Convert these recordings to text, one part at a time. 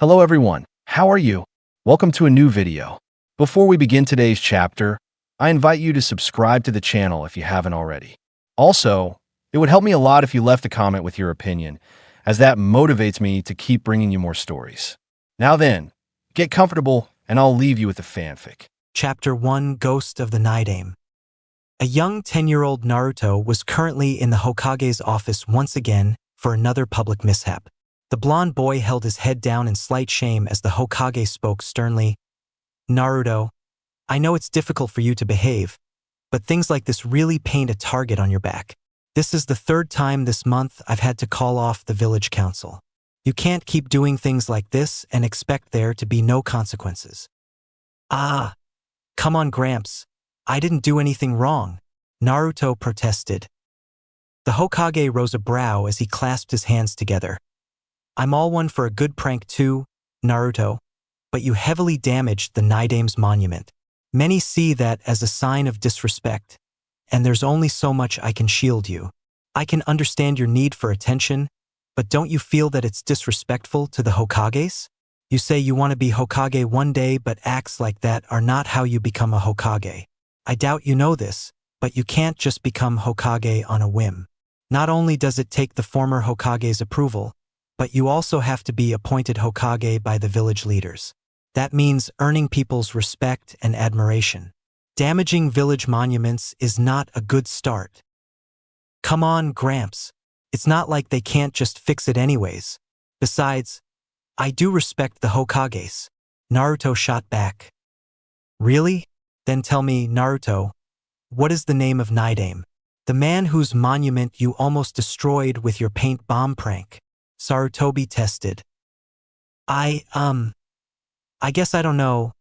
Hello everyone, how are you? Welcome to a new video. Before we begin today's chapter, I invite you to subscribe to the channel if you haven't already. Also, it would help me a lot if you left a comment with your opinion, as that motivates me to keep bringing you more stories. Now then, get comfortable and I'll leave you with the fanfic. Chapter 1 Ghost of the Naidame. A young 10-year-old Naruto was currently in the Hokage's office once again for another public mishap. The blonde boy held his head down in slight shame as the Hokage spoke sternly. Naruto, I know it's difficult for you to behave, but things like this really paint a target on your back. This is the third time this month I've had to call off the village council. You can't keep doing things like this and expect there to be no consequences. Ah, come on, Gramps. I didn't do anything wrong, Naruto protested. The Hokage rose a brow as he clasped his hands together. I'm all one for a good prank too, Naruto, but you heavily damaged the Naidame's monument. Many see that as a sign of disrespect, and there's only so much I can shield you. I can understand your need for attention, but don't you feel that it's disrespectful to the Hokages? You say you want to be Hokage one day, but acts like that are not how you become a Hokage. I doubt you know this, but you can't just become Hokage on a whim. Not only does it take the former Hokage's approval, but you also have to be appointed Hokage by the village leaders. That means earning people's respect and admiration. Damaging village monuments is not a good start. Come on, Gramps. It's not like they can't just fix it anyways. Besides, I do respect the Hokages, Naruto shot back. Really? Then tell me, Naruto, what is the name of Naidame? The man whose monument you almost destroyed with your paint bomb prank. Sarutobi tested. I guess I don't know.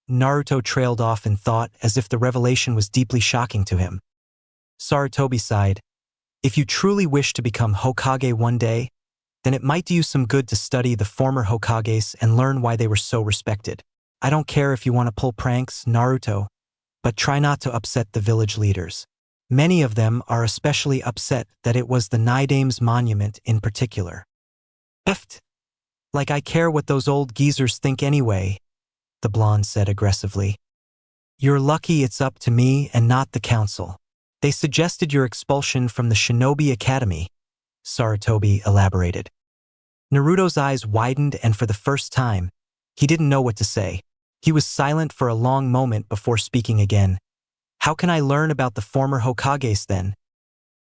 Naruto trailed off in thought as if the revelation was deeply shocking to him. Sarutobi sighed. If you truly wish to become Hokage one day, then it might do you some good to study the former Hokages and learn why they were so respected. I don't care if you want to pull pranks, Naruto, but try not to upset the village leaders. Many of them are especially upset that it was the Naidame's monument in particular. Effed. Like I care what those old geezers think anyway, the blonde said aggressively. You're lucky it's up to me and not the council. They suggested your expulsion from the Shinobi Academy, Sarutobi elaborated. Naruto's eyes widened and for the first time, he didn't know what to say. He was silent for a long moment before speaking again. How can I learn about the former Hokages then?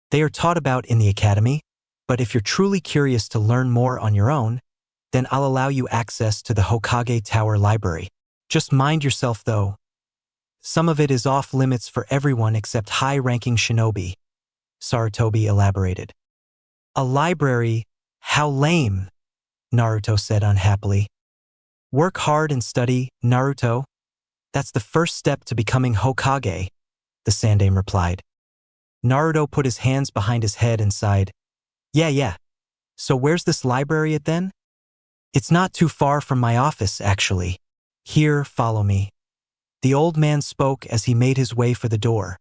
They are taught about in the academy, but if you're truly curious to learn more on your own, then I'll allow you access to the Hokage Tower Library. Just mind yourself though. Some of it is off limits for everyone except high-ranking shinobi, Sarutobi elaborated. A library? How lame, Naruto said unhappily. Work hard and study, Naruto. That's the first step to becoming Hokage, the Sandaime replied. Naruto put his hands behind his head and sighed. Yeah. So where's this library at then? It's not too far from my office, actually. Here, follow me. The old man spoke as he made his way for the door.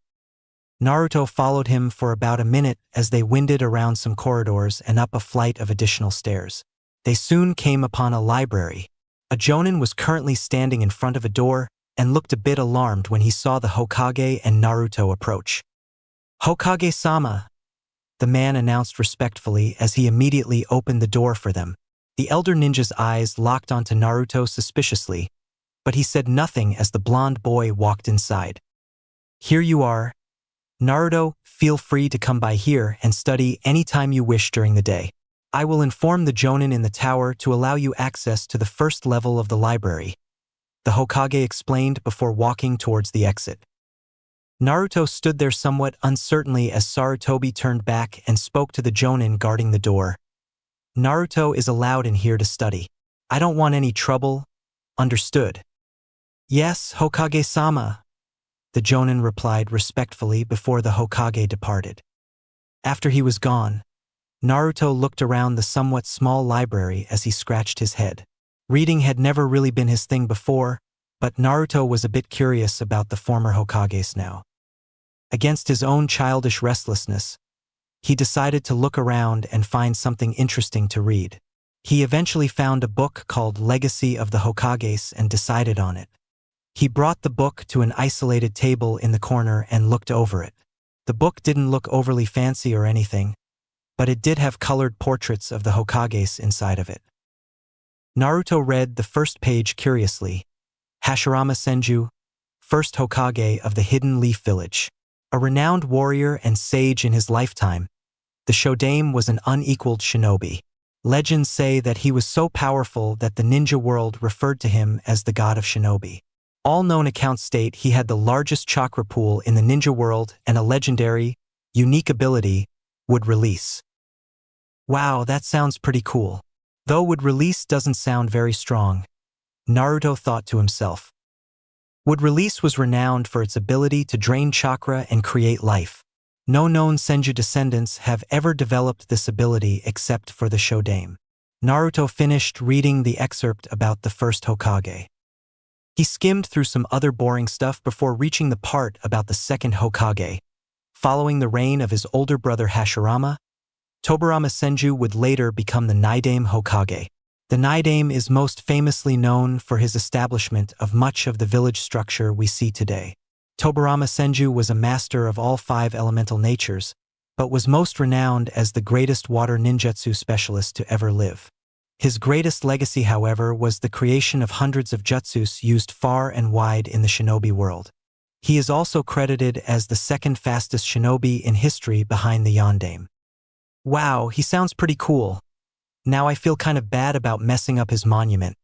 Naruto followed him for about a minute as they winded around some corridors and up a flight of additional stairs. They soon came upon a library. A jonin was currently standing in front of a door and looked a bit alarmed when he saw the Hokage and Naruto approach. Hokage-sama, the man announced respectfully as he immediately opened the door for them. The elder ninja's eyes locked onto Naruto suspiciously, but he said nothing as the blonde boy walked inside. Here you are. Naruto, feel free to come by here and study anytime you wish during the day. I will inform the jonin in the tower to allow you access to the first level of the library, the Hokage explained before walking towards the exit. Naruto stood there somewhat uncertainly as Sarutobi turned back and spoke to the jonin guarding the door. Naruto is allowed in here to study. I don't want any trouble. Understood. Yes, Hokage-sama, the jonin replied respectfully before the Hokage departed. After he was gone, Naruto looked around the somewhat small library as he scratched his head. Reading had never really been his thing before, but Naruto was a bit curious about the former Hokages now. Against his own childish restlessness, he decided to look around and find something interesting to read. He eventually found a book called Legacy of the Hokages and decided on it. He brought the book to an isolated table in the corner and looked over it. The book didn't look overly fancy or anything, but it did have colored portraits of the Hokages inside of it. Naruto read the first page curiously. Hashirama Senju, first Hokage of the Hidden Leaf Village. A renowned warrior and sage in his lifetime, the Shodaime was an unequaled shinobi. Legends say that he was so powerful that the ninja world referred to him as the god of shinobi. All known accounts state he had the largest chakra pool in the ninja world and a legendary, unique ability, Would Release. Wow, that sounds pretty cool. Though Would Release doesn't sound very strong, Naruto thought to himself. Would Release was renowned for its ability to drain chakra and create life. No known Senju descendants have ever developed this ability except for the Shodaime. Naruto finished reading the excerpt about the first Hokage. He skimmed through some other boring stuff before reaching the part about the second Hokage. Following the reign of his older brother Hashirama, Tobirama Senju would later become the Nidaime Hokage. The Nidaime is most famously known for his establishment of much of the village structure we see today. Tobirama Senju was a master of all 5 elemental natures, but was most renowned as the greatest water ninjutsu specialist to ever live. His greatest legacy, however, was the creation of hundreds of jutsus used far and wide in the shinobi world. He is also credited as the second fastest shinobi in history behind the Yondaime. Wow, he sounds pretty cool. Now I feel kind of bad about messing up his monument,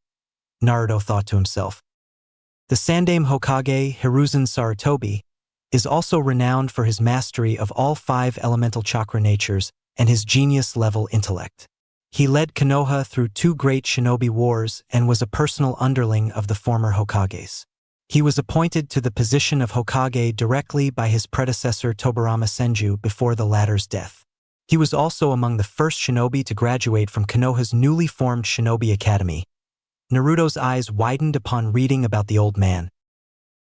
Naruto thought to himself. The Sandaime Hokage, Hiruzen Sarutobi, is also renowned for his mastery of all 5 elemental chakra natures and his genius-level intellect. He led Konoha through 2 great shinobi wars and was a personal underling of the former Hokages. He was appointed to the position of Hokage directly by his predecessor Tobirama Senju before the latter's death. He was also among the first shinobi to graduate from Konoha's newly formed Shinobi Academy. Naruto's eyes widened upon reading about the old man.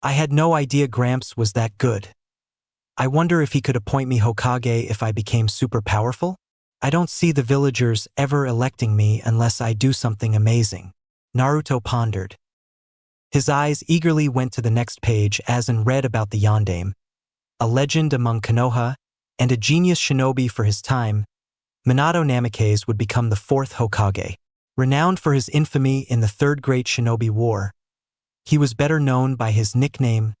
I had no idea Gramps was that good. I wonder if he could appoint me Hokage if I became super powerful? I don't see the villagers ever electing me unless I do something amazing, Naruto pondered. His eyes eagerly went to the next page as and read about the Yondaime, a legend among Konoha and a genius shinobi for his time. Minato Namikaze would become the 4th Hokage. Renowned for his infamy in the 3rd Great Shinobi War, he was better known by his nickname,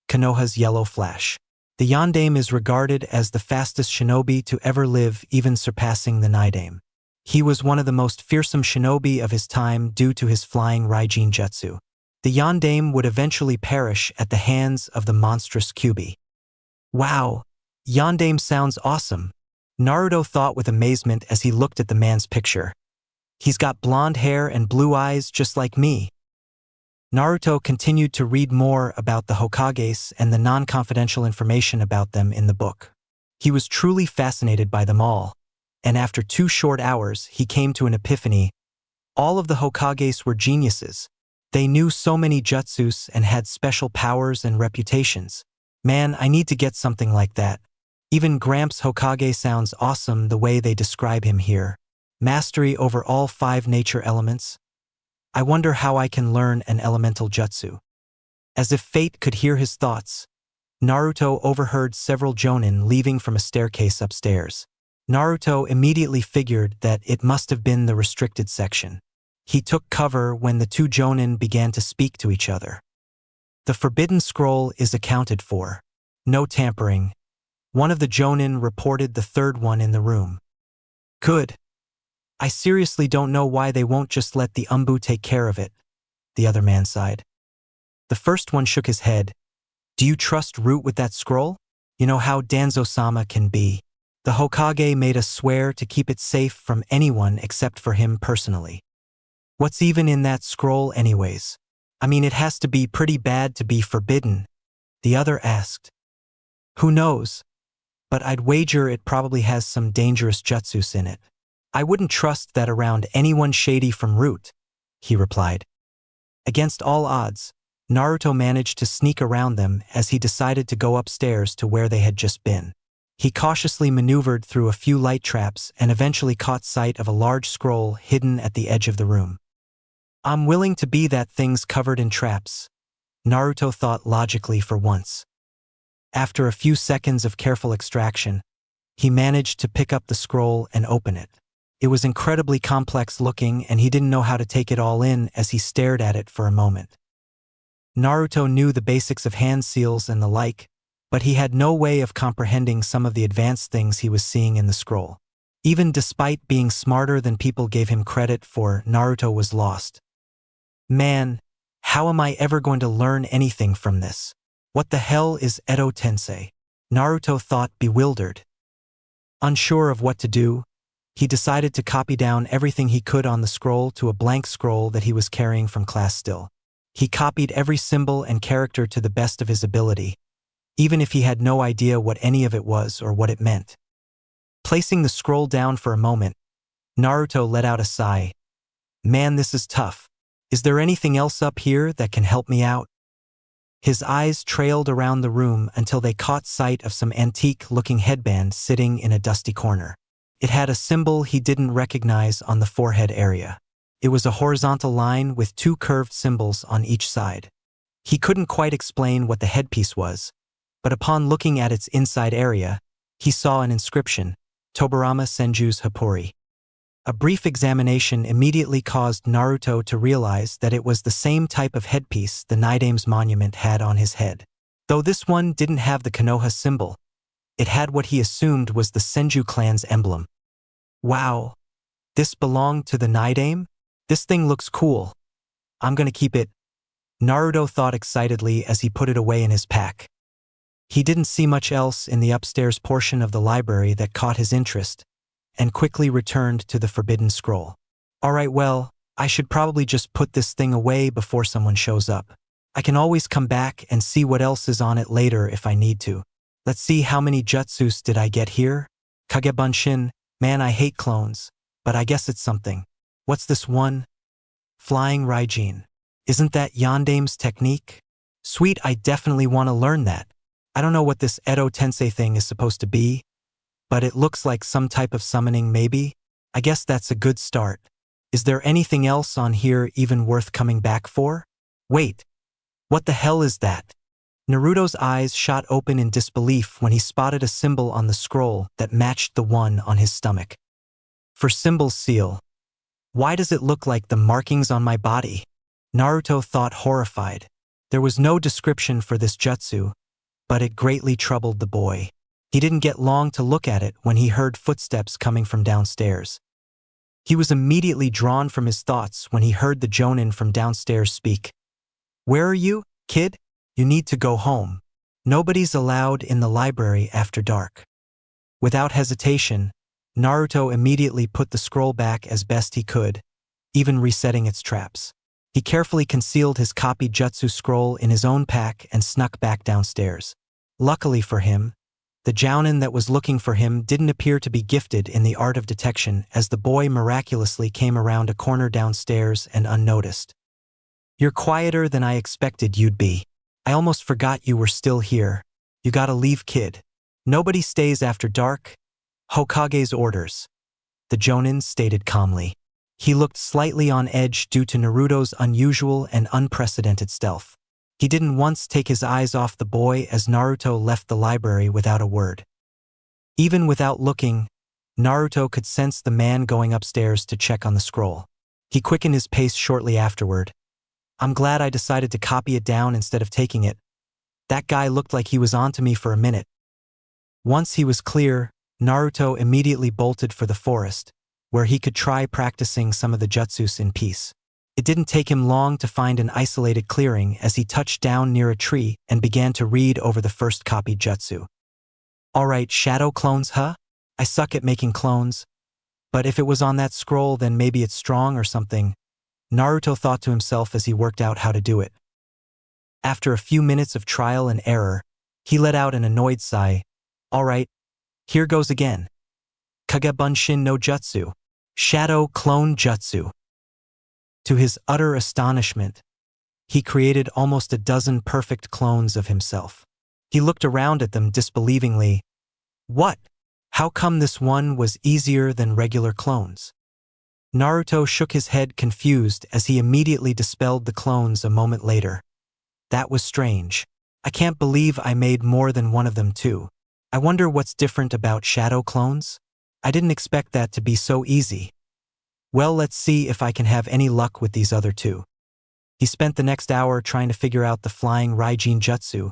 Konoha's Yellow Flash. The Yondaime is regarded as the fastest shinobi to ever live, even surpassing the Nidaime. He was one of the most fearsome shinobi of his time due to his flying Raijin Jutsu. The Yondaime would eventually perish at the hands of the monstrous Kyuubi. Wow, Yondaime sounds awesome, Naruto thought with amazement as he looked at the man's picture. He's got blonde hair and blue eyes just like me. Naruto continued to read more about the Hokages and the non-confidential information about them in the book. He was truly fascinated by them all, and after 2 short hours he came to an epiphany. All of the Hokages were geniuses. They knew so many jutsus and had special powers and reputations. Man, I need to get something like that. Even Gramps Hokage sounds awesome the way they describe him here. Mastery over all 5 nature elements. I wonder how I can learn an elemental jutsu. As if fate could hear his thoughts, Naruto overheard several jonin leaving from a staircase upstairs. Naruto immediately figured that it must have been the restricted section. He took cover when the 2 jonin began to speak to each other. The forbidden scroll is accounted for. No tampering. One of the jonin reported the 3rd one in the room. Good. I seriously don't know why they won't just let the Umbu take care of it, the other man sighed. The first one shook his head. Do you trust Root with that scroll? You know how Danzo-sama can be. The Hokage made us swear to keep it safe from anyone except for him personally. What's even in that scroll anyways? I mean, it has to be pretty bad to be forbidden, the other asked. Who knows? But I'd wager it probably has some dangerous jutsus in it. I wouldn't trust that around anyone shady from Root, he replied. Against all odds, Naruto managed to sneak around them as he decided to go upstairs to where they had just been. He cautiously maneuvered through a few light traps and eventually caught sight of a large scroll hidden at the edge of the room. I'm willing to be that thing's covered in traps, Naruto thought logically for once. After a few seconds of careful extraction, he managed to pick up the scroll and open it. It was incredibly complex looking and he didn't know how to take it all in as he stared at it for a moment. Naruto knew the basics of hand seals and the like, but he had no way of comprehending some of the advanced things he was seeing in the scroll. Even despite being smarter than people gave him credit for, Naruto was lost. Man, how am I ever going to learn anything from this? What the hell is Edo Tensei? Naruto thought, bewildered. Unsure of what to do, he decided to copy down everything he could on the scroll to a blank scroll that he was carrying from class still. He copied every symbol and character to the best of his ability, even if he had no idea what any of it was or what it meant. Placing the scroll down for a moment, Naruto let out a sigh. Man, this is tough. Is there anything else up here that can help me out? His eyes trailed around the room until they caught sight of some antique-looking headband sitting in a dusty corner. It had a symbol he didn't recognize on the forehead area. It was a horizontal line with two curved symbols on each side. He couldn't quite explain what the headpiece was, but upon looking at its inside area, he saw an inscription, Tobarama Senju's Hapori. A brief examination immediately caused Naruto to realize that it was the same type of headpiece the Nidame's monument had on his head. Though this one didn't have the Konoha symbol, it had what he assumed was the Senju clan's emblem. Wow, this belonged to the Nidame? This thing looks cool. I'm gonna keep it, Naruto thought excitedly as he put it away in his pack. He didn't see much else in the upstairs portion of the library that caught his interest, and quickly returned to the forbidden scroll. Alright, well, I should probably just put this thing away before someone shows up. I can always come back and see what else is on it later if I need to. Let's see, how many jutsus did I get here? Kagebunshin, man, I hate clones, but I guess it's something. What's this one? Flying Raijin. Isn't that Yandame's technique? Sweet, I definitely want to learn that. I don't know what this Edo Tensei thing is supposed to be, but it looks like some type of summoning maybe? I guess that's a good start. Is there anything else on here even worth coming back for? Wait, what the hell is that? Naruto's eyes shot open in disbelief when he spotted a symbol on the scroll that matched the one on his stomach. For symbol's seal. Why does it look like the markings on my body? Naruto thought, horrified. There was no description for this jutsu, but it greatly troubled the boy. He didn't get long to look at it when he heard footsteps coming from downstairs. He was immediately drawn from his thoughts when he heard the jonin from downstairs speak. Where are you, kid? You need to go home. Nobody's allowed in the library after dark. Without hesitation, Naruto immediately put the scroll back as best he could, even resetting its traps. He carefully concealed his copied jutsu scroll in his own pack and snuck back downstairs. Luckily for him, the jounin that was looking for him didn't appear to be gifted in the art of detection as the boy miraculously came around a corner downstairs and unnoticed. You're quieter than I expected you'd be. I almost forgot you were still here. You gotta leave, kid. Nobody stays after dark. Hokage's orders, the jounin stated calmly. He looked slightly on edge due to Naruto's unusual and unprecedented stealth. He didn't once take his eyes off the boy as Naruto left the library without a word. Even without looking, Naruto could sense the man going upstairs to check on the scroll. He quickened his pace shortly afterward. I'm glad I decided to copy it down instead of taking it. That guy looked like he was onto me for a minute. Once he was clear, Naruto immediately bolted for the forest, where he could try practicing some of the jutsus in peace. It didn't take him long to find an isolated clearing as he touched down near a tree and began to read over the first copied jutsu. Alright, shadow clones, huh? I suck at making clones. But if it was on that scroll, then maybe it's strong or something, Naruto thought to himself as he worked out how to do it. After a few minutes of trial and error, he let out an annoyed sigh. Alright, here goes again. Kagebunshin no Jutsu. Shadow Clone Jutsu. To his utter astonishment, he created almost a dozen perfect clones of himself. He looked around at them disbelievingly. What? How come this one was easier than regular clones? Naruto shook his head confused as he immediately dispelled the clones a moment later. That was strange. I can't believe I made more than one of them too. I wonder what's different about shadow clones? I didn't expect that to be so easy. Well, let's see if I can have any luck with these other two. He spent the next hour trying to figure out the flying Raijin Jutsu,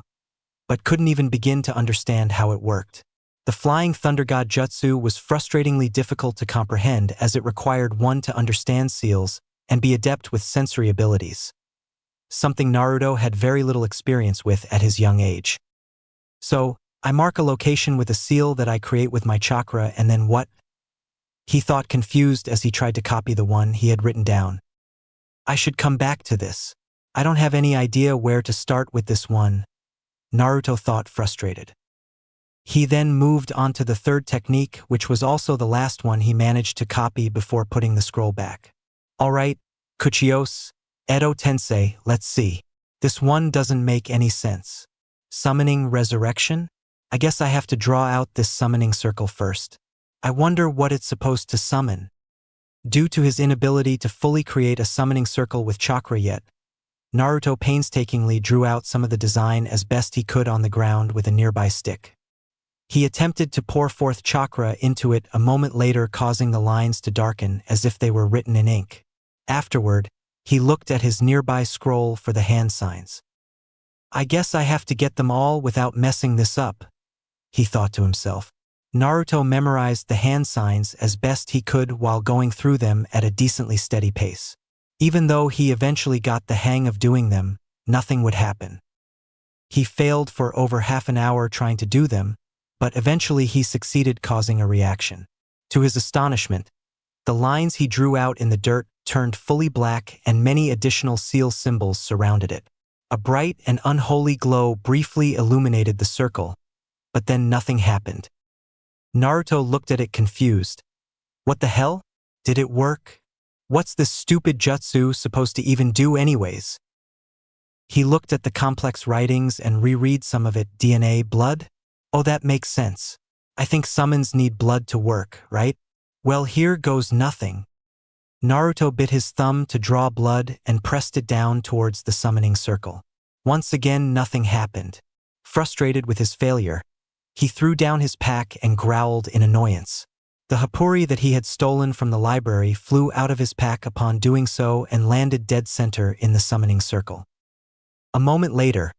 but couldn't even begin to understand how it worked. The flying Thunder God Jutsu was frustratingly difficult to comprehend as it required one to understand seals and be adept with sensory abilities, something Naruto had very little experience with at his young age. So, I mark a location with a seal that I create with my chakra and then what? He thought confused as he tried to copy the one he had written down. I should come back to this. I don't have any idea where to start with this one, Naruto thought frustrated. He then moved on to the third technique, which was also the last one he managed to copy before putting the scroll back. Alright, Kuchios, Edo Tensei, let's see. This one doesn't make any sense. Summoning resurrection? I guess I have to draw out this summoning circle first. I wonder what it's supposed to summon. Due to his inability to fully create a summoning circle with chakra yet, Naruto painstakingly drew out some of the design as best he could on the ground with a nearby stick. He attempted to pour forth chakra into it a moment later, causing the lines to darken as if they were written in ink. Afterward, he looked at his nearby scroll for the hand signs. I guess I have to get them all without messing this up, he thought to himself. Naruto memorized the hand signs as best he could while going through them at a decently steady pace. Even though he eventually got the hang of doing them, nothing would happen. He failed for over half an hour trying to do them, but eventually he succeeded, causing a reaction. To his astonishment, the lines he drew out in the dirt turned fully black and many additional seal symbols surrounded it. A bright and unholy glow briefly illuminated the circle, but then nothing happened. Naruto looked at it confused. What the hell? Did it work? What's this stupid jutsu supposed to even do anyways? He looked at the complex writings and reread some of it. DNA, blood? Oh, that makes sense. I think summons need blood to work, right? Well, here goes nothing. Naruto bit his thumb to draw blood and pressed it down towards the summoning circle. Once again, nothing happened. Frustrated with his failure, he threw down his pack and growled in annoyance. The hapuri that he had stolen from the library flew out of his pack upon doing so and landed dead center in the summoning circle. A moment later,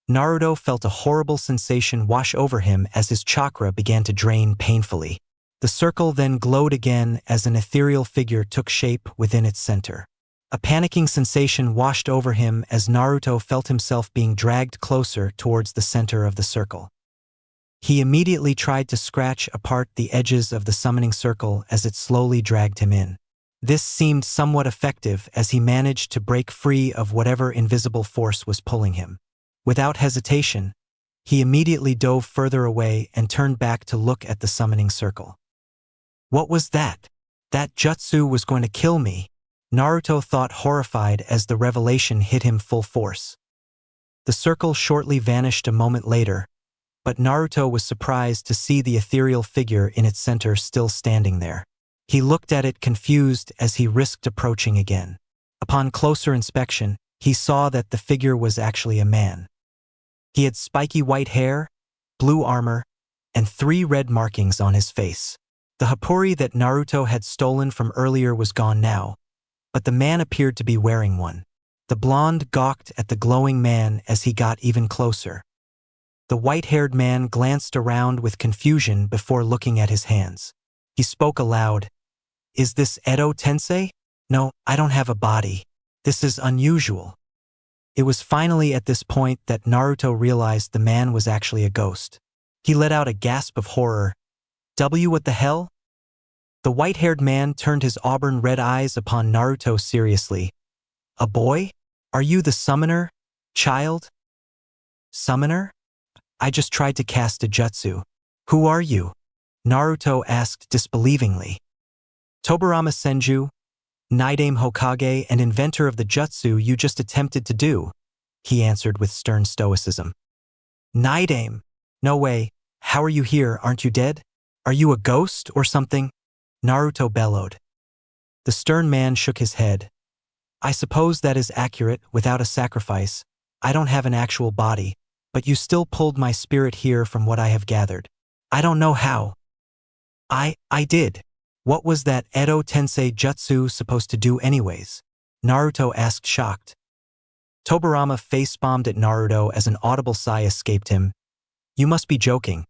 Naruto felt a horrible sensation wash over him as his chakra began to drain painfully. The circle then glowed again as an ethereal figure took shape within its center. A panicking sensation washed over him as Naruto felt himself being dragged closer towards the center of the circle. He immediately tried to scratch apart the edges of the summoning circle as it slowly dragged him in. This seemed somewhat effective as he managed to break free of whatever invisible force was pulling him. Without hesitation, he immediately dove further away and turned back to look at the summoning circle. What was that? That jutsu was going to kill me, Naruto thought, horrified as the revelation hit him full force. The circle shortly vanished a moment later, but Naruto was surprised to see the ethereal figure in its center still standing there. He looked at it confused as he risked approaching again. Upon closer inspection, he saw that the figure was actually a man. He had spiky white hair, blue armor, and 3 red markings on his face. The hapuri that Naruto had stolen from earlier was gone now, but the man appeared to be wearing one. The blonde gawked at the glowing man as he got even closer. The white-haired man glanced around with confusion before looking at his hands. He spoke aloud. Is this Edo Tensei? No, I don't have a body. This is unusual. It was finally at this point that Naruto realized the man was actually a ghost. He let out a gasp of horror. What the hell? The white-haired man turned his auburn-red eyes upon Naruto seriously. A boy? Are you the summoner, child? Summoner? I just tried to cast a jutsu. Who are you? Naruto asked disbelievingly. Tobirama Senju, Naidame Hokage and inventor of the jutsu you just attempted to do, he answered with stern stoicism. Naidame? No way. How are you here? Aren't you dead? Are you a ghost or something? Naruto bellowed. The stern man shook his head. I suppose that is accurate. Without a sacrifice, I don't have an actual body, but you still pulled my spirit here from what I have gathered. I don't know how. I did. What was that Edo Tensei jutsu supposed to do anyways? Naruto asked, shocked. Tobirama face-bombed at Naruto as an audible sigh escaped him. You must be joking.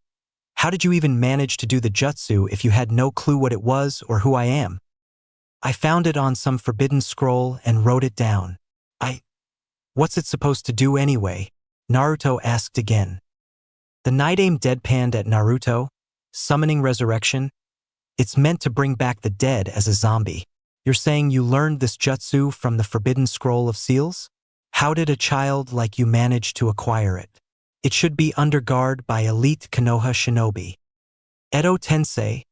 How did you even manage to do the jutsu if you had no clue what it was or who I am? I found it on some forbidden scroll and wrote it down. What's it supposed to do anyway? Naruto asked again. The night aim deadpanned at Naruto, summoning resurrection. It's meant to bring back the dead as a zombie. You're saying you learned this jutsu from the forbidden scroll of seals? How did a child like you manage to acquire it? It should be under guard by elite Konoha shinobi. Edo Tensei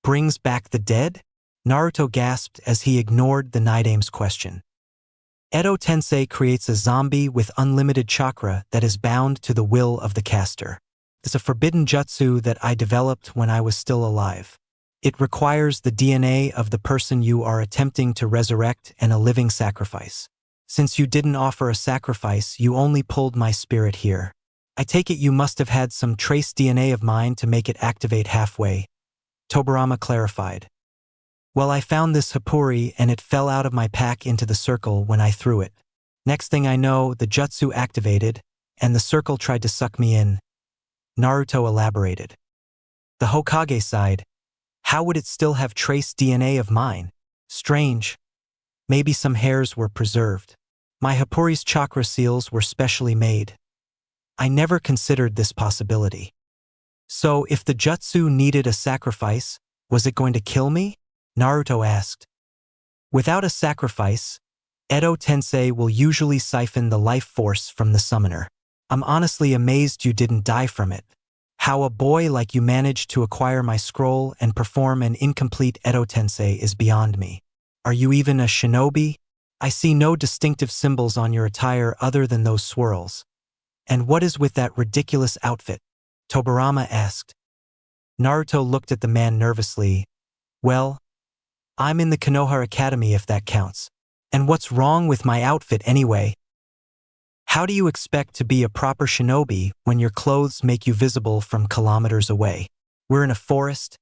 brings back the dead? Naruto gasped as he ignored the night aim's question. Edo Tensei creates a zombie with unlimited chakra that is bound to the will of the caster. It's a forbidden jutsu that I developed when I was still alive. It requires the DNA of the person you are attempting to resurrect and a living sacrifice. Since you didn't offer a sacrifice, you only pulled my spirit here. I take it you must have had some trace DNA of mine to make it activate halfway. Tobirama clarified. Well, I found this Happuri and it fell out of my pack into the circle when I threw it. Next thing I know, the jutsu activated, and the circle tried to suck me in. Naruto elaborated. The Hokage side, how would it still have trace DNA of mine? Strange. Maybe some hairs were preserved. My Happuri's chakra seals were specially made. I never considered this possibility. So, if the jutsu needed a sacrifice, was it going to kill me? Naruto asked. Without a sacrifice, Edo Tensei will usually siphon the life force from the summoner. I'm honestly amazed you didn't die from it. How a boy like you managed to acquire my scroll and perform an incomplete Edo Tensei is beyond me. Are you even a shinobi? I see no distinctive symbols on your attire other than those swirls. And what is with that ridiculous outfit? Tobirama asked. Naruto looked at the man nervously. Well, I'm in the Konoha Academy if that counts. And what's wrong with my outfit anyway? How do you expect to be a proper shinobi when your clothes make you visible from kilometers away? We're in a forest.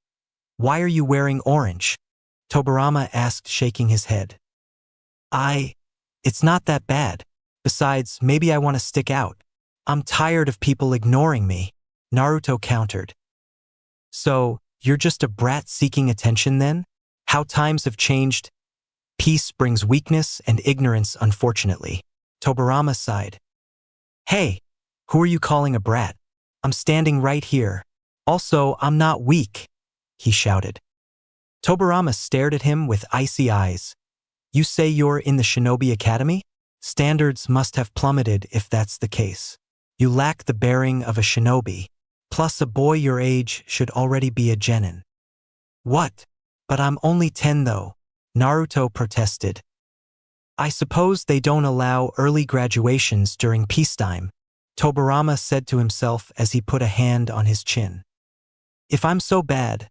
Why are you wearing orange? Tobirama asked, shaking his head. It's not that bad. Besides, maybe I want to stick out. I'm tired of people ignoring me, Naruto countered. So, you're just a brat seeking attention then? How times have changed. Peace brings weakness and ignorance, unfortunately. Tobirama sighed. Hey, who are you calling a brat? I'm standing right here. Also, I'm not weak, he shouted. Tobirama stared at him with icy eyes. You say you're in the Shinobi Academy? Standards must have plummeted if that's the case. You lack the bearing of a shinobi. Plus, a boy your age should already be a genin. What? But I'm only 10 though, Naruto protested. I suppose they don't allow early graduations during peacetime, Tobirama said to himself as he put a hand on his chin. If I'm so bad,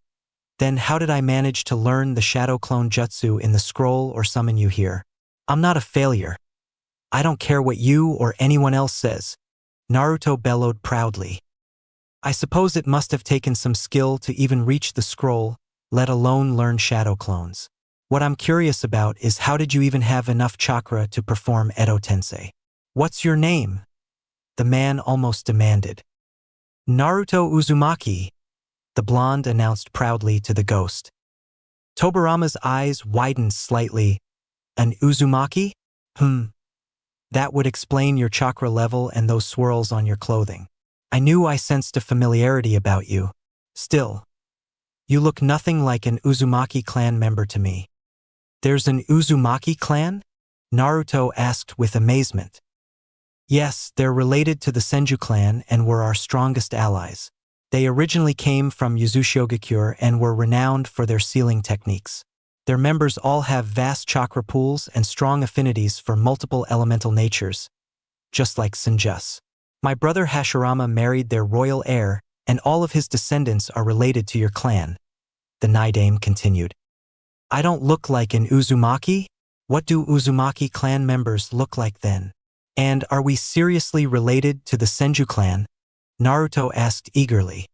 then how did I manage to learn the shadow clone jutsu in the scroll or summon you here? I'm not a failure. I don't care what you or anyone else says, Naruto bellowed proudly. I suppose it must have taken some skill to even reach the scroll, let alone learn shadow clones. What I'm curious about is how did you even have enough chakra to perform Edo Tensei? What's your name? The man almost demanded. Naruto Uzumaki, the blonde announced proudly to the ghost. Tobirama's eyes widened slightly. An Uzumaki? That would explain your chakra level and those swirls on your clothing. I knew I sensed a familiarity about you. Still, you look nothing like an Uzumaki clan member to me. There's an Uzumaki clan? Naruto asked with amazement. Yes, they're related to the Senju clan and were our strongest allies. They originally came from Uzushiogakure and were renowned for their sealing techniques. Their members all have vast chakra pools and strong affinities for multiple elemental natures, just like Senjus. My brother Hashirama married their royal heir, and all of his descendants are related to your clan. The Naidame continued. I don't look like an Uzumaki? What do Uzumaki clan members look like then? And are we seriously related to the Senju clan? Naruto asked eagerly.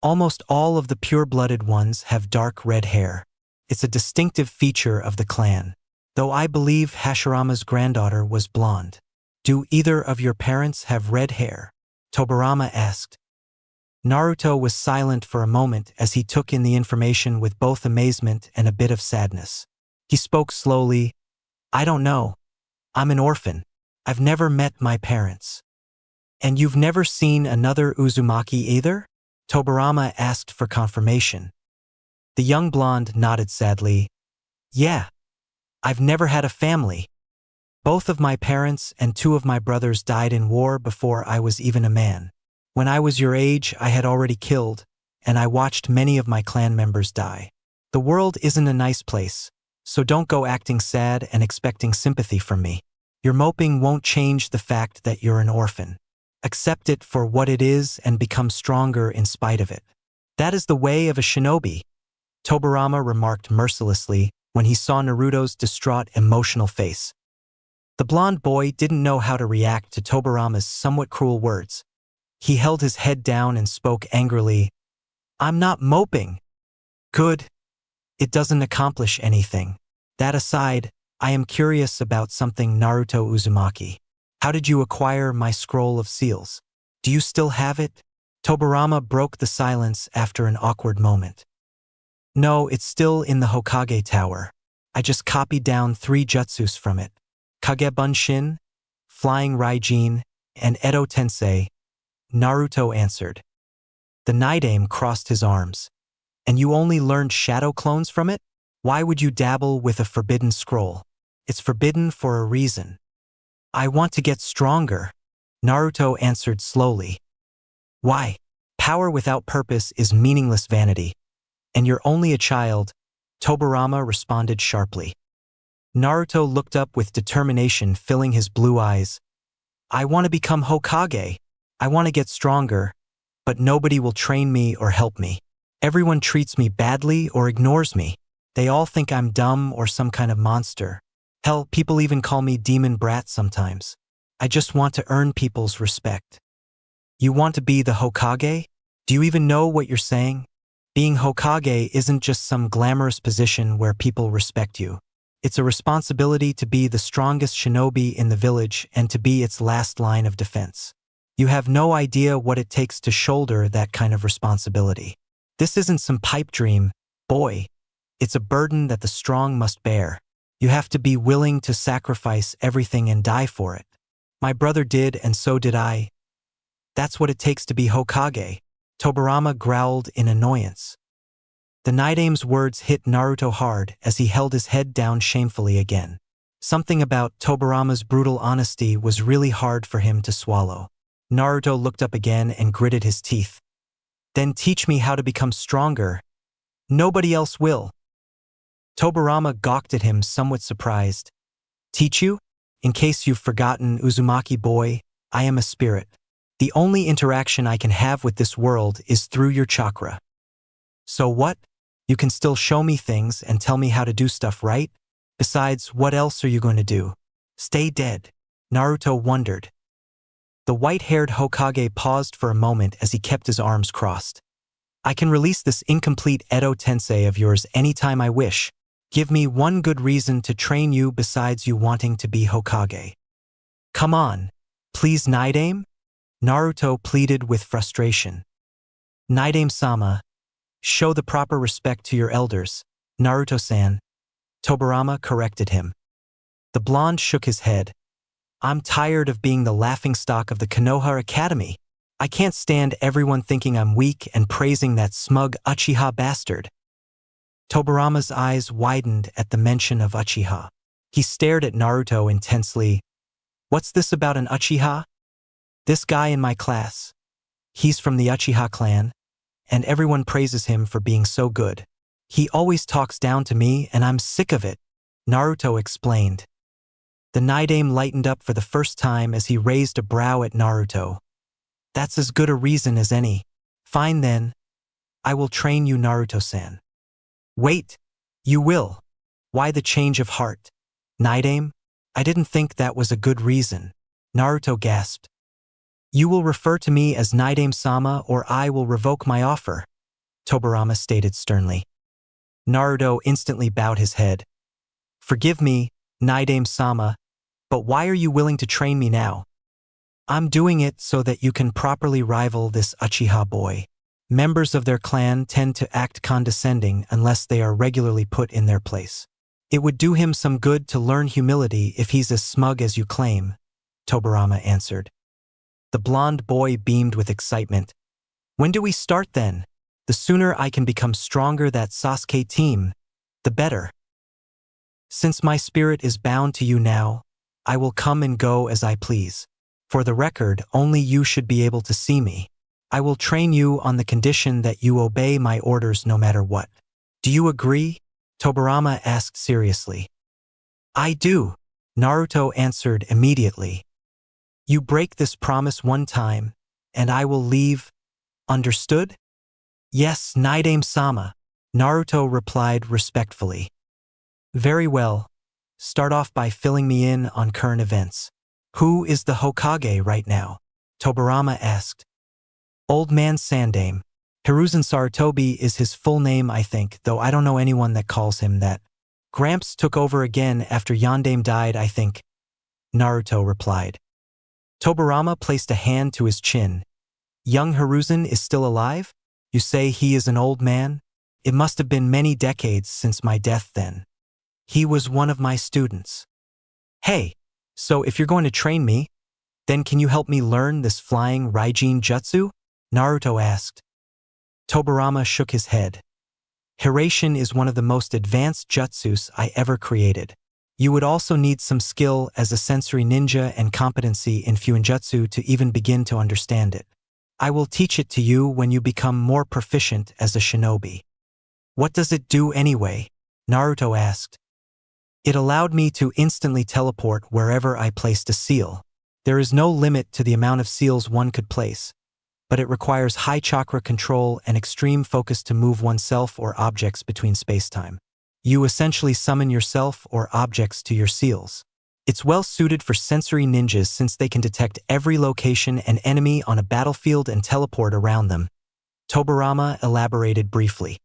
Almost all of the pure-blooded ones have dark red hair. It's a distinctive feature of the clan. Though I believe Hashirama's granddaughter was blonde. Do either of your parents have red hair? Tobirama asked. Naruto was silent for a moment as he took in the information with both amazement and a bit of sadness. He spoke slowly. I don't know. I'm an orphan. I've never met my parents. And you've never seen another Uzumaki either? Tobirama asked for confirmation. The young blonde nodded sadly. Yeah. I've never had a family. Both of my parents and two of my brothers died in war before I was even a man. When I was your age, I had already killed, and I watched many of my clan members die. The world isn't a nice place, so don't go acting sad and expecting sympathy from me. Your moping won't change the fact that you're an orphan. Accept it for what it is and become stronger in spite of it. That is the way of a shinobi, Tobirama remarked mercilessly when he saw Naruto's distraught, emotional face. The blonde boy didn't know how to react to Tobirama's somewhat cruel words. He held his head down and spoke angrily. I'm not moping. Good. It doesn't accomplish anything. That aside, I am curious about something, Naruto Uzumaki. How did you acquire my scroll of seals? Do you still have it? Tobirama broke the silence after an awkward moment. No, it's still in the Hokage Tower. I just copied down 3 jutsus from it. Kage Bunshin, Flying Raijin, and Edo Tensei. Naruto answered. The Naidame crossed his arms. And you only learned shadow clones from it? Why would you dabble with a forbidden scroll? It's forbidden for a reason. I want to get stronger, Naruto answered slowly. Why? Power without purpose is meaningless vanity. And you're only a child, Tobirama responded sharply. Naruto looked up with determination filling his blue eyes. I want to become Hokage. I want to get stronger, but nobody will train me or help me. Everyone treats me badly or ignores me. They all think I'm dumb or some kind of monster. Hell, people even call me demon brat sometimes. I just want to earn people's respect. You want to be the Hokage? Do you even know what you're saying? Being Hokage isn't just some glamorous position where people respect you. It's a responsibility to be the strongest shinobi in the village and to be its last line of defense. You have no idea what it takes to shoulder that kind of responsibility. This isn't some pipe dream, boy. It's a burden that the strong must bear. You have to be willing to sacrifice everything and die for it. My brother did, and so did I. That's what it takes to be Hokage, Tobirama growled in annoyance. The Naidame's words hit Naruto hard as he held his head down shamefully again. Something about Tobirama's brutal honesty was really hard for him to swallow. Naruto looked up again and gritted his teeth. Then teach me how to become stronger. Nobody else will. Tobirama gawked at him, somewhat surprised. Teach you? In case you've forgotten, Uzumaki boy, I am a spirit. The only interaction I can have with this world is through your chakra. So what? You can still show me things and tell me how to do stuff, right? Besides, what else are you going to do? Stay dead? Naruto wondered. The white-haired Hokage paused for a moment as he kept his arms crossed. I can release this incomplete Edo Tensei of yours anytime I wish. Give me one good reason to train you besides you wanting to be Hokage. Come on, please, Naidame? Naruto pleaded with frustration. Naidame-sama, show the proper respect to your elders, Naruto-san. Tobirama corrected him. The blonde shook his head. I'm tired of being the laughingstock of the Konoha Academy. I can't stand everyone thinking I'm weak and praising that smug Uchiha bastard. Tobirama's eyes widened at the mention of Uchiha. He stared at Naruto intensely. What's this about an Uchiha? This guy in my class. He's from the Uchiha clan, and everyone praises him for being so good. He always talks down to me and I'm sick of it, Naruto explained. The Naidame lightened up for the first time as he raised a brow at Naruto. That's as good a reason as any. Fine then. I will train you, Naruto-san. Wait. You will. Why the change of heart? Night aim? I didn't think that was a good reason. Naruto gasped. You will refer to me as Night Aim-sama or I will revoke my offer, Tobirama stated sternly. Naruto instantly bowed his head. Forgive me, Night Aim-sama, but why are you willing to train me now? I'm doing it so that you can properly rival this Uchiha boy. Members of their clan tend to act condescending unless they are regularly put in their place. It would do him some good to learn humility if he's as smug as you claim, Tobirama answered. The blonde boy beamed with excitement. When do we start then? The sooner I can become stronger that Sasuke team, the better. Since my spirit is bound to you now, I will come and go as I please. For the record, only you should be able to see me. I will train you on the condition that you obey my orders no matter what. Do you agree? Tobirama asked seriously. I do, Naruto answered immediately. You break this promise one time, and I will leave. Understood? Yes, Night Aim-sama, Naruto replied respectfully. Very well. Start off by filling me in on current events. Who is the Hokage right now? Tobirama asked. Old Man Sandaime. Hiruzen Sarutobi is his full name, I think, though I don't know anyone that calls him that. Gramps took over again after Yondaime died, I think, Naruto replied. Tobirama placed a hand to his chin. Young Hiruzen is still alive? You say he is an old man? It must have been many decades since my death then. He was one of my students. Hey, so if you're going to train me, then can you help me learn this flying Raijin jutsu? Naruto asked. Tobirama shook his head. Hiraishin is one of the most advanced jutsus I ever created. You would also need some skill as a sensory ninja and competency in Fuinjutsu to even begin to understand it. I will teach it to you when you become more proficient as a shinobi. What does it do anyway? Naruto asked. It allowed me to instantly teleport wherever I placed a seal. There is no limit to the amount of seals one could place, but it requires high chakra control and extreme focus to move oneself or objects between space-time. You essentially summon yourself or objects to your seals. It's well suited for sensory ninjas since they can detect every location and enemy on a battlefield and teleport around them. Tobirama elaborated briefly.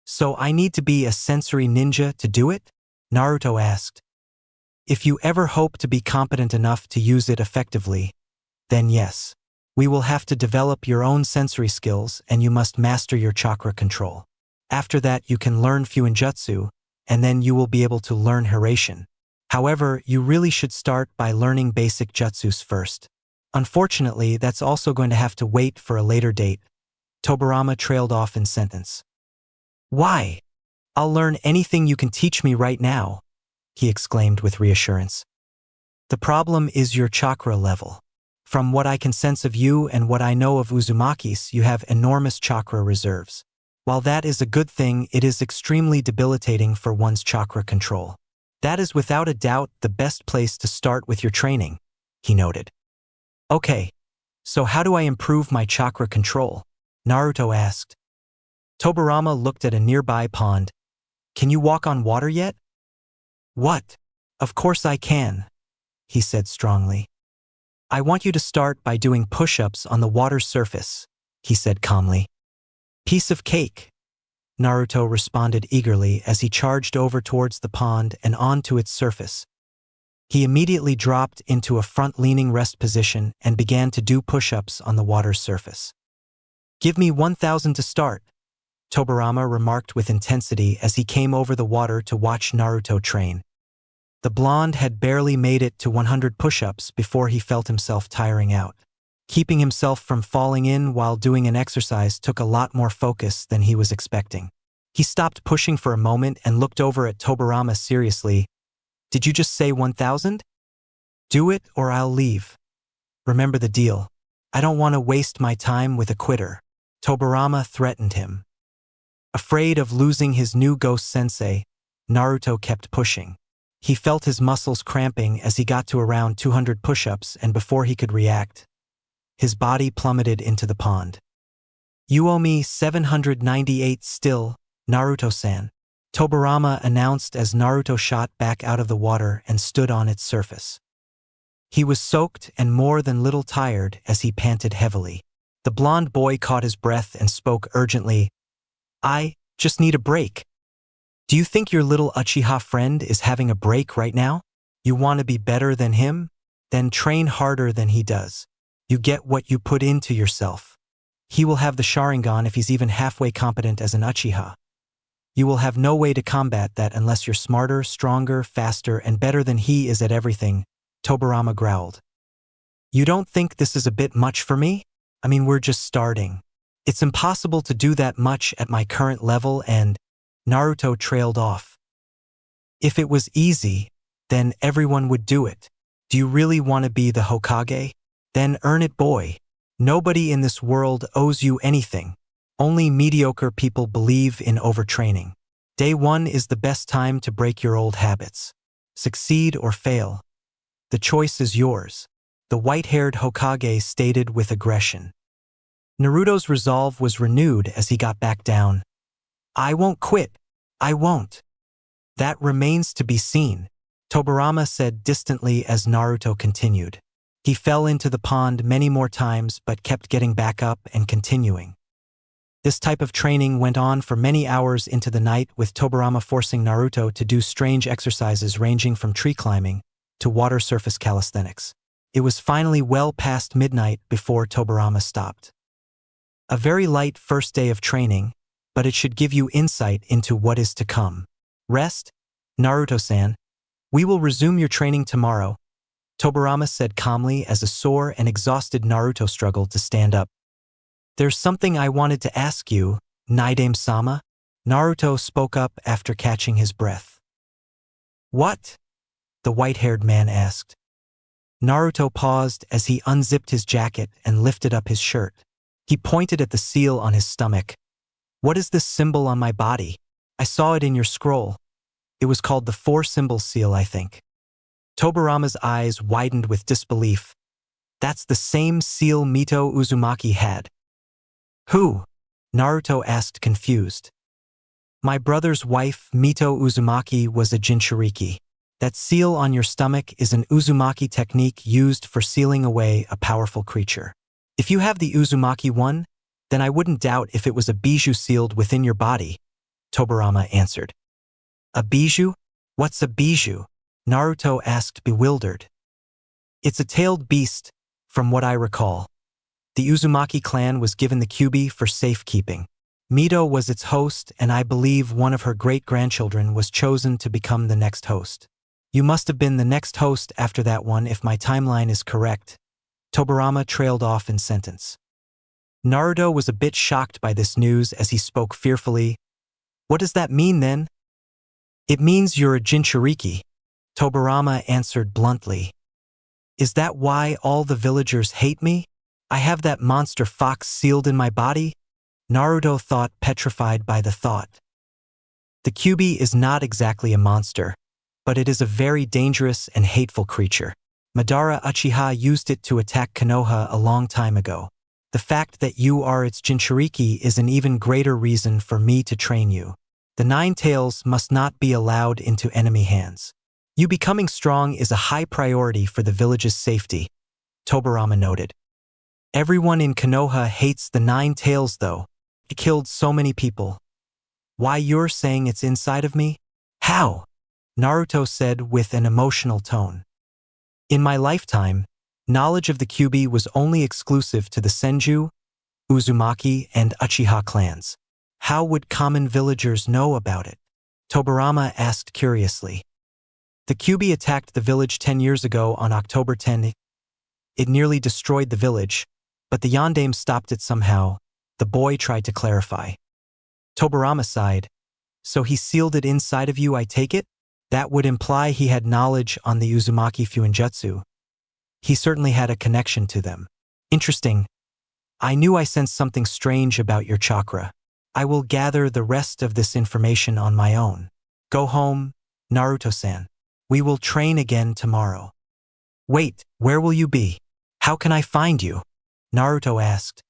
So I need to be a sensory ninja to do it? Naruto asked. If you ever hope to be competent enough to use it effectively, then yes. We will have to develop your own sensory skills and you must master your chakra control. After that you can learn Fuinjutsu, and then you will be able to learn Hiraishin. However, you really should start by learning basic jutsus first. Unfortunately, that's also going to have to wait for a later date. Tobirama trailed off in sentence. Why? I'll learn anything you can teach me right now, he exclaimed with reassurance. The problem is your chakra level. From what I can sense of you and what I know of Uzumakis, you have enormous chakra reserves. While that is a good thing, it is extremely debilitating for one's chakra control. That is without a doubt the best place to start with your training, he noted. Okay, so how do I improve my chakra control? Naruto asked. Tobirama looked at a nearby pond. Can you walk on water yet? What? Of course I can, he said strongly. I want you to start by doing push-ups on the water's surface, he said calmly. Piece of cake, Naruto responded eagerly as he charged over towards the pond and onto its surface. He immediately dropped into a front-leaning rest position and began to do push-ups on the water's surface. Give me 1,000 to start, Tobirama remarked with intensity as he came over the water to watch Naruto train. The blonde had barely made it to 100 push-ups before he felt himself tiring out. Keeping himself from falling in while doing an exercise took a lot more focus than he was expecting. He stopped pushing for a moment and looked over at Tobirama seriously. Did you just say 1,000? Do it or I'll leave. Remember the deal. I don't want to waste my time with a quitter. Tobirama threatened him. Afraid of losing his new ghost sensei, Naruto kept pushing. He felt his muscles cramping as he got to around 200 push-ups, and before he could react, his body plummeted into the pond. You owe me 798 still, Naruto-san. Tobirama announced as Naruto shot back out of the water and stood on its surface. He was soaked and more than little tired as he panted heavily. The blond boy caught his breath and spoke urgently. I just need a break. Do you think your little Uchiha friend is having a break right now? You want to be better than him? Then train harder than he does. You get what you put into yourself. He will have the Sharingan if he's even halfway competent as an Uchiha. You will have no way to combat that unless you're smarter, stronger, faster, and better than he is at everything, Tobirama growled. You don't think this is a bit much for me? I mean, we're just starting. It's impossible to do that much at my current level and Naruto trailed off. If it was easy, then everyone would do it. Do you really want to be the Hokage? Then earn it, boy. Nobody in this world owes you anything. Only mediocre people believe in overtraining. Day 1 is the best time to break your old habits. Succeed or fail. The choice is yours, the white-haired Hokage stated with aggression. Naruto's resolve was renewed as he got back down. I won't quit. I won't. That remains to be seen, Tobirama said distantly as Naruto continued. He fell into the pond many more times but kept getting back up and continuing. This type of training went on for many hours into the night, with Tobirama forcing Naruto to do strange exercises ranging from tree climbing to water surface calisthenics. It was finally well past midnight before Tobirama stopped. A very light first day of training, but it should give you insight into what is to come. Rest, Naruto-san. We will resume your training tomorrow, Tobirama said calmly as a sore and exhausted Naruto struggled to stand up. There's something I wanted to ask you, Naidame-sama, Naruto spoke up after catching his breath. What? The white-haired man asked. Naruto paused as he unzipped his jacket and lifted up his shirt. He pointed at the seal on his stomach. What is this symbol on my body? I saw it in your scroll. It was called the 4-symbol seal, I think. Tobirama's eyes widened with disbelief. That's the same seal Mito Uzumaki had. Who? Naruto asked, confused. My brother's wife, Mito Uzumaki, was a Jinchuriki. That seal on your stomach is an Uzumaki technique used for sealing away a powerful creature. If you have the Uzumaki one, then I wouldn't doubt if it was a bijou sealed within your body, Tobirama answered. A bijou? What's a bijou? Naruto asked, bewildered. It's a tailed beast, from what I recall. The Uzumaki clan was given the kyubi for safekeeping. Mito was its host, and I believe one of her great-grandchildren was chosen to become the next host. You must have been the next host after that one if my timeline is correct. Tobirama trailed off in sentence. Naruto was a bit shocked by this news as he spoke fearfully. What does that mean then? It means you're a Jinchuriki, Tobirama answered bluntly. Is that why all the villagers hate me? I have that monster fox sealed in my body? Naruto thought, petrified by the thought. The kyubi is not exactly a monster, but it is a very dangerous and hateful creature. Madara Uchiha used it to attack Konoha a long time ago. The fact that you are its Jinchuriki is an even greater reason for me to train you. The 9 tails must not be allowed into enemy hands. You becoming strong is a high priority for the village's safety, Tobirama noted. Everyone in Konoha hates the 9 tails though. It killed so many people. Why, you're saying it's inside of me? How? Naruto said with an emotional tone. In my lifetime, knowledge of the kyubi was only exclusive to the Senju, Uzumaki, and Uchiha clans. How would common villagers know about it? Tobirama asked curiously. The kyubi attacked the village 10 years ago on October 10. It nearly destroyed the village, but the Yondaime stopped it somehow. The boy tried to clarify. Tobirama sighed. So he sealed it inside of you, I take it? That would imply he had knowledge on the Uzumaki Fuinjutsu. He certainly had a connection to them. Interesting. I knew I sensed something strange about your chakra. I will gather the rest of this information on my own. Go home, Naruto-san. We will train again tomorrow. Wait, where will you be? How can I find you? Naruto asked.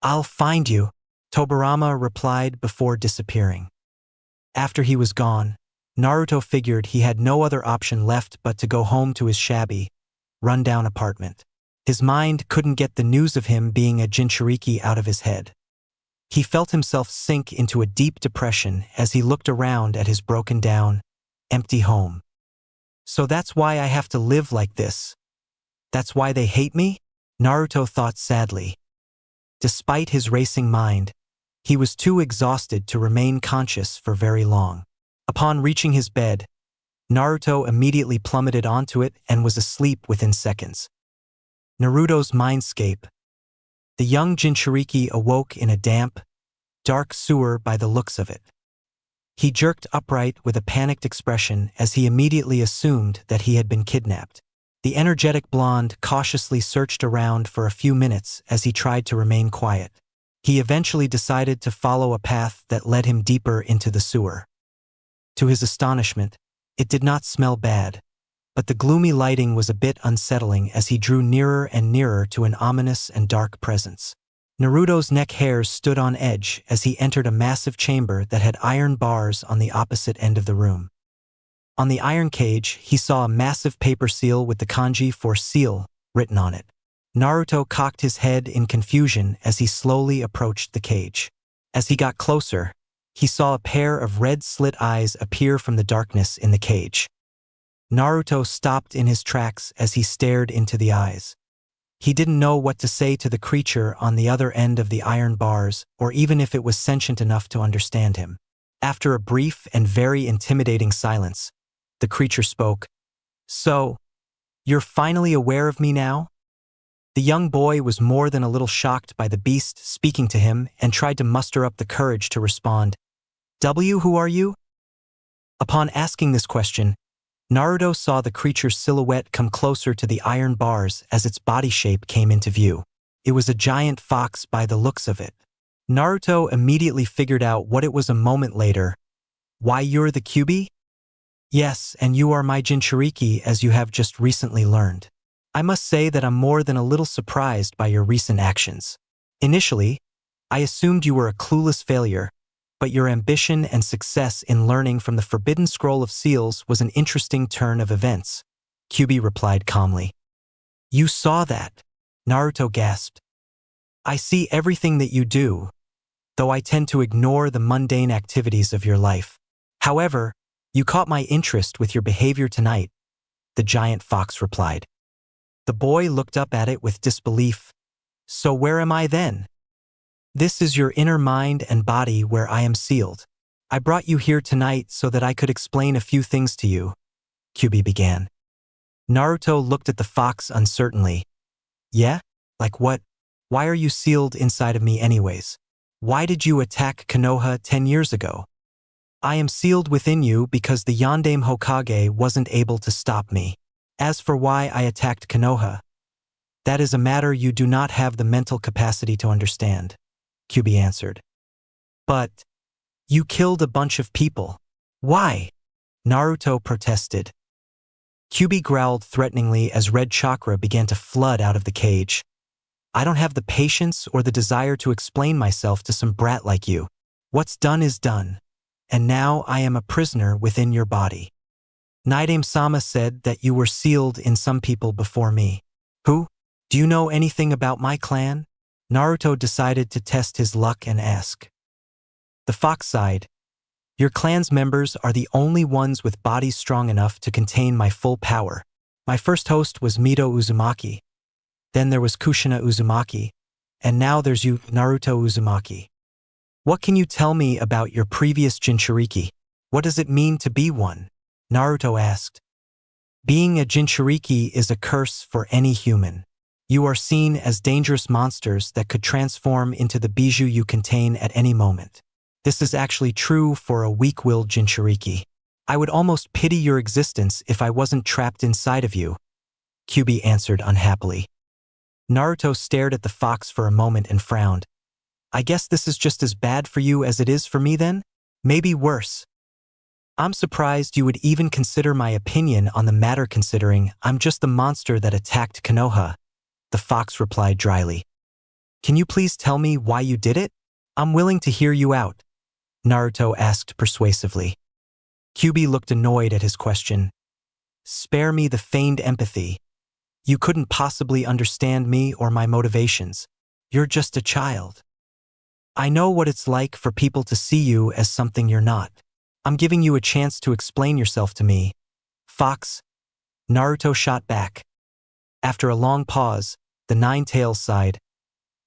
I'll find you, Tobirama replied before disappearing. After he was gone, Naruto figured he had no other option left but to go home to his shabby, run-down apartment. His mind couldn't get the news of him being a Jinchuriki out of his head. He felt himself sink into a deep depression as he looked around at his broken-down, empty home. So that's why I have to live like this. That's why they hate me? Naruto thought sadly. Despite his racing mind, he was too exhausted to remain conscious for very long. Upon reaching his bed, Naruto immediately plummeted onto it and was asleep within seconds. Naruto's mindscape. The young Jinchuriki awoke in a damp, dark sewer by the looks of it. He jerked upright with a panicked expression as he immediately assumed that he had been kidnapped. The energetic blonde cautiously searched around for a few minutes as he tried to remain quiet. He eventually decided to follow a path that led him deeper into the sewer. To his astonishment, it did not smell bad, but the gloomy lighting was a bit unsettling as he drew nearer and nearer to an ominous and dark presence. Naruto's neck hairs stood on edge as he entered a massive chamber that had iron bars on the opposite end of the room. On the iron cage, he saw a massive paper seal with the kanji for seal written on it. Naruto cocked his head in confusion as he slowly approached the cage. As he got closer, he saw a pair of red slit eyes appear from the darkness in the cage. Naruto stopped in his tracks as he stared into the eyes. He didn't know what to say to the creature on the other end of the iron bars, or even if it was sentient enough to understand him. After a brief and very intimidating silence, the creature spoke. "So, you're finally aware of me now?" The young boy was more than a little shocked by the beast speaking to him and tried to muster up the courage to respond. Who are you?" Upon asking this question, Naruto saw the creature's silhouette come closer to the iron bars as its body shape came into view. It was a giant fox by the looks of it. Naruto immediately figured out what it was a moment later. "Why, you're the Kyuubi?" "Yes, and you are my Jinchuriki, as you have just recently learned. I must say that I'm more than a little surprised by your recent actions. Initially, I assumed you were a clueless failure, but your ambition and success in learning from the Forbidden Scroll of Seals was an interesting turn of events," Kyuubi replied calmly. "You saw that?" Naruto gasped. "I see everything that you do, though I tend to ignore the mundane activities of your life. However, you caught my interest with your behavior tonight," the giant fox replied. The boy looked up at it with disbelief. "So where am I then?" "This is your inner mind and body where I am sealed. I brought you here tonight so that I could explain a few things to you," Kyuubi began. Naruto looked at the fox uncertainly. "Yeah? Like what? Why are you sealed inside of me anyways? Why did you attack Konoha 10 years ago?" "I am sealed within you because the Yondaime Hokage wasn't able to stop me. As for why I attacked Konoha, that is a matter you do not have the mental capacity to understand," Kyuubi answered. "But you killed a bunch of people. Why?" Naruto protested. Kyuubi growled threateningly as red chakra began to flood out of the cage. "I don't have the patience or the desire to explain myself to some brat like you. What's done is done, and now I am a prisoner within your body. Naidame-sama said that you were sealed in some people before me." "Who? Do you know anything about my clan?" Naruto decided to test his luck and ask. The fox sighed. "Your clan's members are the only ones with bodies strong enough to contain my full power. My first host was Mito Uzumaki. Then there was Kushina Uzumaki. And now there's you, Naruto Uzumaki. What can you tell me about your previous Jinchuriki? What does it mean to be one?" Naruto asked. "Being a Jinchuriki is a curse for any human. You are seen as dangerous monsters that could transform into the bijou you contain at any moment. This is actually true for a weak-willed Jinchuriki. I would almost pity your existence if I wasn't trapped inside of you," Kyuubi answered unhappily. Naruto stared at the fox for a moment and frowned. "I guess this is just as bad for you as it is for me then? Maybe worse. I'm surprised you would even consider my opinion on the matter considering I'm just the monster that attacked Konoha," the fox replied dryly. "Can you please tell me why you did it?" I'm willing to hear you out, Naruto asked persuasively. Kyuubi looked annoyed at his question. Spare me the feigned empathy. You couldn't possibly understand me or my motivations. You're just a child. I know what it's like for people to see you as something you're not. I'm giving you a chance to explain yourself to me. Fox, Naruto shot back. After a long pause, the Nine-Tails sighed.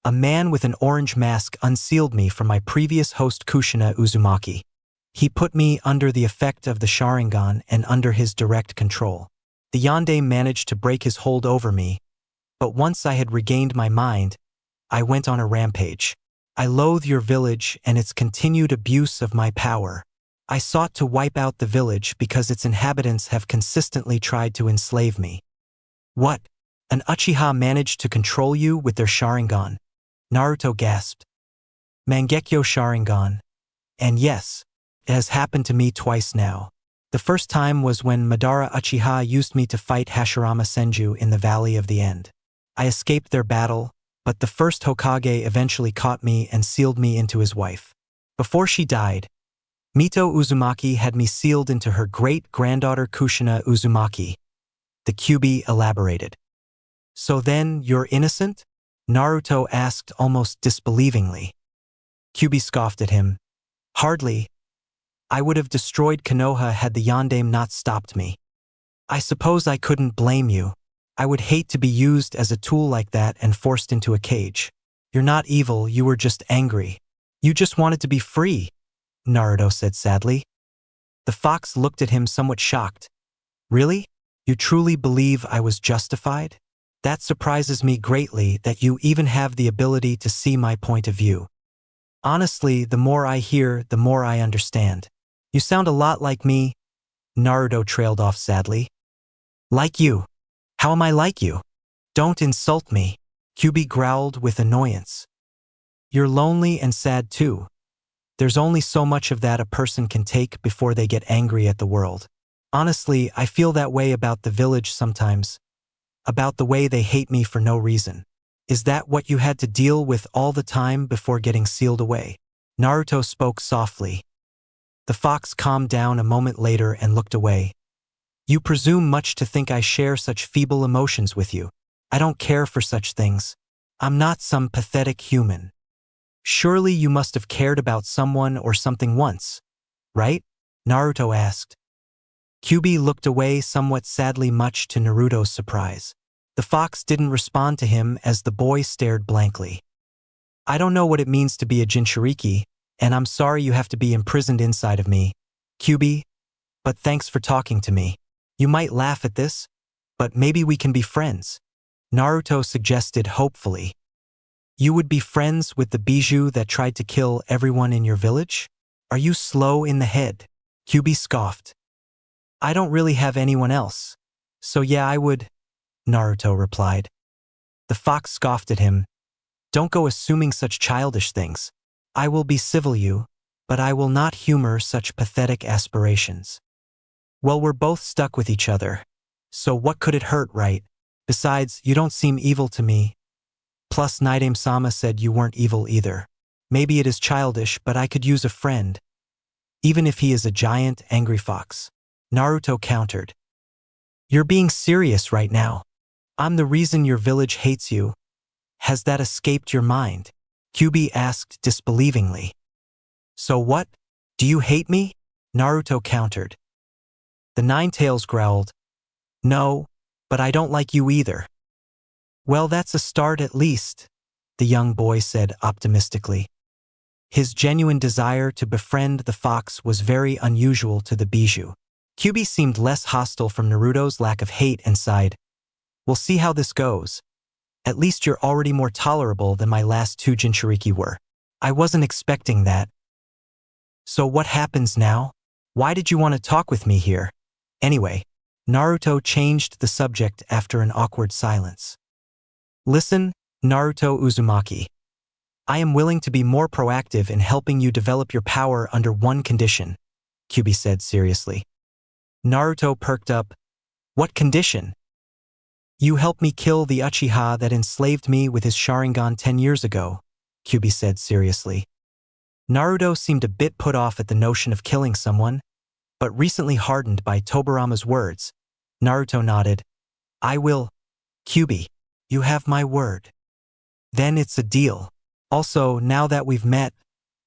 A man with an orange mask unsealed me from my previous host Kushina Uzumaki. He put me under the effect of the Sharingan and under his direct control. The Yondaime managed to break his hold over me, but once I had regained my mind, I went on a rampage. I loathe your village and its continued abuse of my power. I sought to wipe out the village because its inhabitants have consistently tried to enslave me. What? An Uchiha managed to control you with their Sharingan? Naruto gasped. Mangekyo Sharingan. And yes, it has happened to me twice now. The first time was when Madara Uchiha used me to fight Hashirama Senju in the Valley of the End. I escaped their battle, but the first Hokage eventually caught me and sealed me into his wife. Before she died, Mito Uzumaki had me sealed into her great-granddaughter Kushina Uzumaki. The Kyuubi elaborated. So then, you're innocent? Naruto asked almost disbelievingly. Kyuubi scoffed at him. Hardly. I would have destroyed Konoha had the Yondaime not stopped me. I suppose I couldn't blame you. I would hate to be used as a tool like that and forced into a cage. You're not evil, you were just angry. You just wanted to be free, Naruto said sadly. The fox looked at him somewhat shocked. Really? You truly believe I was justified? That surprises me greatly that you even have the ability to see my point of view. Honestly, the more I hear, the more I understand. You sound a lot like me, Naruto trailed off sadly. Like you? How am I like you? Don't insult me, Kyuubi growled with annoyance. You're lonely and sad too. There's only so much of that a person can take before they get angry at the world. Honestly, I feel that way about the village sometimes. About the way they hate me for no reason. Is that what you had to deal with all the time before getting sealed away? Naruto spoke softly. The fox calmed down a moment later and looked away. You presume much to think I share such feeble emotions with you. I don't care for such things. I'm not some pathetic human. Surely you must have cared about someone or something once, right? Naruto asked. Kyuubi looked away somewhat sadly, much to Naruto's surprise. The fox didn't respond to him as the boy stared blankly. I don't know what it means to be a Jinchuriki, and I'm sorry you have to be imprisoned inside of me, Kyuubi, but thanks for talking to me. You might laugh at this, but maybe we can be friends, Naruto suggested hopefully. You would be friends with the Bijou that tried to kill everyone in your village? Are you slow in the head? Kyuubi scoffed. I don't really have anyone else. So yeah, I would, Naruto replied. The fox scoffed at him. Don't go assuming such childish things. I will be civil you, but I will not humor such pathetic aspirations. Well, we're both stuck with each other. So what could it hurt, right? Besides, you don't seem evil to me. Plus, Naidame-sama said you weren't evil either. Maybe it is childish, but I could use a friend. Even if he is a giant, angry fox. Naruto countered. You're being serious right now. I'm the reason your village hates you. Has that escaped your mind? Kyuubi asked disbelievingly. So what? Do you hate me? Naruto countered. The Nine-Tails growled. No, but I don't like you either. Well, that's a start at least, the young boy said optimistically. His genuine desire to befriend the fox was very unusual to the Bijou. Kyuubi seemed less hostile from Naruto's lack of hate and sighed. We'll see how this goes. At least you're already more tolerable than my last two Jinchuriki were. I wasn't expecting that. So what happens now? Why did you want to talk with me here? Anyway, Naruto changed the subject after an awkward silence. Listen, Naruto Uzumaki. I am willing to be more proactive in helping you develop your power under one condition, Kyuubi said seriously. Naruto perked up. What condition? You help me kill the Uchiha that enslaved me with his Sharingan 10 years ago, Kyuubi said seriously. Naruto seemed a bit put off at the notion of killing someone, but recently hardened by Tobarama's words. Naruto nodded. I will. Kyubi, you have my word. Then it's a deal. Also, now that we've met,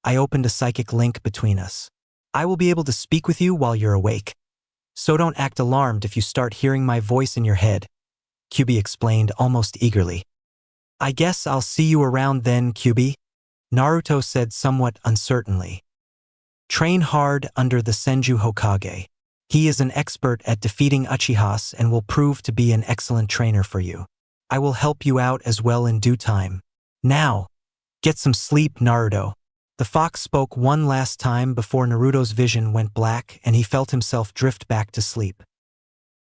I opened a psychic link between us. I will be able to speak with you while you're awake. So don't act alarmed if you start hearing my voice in your head, Kyubi explained almost eagerly. I guess I'll see you around then, Kyubi, Naruto said somewhat uncertainly. Train hard under the Senju Hokage. He is an expert at defeating Uchihas and will prove to be an excellent trainer for you. I will help you out as well in due time. Now, get some sleep, Naruto. The fox spoke one last time before Naruto's vision went black and he felt himself drift back to sleep.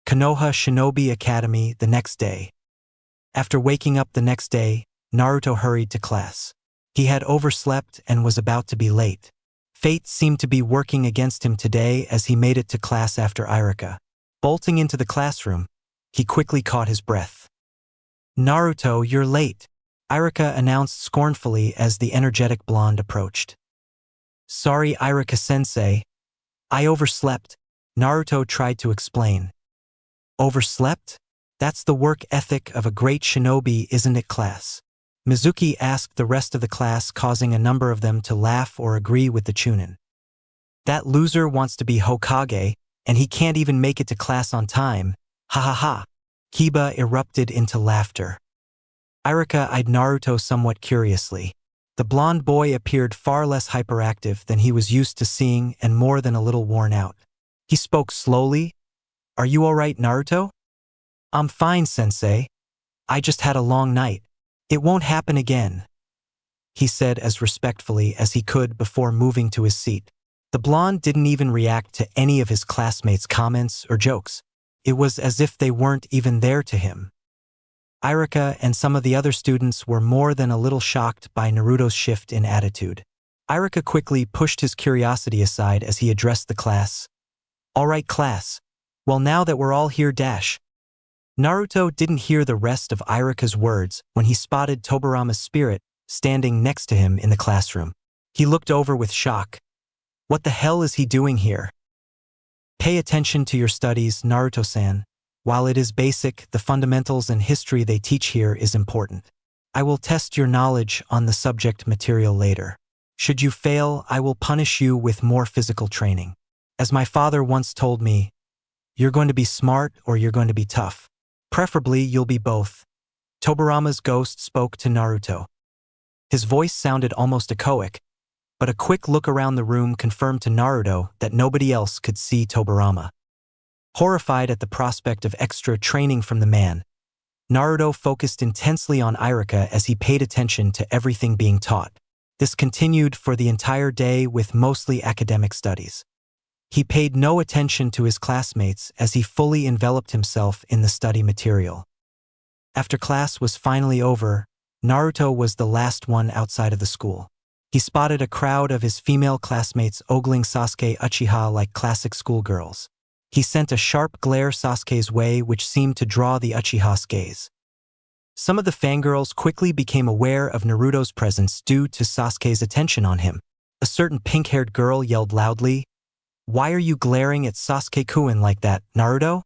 Konoha Shinobi Academy the next day. After waking up the next day, Naruto hurried to class. He had overslept and was about to be late. Fate seemed to be working against him today as he made it to class after Irika. Bolting into the classroom, he quickly caught his breath. Naruto, you're late, Irika announced scornfully as the energetic blonde approached. Sorry, Irika-sensei. I overslept, Naruto tried to explain. Overslept? That's the work ethic of a great shinobi, isn't it, class? Mizuki asked the rest of the class, causing a number of them to laugh or agree with the Chunin. That loser wants to be Hokage, and he can't even make it to class on time. Ha ha ha. Kiba erupted into laughter. Irika eyed Naruto somewhat curiously. The blonde boy appeared far less hyperactive than he was used to seeing and more than a little worn out. He spoke slowly. Are you all right, Naruto? I'm fine, sensei. I just had a long night. It won't happen again, he said as respectfully as he could before moving to his seat. The blonde didn't even react to any of his classmates' comments or jokes. It was as if they weren't even there to him. Irika and some of the other students were more than a little shocked by Naruto's shift in attitude. Irika quickly pushed his curiosity aside as he addressed the class. All right, class. Well, now that we're all here, Naruto didn't hear the rest of Irika's words when he spotted Tobarama's spirit standing next to him in the classroom. He looked over with shock. What the hell is he doing here? Pay attention to your studies, Naruto-san. While it is basic, the fundamentals and history they teach here is important. I will test your knowledge on the subject material later. Should you fail, I will punish you with more physical training. As my father once told me, you're going to be smart or you're going to be tough. Preferably, you'll be both. Tobarama's ghost spoke to Naruto. His voice sounded almost echoic, but a quick look around the room confirmed to Naruto that nobody else could see Tobarama. Horrified at the prospect of extra training from the man, Naruto focused intensely on Irika as he paid attention to everything being taught. This continued for the entire day with mostly academic studies. He paid no attention to his classmates as he fully enveloped himself in the study material. After class was finally over, Naruto was the last one outside of the school. He spotted a crowd of his female classmates ogling Sasuke Uchiha like classic schoolgirls. He sent a sharp glare Sasuke's way which seemed to draw the Uchiha's gaze. Some of the fangirls quickly became aware of Naruto's presence due to Sasuke's attention on him. A certain pink-haired girl yelled loudly, "Why are you glaring at Sasuke-kun like that, Naruto?"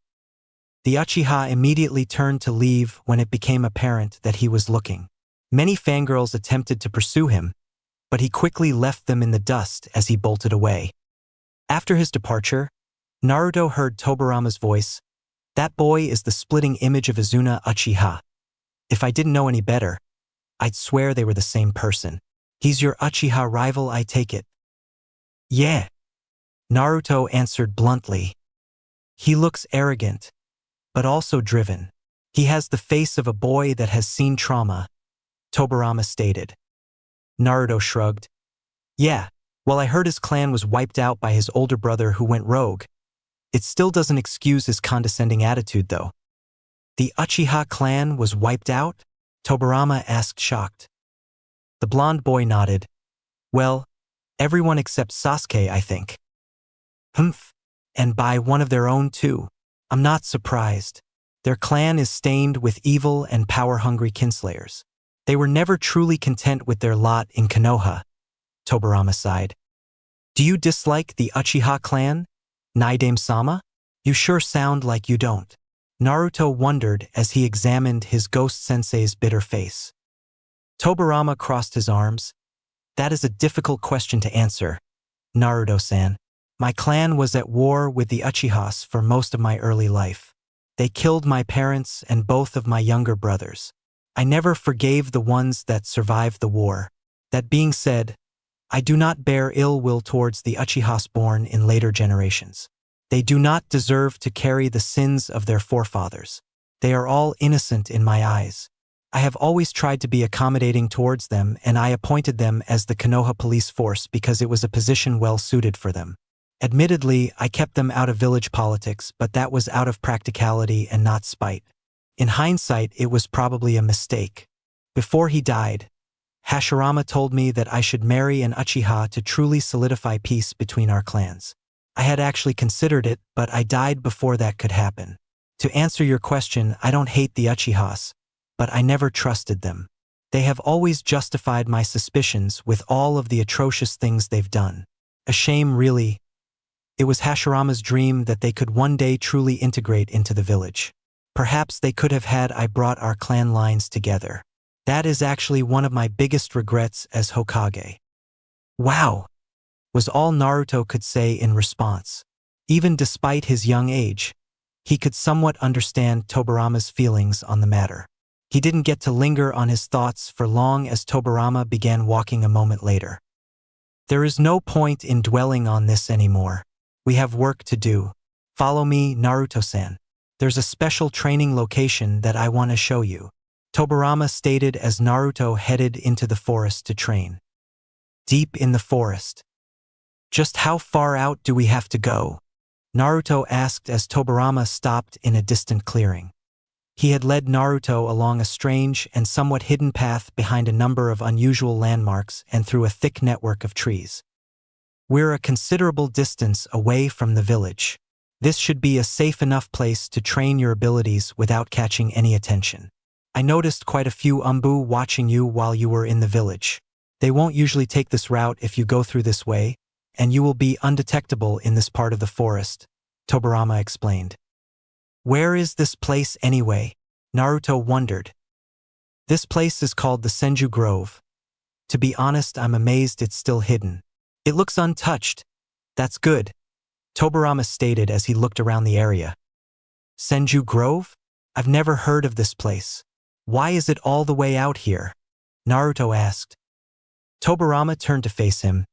The Uchiha immediately turned to leave when it became apparent that he was looking. Many fangirls attempted to pursue him, but he quickly left them in the dust as he bolted away. After his departure, Naruto heard Tobarama's voice. That boy is the splitting image of Izuna Uchiha. If I didn't know any better, I'd swear they were the same person. He's your Uchiha rival, I take it. Yeah, Naruto answered bluntly. He looks arrogant, but also driven. He has the face of a boy that has seen trauma, Tobarama stated. Naruto shrugged. Yeah, well, I heard his clan was wiped out by his older brother who went rogue. It still doesn't excuse his condescending attitude, though. The Uchiha clan was wiped out? Tobarama asked, shocked. The blonde boy nodded. Well, everyone except Sasuke, I think. Humph, and by one of their own too. I'm not surprised. Their clan is stained with evil and power-hungry kinslayers. They were never truly content with their lot in Konoha, Tobirama sighed. Do you dislike the Uchiha clan, Naidame-sama? You sure sound like you don't. Naruto wondered as he examined his ghost sensei's bitter face. Tobirama crossed his arms. That is a difficult question to answer, Naruto-san. My clan was at war with the Uchihas for most of my early life. They killed my parents and both of my younger brothers. I never forgave the ones that survived the war. That being said, I do not bear ill will towards the Uchihas born in later generations. They do not deserve to carry the sins of their forefathers. They are all innocent in my eyes. I have always tried to be accommodating towards them, and I appointed them as the Konoha police force because it was a position well suited for them. Admittedly, I kept them out of village politics, but that was out of practicality and not spite. In hindsight, it was probably a mistake. Before he died, Hashirama told me that I should marry an Uchiha to truly solidify peace between our clans. I had actually considered it, but I died before that could happen. To answer your question, I don't hate the Uchihas, but I never trusted them. They have always justified my suspicions with all of the atrocious things they've done. A shame, really. It was Hashirama's dream that they could one day truly integrate into the village. Perhaps they could have had I brought our clan lines together. That is actually one of my biggest regrets as Hokage. Wow, was all Naruto could say in response. Even despite his young age, he could somewhat understand Tobirama's feelings on the matter. He didn't get to linger on his thoughts for long as Tobirama began walking a moment later. There is no point in dwelling on this anymore. We have work to do. Follow me, Naruto-san. There's a special training location that I want to show you, Tobirama stated as Naruto headed into the forest to train. Deep in the forest. Just how far out do we have to go? Naruto asked as Tobirama stopped in a distant clearing. He had led Naruto along a strange and somewhat hidden path behind a number of unusual landmarks and through a thick network of trees. We're a considerable distance away from the village. This should be a safe enough place to train your abilities without catching any attention. I noticed quite a few Umbu watching you while you were in the village. They won't usually take this route if you go through this way, and you will be undetectable in this part of the forest, Tobirama explained. Where is this place anyway? Naruto wondered. This place is called the Senju Grove. To be honest, I'm amazed it's still hidden. It looks untouched. That's good, Tobirama stated as he looked around the area. Senju Grove? I've never heard of this place. Why is it all the way out here? Naruto asked. Tobirama turned to face him.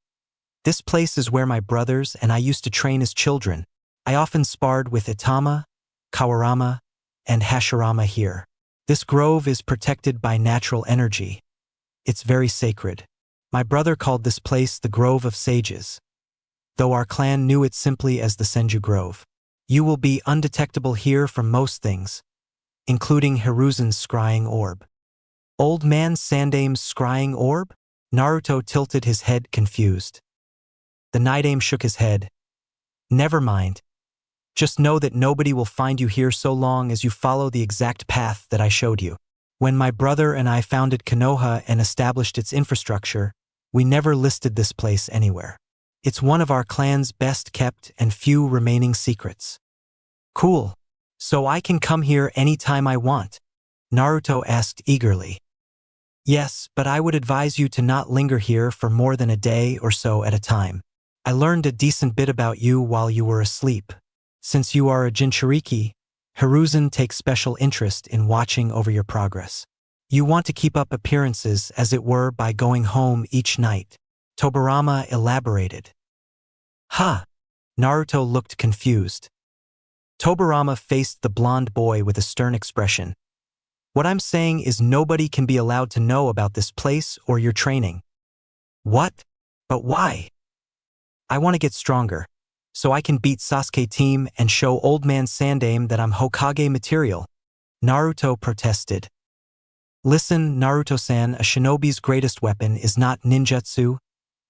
This place is where my brothers and I used to train as children. I often sparred with Itama, Kawurama, and Hashirama here. This grove is protected by natural energy. It's very sacred. My brother called this place the Grove of Sages, though our clan knew it simply as the Senju Grove. You will be undetectable here from most things, including Hiruzen's scrying orb. Old Man Sandame's scrying orb? Naruto tilted his head confused. The Naidame shook his head. Never mind. Just know that nobody will find you here so long as you follow the exact path that I showed you. When my brother and I founded Konoha and established its infrastructure, we never listed this place anywhere. It's one of our clan's best kept and few remaining secrets. Cool. So I can come here anytime I want? Naruto asked eagerly. Yes, but I would advise you to not linger here for more than a day or so at a time. I learned a decent bit about you while you were asleep. Since you are a Jinchuriki, Hiruzen takes special interest in watching over your progress. You want to keep up appearances, as it were, by going home each night, Tobirama elaborated. Huh? Naruto looked confused. Tobirama faced the blonde boy with a stern expression. What I'm saying is nobody can be allowed to know about this place or your training. What? But why? I want to get stronger, so I can beat Sasuke team and show Old Man Sandame that I'm Hokage material, Naruto protested. Listen, Naruto-san, a shinobi's greatest weapon is not ninjutsu,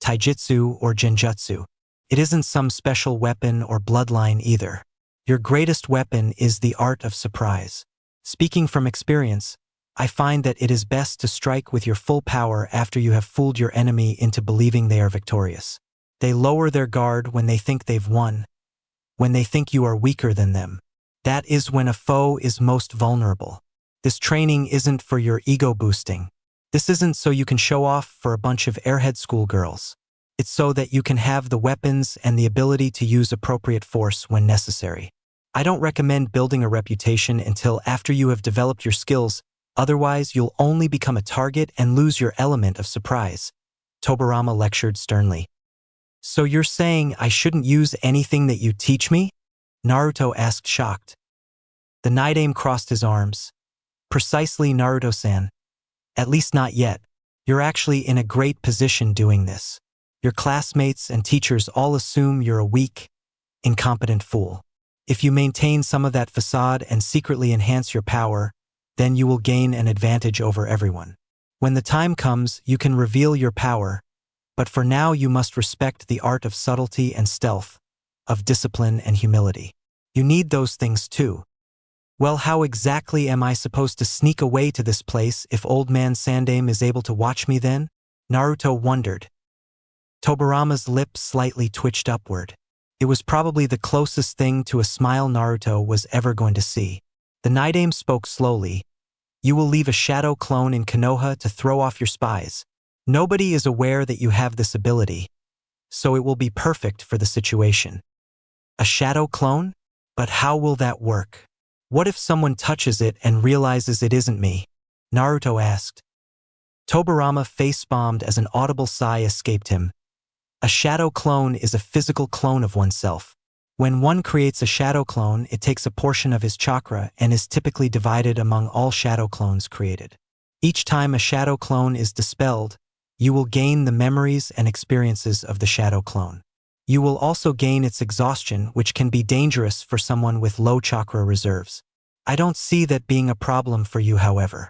taijutsu, or genjutsu. It isn't some special weapon or bloodline either. Your greatest weapon is the art of surprise. Speaking from experience, I find that it is best to strike with your full power after you have fooled your enemy into believing they are victorious. They lower their guard when they think they've won, when they think you are weaker than them. That is when a foe is most vulnerable. This training isn't for your ego boosting. This isn't so you can show off for a bunch of airhead schoolgirls. It's so that you can have the weapons and the ability to use appropriate force when necessary. I don't recommend building a reputation until after you have developed your skills, otherwise you'll only become a target and lose your element of surprise. Tobirama lectured sternly. So you're saying I shouldn't use anything that you teach me? Naruto asked, shocked. The Naidame crossed his arms. Precisely, Naruto-san. At least not yet. You're actually in a great position doing this. Your classmates and teachers all assume you're a weak, incompetent fool. If you maintain some of that facade and secretly enhance your power, then you will gain an advantage over everyone. When the time comes, you can reveal your power, but for now you must respect the art of subtlety and stealth, of discipline and humility. You need those things too. Well, how exactly am I supposed to sneak away to this place if old man Sandaime is able to watch me then? Naruto wondered. Tobirama's lips slightly twitched upward. It was probably the closest thing to a smile Naruto was ever going to see. The Naidame spoke slowly. You will leave a shadow clone in Konoha to throw off your spies. Nobody is aware that you have this ability, so it will be perfect for the situation. A shadow clone? But how will that work? What if someone touches it and realizes it isn't me? Naruto asked. Tobirama face-bombed as an audible sigh escaped him. A shadow clone is a physical clone of oneself. When one creates a shadow clone, it takes a portion of his chakra and is typically divided among all shadow clones created. Each time a shadow clone is dispelled, you will gain the memories and experiences of the shadow clone. You will also gain its exhaustion, which can be dangerous for someone with low chakra reserves. I don't see that being a problem for you, however.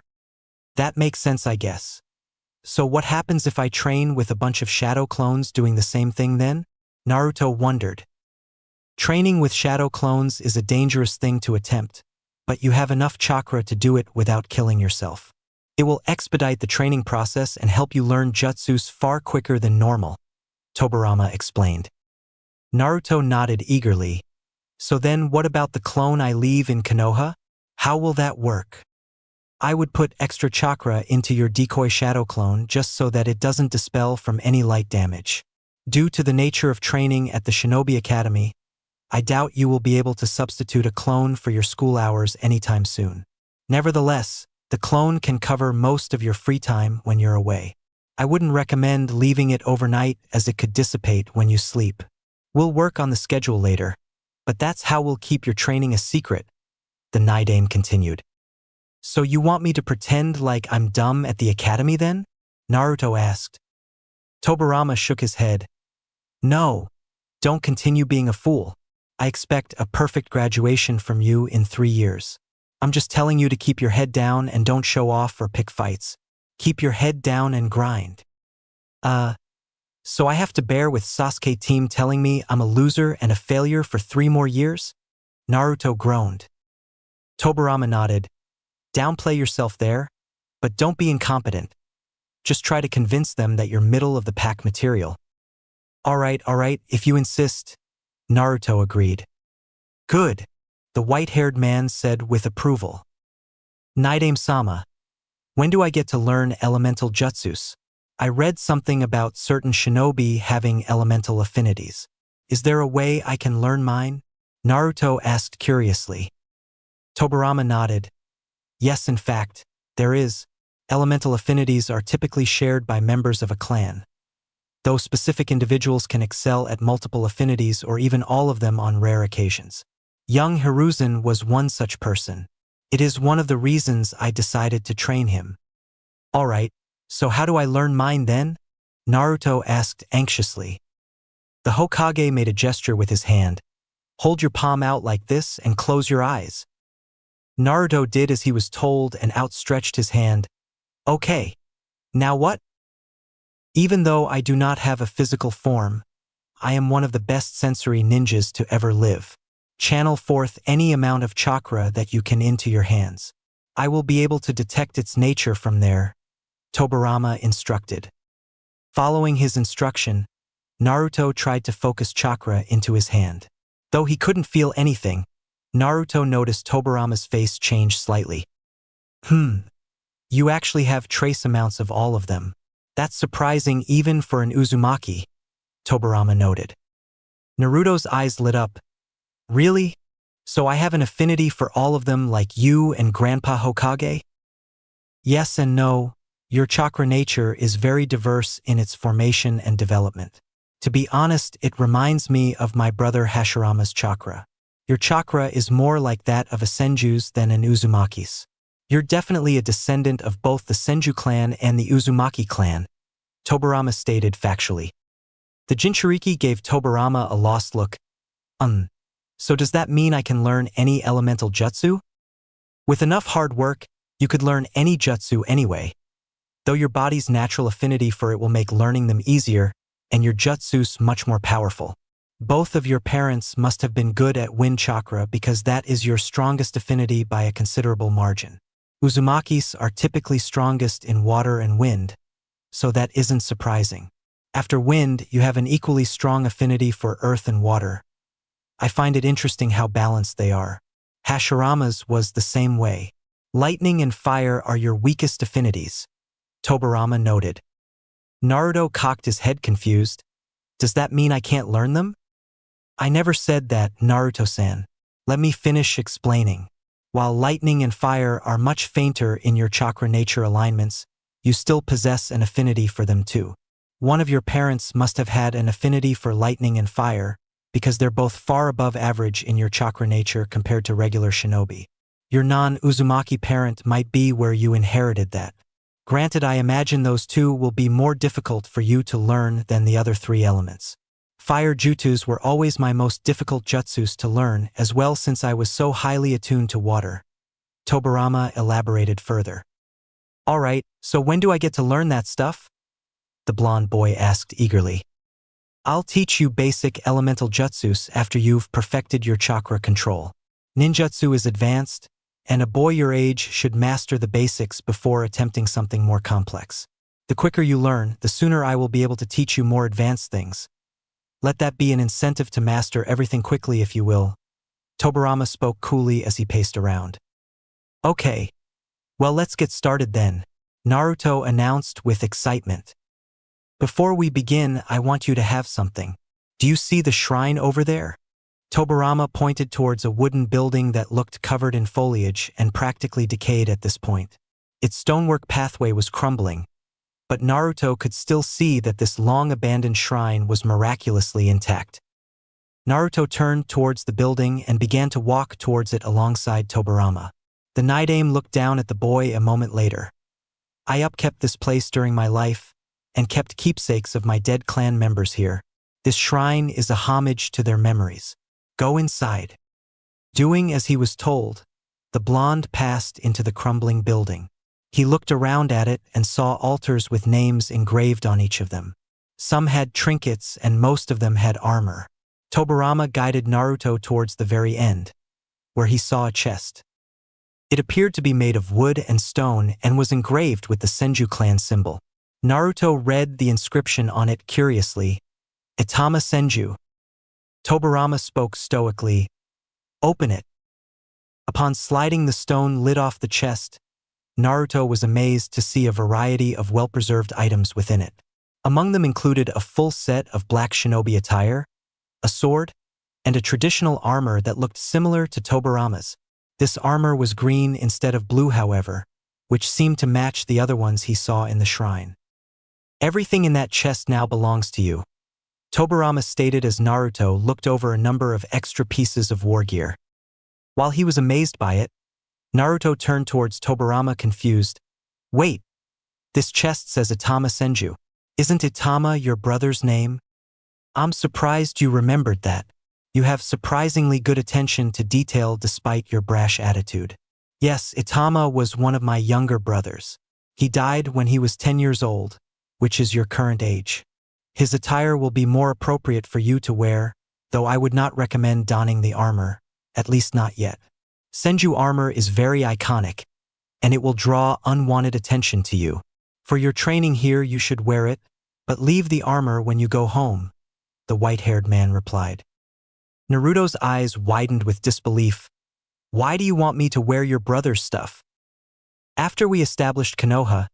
That makes sense, I guess. So what happens if I train with a bunch of shadow clones doing the same thing then? Naruto wondered. Training with shadow clones is a dangerous thing to attempt, but you have enough chakra to do it without killing yourself. It will expedite the training process and help you learn jutsus far quicker than normal, Tobirama explained. Naruto nodded eagerly. So then what about the clone I leave in Konoha? How will that work? I would put extra chakra into your decoy shadow clone just so that it doesn't dispel from any light damage. Due to the nature of training at the Shinobi Academy, I doubt you will be able to substitute a clone for your school hours anytime soon. Nevertheless, the clone can cover most of your free time when you're away. I wouldn't recommend leaving it overnight as it could dissipate when you sleep. We'll work on the schedule later, but that's how we'll keep your training a secret, the Naidame continued. So you want me to pretend like I'm dumb at the academy then? Naruto asked. Tobirama shook his head. No, don't continue being a fool. I expect a perfect graduation from you in 3 years. I'm just telling you to keep your head down and don't show off or pick fights. Keep your head down and grind. So I have to bear with Sasuke team telling me I'm a loser and a failure for 3 more years? Naruto groaned. Tobirama nodded. Downplay yourself there, but don't be incompetent. Just try to convince them that you're middle-of-the-pack material. All right, if you insist, Naruto agreed. Good, the white-haired man said with approval. Naidame-sama, when do I get to learn elemental jutsus? I read something about certain shinobi having elemental affinities. Is there a way I can learn mine? Naruto asked curiously. Tobirama nodded. Yes, in fact, there is. Elemental affinities are typically shared by members of a clan. Though specific individuals can excel at multiple affinities or even all of them on rare occasions. Young Hiruzen was one such person. It is one of the reasons I decided to train him. All right, so how do I learn mine then? Naruto asked anxiously. The Hokage made a gesture with his hand. Hold your palm out like this and close your eyes. Naruto did as he was told and outstretched his hand. Okay. Now what? Even though I do not have a physical form, I am one of the best sensory ninjas to ever live. Channel forth any amount of chakra that you can into your hands. I will be able to detect its nature from there, Tobirama instructed. Following his instruction, Naruto tried to focus chakra into his hand. Though he couldn't feel anything, Naruto noticed Tobirama's face change slightly. You actually have trace amounts of all of them. That's surprising even for an Uzumaki, Tobirama noted. Naruto's eyes lit up. Really? So I have an affinity for all of them like you and Grandpa Hokage? Yes and no. Your chakra nature is very diverse in its formation and development. To be honest, it reminds me of my brother Hashirama's chakra. Your chakra is more like that of a Senju's than an Uzumaki's. You're definitely a descendant of both the Senju clan and the Uzumaki clan, Tobirama stated factually. The Jinchuriki gave Tobirama a lost look. So does that mean I can learn any elemental jutsu? With enough hard work, you could learn any jutsu anyway. Though your body's natural affinity for it will make learning them easier, and your jutsu's much more powerful. Both of your parents must have been good at wind chakra because that is your strongest affinity by a considerable margin. Uzumakis are typically strongest in water and wind, so that isn't surprising. After wind, you have an equally strong affinity for earth and water. I find it interesting how balanced they are. Hashirama's was the same way. Lightning and fire are your weakest affinities, Tobirama noted. Naruto cocked his head confused. Does that mean I can't learn them? I never said that, Naruto-san. Let me finish explaining. While lightning and fire are much fainter in your chakra nature alignments, you still possess an affinity for them too. One of your parents must have had an affinity for lightning and fire because they're both far above average in your chakra nature compared to regular shinobi. Your non-Uzumaki parent might be where you inherited that. Granted, I imagine those two will be more difficult for you to learn than the other three elements. Fire jutsus were always my most difficult jutsus to learn as well since I was so highly attuned to water. Tobirama elaborated further. Alright, so when do I get to learn that stuff? The blonde boy asked eagerly. I'll teach you basic elemental jutsus after you've perfected your chakra control. Ninjutsu is advanced, and a boy your age should master the basics before attempting something more complex. The quicker you learn, the sooner I will be able to teach you more advanced things. Let that be an incentive to master everything quickly if you will. Tobirama spoke coolly as he paced around. Okay. Well, let's get started then, Naruto announced with excitement. Before we begin, I want you to have something. Do you see the shrine over there? Tobirama pointed towards a wooden building that looked covered in foliage and practically decayed at this point. Its stonework pathway was crumbling, but Naruto could still see that this long-abandoned shrine was miraculously intact. Naruto turned towards the building and began to walk towards it alongside Tobirama. The Naidame looked down at the boy a moment later. I upkept this place during my life and kept keepsakes of my dead clan members here. This shrine is a homage to their memories. Go inside. Doing as he was told, the blonde passed into the crumbling building. He looked around at it and saw altars with names engraved on each of them. Some had trinkets and most of them had armor. Tobirama guided Naruto towards the very end, where he saw a chest. It appeared to be made of wood and stone and was engraved with the Senju clan symbol. Naruto read the inscription on it curiously. Itama Senju. Tobirama spoke stoically. Open it. Upon sliding the stone lid off the chest, Naruto was amazed to see a variety of well-preserved items within it. Among them included a full set of black shinobi attire, a sword, and a traditional armor that looked similar to Tobirama's. This armor was green instead of blue, however, which seemed to match the other ones he saw in the shrine. Everything in that chest now belongs to you, Tobirama stated as Naruto looked over a number of extra pieces of war gear. While he was amazed by it, Naruto turned towards Tobirama confused. Wait, this chest says Itama Senju. Isn't Itama your brother's name? I'm surprised you remembered that. You have surprisingly good attention to detail despite your brash attitude. Yes, Itama was one of my younger brothers. He died when he was 10 years old, which is your current age. His attire will be more appropriate for you to wear, though I would not recommend donning the armor, at least not yet. Senju armor is very iconic, and it will draw unwanted attention to you. For your training here, you should wear it, but leave the armor when you go home," the white-haired man replied. Naruto's eyes widened with disbelief. "Why do you want me to wear your brother's stuff?" "After we established Konoha,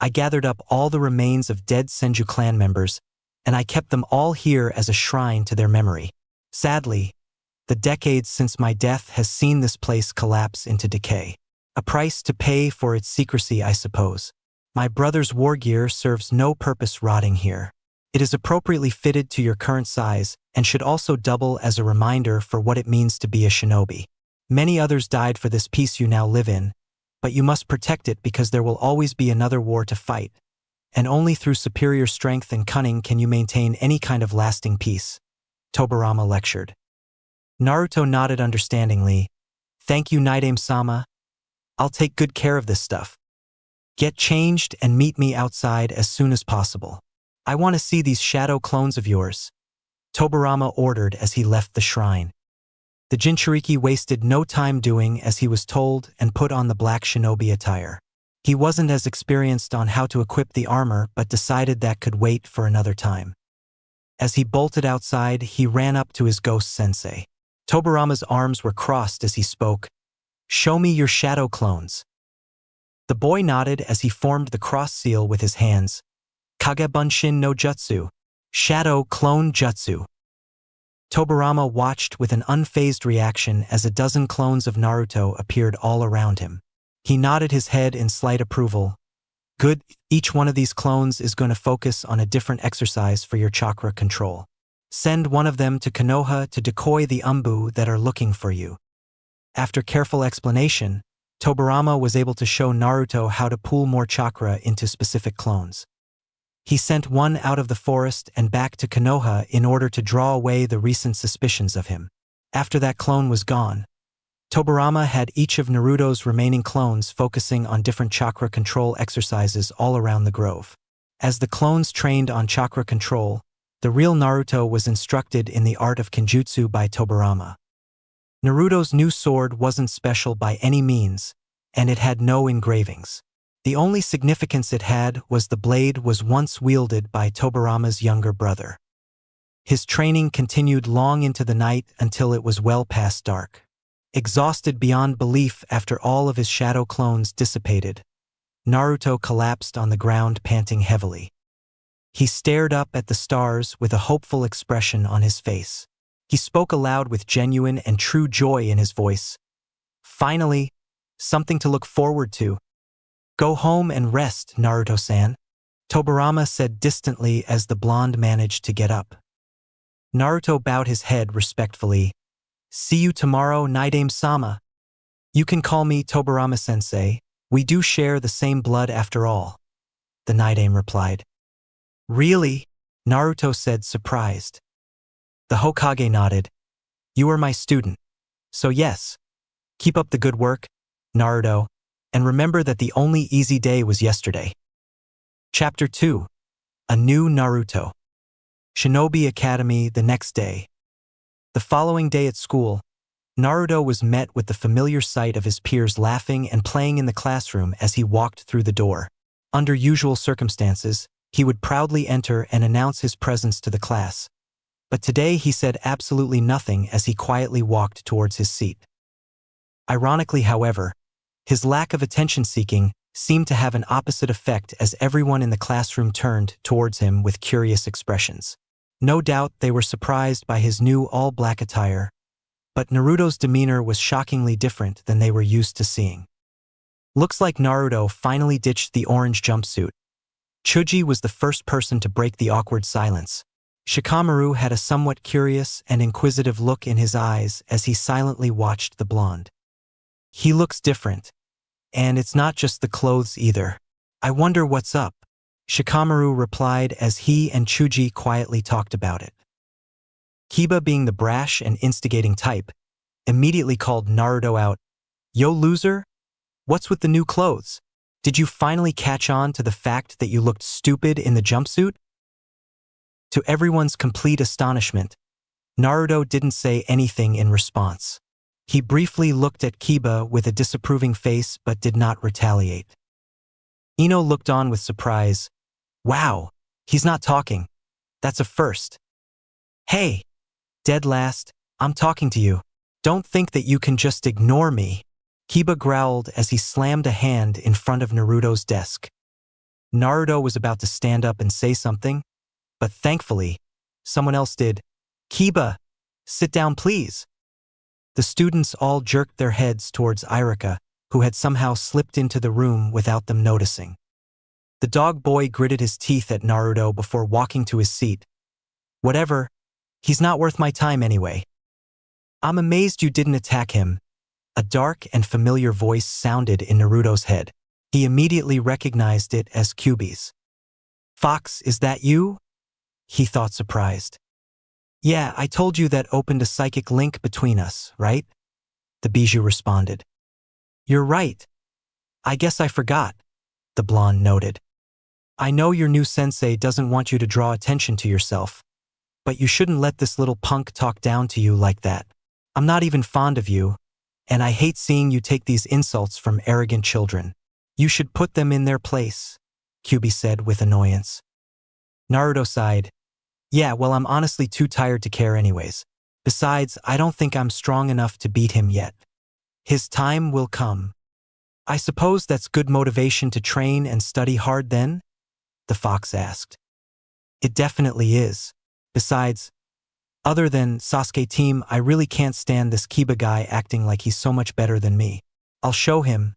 I gathered up all the remains of dead Senju clan members, and I kept them all here as a shrine to their memory. Sadly, the decades since my death has seen this place collapse into decay. A price to pay for its secrecy, I suppose. My brother's war gear serves no purpose rotting here. It is appropriately fitted to your current size and should also double as a reminder for what it means to be a shinobi. Many others died for this peace you now live in, but you must protect it because there will always be another war to fight, and only through superior strength and cunning can you maintain any kind of lasting peace," Tobirama lectured. Naruto nodded understandingly. "Thank you, Naidame-sama. I'll take good care of this stuff. Get changed and meet me outside as soon as possible. I want to see these shadow clones of yours," Tobirama ordered as he left the shrine. The Jinchuriki wasted no time doing as he was told and put on the black shinobi attire. He wasn't as experienced on how to equip the armor but decided that could wait for another time. As he bolted outside, he ran up to his ghost sensei. Tobirama's arms were crossed as he spoke. "Show me your shadow clones." The boy nodded as he formed the cross seal with his hands. "Kagebunshin no Jutsu. Shadow Clone Jutsu." Tobirama watched with an unfazed reaction as a dozen clones of Naruto appeared all around him. He nodded his head in slight approval. "Good, each one of these clones is going to focus on a different exercise for your chakra control. Send one of them to Konoha to decoy the Umbu that are looking for you." After careful explanation, Tobirama was able to show Naruto how to pool more chakra into specific clones. He sent one out of the forest and back to Konoha in order to draw away the recent suspicions of him. After that clone was gone, Tobirama had each of Naruto's remaining clones focusing on different chakra control exercises all around the grove. As the clones trained on chakra control, the real Naruto was instructed in the art of Kenjutsu by Tobirama. Naruto's new sword wasn't special by any means, and it had no engravings. The only significance it had was the blade was once wielded by Tobirama's younger brother. His training continued long into the night until it was well past dark. Exhausted beyond belief after all of his shadow clones dissipated, Naruto collapsed on the ground panting heavily. He stared up at the stars with a hopeful expression on his face. He spoke aloud with genuine and true joy in his voice. "Finally, something to look forward to. Go home and rest, Naruto-san," Tobirama said distantly as the blonde managed to get up. Naruto bowed his head respectfully. "See you tomorrow, Naidame-sama. You can call me Tobirama-sensei. We do share the same blood after all," the Naidame replied. "Really?" Naruto said, surprised. The Hokage nodded. "You are my student. So yes, keep up the good work, Naruto, and remember that the only easy day was yesterday." Chapter 2. A New Naruto. Shinobi Academy the next day. The following day at school, Naruto was met with the familiar sight of his peers laughing and playing in the classroom as he walked through the door. Under usual circumstances, he would proudly enter and announce his presence to the class. But today he said absolutely nothing as he quietly walked towards his seat. Ironically, however, his lack of attention-seeking seemed to have an opposite effect as everyone in the classroom turned towards him with curious expressions. No doubt they were surprised by his new all-black attire, but Naruto's demeanor was shockingly different than they were used to seeing. Looks like Naruto finally ditched the orange jumpsuit. Chuji was the first person to break the awkward silence. Shikamaru had a somewhat curious and inquisitive look in his eyes as he silently watched the blonde. "He looks different. And it's not just the clothes either. I wonder what's up," Shikamaru replied as he and Chuji quietly talked about it. Kiba, being the brash and instigating type, immediately called Naruto out. "Yo, loser? What's with the new clothes? Did you finally catch on to the fact that you looked stupid in the jumpsuit?" To everyone's complete astonishment, Naruto didn't say anything in response. He briefly looked at Kiba with a disapproving face but did not retaliate. Ino looked on with surprise. Wow, he's not talking. That's a first. Hey, dead last, I'm talking to you. Don't think that you can just ignore me. Kiba growled as he slammed a hand in front of Naruto's desk. Naruto was about to stand up and say something, but thankfully, someone else did. Kiba, sit down please. The students all jerked their heads towards Irika, who had somehow slipped into the room without them noticing. The dog boy gritted his teeth at Naruto before walking to his seat. Whatever, he's not worth my time anyway. I'm amazed you didn't attack him. A dark and familiar voice sounded in Naruto's head. He immediately recognized it as Kyuubi's. Fox, is that you? He thought surprised. Yeah, I told you that opened a psychic link between us, right? The Bijou responded. You're right. I guess I forgot, the blonde noted. I know your new sensei doesn't want you to draw attention to yourself, but you shouldn't let this little punk talk down to you like that. I'm not even fond of you, and I hate seeing you take these insults from arrogant children. You should put them in their place, Kyuubi said with annoyance. Naruto sighed. Yeah, well, I'm honestly too tired to care anyways. Besides, I don't think I'm strong enough to beat him yet. His time will come. I suppose that's good motivation to train and study hard then? The fox asked. It definitely is. Besides, other than Sasuke team, I really can't stand this Kiba guy acting like he's so much better than me. I'll show him.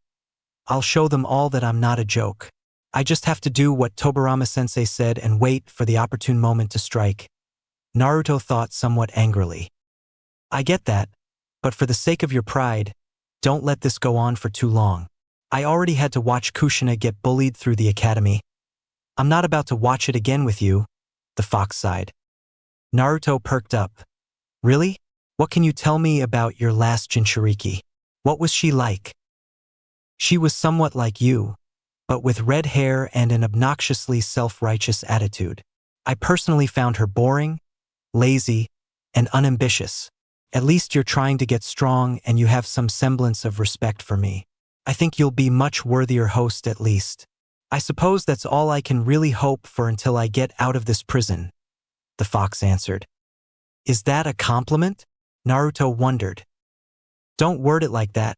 I'll show them all that I'm not a joke. I just have to do what Tobirama-sensei said and wait for the opportune moment to strike. Naruto thought somewhat angrily. I get that, but for the sake of your pride, don't let this go on for too long. I already had to watch Kushina get bullied through the academy. I'm not about to watch it again with you, the fox sighed. Naruto perked up. Really? What can you tell me about your last Jinchuriki? What was she like? She was somewhat like you, but with red hair and an obnoxiously self-righteous attitude. I personally found her boring, lazy, and unambitious. At least you're trying to get strong and you have some semblance of respect for me. I think you'll be much worthier host at least. I suppose that's all I can really hope for until I get out of this prison, the fox answered. Is that a compliment? Naruto wondered. Don't word it like that.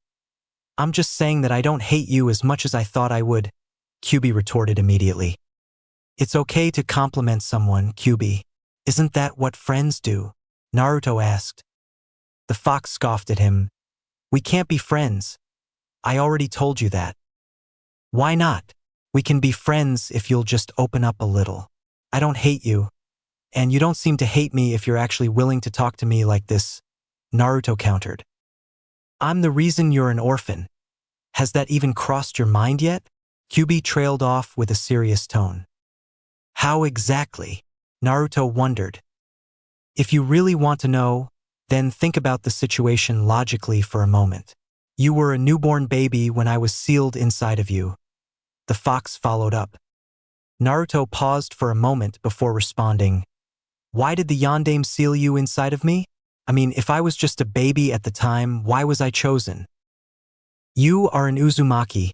I'm just saying that I don't hate you as much as I thought I would, Kyuubi retorted immediately. It's okay to compliment someone, Kyuubi. Isn't that what friends do? Naruto asked. The fox scoffed at him. We can't be friends. I already told you that. Why not? We can be friends if you'll just open up a little. I don't hate you, and you don't seem to hate me if you're actually willing to talk to me like this, Naruto countered. I'm the reason you're an orphan. Has that even crossed your mind yet? Kyuubi trailed off with a serious tone. How exactly? Naruto wondered. If you really want to know, then think about the situation logically for a moment. You were a newborn baby when I was sealed inside of you. The fox followed up. Naruto paused for a moment before responding. Why did the Yondaime seal you inside of me? I mean, if I was just a baby at the time, why was I chosen? You are an Uzumaki,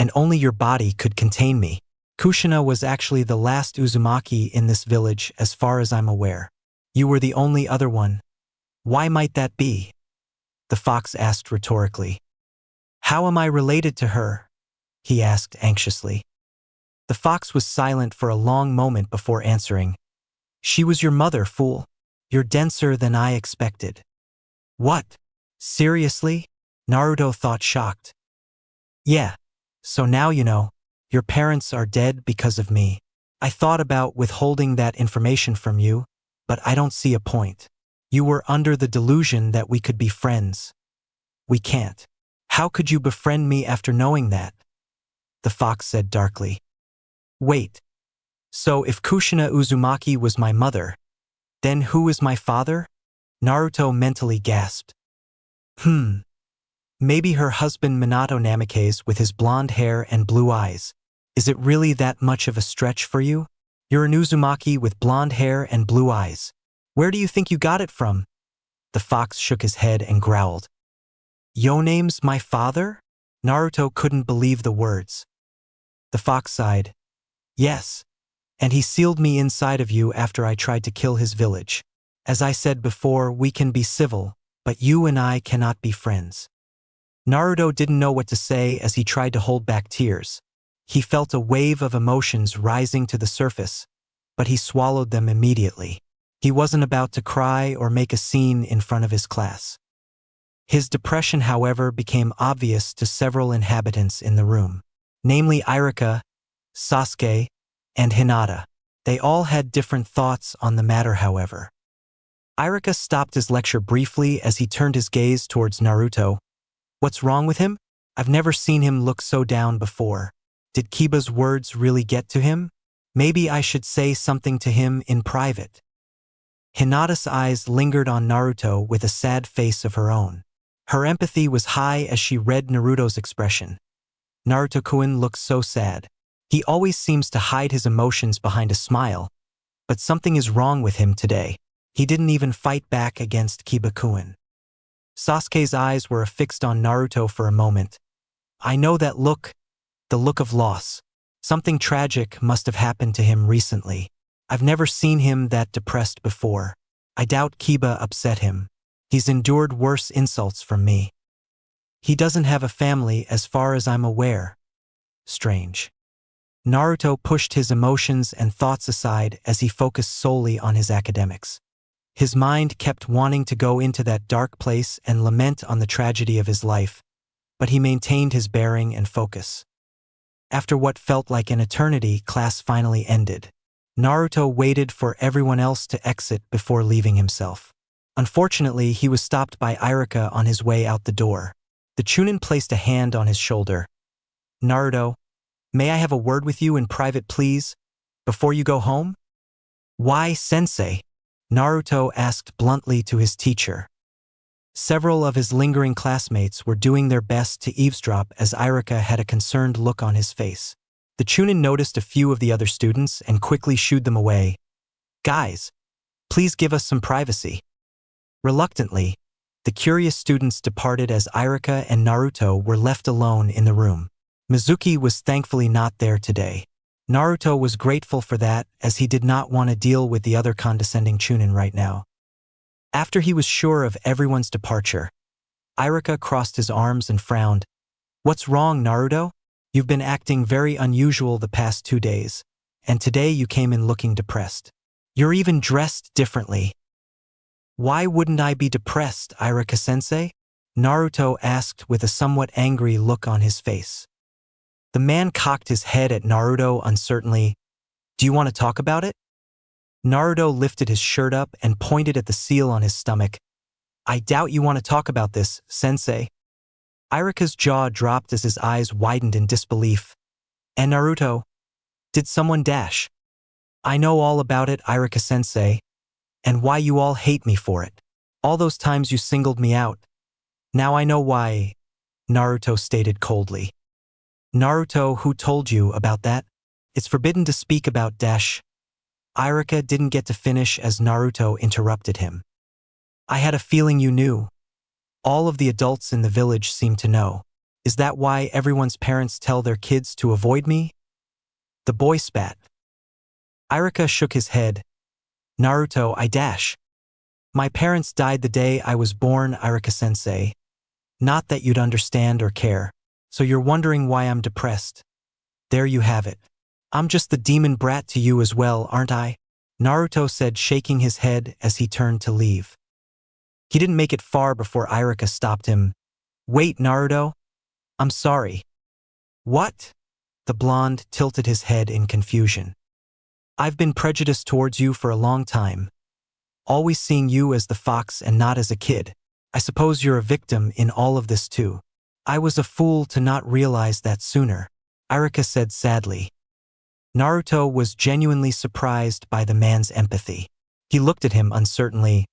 and only your body could contain me. Kushina was actually the last Uzumaki in this village as far as I'm aware. You were the only other one. Why might that be? The fox asked rhetorically. How am I related to her? He asked anxiously. The fox was silent for a long moment before answering. She was your mother, fool. You're denser than I expected. What? Seriously? Naruto thought shocked. Yeah, so now you know, your parents are dead because of me. I thought about withholding that information from you, but I don't see a point. You were under the delusion that we could be friends. We can't. How could you befriend me after knowing that? The fox said darkly. Wait. So if Kushina Uzumaki was my mother, then who is my father? Naruto mentally gasped. Maybe her husband Minato Namikaze with his blonde hair and blue eyes. Is it really that much of a stretch for you? You're an Uzumaki with blonde hair and blue eyes. Where do you think you got it from? The fox shook his head and growled. Your name's my father? Naruto couldn't believe the words. The fox sighed. Yes. And he sealed me inside of you after I tried to kill his village. As I said before, we can be civil, but you and I cannot be friends. Naruto didn't know what to say as he tried to hold back tears. He felt a wave of emotions rising to the surface, but he swallowed them immediately. He wasn't about to cry or make a scene in front of his class. His depression, however, became obvious to several inhabitants in the room, namely Irika, Sasuke, and Hinata. They all had different thoughts on the matter, however. Irika stopped his lecture briefly as he turned his gaze towards Naruto. What's wrong with him? I've never seen him look so down before. Did Kiba's words really get to him? Maybe I should say something to him in private. Hinata's eyes lingered on Naruto with a sad face of her own. Her empathy was high as she read Naruto's expression. Naruto-kun looks so sad. He always seems to hide his emotions behind a smile, but something is wrong with him today. He didn't even fight back against Kiba-kun. Sasuke's eyes were affixed on Naruto for a moment. I know that look, the look of loss. Something tragic must have happened to him recently. I've never seen him that depressed before. I doubt Kiba upset him. He's endured worse insults from me. He doesn't have a family as far as I'm aware. Strange. Naruto pushed his emotions and thoughts aside as he focused solely on his academics. His mind kept wanting to go into that dark place and lament on the tragedy of his life, but he maintained his bearing and focus. After what felt like an eternity, class finally ended. Naruto waited for everyone else to exit before leaving himself. Unfortunately, he was stopped by Irika on his way out the door. The Chunin placed a hand on his shoulder. Naruto, may I have a word with you in private, please, before you go home? Why, sensei? Naruto asked bluntly to his teacher. Several of his lingering classmates were doing their best to eavesdrop as Irika had a concerned look on his face. The Chunin noticed a few of the other students and quickly shooed them away. Guys, please give us some privacy. Reluctantly, the curious students departed as Irika and Naruto were left alone in the room. Mizuki was thankfully not there today. Naruto was grateful for that as he did not want to deal with the other condescending Chunin right now. After he was sure of everyone's departure, Irika crossed his arms and frowned. What's wrong, Naruto? You've been acting very unusual the past 2 days, and today you came in looking depressed. You're even dressed differently. Why wouldn't I be depressed, Irika-sensei? Naruto asked with a somewhat angry look on his face. The man cocked his head at Naruto uncertainly. Do you want to talk about it? Naruto lifted his shirt up and pointed at the seal on his stomach. I doubt you want to talk about this, sensei. Irika's jaw dropped as his eyes widened in disbelief. And Naruto, did someone dash? I know all about it, Irika-sensei, and why you all hate me for it. All those times you singled me out. Now I know why, Naruto stated coldly. Naruto, who told you about that? It's forbidden to speak about dash. Irika didn't get to finish as Naruto interrupted him. I had a feeling you knew. All of the adults in the village seem to know. Is that why everyone's parents tell their kids to avoid me? The boy spat. Irika shook his head. Naruto, I dash. My parents died the day I was born, Irika-sensei. Not that you'd understand or care. So you're wondering why I'm depressed. There you have it. I'm just the demon brat to you as well, aren't I? Naruto said, shaking his head as he turned to leave. He didn't make it far before Irika stopped him. Wait, Naruto. I'm sorry. What? The blonde tilted his head in confusion. I've been prejudiced towards you for a long time. Always seeing you as the fox and not as a kid. I suppose you're a victim in all of this too. I was a fool to not realize that sooner, Irika said sadly. Naruto was genuinely surprised by the man's empathy. He looked at him uncertainly.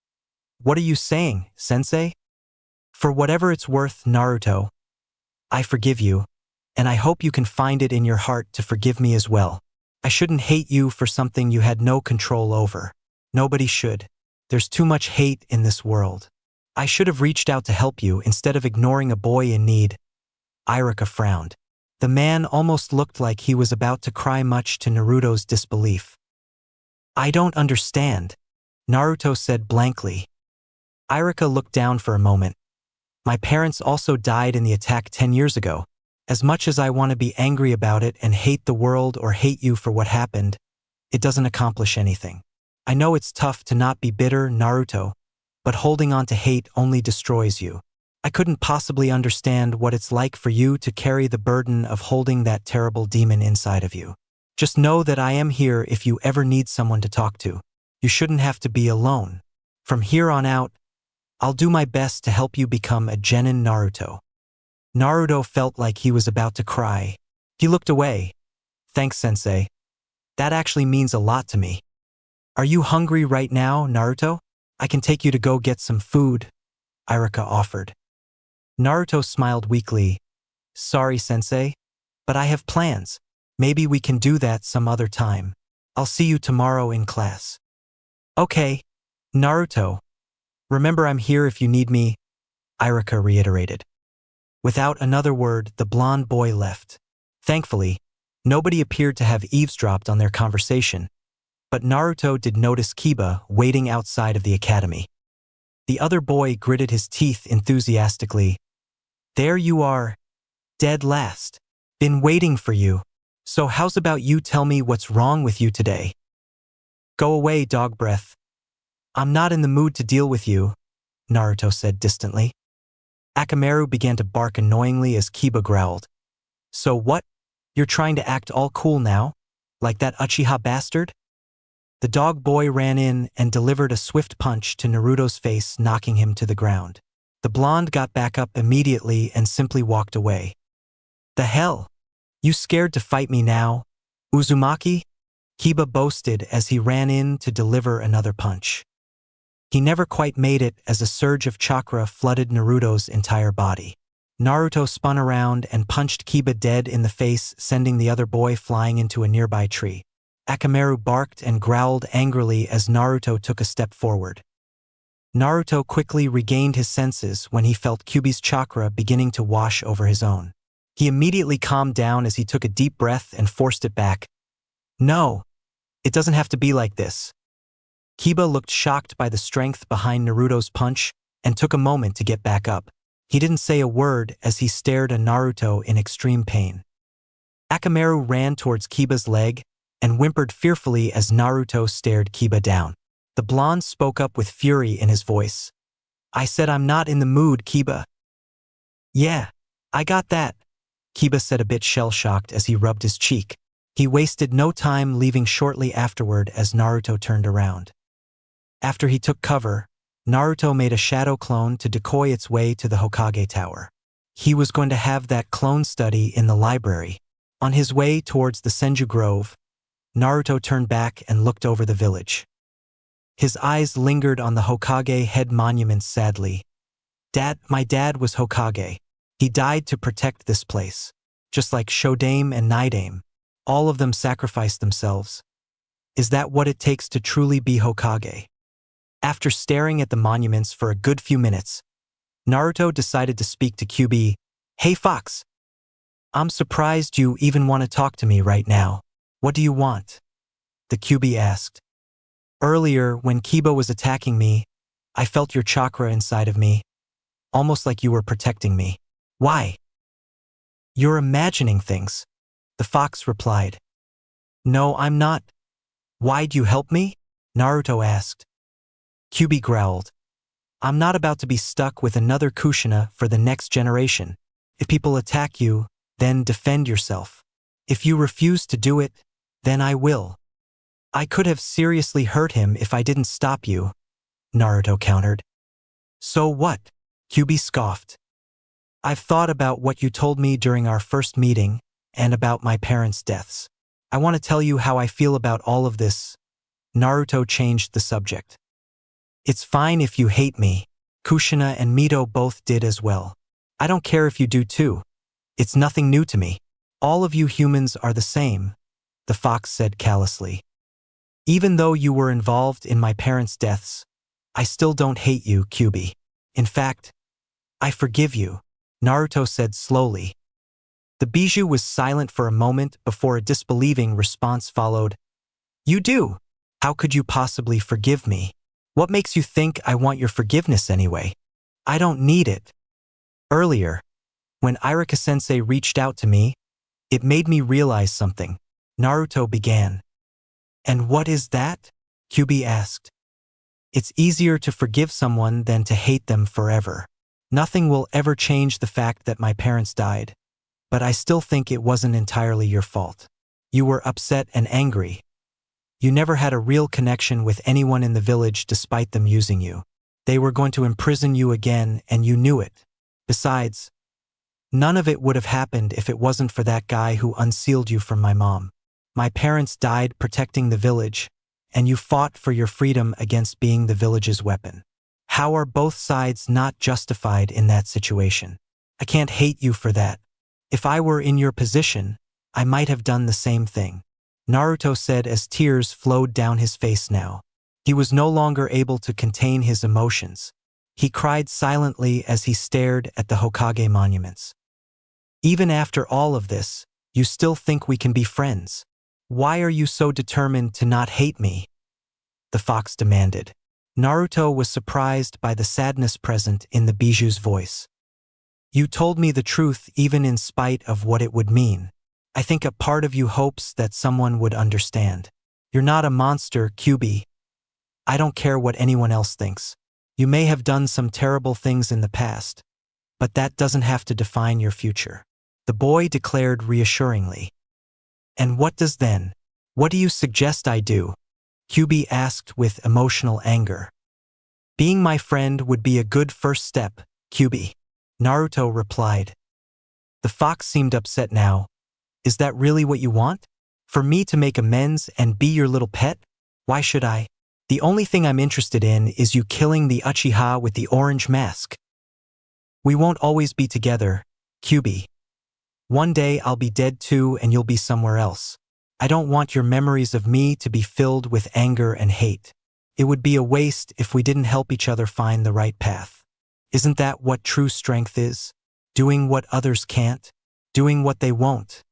What are you saying, sensei? For whatever it's worth, Naruto, I forgive you, and I hope you can find it in your heart to forgive me as well. I shouldn't hate you for something you had no control over. Nobody should. There's too much hate in this world. I should have reached out to help you instead of ignoring a boy in need. Irika frowned. The man almost looked like he was about to cry, much to Naruto's disbelief. I don't understand, Naruto said blankly. Irika looked down for a moment. My parents also died in the attack 10 years ago. As much as I want to be angry about it and hate the world or hate you for what happened, it doesn't accomplish anything. I know it's tough to not be bitter, Naruto, but holding on to hate only destroys you. I couldn't possibly understand what it's like for you to carry the burden of holding that terrible demon inside of you. Just know that I am here if you ever need someone to talk to. You shouldn't have to be alone. From here on out, I'll do my best to help you become a genin Naruto. Naruto felt like he was about to cry. He looked away. Thanks, sensei. That actually means a lot to me. Are you hungry right now, Naruto? I can take you to go get some food, Irika offered. Naruto smiled weakly. Sorry, sensei, but I have plans. Maybe we can do that some other time. I'll see you tomorrow in class. Okay, Naruto. Remember, I'm here if you need me, Irika reiterated. Without another word, the blonde boy left. Thankfully, nobody appeared to have eavesdropped on their conversation, but Naruto did notice Kiba waiting outside of the academy. The other boy gritted his teeth enthusiastically. There you are, dead last. Been waiting for you. So how's about you tell me what's wrong with you today? Go away, dog breath. I'm not in the mood to deal with you, Naruto said distantly. Akamaru began to bark annoyingly as Kiba growled. So what? You're trying to act all cool now? Like that Uchiha bastard? The dog boy ran in and delivered a swift punch to Naruto's face, knocking him to the ground. The blonde got back up immediately and simply walked away. The hell? You scared to fight me now, Uzumaki? Kiba boasted as he ran in to deliver another punch. He never quite made it as a surge of chakra flooded Naruto's entire body. Naruto spun around and punched Kiba dead in the face, sending the other boy flying into a nearby tree. Akamaru barked and growled angrily as Naruto took a step forward. Naruto quickly regained his senses when he felt Kyuubi's chakra beginning to wash over his own. He immediately calmed down as he took a deep breath and forced it back. No, it doesn't have to be like this. Kiba looked shocked by the strength behind Naruto's punch and took a moment to get back up. He didn't say a word as he stared at Naruto in extreme pain. Akamaru ran towards Kiba's leg and whimpered fearfully as Naruto stared Kiba down. The blonde spoke up with fury in his voice. I said I'm not in the mood, Kiba. Yeah, I got that, Kiba said, a bit shell-shocked as he rubbed his cheek. He wasted no time, leaving shortly afterward as Naruto turned around. After he took cover, Naruto made a shadow clone to decoy its way to the Hokage Tower. He was going to have that clone study in the library. On his way towards the Senju Grove, Naruto turned back and looked over the village. His eyes lingered on the Hokage head monument sadly. My dad was Hokage. He died to protect this place. Just like Shodame and Naidame. All of them sacrificed themselves. Is that what it takes to truly be Hokage? After staring at the monuments for a good few minutes, Naruto decided to speak to Kyuubi. Hey Fox! I'm surprised you even want to talk to me right now. What do you want? The Kyuubi asked. Earlier, when Kiba was attacking me, I felt your chakra inside of me, almost like you were protecting me. Why? You're imagining things, the fox replied. No, I'm not. Why'd you help me? Naruto asked. Kyuubi growled. I'm not about to be stuck with another Kushina for the next generation. If people attack you, then defend yourself. If you refuse to do it, then I will. I could have seriously hurt him if I didn't stop you, Naruto countered. So what? Kyuubi scoffed. I've thought about what you told me during our first meeting and about my parents' deaths. I want to tell you how I feel about all of this. Naruto changed the subject. It's fine if you hate me. Kushina and Mito both did as well. I don't care if you do too. It's nothing new to me. All of you humans are the same, the fox said callously. Even though you were involved in my parents' deaths, I still don't hate you, Kyuubi. In fact, I forgive you, Naruto said slowly. The bijou was silent for a moment before a disbelieving response followed. You do? How could you possibly forgive me? What makes you think I want your forgiveness anyway? I don't need it. Earlier, when Irika-sensei reached out to me, it made me realize something. Naruto began. And what is that? Kyubi asked. It's easier to forgive someone than to hate them forever. Nothing will ever change the fact that my parents died, but I still think it wasn't entirely your fault. You were upset and angry. You never had a real connection with anyone in the village despite them using you. They were going to imprison you again, and you knew it. Besides, none of it would have happened if it wasn't for that guy who unsealed you from my mom. My parents died protecting the village, and you fought for your freedom against being the village's weapon. How are both sides not justified in that situation? I can't hate you for that. If I were in your position, I might have done the same thing, Naruto said as tears flowed down his face now. He was no longer able to contain his emotions. He cried silently as he stared at the Hokage monuments. Even after all of this, you still think we can be friends? Why are you so determined to not hate me? The fox demanded. Naruto was surprised by the sadness present in the bijou's voice. You told me the truth even in spite of what it would mean. I think a part of you hopes that someone would understand. You're not a monster, Kyubi. I don't care what anyone else thinks. You may have done some terrible things in the past, but that doesn't have to define your future, the boy declared reassuringly. And what does then? What do you suggest I do? Kyubi asked with emotional anger. Being my friend would be a good first step, Kyubi, Naruto replied. The fox seemed upset now. Is that really what you want? For me to make amends and be your little pet? Why should I? The only thing I'm interested in is you killing the Uchiha with the orange mask. We won't always be together, Kyubi. One day I'll be dead too and you'll be somewhere else. I don't want your memories of me to be filled with anger and hate. It would be a waste if we didn't help each other find the right path. Isn't that what true strength is? Doing what others can't? Doing what they won't?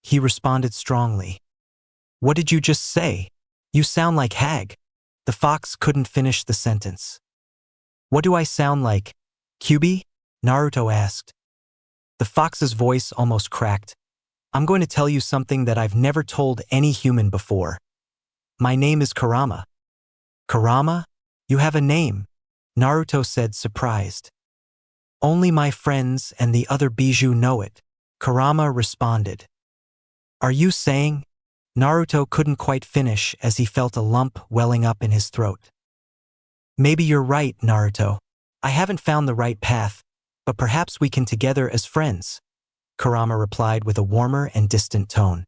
He responded strongly. What did you just say? You sound like Hag. The fox couldn't finish the sentence. What do I sound like, Kyubi? Naruto asked. The fox's voice almost cracked. I'm going to tell you something that I've never told any human before. My name is Kurama. Kurama? You have a name, Naruto said surprised. Only my friends and the other bijou know it, Kurama responded. Are you saying? Naruto couldn't quite finish as he felt a lump welling up in his throat. Maybe you're right, Naruto. I haven't found the right path, but perhaps we can together as friends, Kurama replied with a warmer and distant tone.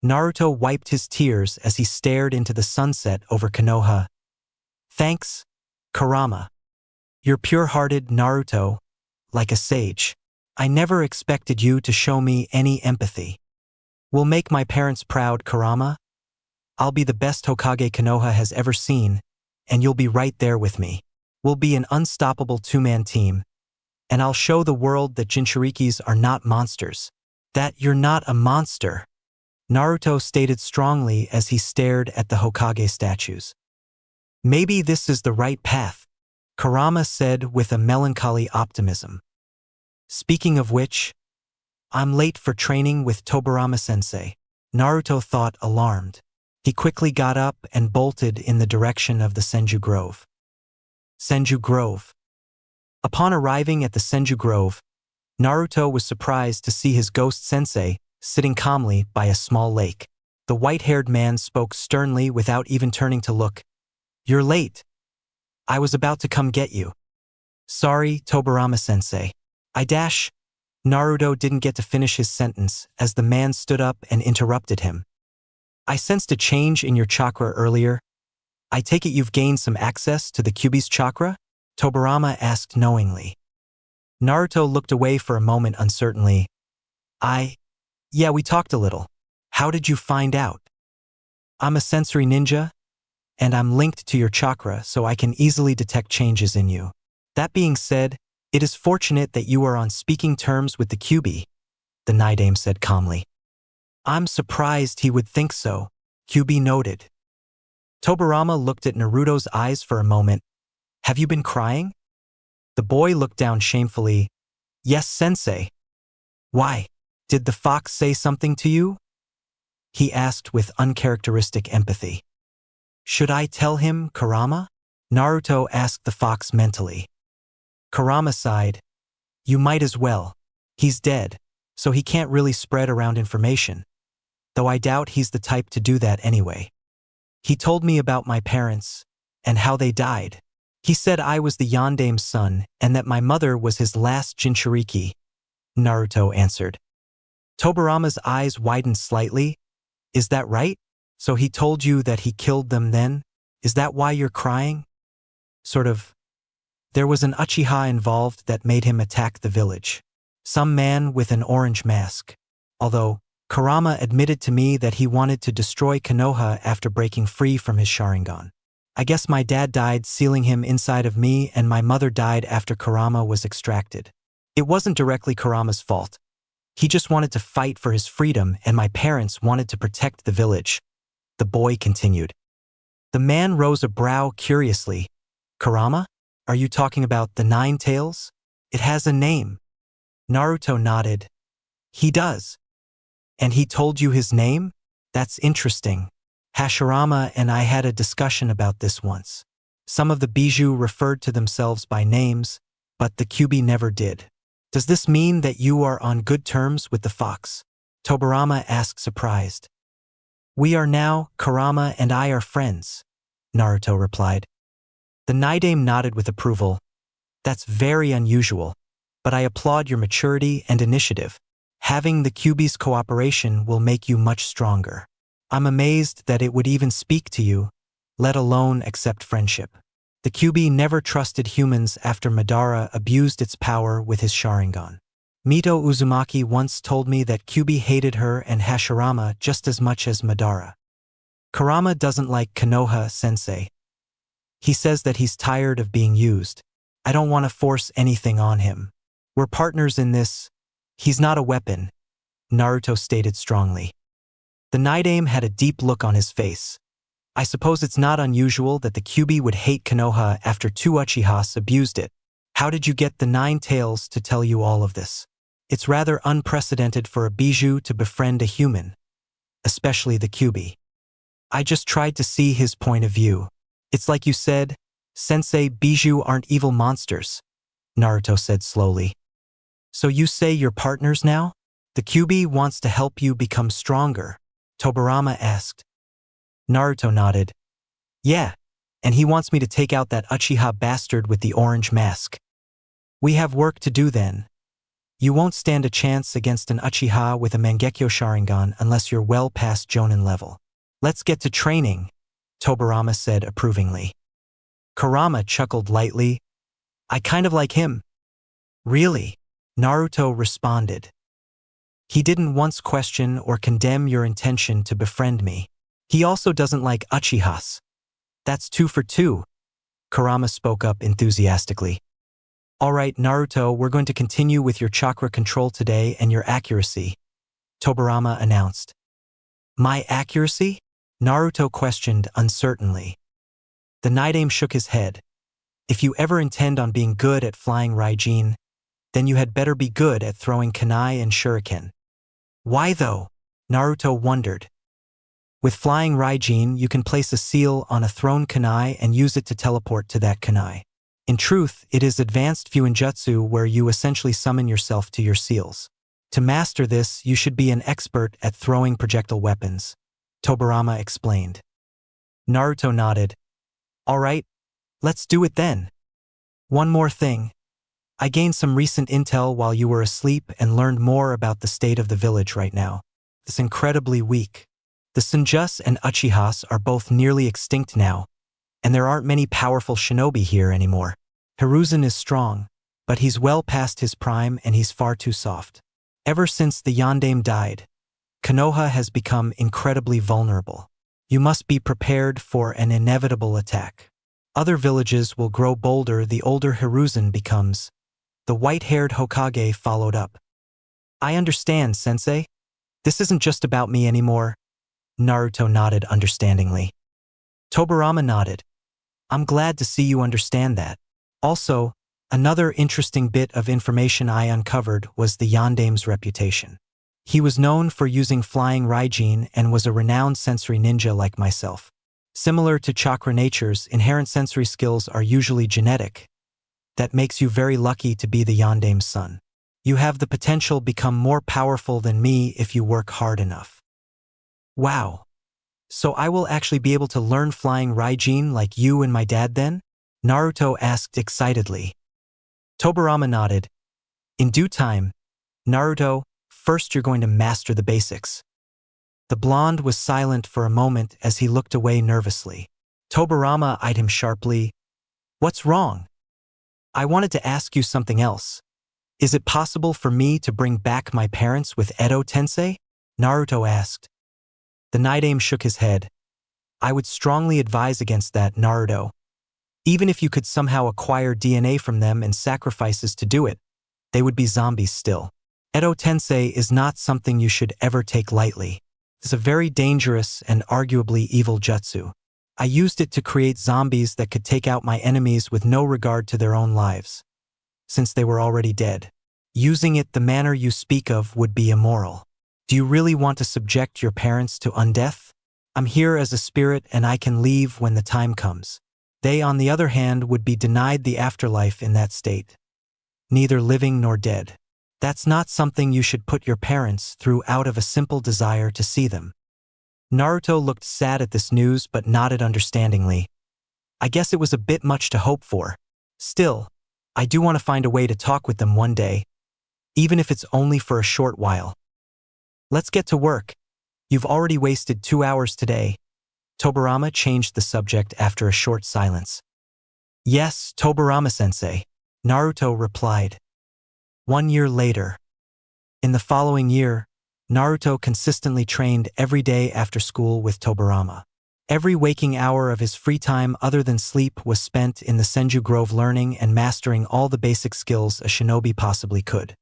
Naruto wiped his tears as he stared into the sunset over Konoha. Thanks, Kurama. You're pure-hearted, Naruto, like a sage. I never expected you to show me any empathy. We'll make my parents proud, Kurama. I'll be the best Hokage Konoha has ever seen, and you'll be right there with me. We'll be an unstoppable two-man team, and I'll show the world that Jinchurikis are not monsters. That you're not a monster, Naruto stated strongly as he stared at the Hokage statues. Maybe this is the right path, Kurama said with a melancholy optimism. Speaking of which, I'm late for training with Tobirama-sensei, Naruto thought, alarmed. He quickly got up and bolted in the direction of the Senju Grove. Senju Grove. Upon arriving at the Senju Grove, Naruto was surprised to see his ghost sensei sitting calmly by a small lake. The white-haired man spoke sternly without even turning to look. You're late. I was about to come get you. Sorry, Tobirama-sensei. Naruto didn't get to finish his sentence as the man stood up and interrupted him. I sensed a change in your chakra earlier. I take it you've gained some access to the Kyubi's chakra? Tobirama asked knowingly. Naruto looked away for a moment uncertainly. Yeah, we talked a little. How did you find out? I'm a sensory ninja, and I'm linked to your chakra so I can easily detect changes in you. That being said, it is fortunate that you are on speaking terms with the Kyuubi, the Naidame said calmly. I'm surprised he would think so, Kyuubi noted. Tobirama looked at Naruto's eyes for a moment. Have you been crying? The boy looked down shamefully. Yes, sensei. Why? Did the fox say something to you? He asked with uncharacteristic empathy. Should I tell him, Kurama? Naruto asked the fox mentally. Kurama sighed. You might as well. He's dead, so he can't really spread around information. Though I doubt he's the type to do that anyway. He told me about my parents, and how they died. He said I was the Yandame's son, and that my mother was his last Jinchuriki, Naruto answered. Tobirama's eyes widened slightly. Is that right? So he told you that he killed them then? Is that why you're crying? Sort of. There was an Uchiha involved that made him attack the village. Some man with an orange mask. Although, Kurama admitted to me that he wanted to destroy Konoha after breaking free from his Sharingan. I guess my dad died sealing him inside of me, and my mother died after Kurama was extracted. It wasn't directly Kurama's fault. He just wanted to fight for his freedom, and my parents wanted to protect the village. The boy continued. The man rose a brow curiously. Kurama? Are you talking about the Nine Tails? It has a name. Naruto nodded. He does. And he told you his name? That's interesting. Hashirama and I had a discussion about this once. Some of the Bijou referred to themselves by names, but the Kyuubi never did. Does this mean that you are on good terms with the fox? Tobirama asked surprised. We are now, Kurama and I are friends, Naruto replied. The Naidame nodded with approval. That's very unusual, but I applaud your maturity and initiative. Having the Kyuubi's cooperation will make you much stronger. I'm amazed that it would even speak to you, let alone accept friendship. The Kyuubi never trusted humans after Madara abused its power with his Sharingan. Mito Uzumaki once told me that Kyuubi hated her and Hashirama just as much as Madara. Kurama doesn't like Konoha-sensei. He says that he's tired of being used. I don't want to force anything on him. We're partners in this. He's not a weapon, Naruto stated strongly. The Naidame had a deep look on his face. I suppose it's not unusual that the Kyuubi would hate Konoha after two Uchihas abused it. How did you get the Nine Tails to tell you all of this? It's rather unprecedented for a Bijou to befriend a human, especially the Kyuubi. I just tried to see his point of view. It's like you said, Sensei, Bijou aren't evil monsters, Naruto said slowly. So you say you're partners now? The Kyuubi wants to help you become stronger, Tobirama asked. Naruto nodded. Yeah, and he wants me to take out that Uchiha bastard with the orange mask. We have work to do then. You won't stand a chance against an Uchiha with a Mangekyo Sharingan unless you're well past Jonin level. Let's get to training, Tobirama said approvingly. Kurama chuckled lightly. I kind of like him. Really? Naruto responded. He didn't once question or condemn your intention to befriend me. He also doesn't like Uchihas. That's 2 for 2, Kurama spoke up enthusiastically. All right, Naruto, we're going to continue with your chakra control today and your accuracy, Tobirama announced. My accuracy? Naruto questioned uncertainly. The Naidame shook his head. If you ever intend on being good at flying Raijin, then you had better be good at throwing kunai and shuriken. Why though? Naruto wondered. With flying Raijin, you can place a seal on a thrown kunai and use it to teleport to that kunai. In truth, it is advanced Fuinjutsu where you essentially summon yourself to your seals. To master this, you should be an expert at throwing projectile weapons, Tobirama explained. Naruto nodded. All right, let's do it then. One more thing. I gained some recent intel while you were asleep and learned more about the state of the village right now. It's incredibly weak. The Senjus and Uchihas are both nearly extinct now, and there aren't many powerful shinobi here anymore. Hiruzen is strong, but he's well past his prime and he's far too soft. Ever since the Yandame died, Konoha has become incredibly vulnerable. You must be prepared for an inevitable attack. Other villages will grow bolder the older Hiruzen becomes. The white-haired Hokage followed up. I understand, sensei. This isn't just about me anymore. Naruto nodded understandingly. Tobirama nodded. I'm glad to see you understand that. Also, another interesting bit of information I uncovered was the Yandame's reputation. He was known for using flying Raijin and was a renowned sensory ninja like myself. Similar to chakra natures, inherent sensory skills are usually genetic. That makes you very lucky to be the Yandame's son. You have the potential to become more powerful than me if you work hard enough. Wow. So I will actually be able to learn flying Raijin like you and my dad then? Naruto asked excitedly. Tobirama nodded. In due time, Naruto, first you're going to master the basics. The blonde was silent for a moment as he looked away nervously. Tobirama eyed him sharply. What's wrong? I wanted to ask you something else. Is it possible for me to bring back my parents with Edo-tensei? Naruto asked. The Naidame shook his head. I would strongly advise against that, Naruto. Even if you could somehow acquire DNA from them and sacrifices to do it, they would be zombies still. Edo-tensei is not something you should ever take lightly. It's a very dangerous and arguably evil jutsu. I used it to create zombies that could take out my enemies with no regard to their own lives, since they were already dead. Using it the manner you speak of would be immoral. Do you really want to subject your parents to undeath? I'm here as a spirit and I can leave when the time comes. They, on the other hand, would be denied the afterlife in that state. Neither living nor dead. That's not something you should put your parents through out of a simple desire to see them. Naruto looked sad at this news but nodded understandingly. I guess it was a bit much to hope for. Still, I do want to find a way to talk with them one day, even if it's only for a short while. Let's get to work. You've already wasted 2 hours today. Tobirama changed the subject after a short silence. Yes, Tobirama-sensei, Naruto replied. 1 year later. In the following year, Naruto consistently trained every day after school with Tobirama. Every waking hour of his free time other than sleep was spent in the Senju Grove learning and mastering all the basic skills a shinobi possibly could.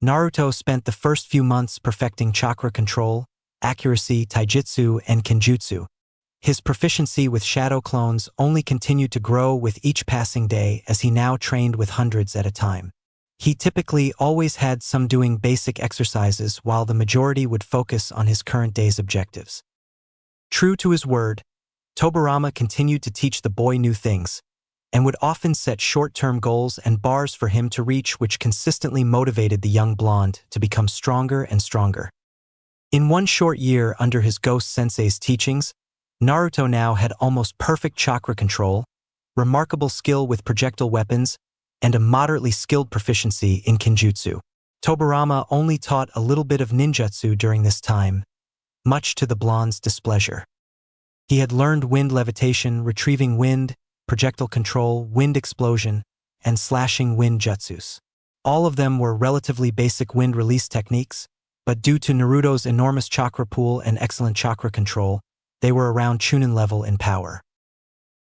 Naruto spent the first few months perfecting chakra control, accuracy, taijutsu, and kenjutsu. His proficiency with shadow clones only continued to grow with each passing day as he now trained with hundreds at a time. He typically always had some doing basic exercises while the majority would focus on his current day's objectives. True to his word, Tobirama continued to teach the boy new things, and would often set short-term goals and bars for him to reach which consistently motivated the young blonde to become stronger and stronger. In 1 short year under his ghost sensei's teachings, Naruto now had almost perfect chakra control, remarkable skill with projectile weapons, and a moderately skilled proficiency in kenjutsu. Tobirama only taught a little bit of ninjutsu during this time, much to the blonde's displeasure. He had learned wind levitation, retrieving wind, projectile control, wind explosion, and slashing wind jutsus. All of them were relatively basic wind release techniques, but due to Naruto's enormous chakra pool and excellent chakra control, they were around Chunin level in power.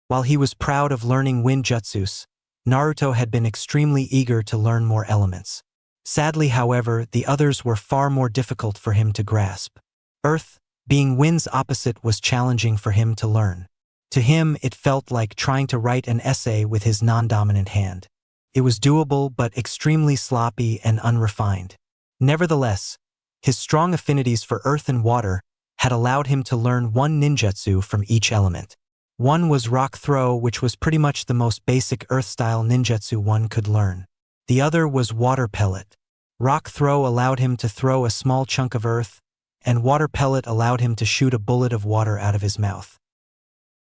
While he was proud of learning wind jutsus, Naruto had been extremely eager to learn more elements. Sadly, however, the others were far more difficult for him to grasp. Earth, being wind's opposite, was challenging for him to learn. To him, it felt like trying to write an essay with his non-dominant hand. It was doable but extremely sloppy and unrefined. Nevertheless, his strong affinities for earth and water had allowed him to learn one ninjutsu from each element. One was rock throw, which was pretty much the most basic earth-style ninjutsu one could learn. The other was water pellet. Rock throw allowed him to throw a small chunk of earth, and water pellet allowed him to shoot a bullet of water out of his mouth.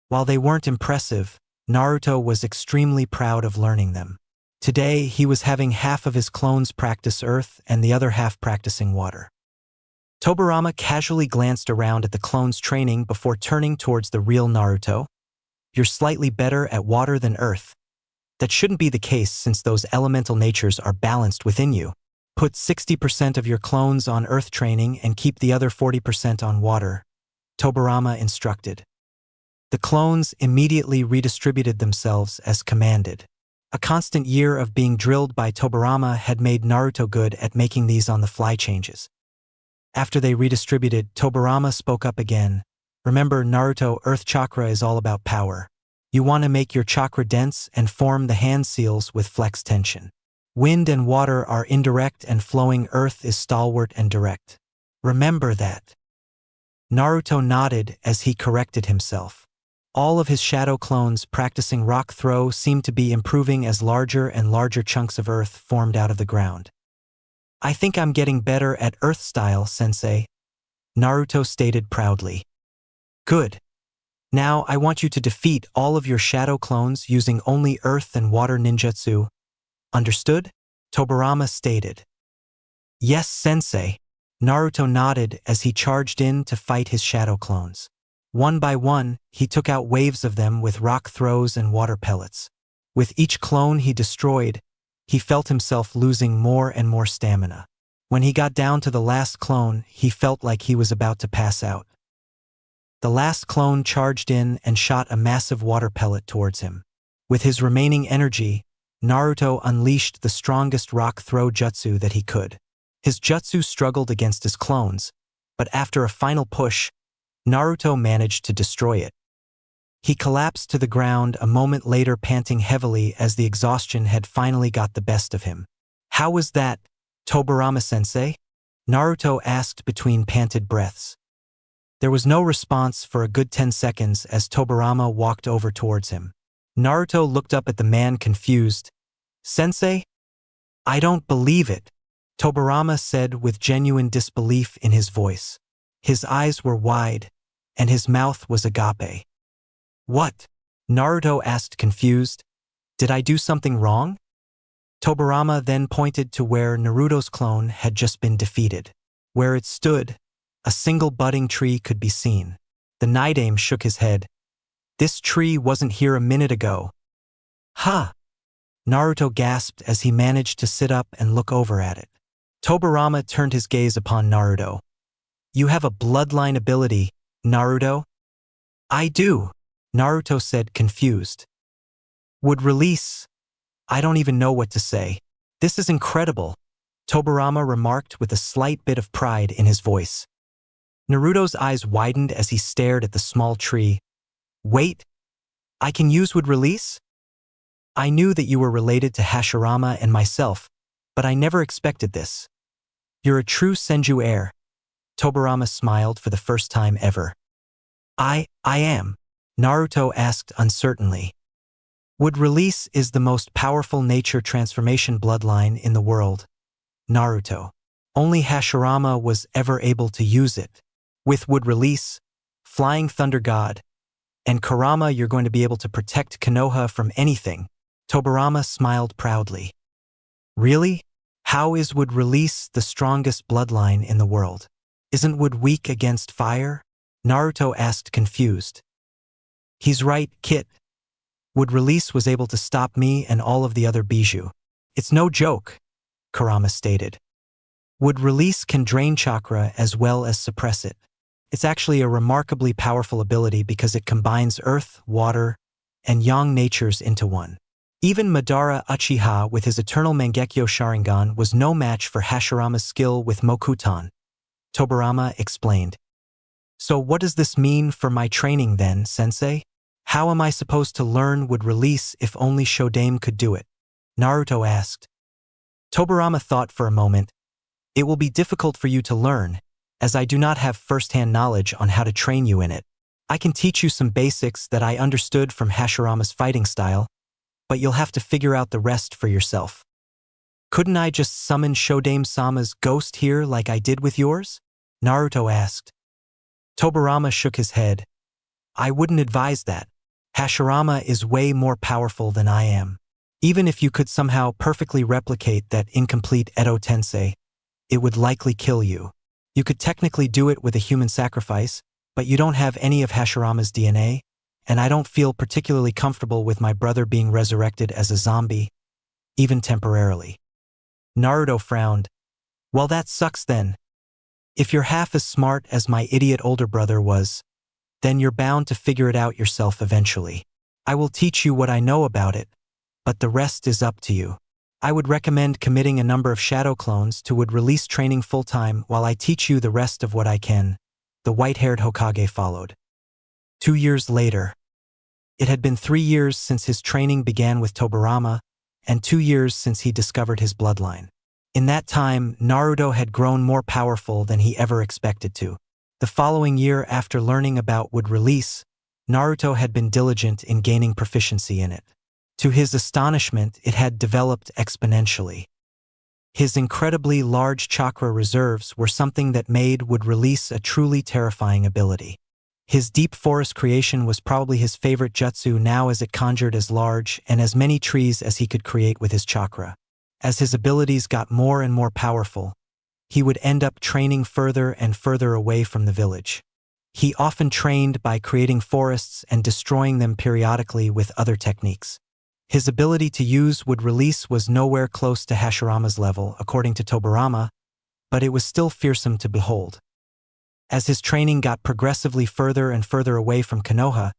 While they weren't impressive, Naruto was extremely proud of learning them. Today, he was having half of his clones practice earth and the other half practicing water. Tobirama casually glanced around at the clones' training before turning towards the real Naruto. You're slightly better at water than earth. That shouldn't be the case since those elemental natures are balanced within you. Put 60% of your clones on earth training and keep the other 40% on water, Tobirama instructed. The clones immediately redistributed themselves as commanded. A constant year of being drilled by Tobirama had made Naruto good at making these on-the-fly changes. After they redistributed, Tobirama spoke up again. Remember, Naruto, Earth Chakra is all about power. You want to make your chakra dense and form the hand seals with flex tension. Wind and water are indirect and flowing, earth is stalwart and direct. Remember that. Naruto nodded as he corrected himself. All of his shadow clones practicing rock throw seemed to be improving as larger and larger chunks of earth formed out of the ground. I think I'm getting better at earth style, sensei, Naruto stated proudly. Good. Now I want you to defeat all of your shadow clones using only earth and water ninjutsu. Understood? Tobirama stated. Yes, sensei. Naruto nodded as he charged in to fight his shadow clones. One by one, he took out waves of them with rock throws and water pellets. With each clone he destroyed, he felt himself losing more and more stamina. When he got down to the last clone, he felt like he was about to pass out. The last clone charged in and shot a massive water pellet towards him. With his remaining energy, Naruto unleashed the strongest rock throw jutsu that he could. His jutsu struggled against his clones, but after a final push, Naruto managed to destroy it. He collapsed to the ground a moment later, panting heavily as the exhaustion had finally got the best of him. How was that, Tobirama-sensei? Naruto asked between panted breaths. There was no response for a good 10 seconds as Tobirama walked over towards him. Naruto looked up at the man confused. Sensei? I don't believe it, Tobirama said with genuine disbelief in his voice. His eyes were wide, and his mouth was agape. What? Naruto asked confused. Did I do something wrong? Tobirama then pointed to where Naruto's clone had just been defeated. Where it stood, a single budding tree could be seen. The Naidame shook his head. This tree wasn't here a minute ago. Huh! Naruto gasped as he managed to sit up and look over at it. Tobirama turned his gaze upon Naruto. You have a bloodline ability, Naruto? I do, Naruto said confused. Would release? I don't even know what to say. This is incredible, Tobirama remarked with a slight bit of pride in his voice. Naruto's eyes widened as he stared at the small tree. Wait, I can use would release? I knew that you were related to Hashirama and myself, but I never expected this. You're a true Senju heir. Tobirama smiled for the first time ever. I am, Naruto asked uncertainly. Would release is the most powerful nature transformation bloodline in the world, Naruto. Only Hashirama was ever able to use it. With would release, Flying Thunder God, and Kurama, you're going to be able to protect Konoha from anything. Tobirama smiled proudly. Really? How is would release the strongest bloodline in the world? Isn't would weak against fire? Naruto asked confused. He's right, Kit. Would release was able to stop me and all of the other Bijou. It's no joke, Kurama stated. Would release can drain chakra as well as suppress it. It's actually a remarkably powerful ability because it combines earth, water, and yang natures into one. Even Madara Uchiha with his eternal Mangekyo Sharingan was no match for Hashirama's skill with Mokuton, Tobirama explained. So what does this mean for my training then, sensei? How am I supposed to learn would release if only Shodame could do it? Naruto asked. Tobirama thought for a moment. It will be difficult for you to learn, as I do not have first-hand knowledge on how to train you in it. I can teach you some basics that I understood from Hashirama's fighting style, but you'll have to figure out the rest for yourself. Couldn't I just summon Shodame-sama's ghost here like I did with yours? Naruto asked. Tobirama shook his head. I wouldn't advise that. Hashirama is way more powerful than I am. Even if you could somehow perfectly replicate that incomplete Edo Tensei, it would likely kill you. You could technically do it with a human sacrifice, but you don't have any of Hashirama's DNA, and I don't feel particularly comfortable with my brother being resurrected as a zombie, even temporarily. Naruto frowned. Well, that sucks then. If you're half as smart as my idiot older brother was, then you're bound to figure it out yourself eventually. I will teach you what I know about it, but the rest is up to you. I would recommend committing a number of shadow clones to would release training full-time while I teach you the rest of what I can. The white-haired Hokage followed. 2 years later. It had been 3 years since his training began with Tobirama, and 2 years since he discovered his bloodline. In that time, Naruto had grown more powerful than he ever expected to. The following year after learning about would release, Naruto had been diligent in gaining proficiency in it. To his astonishment, it had developed exponentially. His incredibly large chakra reserves were something that made would release a truly terrifying ability. His deep forest creation was probably his favorite jutsu now, as it conjured as large and as many trees as he could create with his chakra. As his abilities got more and more powerful, he would end up training further and further away from the village. He often trained by creating forests and destroying them periodically with other techniques. His ability to use would release was nowhere close to Hashirama's level, according to Tobirama, but it was still fearsome to behold. As his training got progressively further and further away from Konoha,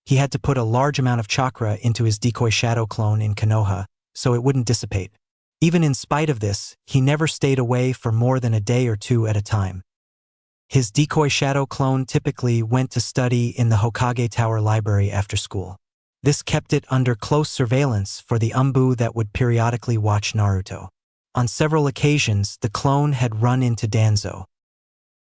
he had to put a large amount of chakra into his decoy shadow clone in Konoha, so it wouldn't dissipate. Even in spite of this, he never stayed away for more than a day or two at a time. His decoy shadow clone typically went to study in the Hokage Tower library after school. This kept it under close surveillance for the Umbu that would periodically watch Naruto. On several occasions, the clone had run into Danzo.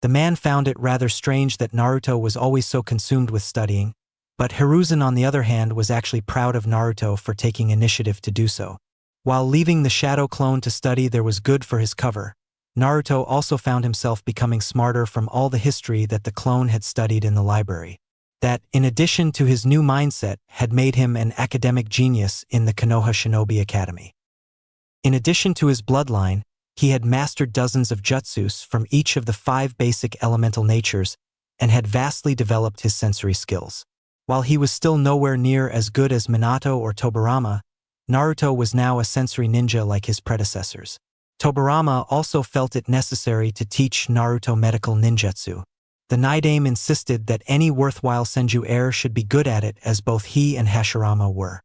The man found it rather strange that Naruto was always so consumed with studying, but Hiruzen, on the other hand, was actually proud of Naruto for taking initiative to do so. While leaving the shadow clone to study there was good for his cover, Naruto also found himself becoming smarter from all the history that the clone had studied in the library. That, in addition to his new mindset, had made him an academic genius in the Konoha Shinobi Academy. In addition to his bloodline, he had mastered dozens of jutsus from each of the 5 basic elemental natures and had vastly developed his sensory skills. While he was still nowhere near as good as Minato or Tobirama, Naruto was now a sensory ninja like his predecessors. Tobirama also felt it necessary to teach Naruto medical ninjutsu. The Naidame insisted that any worthwhile Senju heir should be good at it, as both he and Hashirama were.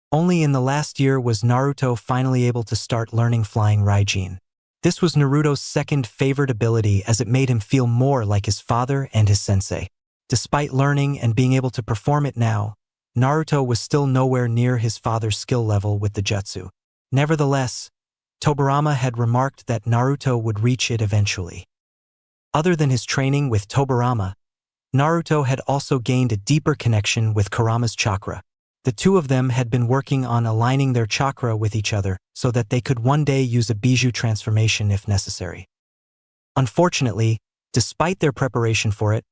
Only in the last year was Naruto finally able to start learning flying Raijin. This was Naruto's second favorite ability, as it made him feel more like his father and his sensei. Despite learning and being able to perform it now, Naruto was still nowhere near his father's skill level with the jutsu. Nevertheless, Tobirama had remarked that Naruto would reach it eventually. Other than his training with Tobirama, Naruto had also gained a deeper connection with Kurama's chakra. The two of them had been working on aligning their chakra with each other so that they could one day use a bijou transformation if necessary. Unfortunately, despite their preparation for it,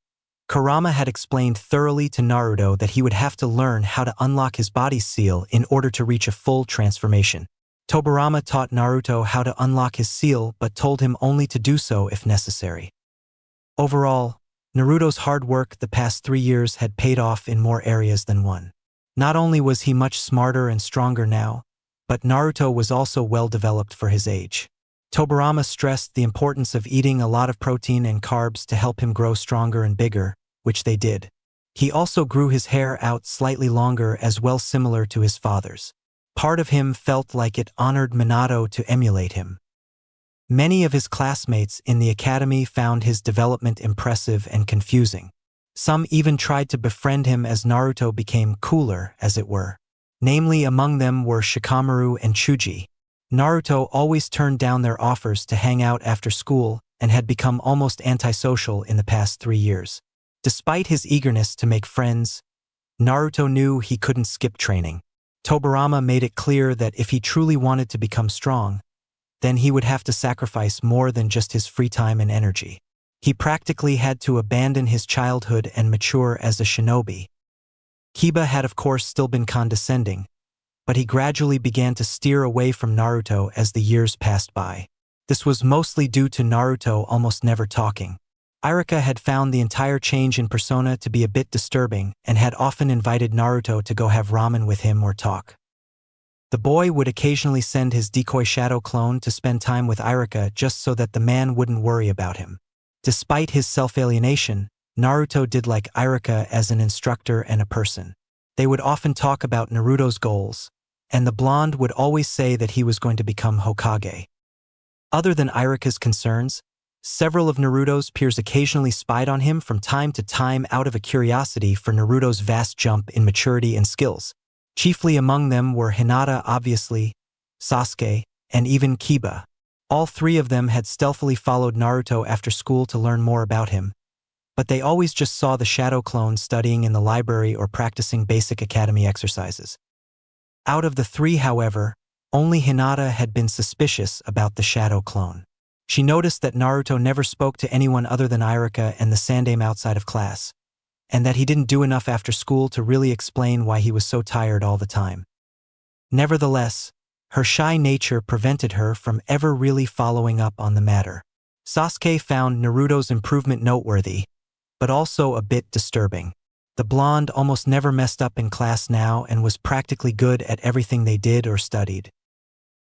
Kurama had explained thoroughly to Naruto that he would have to learn how to unlock his body's seal in order to reach a full transformation. Tobirama taught Naruto how to unlock his seal but told him only to do so if necessary. Overall, Naruto's hard work the past 3 years had paid off in more areas than one. Not only was he much smarter and stronger now, but Naruto was also well developed for his age. Tobirama stressed the importance of eating a lot of protein and carbs to help him grow stronger and bigger, which they did. He also grew his hair out slightly longer as well, similar to his father's. Part of him felt like it honored Minato to emulate him. Many of his classmates in the academy found his development impressive and confusing. Some even tried to befriend him as Naruto became cooler, as it were. Namely, among them were Shikamaru and Chuji. Naruto always turned down their offers to hang out after school and had become almost antisocial in the past 3 years. Despite his eagerness to make friends, Naruto knew he couldn't skip training. Tobirama made it clear that if he truly wanted to become strong, then he would have to sacrifice more than just his free time and energy. He practically had to abandon his childhood and mature as a shinobi. Kiba had of course still been condescending, but he gradually began to steer away from Naruto as the years passed by. This was mostly due to Naruto almost never talking. Irika had found the entire change in persona to be a bit disturbing and had often invited Naruto to go have ramen with him or talk. The boy would occasionally send his decoy shadow clone to spend time with Irika just so that the man wouldn't worry about him. Despite his self-alienation, Naruto did like Iruka as an instructor and a person. They would often talk about Naruto's goals, and the blonde would always say that he was going to become Hokage. Other than Iruka's concerns, several of Naruto's peers occasionally spied on him from time to time out of a curiosity for Naruto's vast jump in maturity and skills. Chiefly among them were Hinata, obviously, Sasuke, and even Kiba. All three of them had stealthily followed Naruto after school to learn more about him, but they always just saw the shadow clone studying in the library or practicing basic academy exercises. Out of the three, however, only Hinata had been suspicious about the shadow clone. She noticed that Naruto never spoke to anyone other than Iruka and the Sandaime outside of class, and that he didn't do enough after school to really explain why he was so tired all the time. Nevertheless, her shy nature prevented her from ever really following up on the matter. Sasuke found Naruto's improvement noteworthy, but also a bit disturbing. The blonde almost never messed up in class now and was practically good at everything they did or studied.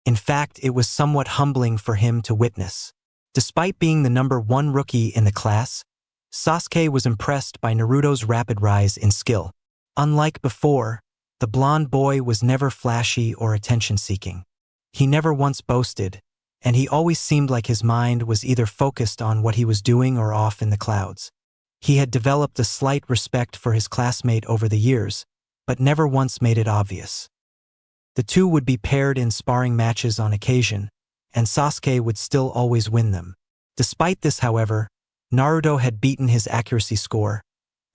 In fact, it was somewhat humbling for him to witness. Despite being the #1 rookie in the class, Sasuke was impressed by Naruto's rapid rise in skill. Unlike before, the blonde boy was never flashy or attention-seeking. He never once boasted, and he always seemed like his mind was either focused on what he was doing or off in the clouds. He had developed a slight respect for his classmate over the years, but never once made it obvious. The two would be paired in sparring matches on occasion, and Sasuke would still always win them. Despite this, however, Naruto had beaten his accuracy score,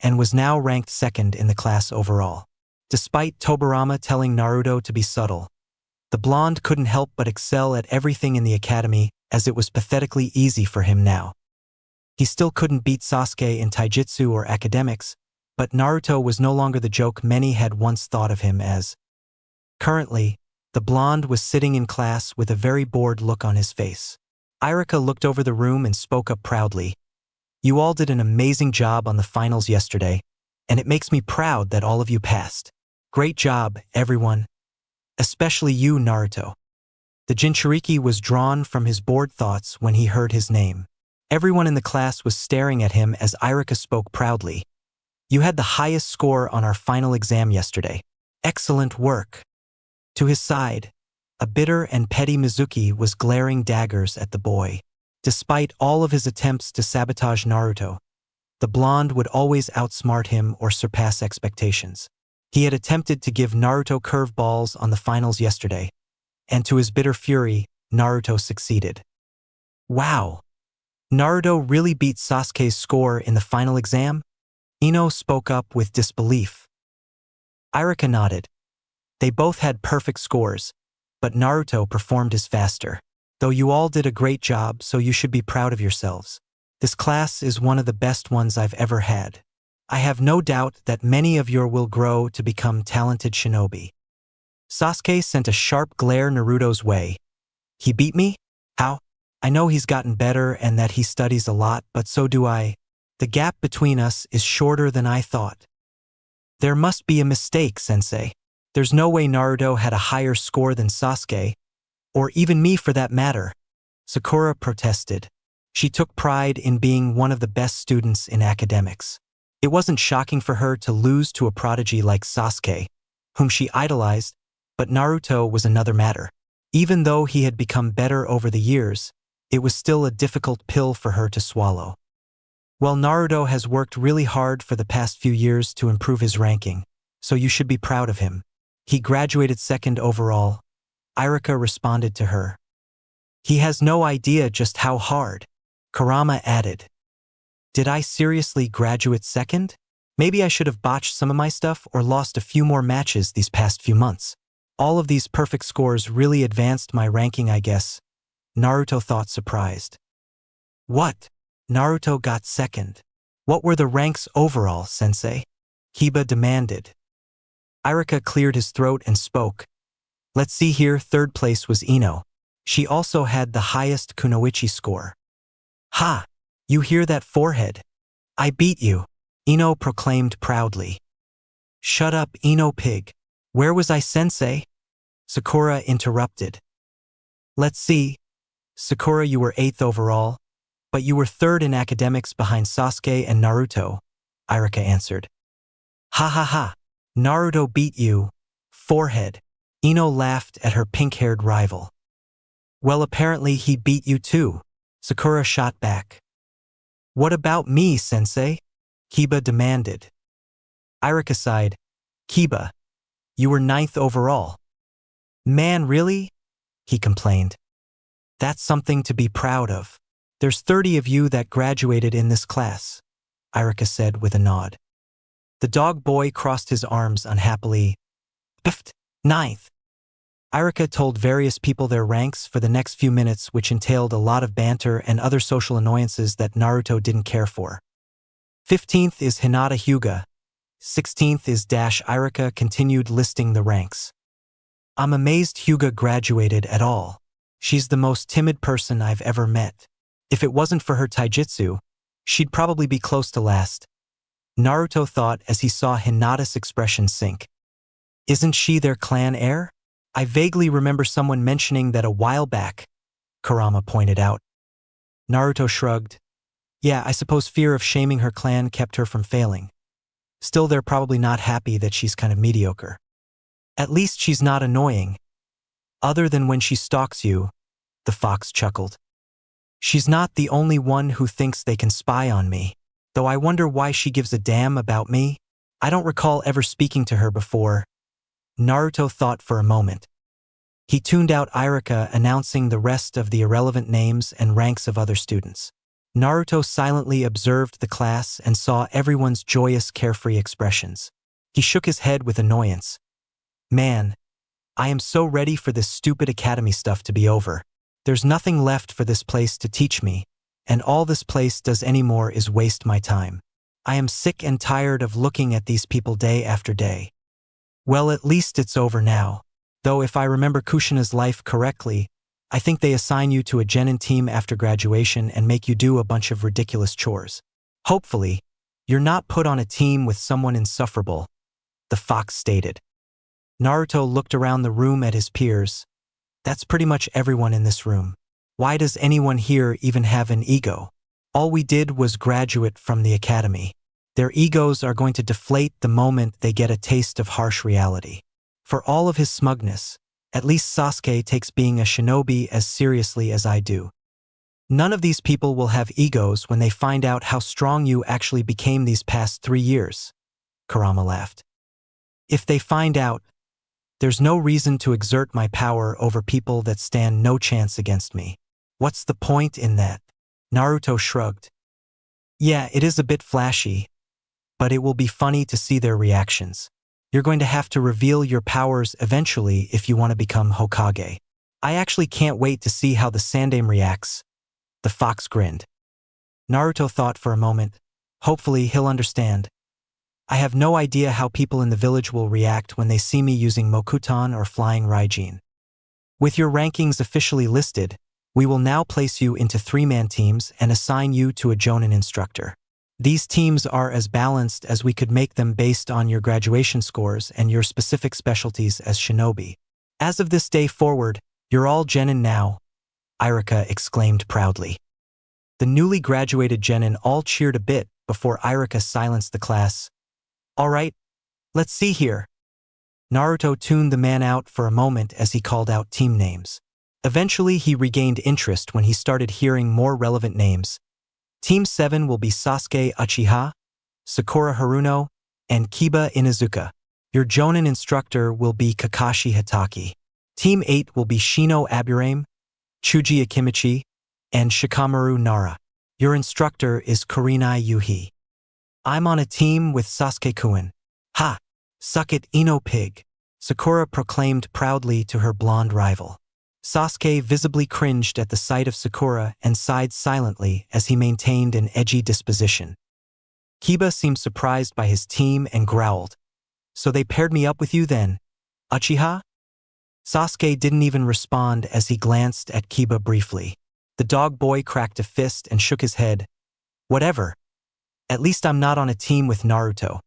and was now ranked second in the class overall. Despite Tobirama telling Naruto to be subtle, the blonde couldn't help but excel at everything in the academy, as it was pathetically easy for him now. He still couldn't beat Sasuke in taijutsu or academics, but Naruto was no longer the joke many had once thought of him as. Currently, the blonde was sitting in class with a very bored look on his face. Iruka looked over the room and spoke up proudly. "You all did an amazing job on the finals yesterday, and it makes me proud that all of you passed. Great job, everyone. Especially you, Naruto." The Jinchuriki was drawn from his bored thoughts when he heard his name. Everyone in the class was staring at him as Iruka spoke proudly. "You had the highest score on our final exam yesterday. Excellent work." To his side, a bitter and petty Mizuki was glaring daggers at the boy. Despite all of his attempts to sabotage Naruto, the blonde would always outsmart him or surpass expectations. He had attempted to give Naruto curveballs on the finals yesterday, and to his bitter fury, Naruto succeeded. "Wow! Naruto really beat Sasuke's score in the final exam?" Ino spoke up with disbelief. Iruka nodded. They both had perfect scores, but Naruto performed his faster. "Though you all did a great job, so you should be proud of yourselves. This class is one of the best ones I've ever had. I have no doubt that many of you will grow to become talented shinobi." Sasuke sent a sharp glare Naruto's way. "He beat me? How? I know he's gotten better and that he studies a lot, but so do I. The gap between us is shorter than I thought." "There must be a mistake, sensei. There's no way Naruto had a higher score than Sasuke, or even me for that matter," Sakura protested. She took pride in being one of the best students in academics. It wasn't shocking for her to lose to a prodigy like Sasuke, whom she idolized, but Naruto was another matter. Even though he had become better over the years, it was still a difficult pill for her to swallow. "Well, Naruto has worked really hard for the past few years to improve his ranking, so you should be proud of him. He graduated second overall," Iruka responded to her. "He has no idea just how hard," Kurama added. "Did I seriously graduate second? Maybe I should have botched some of my stuff or lost a few more matches these past few months. All of these perfect scores really advanced my ranking, I guess," Naruto thought, surprised. "What? Naruto got second? What were the ranks overall, sensei?" Kiba demanded. Iruka cleared his throat and spoke. "Let's see here, third place was Ino. She also had the highest kunoichi score." "Ha! You hear that, forehead? I beat you," Ino proclaimed proudly. "Shut up, Ino pig. Where was I, sensei?" Sakura interrupted. "Let's see. Sakura, you were 8th overall, But you were third in academics behind Sasuke and Naruto, Irika answered. Ha ha ha. Naruto beat you. Forehead. Ino laughed at her pink-haired rival. Well, apparently he beat you too, Sakura shot back. What about me, sensei? Kiba demanded. Irika sighed. Kiba, you were 9th overall. Man, really? He complained. That's something to be proud of. There's 30 of you that graduated in this class, Irika said with a nod. The dog boy crossed his arms unhappily. Biffed. 9th. Irika told various people their ranks for the next few minutes, which entailed a lot of banter and other social annoyances that Naruto didn't care for. 15th is Hinata Hyuga. 16th is Irika continued listing the ranks. I'm amazed Hyuga graduated at all. She's the most timid person I've ever met. If it wasn't for her taijutsu, she'd probably be close to last. Naruto thought as he saw Hinata's expression sink. Isn't she their clan heir? I vaguely remember someone mentioning that a while back, Kurama pointed out. Naruto shrugged. Yeah, I suppose fear of shaming her clan kept her from failing. Still, they're probably not happy that she's kind of mediocre. At least she's not annoying. Other than when she stalks you, the fox chuckled. She's not the only one who thinks they can spy on me, though I wonder why she gives a damn about me. I don't recall ever speaking to her before. Naruto thought for a moment. He tuned out Irika announcing the rest of the irrelevant names and ranks of other students. Naruto silently observed the class and saw everyone's joyous, carefree expressions. He shook his head with annoyance. Man, I am so ready for this stupid academy stuff to be over. There's nothing left for this place to teach me, and all this place does anymore is waste my time. I am sick and tired of looking at these people day after day. Well, at least it's over now. Though if I remember Kushina's life correctly, I think they assign you to a genin team after graduation and make you do a bunch of ridiculous chores. Hopefully, you're not put on a team with someone insufferable, the fox stated. Naruto looked around the room at his peers. That's pretty much everyone in this room. Why does anyone here even have an ego? All we did was graduate from the academy. Their egos are going to deflate the moment they get a taste of harsh reality. For all of his smugness, at least Sasuke takes being a shinobi as seriously as I do. None of these people will have egos when they find out how strong you actually became these past 3 years, Kurama laughed. If they find out, there's no reason to exert my power over people that stand no chance against me. What's the point in that? Naruto shrugged. Yeah, it is a bit flashy, but it will be funny to see their reactions. You're going to have to reveal your powers eventually if you want to become Hokage. I actually can't wait to see how the Sandaime reacts. The fox grinned. Naruto thought for a moment. Hopefully he'll understand. I have no idea how people in the village will react when they see me using Mokuton or Flying Raijin. With your rankings officially listed, we will now place you into 3-man teams and assign you to a Jonin instructor. These teams are as balanced as we could make them based on your graduation scores and your specific specialties as shinobi. As of this day forward, you're all genin now, Irika exclaimed proudly. The newly graduated genin all cheered a bit before Irika silenced the class. All right, let's see here. Naruto tuned the man out for a moment as he called out team names. Eventually, he regained interest when he started hearing more relevant names. Team 7 will be Sasuke Uchiha, Sakura Haruno, and Kiba Inuzuka. Your Jonin instructor will be Kakashi Hitaki. Team 8 will be Shino Aburame, Chuji Akimichi, and Shikamaru Nara. Your instructor is Kurenai Yuhi. I'm on a team with Sasuke Kuin. Ha! Suck it, Ino pig, Sakura proclaimed proudly to her blonde rival. Sasuke visibly cringed at the sight of Sakura and sighed silently as he maintained an edgy disposition. Kiba seemed surprised by his team and growled. So they paired me up with you then, Uchiha? Sasuke didn't even respond as he glanced at Kiba briefly. The dog boy cracked a fist and shook his head. Whatever. At least I'm not on a team with Naruto.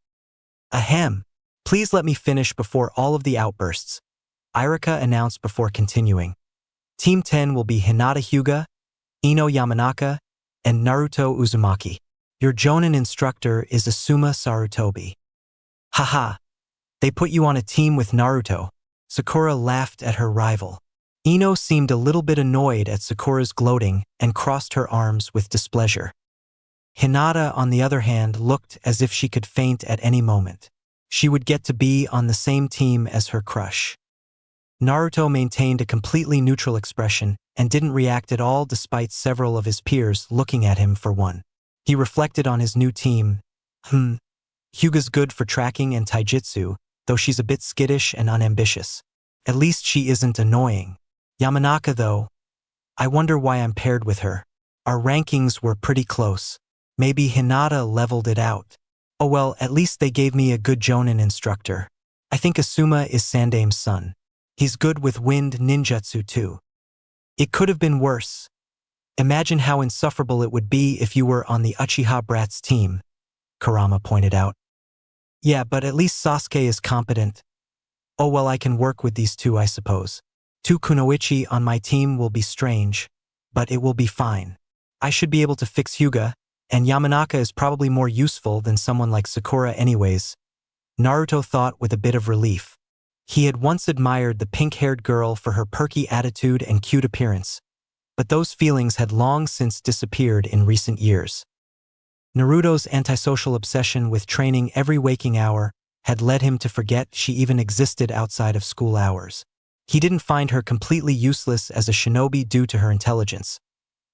Ahem. Please let me finish before all of the outbursts, Irika announced before continuing. Team 10 will be Hinata Hyuga, Ino Yamanaka, and Naruto Uzumaki. Your Jonin instructor is Asuma Sarutobi. Haha, they put you on a team with Naruto. Sakura laughed at her rival. Ino seemed a little bit annoyed at Sakura's gloating and crossed her arms with displeasure. Hinata, on the other hand, looked as if she could faint at any moment. She would get to be on the same team as her crush. Naruto maintained a completely neutral expression and didn't react at all despite several of his peers looking at him for one. He reflected on his new team. Hyuga's good for tracking and taijutsu, though she's a bit skittish and unambitious. At least she isn't annoying. Yamanaka, though, I wonder why I'm paired with her. Our rankings were pretty close. Maybe Hinata leveled it out. Oh well, at least they gave me a good Jonin instructor. I think Asuma is Sandame's son. He's good with wind ninjutsu too. It could have been worse. Imagine how insufferable it would be if you were on the Uchiha Brats team, Kurama pointed out. Yeah, but at least Sasuke is competent. Oh well, I can work with these two, I suppose. Two Kunoichi on my team will be strange, but it will be fine. I should be able to fix Hyuga, and Yamanaka is probably more useful than someone like Sakura anyways, Naruto thought with a bit of relief. He had once admired the pink-haired girl for her perky attitude and cute appearance, but those feelings had long since disappeared in recent years. Naruto's antisocial obsession with training every waking hour had led him to forget she even existed outside of school hours. He didn't find her completely useless as a shinobi due to her intelligence,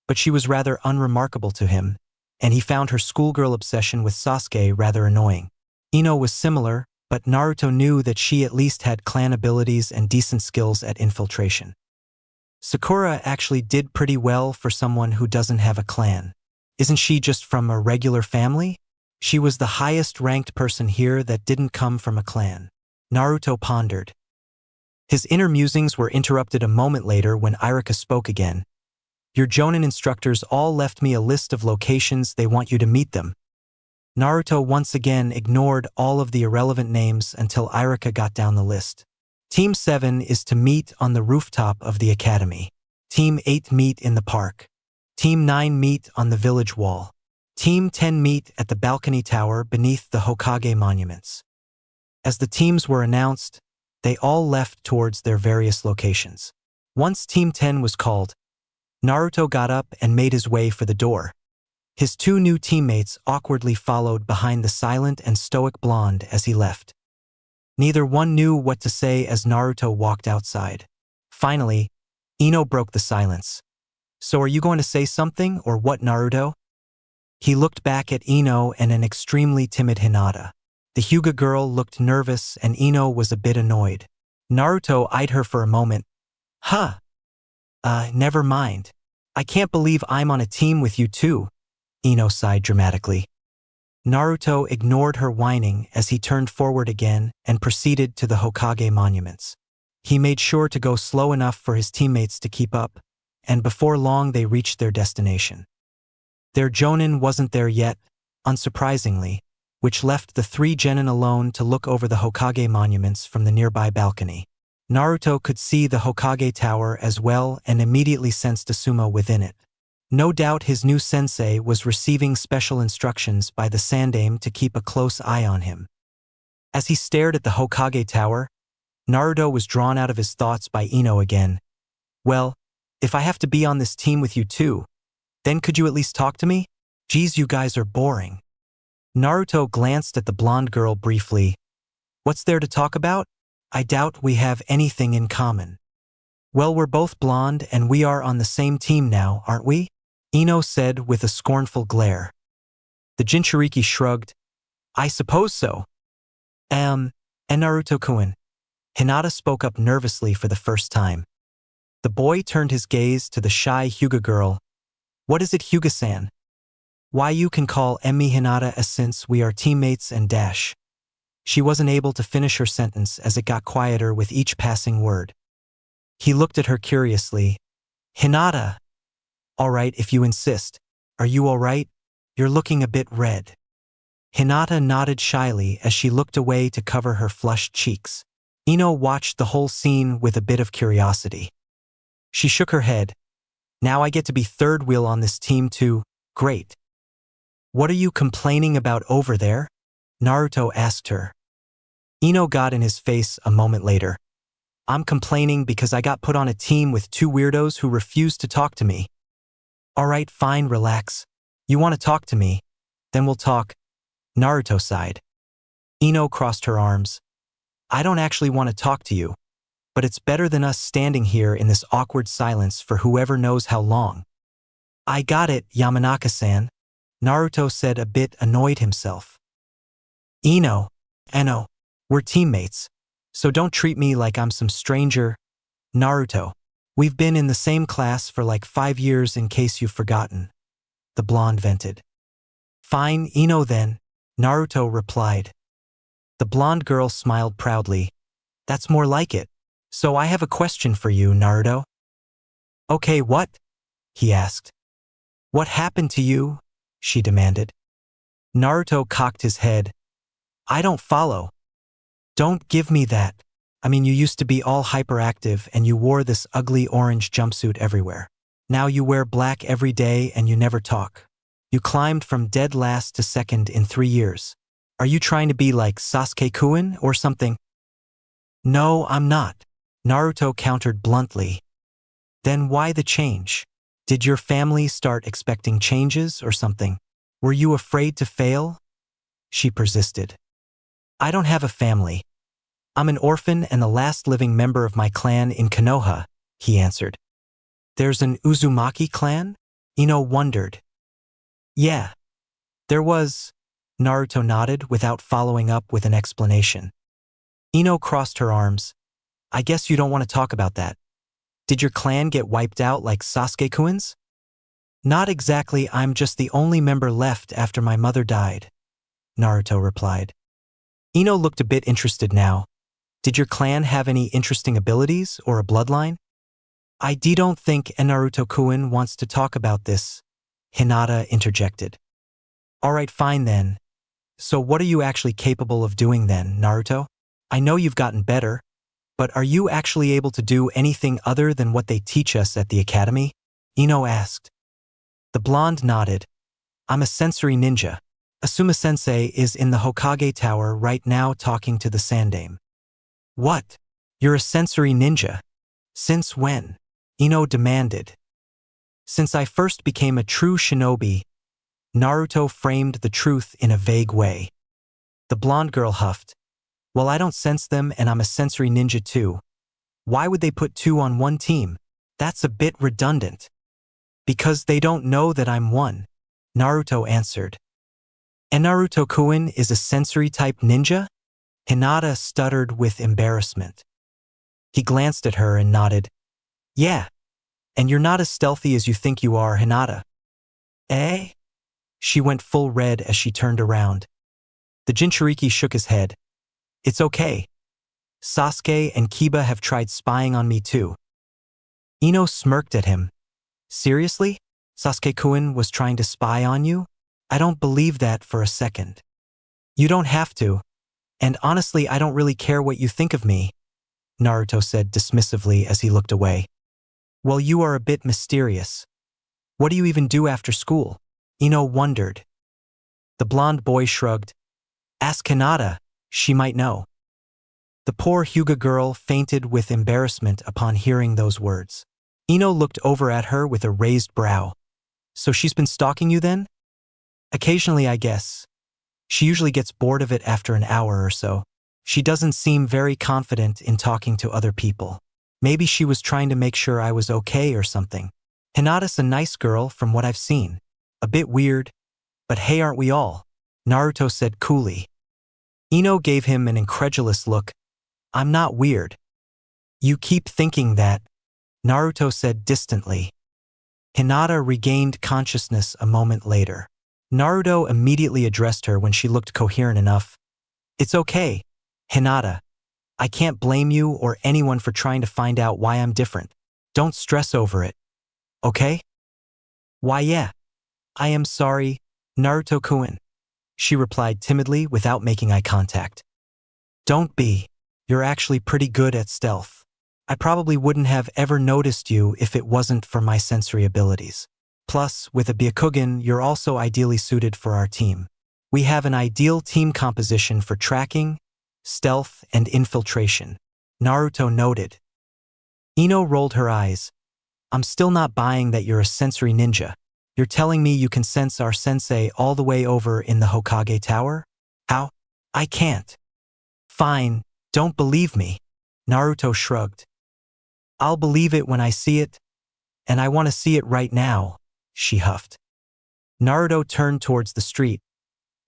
but she was rather unremarkable to him, and he found her schoolgirl obsession with Sasuke rather annoying. Ino was similar, but Naruto knew that she at least had clan abilities and decent skills at infiltration. Sakura actually did pretty well for someone who doesn't have a clan. Isn't she just from a regular family? She was the highest-ranked person here that didn't come from a clan. Naruto pondered. His inner musings were interrupted a moment later when Irika spoke again. Your Jonin instructors all left me a list of locations they want you to meet them. Naruto once again ignored all of the irrelevant names until Irika got down the list. Team 7 is to meet on the rooftop of the academy. Team 8 meet in the park. Team 9 meet on the village wall. Team 10 meet at the balcony tower beneath the Hokage monuments. As the teams were announced, they all left towards their various locations. Once Team 10 was called, Naruto got up and made his way for the door. His two new teammates awkwardly followed behind the silent and stoic blonde as he left. Neither one knew what to say as Naruto walked outside. Finally, Ino broke the silence. So are you going to say something or what, Naruto? He looked back at Ino and an extremely timid Hinata. The Hyuga girl looked nervous and Ino was a bit annoyed. Naruto eyed her for a moment. Never mind. I can't believe I'm on a team with you too, Ino sighed dramatically. Naruto ignored her whining as he turned forward again and proceeded to the Hokage monuments. He made sure to go slow enough for his teammates to keep up, and before long they reached their destination. Their Jonin wasn't there yet, unsurprisingly, which left the three genin alone to look over the Hokage monuments from the nearby balcony. Naruto could see the Hokage tower as well and immediately sensed Asuma within it. No doubt his new sensei was receiving special instructions by the Sandame to keep a close eye on him. As he stared at the Hokage tower, Naruto was drawn out of his thoughts by Ino again. Well, if I have to be on this team with you too, then could you at least talk to me? Geez, you guys are boring. Naruto glanced at the blonde girl briefly. What's there to talk about? I doubt we have anything in common. Well, we're both blonde and we are on the same team now, aren't we? Ino said with a scornful glare. The Jinchuriki shrugged. I suppose so. And Naruto-kun. Hinata spoke up nervously for the first time. The boy turned his gaze to the shy Hyuga girl. What is it, Hyuga-san? Why you can call Emmy Hinata since we are teammates and dash. She wasn't able to finish her sentence as it got quieter with each passing word. He looked at her curiously. Hinata. All right, if you insist. Are you all right? You're looking a bit red. Hinata nodded shyly as she looked away to cover her flushed cheeks. Ino watched the whole scene with a bit of curiosity. She shook her head. Now I get to be third wheel on this team too, Great. What are you complaining about over there? Naruto asked her. Ino got in his face a moment later. I'm complaining because I got put on a team with two weirdos who refused to talk to me. Alright, fine, relax. You want to talk to me? Then we'll talk. Naruto sighed. Ino crossed her arms. I don't actually want to talk to you, but it's better than us standing here in this awkward silence for whoever knows how long. I got it, Yamanaka-san, Naruto said, a bit annoyed himself. Ino, we're teammates, so don't treat me like I'm some stranger. Naruto, we've been in the same class for like 5 years in case you've forgotten. The blonde vented. Fine, Ino then, Naruto replied. The blonde girl smiled proudly. That's more like it. So I have a question for you, Naruto. Okay, what? He asked. What happened to you? She demanded. Naruto cocked his head. I don't follow. Don't give me that. I mean, you used to be all hyperactive and you wore this ugly orange jumpsuit everywhere. Now you wear black every day and you never talk. You climbed from dead last to second in 3 years. Are you trying to be like Sasuke-kun or something? No, I'm not, Naruto countered bluntly. Then why the change? Did your family start expecting changes or something? Were you afraid to fail? She persisted. I don't have a family. I'm an orphan and the last living member of my clan in Konoha, he answered. There's an Uzumaki clan? Ino wondered. Yeah. There was, Naruto nodded without following up with an explanation. Ino crossed her arms. I guess you don't want to talk about that. Did your clan get wiped out like Sasuke-kun's? Not exactly, I'm just the only member left after my mother died, Naruto replied. Ino looked a bit interested now. Did your clan have any interesting abilities or a bloodline? I don't think Naruto-kun wants to talk about this, Hinata interjected. Alright, fine then. So what are you actually capable of doing then, Naruto? I know you've gotten better, but are you actually able to do anything other than what they teach us at the academy? Ino asked. The blonde nodded. I'm a sensory ninja. Asuma-sensei is in the Hokage Tower right now talking to the Sandaime. What? You're a sensory ninja? Since when? Ino demanded. Since I first became a true shinobi, Naruto framed the truth in a vague way. The blonde girl huffed. Well, I don't sense them and I'm a sensory ninja too. Why would they put two on one team? That's a bit redundant. Because they don't know that I'm one, Naruto answered. And Naruto-kun is a sensory-type ninja? Hinata stuttered with embarrassment. He glanced at her and nodded. Yeah, and you're not as stealthy as you think you are, Hinata. Eh? She went full red as she turned around. The Jinchuriki shook his head. It's okay. Sasuke and Kiba have tried spying on me too. Ino smirked at him. Seriously? Sasuke-kun was trying to spy on you? I don't believe that for a second. You don't have to. And honestly, I don't really care what you think of me, Naruto said dismissively as he looked away. Well, you are a bit mysterious. What do you even do after school? Ino wondered. The blonde boy shrugged. Ask Hinata, she might know. The poor Hyuga girl fainted with embarrassment upon hearing those words. Ino looked over at her with a raised brow. So she's been stalking you then? Occasionally, I guess. She usually gets bored of it after an hour or so. She doesn't seem very confident in talking to other people. Maybe she was trying to make sure I was okay or something. Hinata's a nice girl from what I've seen. A bit weird, but hey, aren't we all? Naruto said coolly. Ino gave him an incredulous look. I'm not weird. You keep thinking that, Naruto said distantly. Hinata regained consciousness a moment later. Naruto immediately addressed her when she looked coherent enough. It's okay, Hinata. I can't blame you or anyone for trying to find out why I'm different. Don't stress over it. Okay? Why yeah. I am sorry, Naruto-kun, she replied timidly without making eye contact. Don't be. You're actually pretty good at stealth. I probably wouldn't have ever noticed you if it wasn't for my sensory abilities. Plus, with a Byakugan, you're also ideally suited for our team. We have an ideal team composition for tracking, stealth, and infiltration. Naruto noted. Ino rolled her eyes. I'm still not buying that you're a sensory ninja. You're telling me you can sense our sensei all the way over in the Hokage Tower? How? I can't. Fine, don't believe me. Naruto shrugged. I'll believe it when I see it, and I want to see it right now, she huffed. Naruto turned towards the street.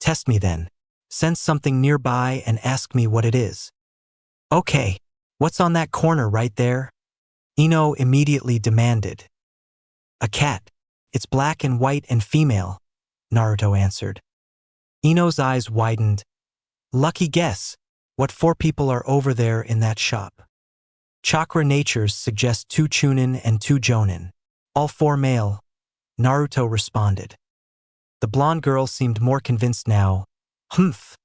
Test me then. Sense something nearby and ask me what it is. Okay, what's on that corner right there? Ino immediately demanded. A cat. It's black and white and female, Naruto answered. Ino's eyes widened. Lucky guess. What 4 people are over there in that shop? Chakra natures suggest 2 Chunin and 2 Jonin. All 4 male, Naruto responded. The blonde girl seemed more convinced now. Humph.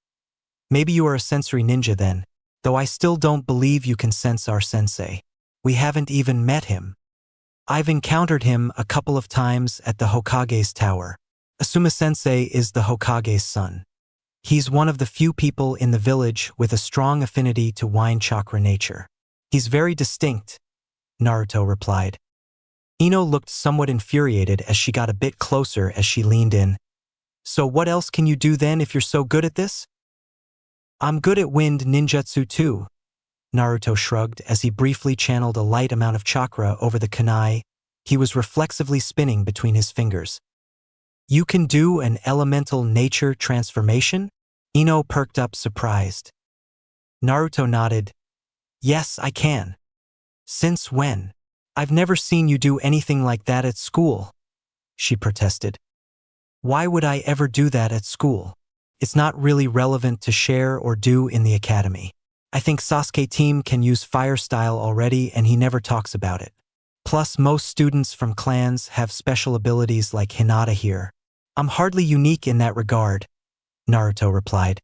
Maybe you are a sensory ninja then, though I still don't believe you can sense our sensei. We haven't even met him. I've encountered him a couple of times at the Hokage's tower. Asuma-sensei is the Hokage's son. He's one of the few people in the village with a strong affinity to wine chakra nature. He's very distinct, Naruto replied. Ino looked somewhat infuriated as she got a bit closer as she leaned in. So what else can you do then if you're so good at this? I'm good at wind ninjutsu too, Naruto shrugged as he briefly channeled a light amount of chakra over the kunai he was reflexively spinning between his fingers. You can do an elemental nature transformation? Ino perked up surprised. Naruto nodded. Yes, I can. Since when? I've never seen you do anything like that at school, she protested. Why would I ever do that at school? It's not really relevant to share or do in the academy. I think Sasuke team can use fire style already and he never talks about it. Plus, most students from clans have special abilities like Hinata here. I'm hardly unique in that regard, Naruto replied.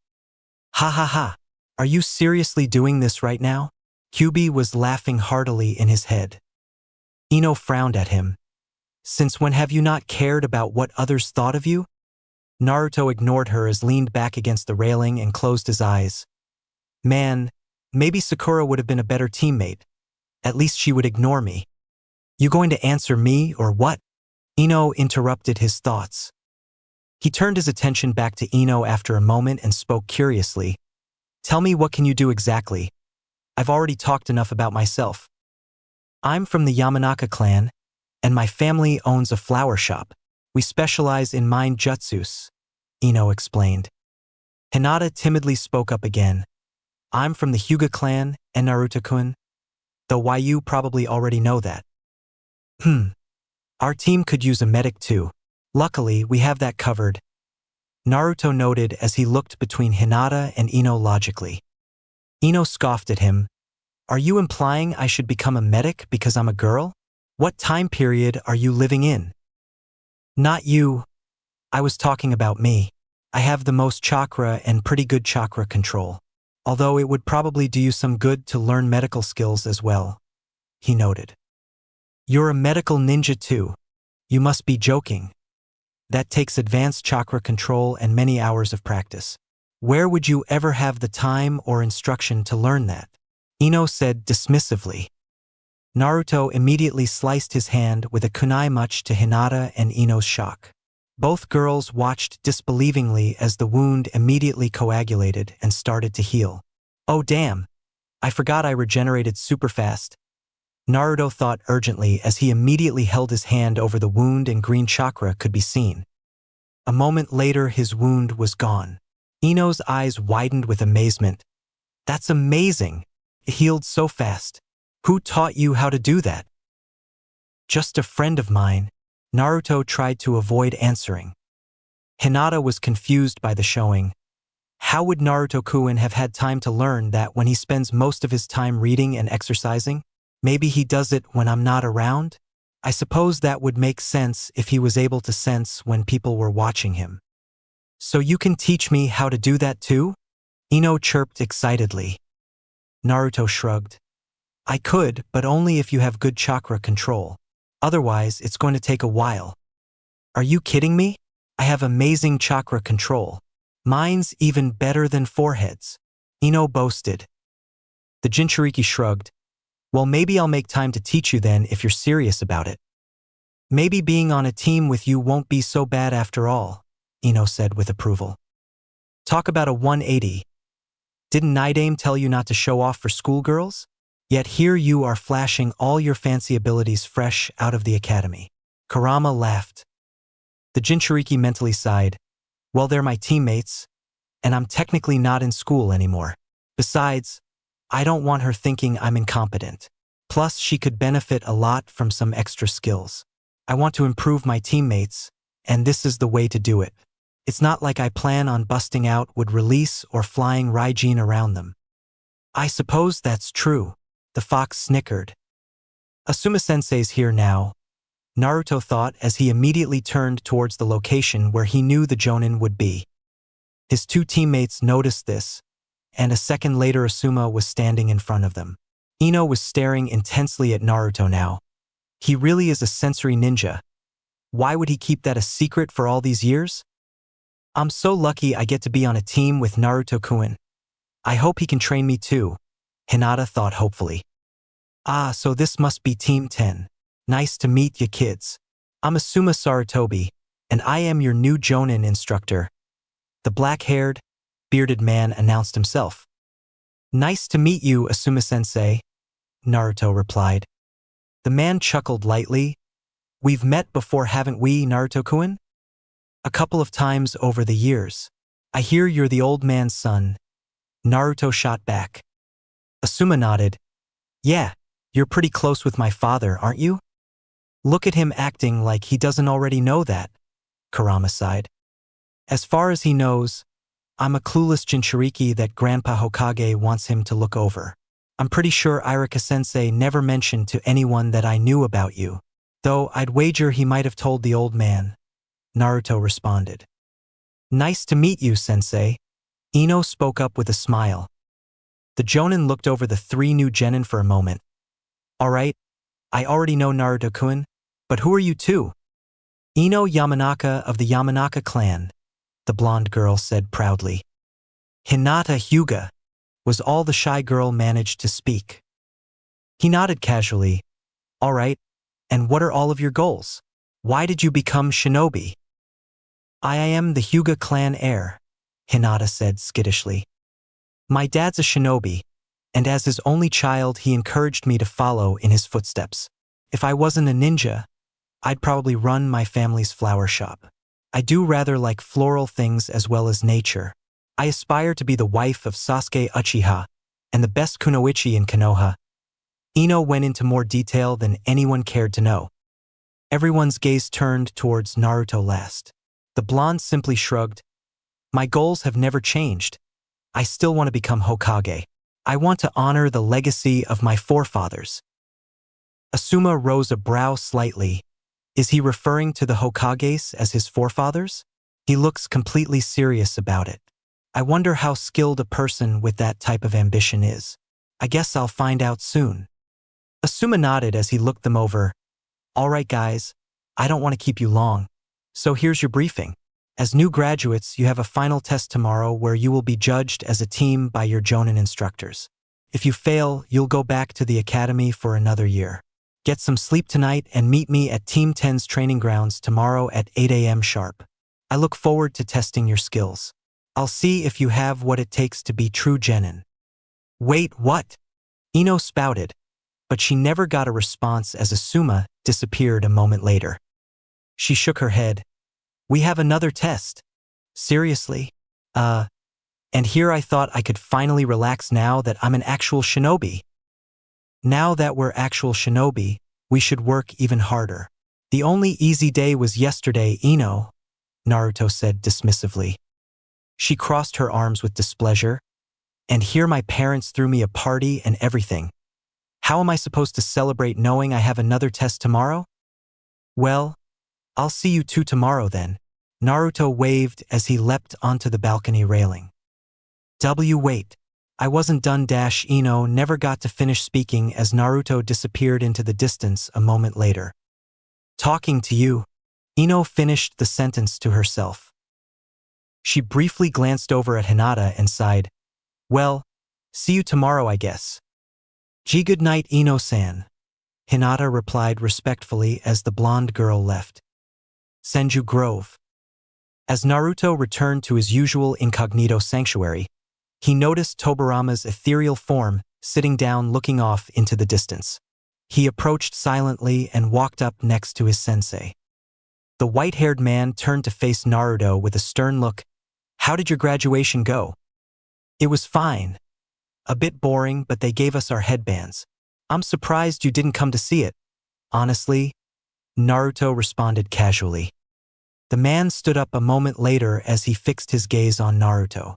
Ha ha ha. Are you seriously doing this right now? Kyubi was laughing heartily in his head. Ino frowned at him. Since when have you not cared about what others thought of you? Naruto ignored her as leaned back against the railing and closed his eyes. Man, maybe Sakura would have been a better teammate. At least she would ignore me. You going to answer me or what? Ino interrupted his thoughts. He turned his attention back to Ino after a moment and spoke curiously. Tell me, what can you do exactly? I've already talked enough about myself. I'm from the Yamanaka clan, and my family owns a flower shop. We specialize in mind jutsus, Ino explained. Hinata timidly spoke up again. I'm from the Hyuga clan and Naruto-kun, though why you probably already know that. Our team could use a medic too. Luckily, we have that covered, Naruto noted as he looked between Hinata and Ino logically. Ino scoffed at him. Are you implying I should become a medic because I'm a girl? What time period are you living in? Not you. I was talking about me. I have the most chakra and pretty good chakra control. Although it would probably do you some good to learn medical skills as well, he noted. You're a medical ninja too. You must be joking. That takes advanced chakra control and many hours of practice. Where would you ever have the time or instruction to learn that? Ino said dismissively. Naruto immediately sliced his hand with a kunai, much to Hinata and Ino's shock. Both girls watched disbelievingly as the wound immediately coagulated and started to heal. Oh damn! I forgot I regenerated super fast. Naruto thought urgently as he immediately held his hand over the wound and green chakra could be seen. A moment later his wound was gone. Ino's eyes widened with amazement. That's amazing! It healed so fast. Who taught you how to do that? Just a friend of mine. Naruto tried to avoid answering. Hinata was confused by the showing. How would Naruto-kun have had time to learn that when he spends most of his time reading and exercising? Maybe he does it when I'm not around? I suppose that would make sense if he was able to sense when people were watching him. So you can teach me how to do that too? Ino chirped excitedly. Naruto shrugged. I could, but only if you have good chakra control. Otherwise, it's going to take a while. Are you kidding me? I have amazing chakra control. Mine's even better than foreheads. Ino boasted. The Jinchuriki shrugged. Well, maybe I'll make time to teach you then if you're serious about it. Maybe being on a team with you won't be so bad after all, Ino said with approval. Talk about a 180. Didn't Naidame tell you not to show off for schoolgirls? Yet here you are flashing all your fancy abilities fresh out of the academy. Kurama laughed. The Jinchuriki mentally sighed. Well, they're my teammates, and I'm technically not in school anymore. Besides, I don't want her thinking I'm incompetent. Plus, she could benefit a lot from some extra skills. I want to improve my teammates, and this is the way to do it. It's not like I plan on busting out with release or flying Raijin around them. I suppose that's true, the fox snickered. Asuma-sensei's here now, Naruto thought as he immediately turned towards the location where he knew the Jonin would be. His two teammates noticed this, and a second later Asuma was standing in front of them. Ino was staring intensely at Naruto now. He really is a sensory ninja. Why would he keep that a secret for all these years? I'm so lucky I get to be on a team with Naruto-kun. I hope he can train me too, Hinata thought hopefully. Ah, so this must be Team 10. Nice to meet ya kids. I'm Asuma Sarutobi, and I am your new Jonin instructor. The black-haired, bearded man announced himself. Nice to meet you, Asuma-sensei, Naruto replied. The man chuckled lightly. We've met before, haven't we, Naruto-kun? A couple of times over the years. I hear you're the old man's son. Naruto shot back. Asuma nodded. Yeah, you're pretty close with my father, aren't you? Look at him acting like he doesn't already know that, Kurama sighed. As far as he knows, I'm a clueless Jinchuriki that Grandpa Hokage wants him to look over. I'm pretty sure Irika-sensei never mentioned to anyone that I knew about you, though I'd wager he might have told the old man, Naruto responded. Nice to meet you, sensei. Ino spoke up with a smile. The Jonin looked over the three new genin for a moment. All right, I already know Naruto-kun, but who are you two? Ino Yamanaka of the Yamanaka clan, the blonde girl said proudly. Hinata Hyuga, was all the shy girl managed to speak. He nodded casually. All right, and what are all of your goals? Why did you become shinobi? I am the Hyuga clan heir, Hinata said skittishly. My dad's a shinobi, and as his only child he encouraged me to follow in his footsteps. If I wasn't a ninja, I'd probably run my family's flower shop. I do rather like floral things as well as nature. I aspire to be the wife of Sasuke Uchiha and the best kunoichi in Konoha. Ino went into more detail than anyone cared to know. Everyone's gaze turned towards Naruto last. The blonde simply shrugged. My goals have never changed. I still want to become Hokage. I want to honor the legacy of my forefathers. Asuma rose a brow slightly. Is he referring to the Hokages as his forefathers? He looks completely serious about it. I wonder how skilled a person with that type of ambition is. I guess I'll find out soon. Asuma nodded as he looked them over. All right, guys, I don't want to keep you long. So here's your briefing. As new graduates, you have a final test tomorrow where you will be judged as a team by your Jonin instructors. If you fail, you'll go back to the academy for another year. Get some sleep tonight and meet me at Team 10's training grounds tomorrow at 8 a.m. sharp. I look forward to testing your skills. I'll see if you have what it takes to be true genin. Wait, what? Ino spouted, but she never got a response as Asuma disappeared a moment later. She shook her head. We have another test. Seriously? And here I thought I could finally relax now that I'm an actual shinobi. Now that we're actual shinobi, we should work even harder. The only easy day was yesterday, Ino, Naruto said dismissively. She crossed her arms with displeasure. And here my parents threw me a party and everything. How am I supposed to celebrate knowing I have another test tomorrow? Well, I'll see you two tomorrow then. Naruto waved as he leapt onto the balcony railing. Wait. I wasn't done. Ino never got to finish speaking as Naruto disappeared into the distance a moment later. Talking to you, Ino finished the sentence to herself. She briefly glanced over at Hinata and sighed, "Well, see you tomorrow, I guess." "Good night, Ino-san," Hinata replied respectfully as the blonde girl left. Senju Grove. As Naruto returned to his usual incognito sanctuary, he noticed Tobarama's ethereal form sitting down looking off into the distance. He approached silently and walked up next to his sensei. The white-haired man turned to face Naruto with a stern look. "How did your graduation go?" "It was fine. A bit boring, but they gave us our headbands. I'm surprised you didn't come to see it." "Honestly," Naruto responded casually. The man stood up a moment later as he fixed his gaze on Naruto.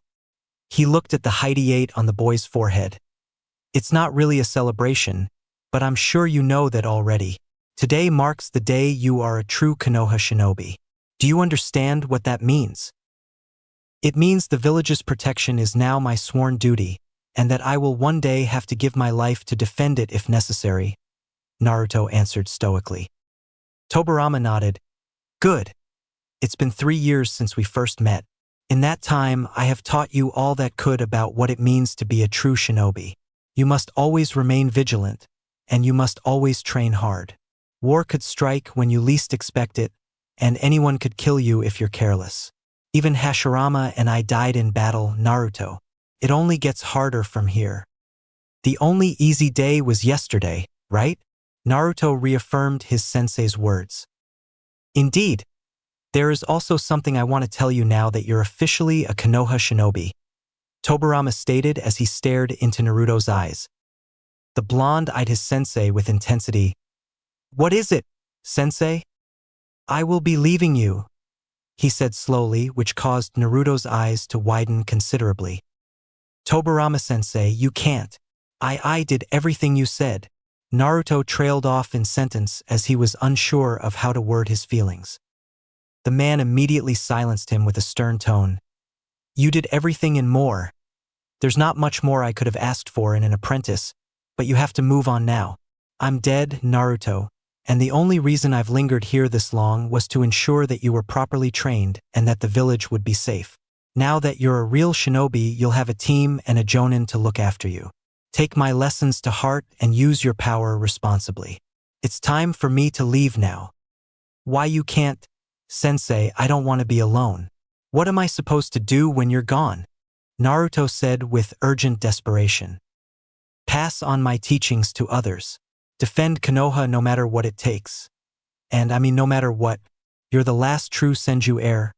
He looked at the Heidi 8 on the boy's forehead. "It's not really a celebration, but I'm sure you know that already. Today marks the day you are a true Konoha shinobi. Do you understand what that means?" "It means the village's protection is now my sworn duty, and that I will one day have to give my life to defend it if necessary," Naruto answered stoically. Tobarama nodded. "Good. It's been 3 years since we first met. In that time, I have taught you all that could about what it means to be a true shinobi. You must always remain vigilant, and you must always train hard. War could strike when you least expect it, and anyone could kill you if you're careless. Even Hashirama and I died in battle, Naruto. It only gets harder from here." "The only easy day was yesterday, right?" Naruto reaffirmed his sensei's words. "Indeed. There is also something I want to tell you now that you're officially a Konoha shinobi," Tobarama stated as he stared into Naruto's eyes. The blonde eyed his sensei with intensity. "What is it, sensei?" "I will be leaving you," he said slowly, which caused Naruto's eyes to widen considerably. "Tobarama-sensei, you can't. I did everything you said." Naruto trailed off in sentence as he was unsure of how to word his feelings. The man immediately silenced him with a stern tone. "You did everything and more. There's not much more I could have asked for in an apprentice, but you have to move on now. I'm dead, Naruto, and the only reason I've lingered here this long was to ensure that you were properly trained and that the village would be safe. Now that you're a real shinobi, you'll have a team and a jonin to look after you. Take my lessons to heart and use your power responsibly. It's time for me to leave now." "Why you can't?" "Sensei, I don't want to be alone." "What am I supposed to do when you're gone?" Naruto said with urgent desperation. "Pass on my teachings to others. Defend Konoha no matter what it takes. And I mean no matter what, you're the last true Senju heir,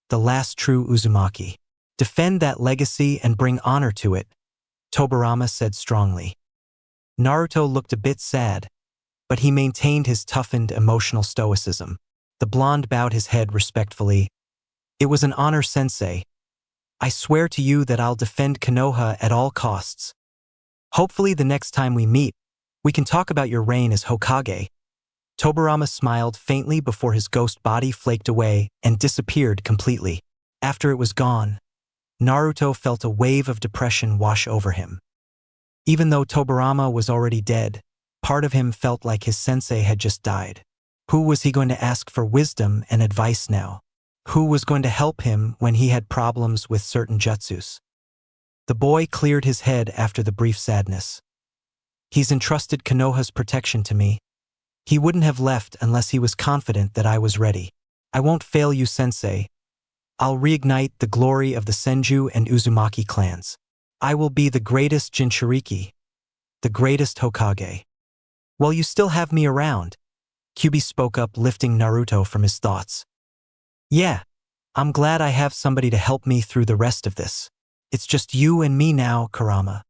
the last true Uzumaki. Defend that legacy and bring honor to it," Tobarama said strongly. Naruto looked a bit sad, but he maintained his toughened emotional stoicism. The blonde bowed his head respectfully. "It was an honor, sensei. I swear to you that I'll defend Konoha at all costs. Hopefully the next time we meet, we can talk about your reign as Hokage." Tobarama smiled faintly before his ghost body flaked away and disappeared completely. After it was gone, Naruto felt a wave of depression wash over him. Even though Tobarama was already dead, part of him felt like his sensei had just died. Who was he going to ask for wisdom and advice now? Who was going to help him when he had problems with certain jutsus? The boy cleared his head after the brief sadness. "He's entrusted Konoha's protection to me. He wouldn't have left unless he was confident that I was ready. I won't fail you, sensei. I'll reignite the glory of the Senju and Uzumaki clans. I will be the greatest Jinchuriki, the greatest Hokage. Well, you still have me around," Kyubi spoke up, lifting Naruto from his thoughts. "Yeah, I'm glad I have somebody to help me through the rest of this. It's just you and me now, Kurama.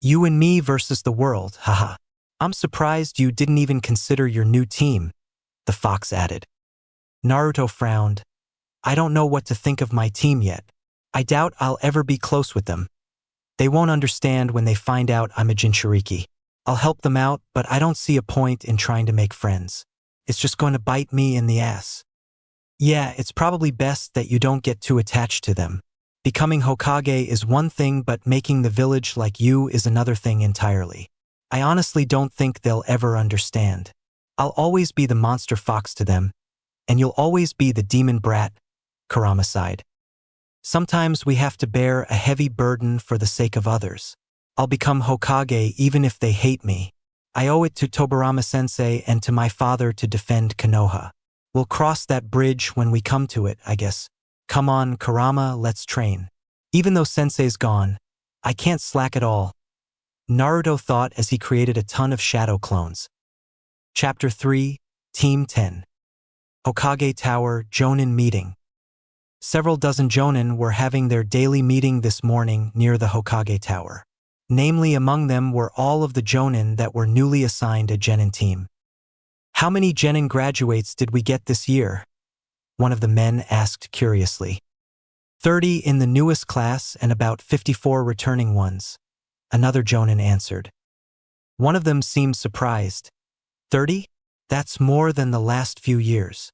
You and me versus the world, haha. I'm surprised you didn't even consider your new team," the fox added. Naruto frowned. "I don't know what to think of my team yet. I doubt I'll ever be close with them. They won't understand when they find out I'm a Jinchuriki. I'll help them out, but I don't see a point in trying to make friends. It's just going to bite me in the ass. Yeah, it's probably best that you don't get too attached to them. Becoming Hokage is one thing, but making the village like you is another thing entirely. I honestly don't think they'll ever understand. I'll always be the monster fox to them, and you'll always be the demon brat, Kurama sighed. Sometimes we have to bear a heavy burden for the sake of others. I'll become Hokage even if they hate me. I owe it to Tobirama-sensei and to my father to defend Konoha. We'll cross that bridge when we come to it, I guess. Come on, Kurama, let's train. Even though sensei's gone, I can't slack at all, Naruto thought as he created a ton of shadow clones. Chapter 3, Team 10. Hokage Tower Jonin Meeting. Several dozen Jonin were having their daily meeting this morning near the Hokage Tower. Namely, among them were all of the Jonin that were newly assigned a Genin team. How many Genin graduates did we get this year? One of the men asked curiously. 30 in the newest class and about 54 returning ones, another Jonin answered. One of them seemed surprised. 30? That's more than the last few years.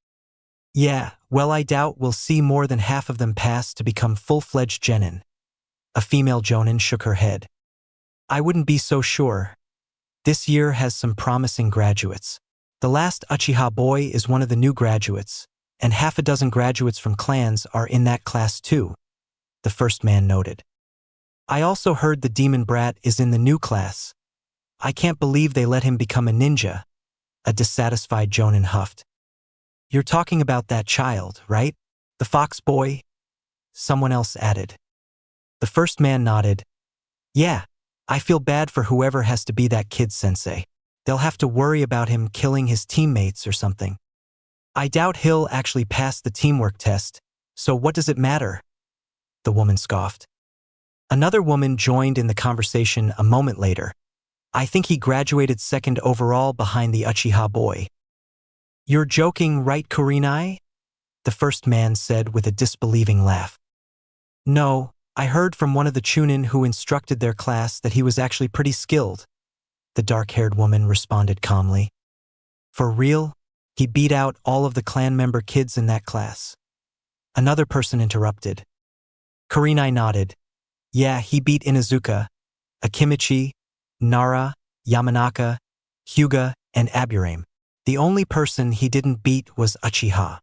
Yeah, well, I doubt we'll see more than half of them pass to become full-fledged Genin. A female Jonin shook her head. I wouldn't be so sure. This year has some promising graduates. The last Uchiha boy is one of the new graduates, and half a dozen graduates from clans are in that class too, the first man noted. I also heard the demon brat is in the new class. I can't believe they let him become a ninja, a dissatisfied Jonin huffed. You're talking about that child, right? The fox boy? Someone else added. The first man nodded. Yeah, I feel bad for whoever has to be that kid sensei. They'll have to worry about him killing his teammates or something. I doubt he'll actually pass the teamwork test, so what does it matter? The woman scoffed. Another woman joined in the conversation a moment later. I think he graduated second overall behind the Uchiha boy. You're joking, right, Kurinai? The first man said with a disbelieving laugh. No, I heard from one of the Chunin who instructed their class that he was actually pretty skilled, the dark-haired woman responded calmly. For real? He beat out all of the clan member kids in that class. Another person interrupted. Kurinai nodded. Yeah, he beat Inuzuka, Akimichi, Nara, Yamanaka, Hyuga, and Aburame. The only person he didn't beat was Uchiha.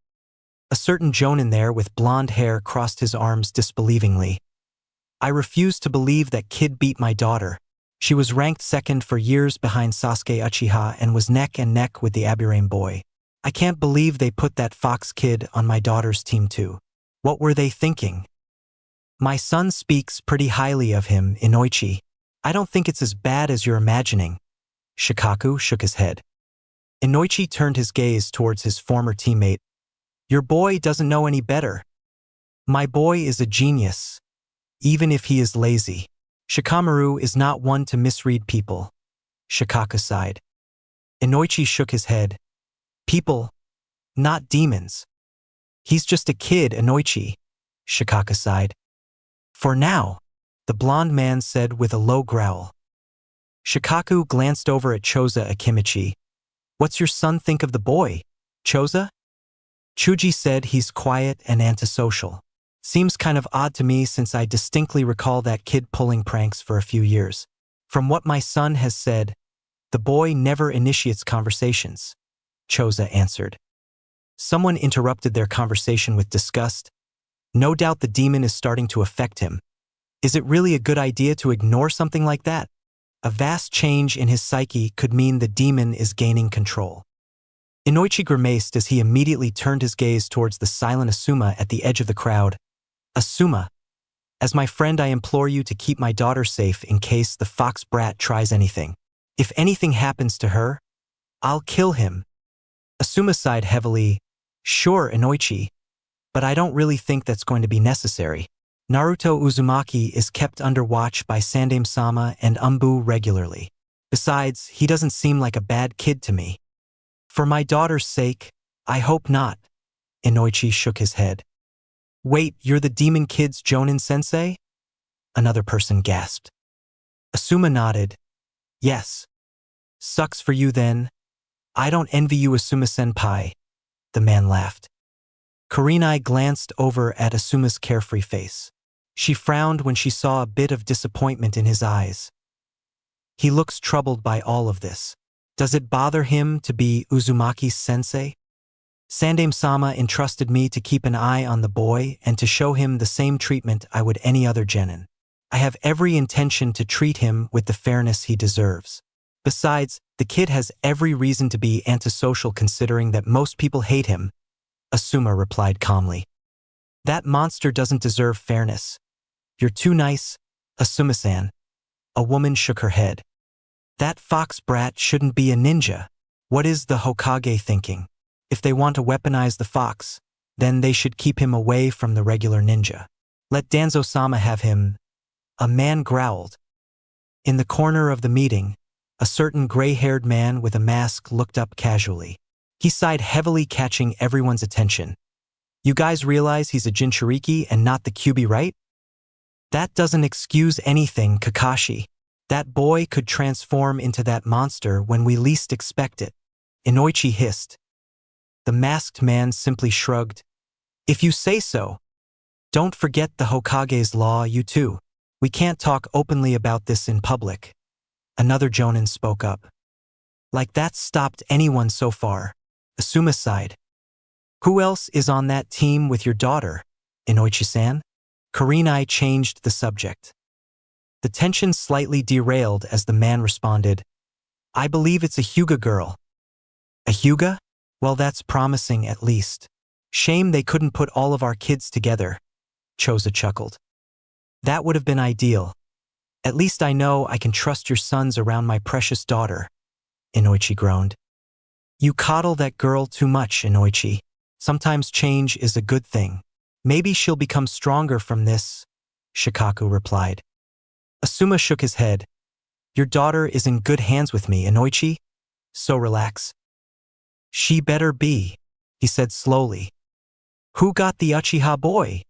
A certain Jonin there with blonde hair crossed his arms disbelievingly. I refuse to believe that kid beat my daughter. She was ranked second for years behind Sasuke Uchiha and was neck and neck with the Aburame boy. I can't believe they put that fox kid on my daughter's team too. What were they thinking? My son speaks pretty highly of him, Inoichi. I don't think it's as bad as you're imagining. Shikaku shook his head. Inoichi turned his gaze towards his former teammate. Your boy doesn't know any better. My boy is a genius, even if he is lazy. Shikamaru is not one to misread people. Shikaku sighed. Inoichi shook his head. People, not demons. He's just a kid, Inoichi. Shikaku sighed. For now, the blonde man said with a low growl. Shikaku glanced over at Choza Akimichi. What's your son think of the boy, Choza? Chuji said he's quiet and antisocial. Seems kind of odd to me since I distinctly recall that kid pulling pranks for a few years. From what my son has said, the boy never initiates conversations, Choza answered. Someone interrupted their conversation with disgust. No doubt the demon is starting to affect him. Is it really a good idea to ignore something like that? A vast change in his psyche could mean the demon is gaining control. Inoichi grimaced as he immediately turned his gaze towards the silent Asuma at the edge of the crowd. Asuma, as my friend, I implore you to keep my daughter safe in case the fox brat tries anything. If anything happens to her, I'll kill him. Asuma sighed heavily. Sure, Inoichi, but I don't really think that's going to be necessary. Naruto Uzumaki is kept under watch by Sandaime-sama and Umbu regularly. Besides, he doesn't seem like a bad kid to me. For my daughter's sake, I hope not. Inoichi shook his head. Wait, you're the demon kid's Jonin sensei? Another person gasped. Asuma nodded. Yes. Sucks for you then. I don't envy you, Asuma-senpai. The man laughed. Kurinai glanced over at Asuma's carefree face. She frowned when she saw a bit of disappointment in his eyes. He looks troubled by all of this. Does it bother him to be Uzumaki's sensei? Sandame-sama entrusted me to keep an eye on the boy and to show him the same treatment I would any other genin. I have every intention to treat him with the fairness he deserves. Besides, the kid has every reason to be antisocial considering that most people hate him, Asuma replied calmly. That monster doesn't deserve fairness. You're too nice, Asuma-san. A woman shook her head. That fox brat shouldn't be a ninja. What is the Hokage thinking? If they want to weaponize the fox, then they should keep him away from the regular ninja. Let Danzo-sama have him. A man growled. In the corner of the meeting, a certain gray-haired man with a mask looked up casually. He sighed heavily, catching everyone's attention. You guys realize he's a Jinchuriki and not the Kyuubi, right? That doesn't excuse anything, Kakashi. That boy could transform into that monster when we least expect it. Inoichi hissed. The masked man simply shrugged. If you say so. Don't forget the Hokage's law, you too. We can't talk openly about this in public. Another jonin spoke up. Like that's stopped anyone so far. Asuma sighed. Who else is on that team with your daughter, Inoichi-san? Kurenai changed the subject. The tension slightly derailed as the man responded, I believe it's a Hyuga girl. A Hyuga? Well, that's promising at least. Shame they couldn't put all of our kids together, Choza chuckled. That would have been ideal. At least I know I can trust your sons around my precious daughter, Inoichi groaned. You coddle that girl too much, Inoichi. Sometimes change is a good thing. Maybe she'll become stronger from this, Shikaku replied. Asuma shook his head. Your daughter is in good hands with me, Inoichi. So relax. She better be, he said slowly. Who got the Uchiha boy?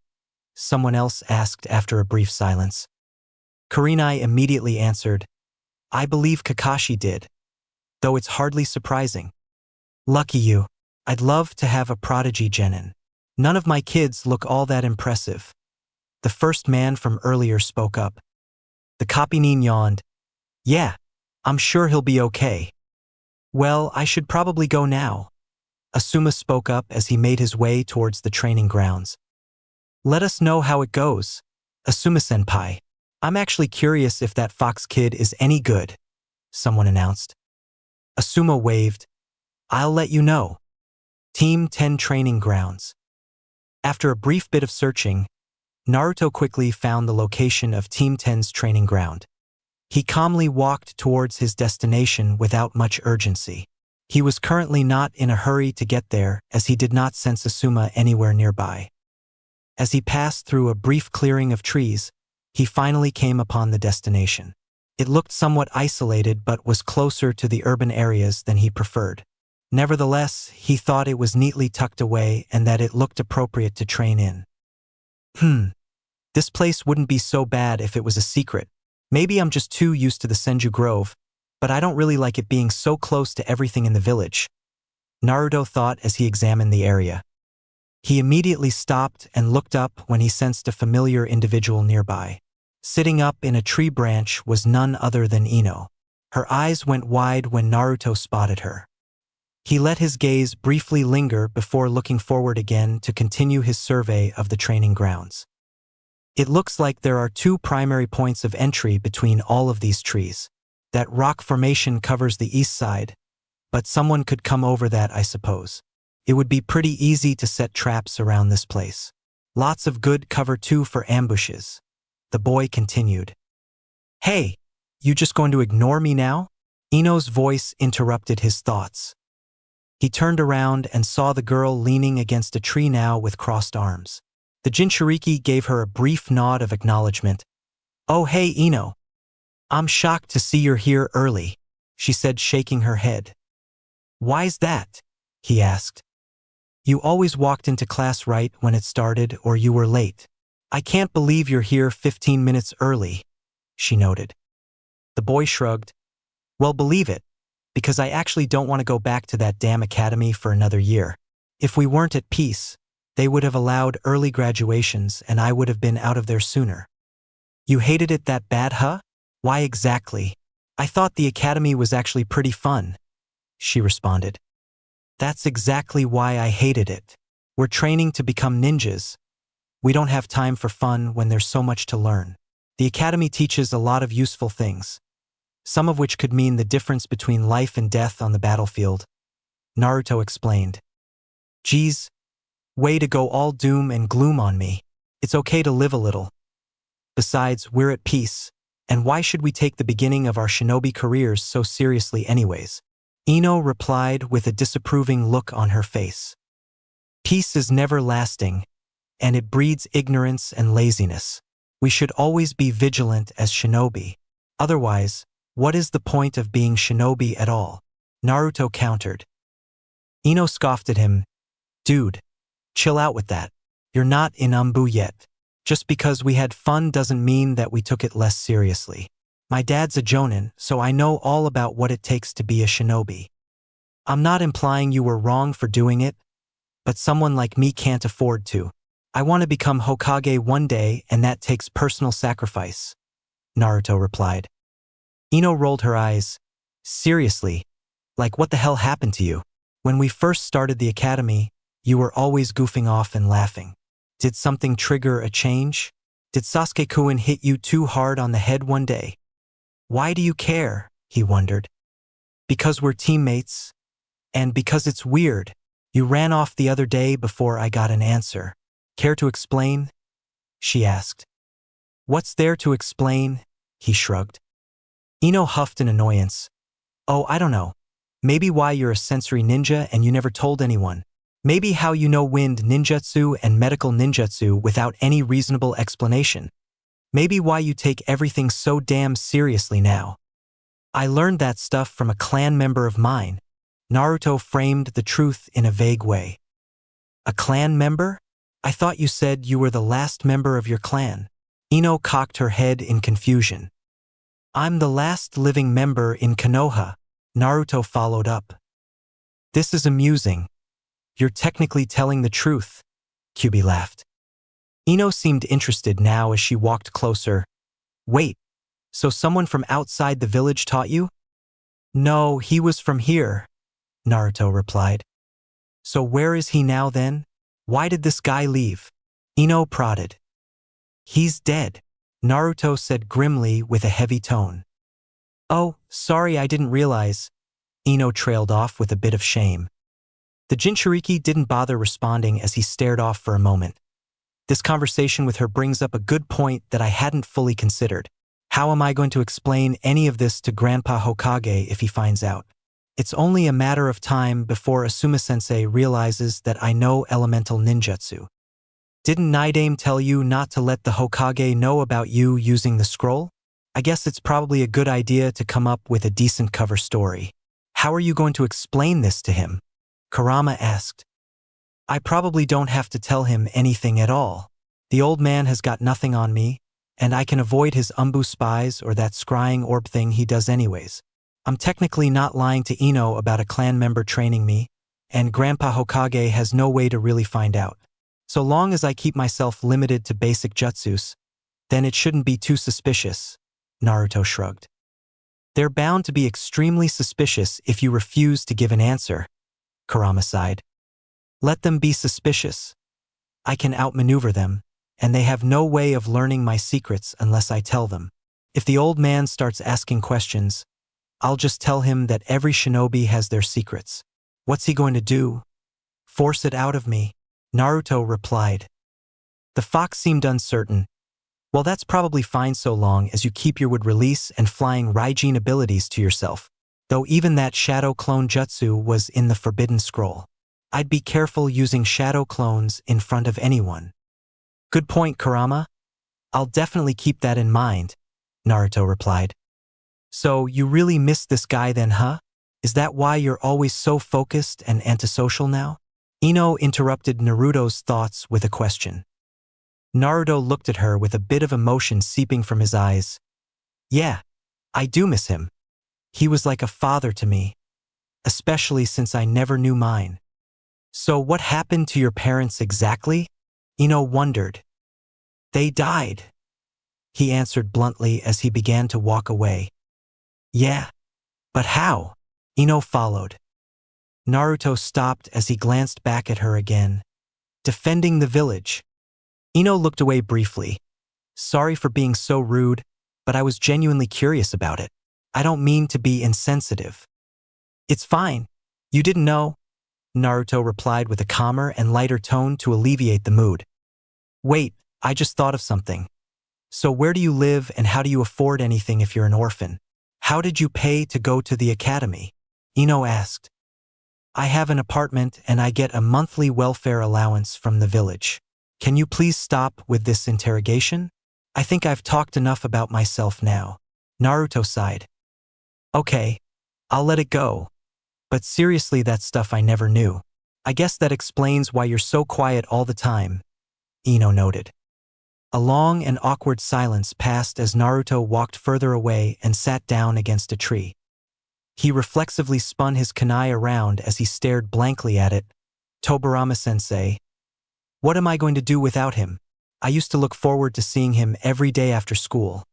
Someone else asked after a brief silence. Kurenai immediately answered, I believe Kakashi did, though it's hardly surprising. Lucky you. I'd love to have a prodigy genin. None of my kids look all that impressive. The first man from earlier spoke up. The Kopinin yawned. Yeah, I'm sure he'll be okay. Well, I should probably go now. Asuma spoke up as he made his way towards the training grounds. Let us know how it goes, Asuma-senpai. I'm actually curious if that fox kid is any good, someone announced. Asuma waved. I'll let you know. Team 10 Training Grounds. After a brief bit of searching, Naruto quickly found the location of Team 10's training ground. He calmly walked towards his destination without much urgency. He was currently not in a hurry to get there as he did not sense Asuma anywhere nearby. As he passed through a brief clearing of trees, he finally came upon the destination. It looked somewhat isolated but was closer to the urban areas than he preferred. Nevertheless, he thought it was neatly tucked away and that it looked appropriate to train in. This place wouldn't be so bad if it was a secret. Maybe I'm just too used to the Senju Grove, but I don't really like it being so close to everything in the village, Naruto thought as he examined the area. He immediately stopped and looked up when he sensed a familiar individual nearby. Sitting up in a tree branch was none other than Ino. Her eyes went wide when Naruto spotted her. He let his gaze briefly linger before looking forward again to continue his survey of the training grounds. It looks like there are two primary points of entry between all of these trees. That rock formation covers the east side, but someone could come over that, I suppose. It would be pretty easy to set traps around this place. Lots of good cover too for ambushes. The boy continued. Hey, you just going to ignore me now? Ino's voice interrupted his thoughts. He turned around and saw the girl leaning against a tree now with crossed arms. The Jinchuriki gave her a brief nod of acknowledgement. Oh hey Ino. I'm shocked to see you're here early, she said, shaking her head. Why's that? He asked. You always walked into class right when it started or you were late. I can't believe you're here 15 minutes early, she noted. The boy shrugged. Well, believe it, because I actually don't want to go back to that damn academy for another year. If we weren't at peace, they would have allowed early graduations and I would have been out of there sooner. You hated it that bad, huh? Why exactly? I thought the academy was actually pretty fun, she responded. That's exactly why I hated it. We're training to become ninjas. We don't have time for fun when there's so much to learn. The academy teaches a lot of useful things, some of which could mean the difference between life and death on the battlefield. Naruto explained. Geez, way to go all doom and gloom on me. It's okay to live a little. Besides, we're at peace, and why should we take the beginning of our shinobi careers so seriously anyways? Ino replied with a disapproving look on her face. Peace is never lasting, and it breeds ignorance and laziness. We should always be vigilant as shinobi. Otherwise, what is the point of being shinobi at all? Naruto countered. Ino scoffed at him. Dude, chill out with that. You're not in Umbu yet. Just because we had fun doesn't mean that we took it less seriously. My dad's a jonin, so I know all about what it takes to be a shinobi. I'm not implying you were wrong for doing it, but someone like me can't afford to. I want to become Hokage one day, and that takes personal sacrifice, Naruto replied. Ino rolled her eyes. Seriously? Like what the hell happened to you? When we first started the academy, you were always goofing off and laughing. Did something trigger a change? Did Sasuke-kun hit you too hard on the head one day? Why do you care? He wondered. Because we're teammates, and because it's weird. You ran off the other day before I got an answer. Care to explain? She asked. What's there to explain? He shrugged. Ino huffed in annoyance. Oh, I don't know. Maybe why you're a sensory ninja and you never told anyone. Maybe how you know wind ninjutsu and medical ninjutsu without any reasonable explanation. Maybe why you take everything so damn seriously now. I learned that stuff from a clan member of mine. Naruto framed the truth in a vague way. A clan member? I thought you said you were the last member of your clan. Ino cocked her head in confusion. I'm the last living member in Konoha, Naruto followed up. This is amusing. You're technically telling the truth, Kyubi laughed. Ino seemed interested now as she walked closer. Wait, so someone from outside the village taught you? No, he was from here, Naruto replied. So where is he now then? Why did this guy leave? Ino prodded. He's dead, Naruto said grimly with a heavy tone. Oh, sorry, I didn't realize. Ino trailed off with a bit of shame. The Jinchuriki didn't bother responding as he stared off for a moment. This conversation with her brings up a good point that I hadn't fully considered. How am I going to explain any of this to Grandpa Hokage if he finds out? It's only a matter of time before Asuma-sensei realizes that I know elemental ninjutsu. Didn't Naidame tell you not to let the Hokage know about you using the scroll? I guess it's probably a good idea to come up with a decent cover story. How are you going to explain this to him? Kurama asked. I probably don't have to tell him anything at all. The old man has got nothing on me, and I can avoid his Umbu spies or that scrying orb thing he does anyways. I'm technically not lying to Ino about a clan member training me, and Grandpa Hokage has no way to really find out. So long as I keep myself limited to basic jutsus, then it shouldn't be too suspicious, Naruto shrugged. They're bound to be extremely suspicious if you refuse to give an answer, Kurama sighed. Let them be suspicious. I can outmaneuver them, and they have no way of learning my secrets unless I tell them. If the old man starts asking questions, I'll just tell him that every shinobi has their secrets. What's he going to do? Force it out of me, Naruto replied. The fox seemed uncertain. Well, that's probably fine so long as you keep your wood release and flying Raijin abilities to yourself, though even that shadow clone jutsu was in the forbidden scroll. I'd be careful using shadow clones in front of anyone. Good point, Kurama. I'll definitely keep that in mind, Naruto replied. So you really miss this guy then, huh? Is that why you're always so focused and antisocial now? Ino interrupted Naruto's thoughts with a question. Naruto looked at her with a bit of emotion seeping from his eyes. Yeah, I do miss him. He was like a father to me, especially since I never knew mine. So what happened to your parents exactly? Ino wondered. They died, he answered bluntly as he began to walk away. Yeah, but how? Ino followed. Naruto stopped as he glanced back at her again. Defending the village. Ino looked away briefly. Sorry for being so rude, but I was genuinely curious about it. I don't mean to be insensitive. It's fine. You didn't know? Naruto replied with a calmer and lighter tone to alleviate the mood. Wait, I just thought of something. So where do you live and how do you afford anything if you're an orphan? How did you pay to go to the academy? Ino asked. I have an apartment and I get a monthly welfare allowance from the village. Can you please stop with this interrogation? I think I've talked enough about myself now. Naruto sighed. Okay, I'll let it go. But seriously, that's stuff I never knew. I guess that explains why you're so quiet all the time, Ino noted. A long and awkward silence passed as Naruto walked further away and sat down against a tree. He reflexively spun his kunai around as he stared blankly at it. Tobirama-sensei. What am I going to do without him? I used to look forward to seeing him every day after school.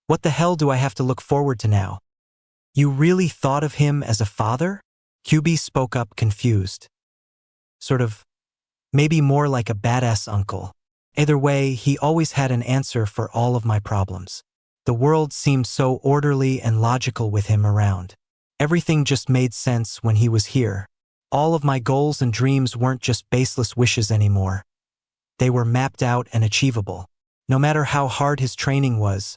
What the hell do I have to look forward to now? You really thought of him as a father? Kyubi spoke up confused. Sort of, maybe more like a badass uncle. Either way, he always had an answer for all of my problems. The world seemed so orderly and logical with him around. Everything just made sense when he was here. All of my goals and dreams weren't just baseless wishes anymore. They were mapped out and achievable. No matter how hard his training was,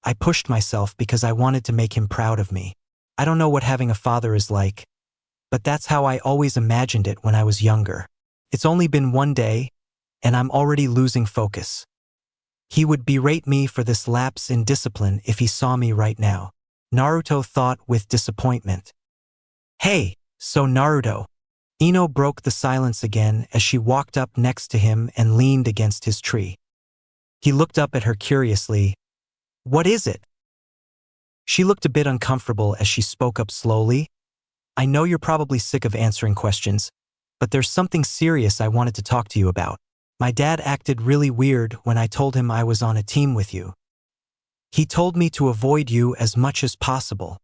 I pushed myself because I wanted to make him proud of me. I don't know what having a father is like, but that's how I always imagined it when I was younger. It's only been one day, and I'm already losing focus. He would berate me for this lapse in discipline if he saw me right now. Naruto thought with disappointment. Hey, so Naruto. Ino broke the silence again as she walked up next to him and leaned against his tree. He looked up at her curiously. What is it? She looked a bit uncomfortable as she spoke up slowly. I know you're probably sick of answering questions, but there's something serious I wanted to talk to you about. My dad acted really weird when I told him I was on a team with you. He told me to avoid you as much as possible.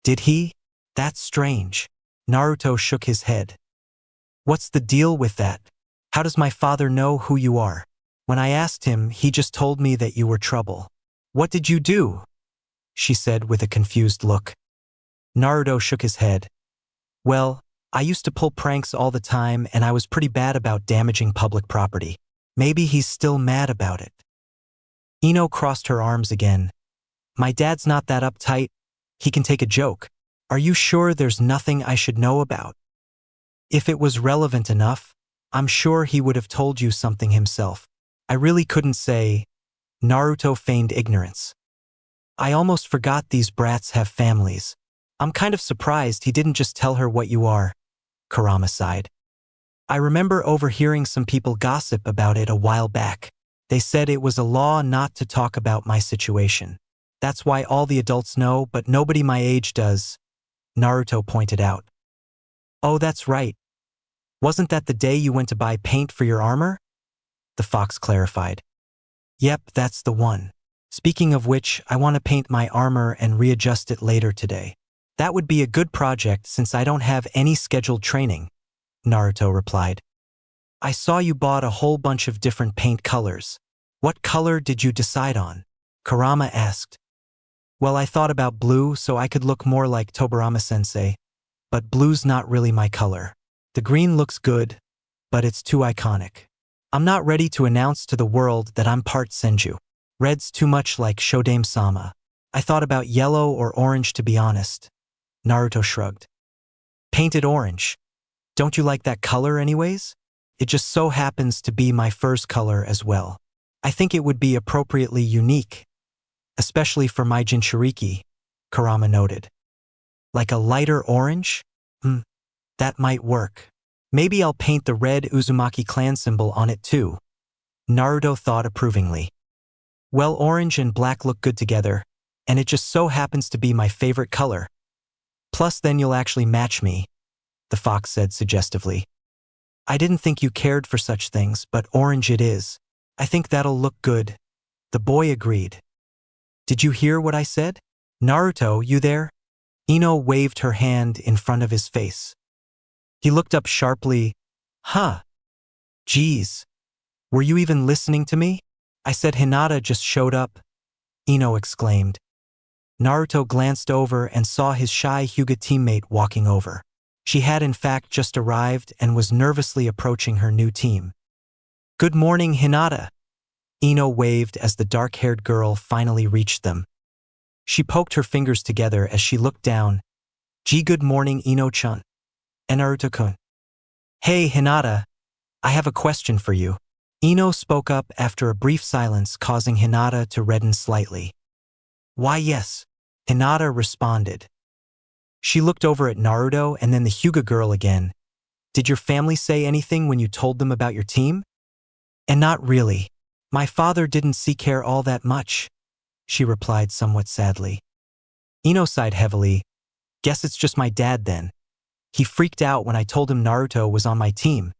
Did he? That's strange. Naruto shook his head. What's the deal with that? How does my father know who you are? When I asked him, he just told me that you were trouble. What did you do? She said with a confused look. Naruto shook his head. Well, I used to pull pranks all the time and I was pretty bad about damaging public property. Maybe he's still mad about it. Ino crossed her arms again. My dad's not that uptight. He can take a joke. Are you sure there's nothing I should know about? If it was relevant enough, I'm sure he would have told you something himself. I really couldn't say. Naruto feigned ignorance. I almost forgot these brats have families. I'm kind of surprised he didn't just tell her what you are. Kurama sighed. I remember overhearing some people gossip about it a while back. They said it was a law not to talk about my situation. That's why all the adults know, but nobody my age does, Naruto pointed out. Oh, that's right. Wasn't that the day you went to buy paint for your armor? The fox clarified. Yep, that's the one. Speaking of which, I want to paint my armor and readjust it later today. That would be a good project since I don't have any scheduled training, Naruto replied. I saw you bought a whole bunch of different paint colors. What color did you decide on? Kurama asked. Well, I thought about blue so I could look more like Tobirama-sensei, but blue's not really my color. The green looks good, but it's too iconic. I'm not ready to announce to the world that I'm part Senju. Red's too much like Shodame-sama. I thought about yellow or orange to be honest. Naruto shrugged. Painted orange. Don't you like that color anyways? It just so happens to be my first color as well. I think it would be appropriately unique, especially for my Jinchuriki, Kurama noted. Like a lighter orange? That might work. Maybe I'll paint the red Uzumaki clan symbol on it too. Naruto thought approvingly. Well, orange and black look good together, and it just so happens to be my favorite color. Plus then you'll actually match me, the fox said suggestively. I didn't think you cared for such things, but orange it is. I think that'll look good. The boy agreed. Did you hear what I said? Naruto, you there? Ino waved her hand in front of his face. He looked up sharply. Huh. Geez. Were you even listening to me? I said Hinata just showed up, Ino exclaimed. Naruto glanced over and saw his shy Hyuga teammate walking over. She had in fact just arrived and was nervously approaching her new team. Good morning, Hinata. Ino waved as the dark-haired girl finally reached them. She poked her fingers together as she looked down. Good morning, Ino-chan. And Naruto-kun. Hey, Hinata. I have a question for you. Ino spoke up after a brief silence, causing Hinata to redden slightly. Why, yes, Hinata responded. She looked over at Naruto and then the Hyuga girl again. Did your family say anything when you told them about your team? And not really. My father didn't see care all that much, she replied somewhat sadly. Ino sighed heavily. Guess it's just my dad then. He freaked out when I told him Naruto was on my team.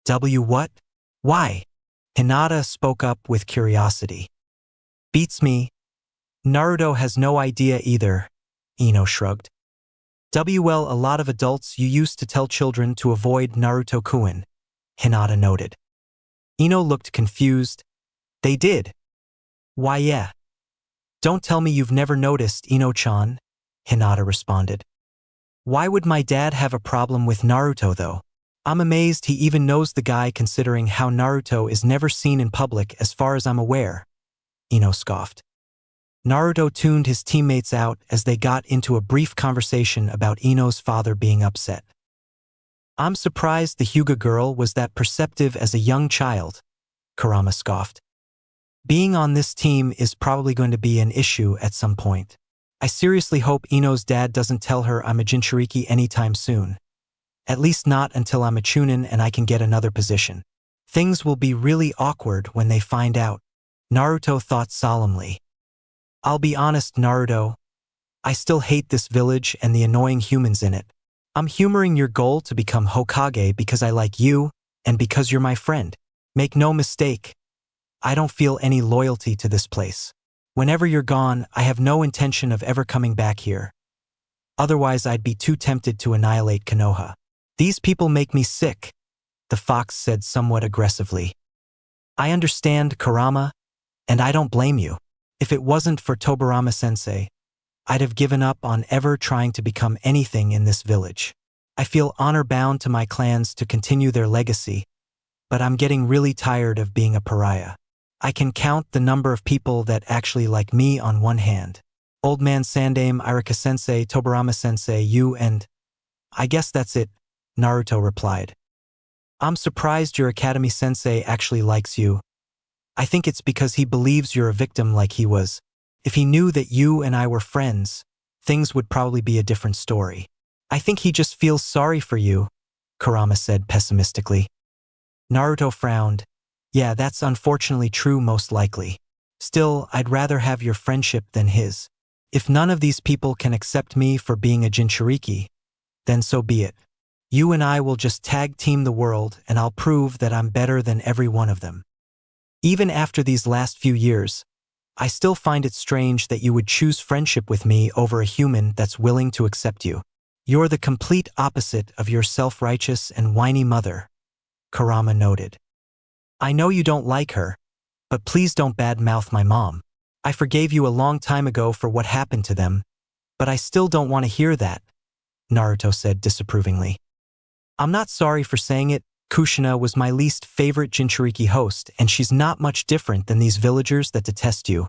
What? Why? Hinata spoke up with curiosity. Beats me. Naruto has no idea either, Ino shrugged. Well, a lot of adults you used to tell children to avoid Naruto-kun, Hinata noted. Ino looked confused. They did. Why, yeah. Don't tell me you've never noticed, Ino-chan, Hinata responded. Why would my dad have a problem with Naruto though? I'm amazed he even knows the guy considering how Naruto is never seen in public as far as I'm aware, Ino scoffed. Naruto tuned his teammates out as they got into a brief conversation about Ino's father being upset. I'm surprised the Hyuga girl was that perceptive as a young child, Kurama scoffed. Being on this team is probably going to be an issue at some point. I seriously hope Ino's dad doesn't tell her I'm a Jinchuriki anytime soon. At least not until I'm a Chunin and I can get another position. Things will be really awkward when they find out, Naruto thought solemnly. I'll be honest, Naruto. I still hate this village and the annoying humans in it. I'm humoring your goal to become Hokage because I like you and because you're my friend. Make no mistake, I don't feel any loyalty to this place. Whenever you're gone, I have no intention of ever coming back here. Otherwise, I'd be too tempted to annihilate Konoha. These people make me sick, the fox said somewhat aggressively. I understand, Kurama, and I don't blame you. If it wasn't for Tobirama-sensei, I'd have given up on ever trying to become anything in this village. I feel honor-bound to my clans to continue their legacy, but I'm getting really tired of being a pariah. I can count the number of people that actually like me on one hand. Old Man Sandaime, Irika-sensei, Tobirama-sensei, you and… I guess that's it, Naruto replied. I'm surprised your Academy-sensei actually likes you. I think it's because he believes you're a victim like he was. If he knew that you and I were friends, things would probably be a different story. I think he just feels sorry for you, Kurama said pessimistically. Naruto frowned. Yeah, that's unfortunately true most likely. Still, I'd rather have your friendship than his. If none of these people can accept me for being a Jinchuriki, then so be it. You and I will just tag team the world and I'll prove that I'm better than every one of them. Even after these last few years, I still find it strange that you would choose friendship with me over a human that's willing to accept you. You're the complete opposite of your self-righteous and whiny mother, Kurama noted. I know you don't like her, but please don't badmouth my mom. I forgave you a long time ago for what happened to them, but I still don't want to hear that, Naruto said disapprovingly. I'm not sorry for saying it. Kushina was my least favorite Jinchuriki host, and she's not much different than these villagers that detest you,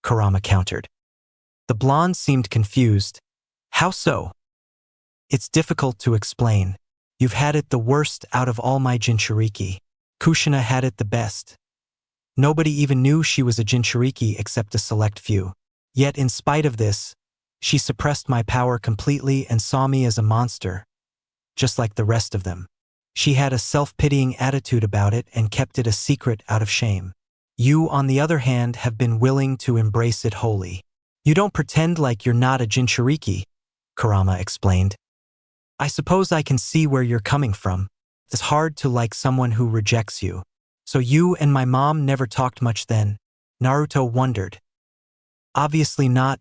Kurama countered. The blonde seemed confused. How so? It's difficult to explain. You've had it the worst out of all my Jinchuriki. Kushina had it the best. Nobody even knew she was a Jinchuriki except a select few. Yet in spite of this, she suppressed my power completely and saw me as a monster, just like the rest of them. She had a self-pitying attitude about it and kept it a secret out of shame. You, on the other hand, have been willing to embrace it wholly. You don't pretend like you're not a Jinchuriki, Kurama explained. I suppose I can see where you're coming from. It's hard to like someone who rejects you. So you and my mom never talked much then? Naruto wondered. Obviously not.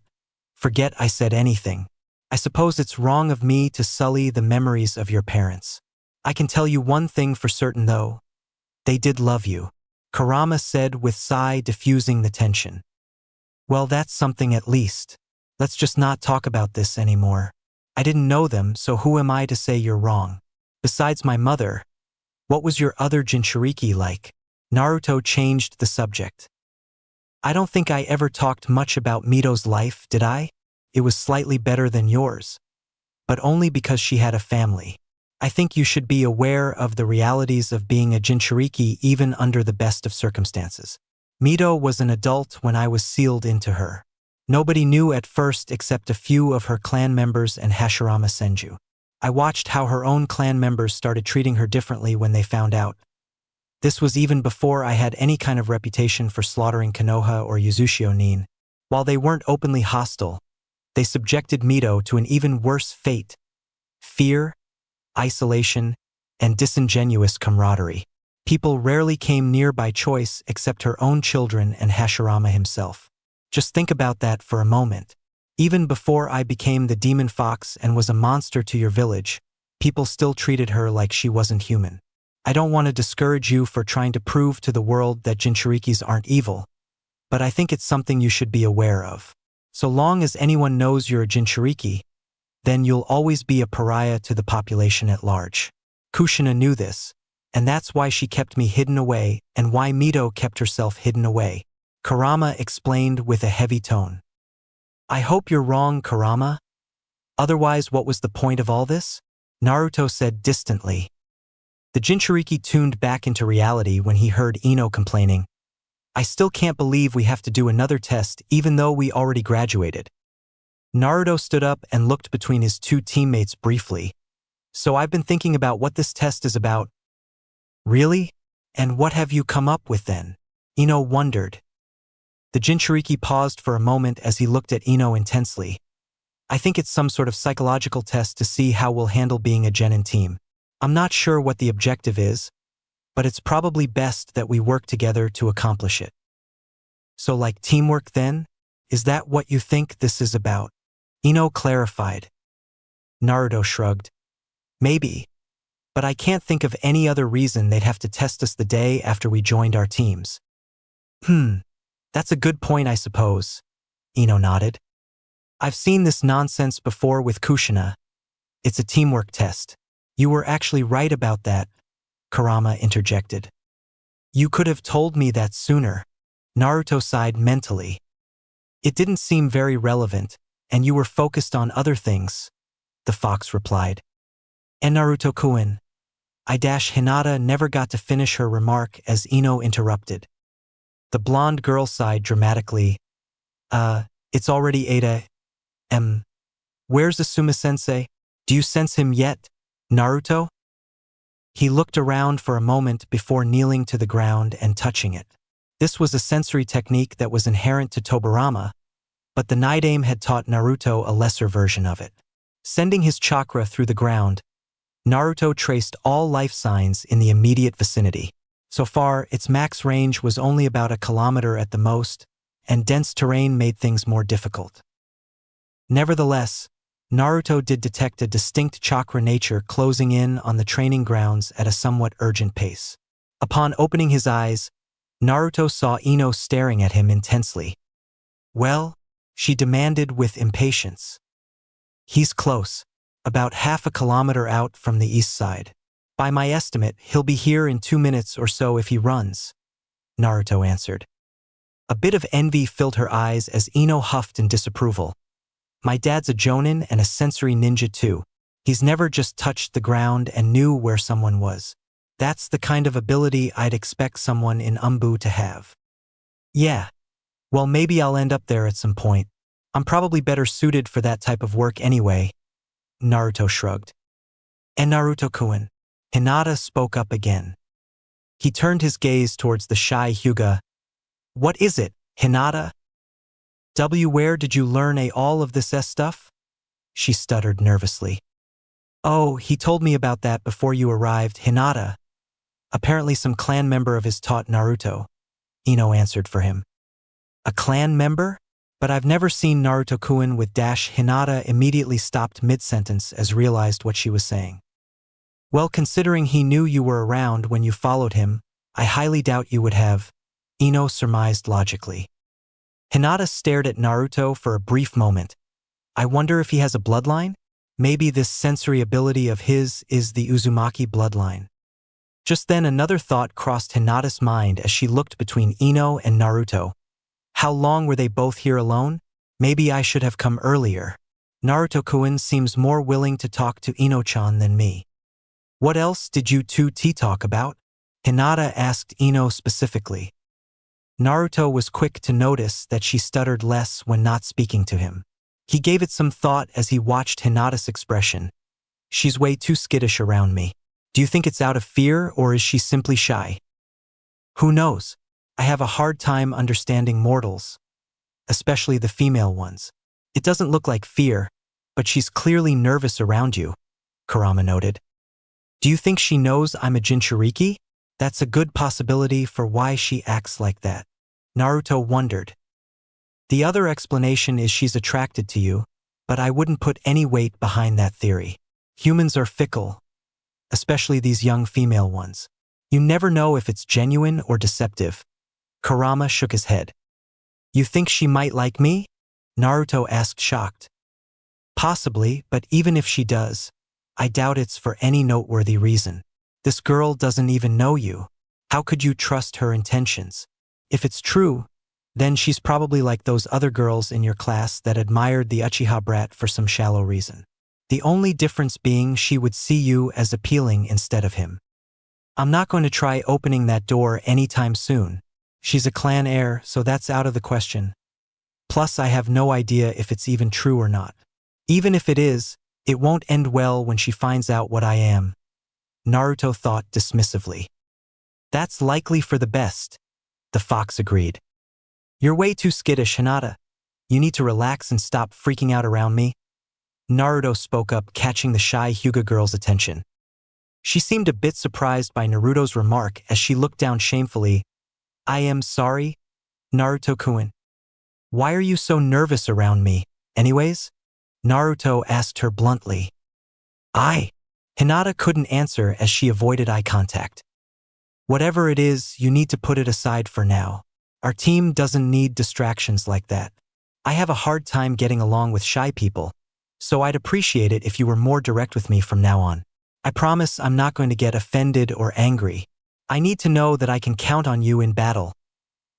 Forget I said anything. I suppose it's wrong of me to sully the memories of your parents. I can tell you one thing for certain though. They did love you, Kurama said with sigh diffusing the tension. Well, that's something at least. Let's just not talk about this anymore. I didn't know them, so who am I to say you're wrong? Besides my mother, what was your other Jinchuriki like? Naruto changed the subject. I don't think I ever talked much about Mito's life, did I? It was slightly better than yours. But only because she had a family. I think you should be aware of the realities of being a Jinchuriki even under the best of circumstances. Mito was an adult when I was sealed into her. Nobody knew at first except a few of her clan members and Hashirama Senju. I watched how her own clan members started treating her differently when they found out. This was even before I had any kind of reputation for slaughtering Konoha or Uzushio Nin. While they weren't openly hostile, they subjected Mito to an even worse fate: fear, isolation, and disingenuous camaraderie. People rarely came near by choice except her own children and Hashirama himself. Just think about that for a moment. Even before I became the demon fox and was a monster to your village, people still treated her like she wasn't human. I don't want to discourage you for trying to prove to the world that Jinchurikis aren't evil, but I think it's something you should be aware of. So long as anyone knows you're a Jinchuriki, then you'll always be a pariah to the population at large. Kushina knew this, and that's why she kept me hidden away and why Mito kept herself hidden away. Kurama explained with a heavy tone. I hope you're wrong, Kurama. Otherwise, what was the point of all this? Naruto said distantly. The Jinchuriki tuned back into reality when he heard Ino complaining. I still can't believe we have to do another test even though we already graduated. Naruto stood up and looked between his two teammates briefly. So I've been thinking about what this test is about. Really? And what have you come up with then? Ino wondered. The Jinchuriki paused for a moment as he looked at Ino intensely. I think it's some sort of psychological test to see how we'll handle being a genin team. I'm not sure what the objective is, but it's probably best that we work together to accomplish it. So like teamwork then? Is that what you think this is about? Ino clarified. Naruto shrugged. Maybe, but I can't think of any other reason they'd have to test us the day after we joined our teams. That's a good point, I suppose. Ino nodded. I've seen this nonsense before with Kushina. It's a teamwork test. You were actually right about that, Kurama interjected. You could have told me that sooner. Naruto sighed mentally. It didn't seem very relevant, and you were focused on other things, the fox replied. And Naruto-kun. Hinata never got to finish her remark as Ino interrupted. The blonde girl sighed dramatically. It's already 8 a.m. Where's Asuma-sensei? Do you sense him yet, Naruto? He looked around for a moment before kneeling to the ground and touching it. This was a sensory technique that was inherent to Tobirama, but the night aim had taught Naruto a lesser version of it. Sending his chakra through the ground, Naruto traced all life signs in the immediate vicinity. So far, its max range was only about 1 kilometer at the most, and dense terrain made things more difficult. Nevertheless, Naruto did detect a distinct chakra nature closing in on the training grounds at a somewhat urgent pace. Upon opening his eyes, Naruto saw Ino staring at him intensely. Well, she demanded with impatience. He's close, about 1/2 kilometer out from the east side. By my estimate, he'll be here in 2 minutes or so if he runs, Naruto answered. A bit of envy filled her eyes as Ino huffed in disapproval. My dad's a jonin and a sensory ninja too. He's never just touched the ground and knew where someone was. That's the kind of ability I'd expect someone in Umbu to have. Yeah. Well, maybe I'll end up there at some point. I'm probably better suited for that type of work anyway, Naruto shrugged. And Naruto-kun. Hinata spoke up again. He turned his gaze towards the shy Hyuga. What is it, Hinata? Where did you learn all of this stuff? She stuttered nervously. Oh, he told me about that before you arrived, Hinata. Apparently some clan member of his taught Naruto, Ino answered for him. A clan member? But I've never seen Naruto-kun with Hinata immediately stopped mid-sentence as realized what she was saying. Well, considering he knew you were around when you followed him, I highly doubt you would have, Ino surmised logically. Hinata stared at Naruto for a brief moment. I wonder if he has a bloodline? Maybe this sensory ability of his is the Uzumaki bloodline. Just then another thought crossed Hinata's mind as she looked between Ino and Naruto. How long were they both here alone? Maybe I should have come earlier. Naruto-kun seems more willing to talk to Ino-chan than me. What else did you two talk about? Hinata asked Ino specifically. Naruto was quick to notice that she stuttered less when not speaking to him. He gave it some thought as he watched Hinata's expression. She's way too skittish around me. Do you think it's out of fear or is she simply shy? Who knows? I have a hard time understanding mortals, especially the female ones. It doesn't look like fear, but she's clearly nervous around you, Kurama noted. Do you think she knows I'm a Jinchuriki? That's a good possibility for why she acts like that. Naruto wondered. The other explanation is she's attracted to you, but I wouldn't put any weight behind that theory. Humans are fickle, especially these young female ones. You never know if it's genuine or deceptive. Kurama shook his head. You think she might like me? Naruto asked, shocked. Possibly, but even if she does, I doubt it's for any noteworthy reason. This girl doesn't even know you. How could you trust her intentions? If it's true, then she's probably like those other girls in your class that admired the Uchiha brat for some shallow reason. The only difference being she would see you as appealing instead of him. I'm not going to try opening that door anytime soon. She's a clan heir, so that's out of the question. Plus, I have no idea if it's even true or not. Even if it is, it won't end well when she finds out what I am. Naruto thought dismissively. That's likely for the best, the fox agreed. You're way too skittish, Hinata. You need to relax and stop freaking out around me. Naruto spoke up, catching the shy Hyuga girl's attention. She seemed a bit surprised by Naruto's remark as she looked down shamefully. I am sorry, Naruto-kun. Why are you so nervous around me, anyways? Naruto asked her bluntly. Hinata couldn't answer as she avoided eye contact. Whatever it is, you need to put it aside for now. Our team doesn't need distractions like that. I have a hard time getting along with shy people, so I'd appreciate it if you were more direct with me from now on. I promise I'm not going to get offended or angry. I need to know that I can count on you in battle.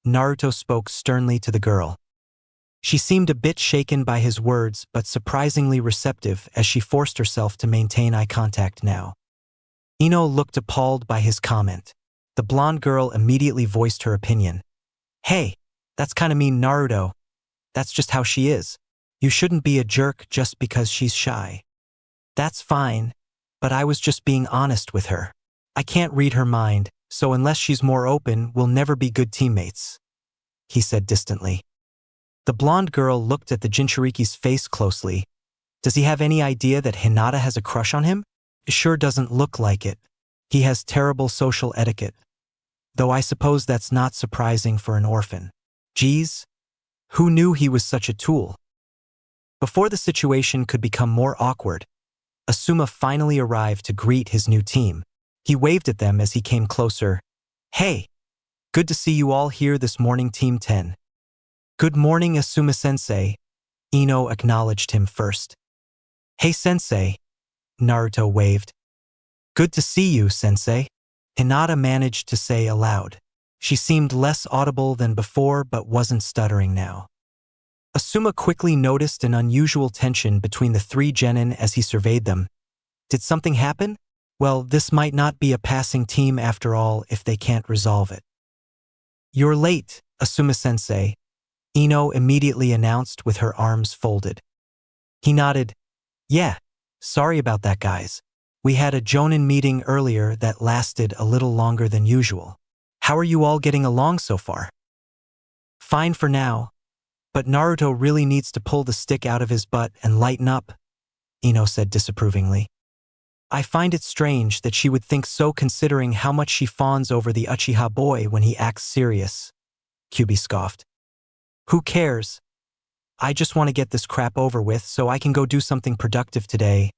Naruto spoke sternly to the girl. She seemed a bit shaken by his words, but surprisingly receptive as she forced herself to maintain eye contact now. Ino looked appalled by his comment. The blonde girl immediately voiced her opinion. Hey, that's kinda mean, Naruto. That's just how she is. You shouldn't be a jerk just because she's shy. That's fine, but I was just being honest with her. I can't read her mind, so unless she's more open, we'll never be good teammates, he said distantly. The blonde girl looked at the Jinchuriki's face closely. Does he have any idea that Hinata has a crush on him? It sure doesn't look like it. He has terrible social etiquette. Though I suppose that's not surprising for an orphan. Geez, who knew he was such a tool? Before the situation could become more awkward, Asuma finally arrived to greet his new team. He waved at them as he came closer. Hey, good to see you all here this morning, Team 10. Good morning, Asuma-sensei. Ino acknowledged him first. Hey, sensei. Naruto waved. Good to see you, sensei. Hinata managed to say aloud. She seemed less audible than before but wasn't stuttering now. Asuma quickly noticed an unusual tension between the three genin as he surveyed them. Did something happen? Well, this might not be a passing team after all if they can't resolve it. You're late, Asuma-sensei, Ino immediately announced with her arms folded. He nodded. Yeah, sorry about that, guys. We had a Jonin meeting earlier that lasted a little longer than usual. How are you all getting along so far? Fine for now, but Naruto really needs to pull the stick out of his butt and lighten up, Ino said disapprovingly. I find it strange that she would think so considering how much she fawns over the Uchiha boy when he acts serious, Kyubi scoffed. Who cares? I just want to get this crap over with so I can go do something productive today,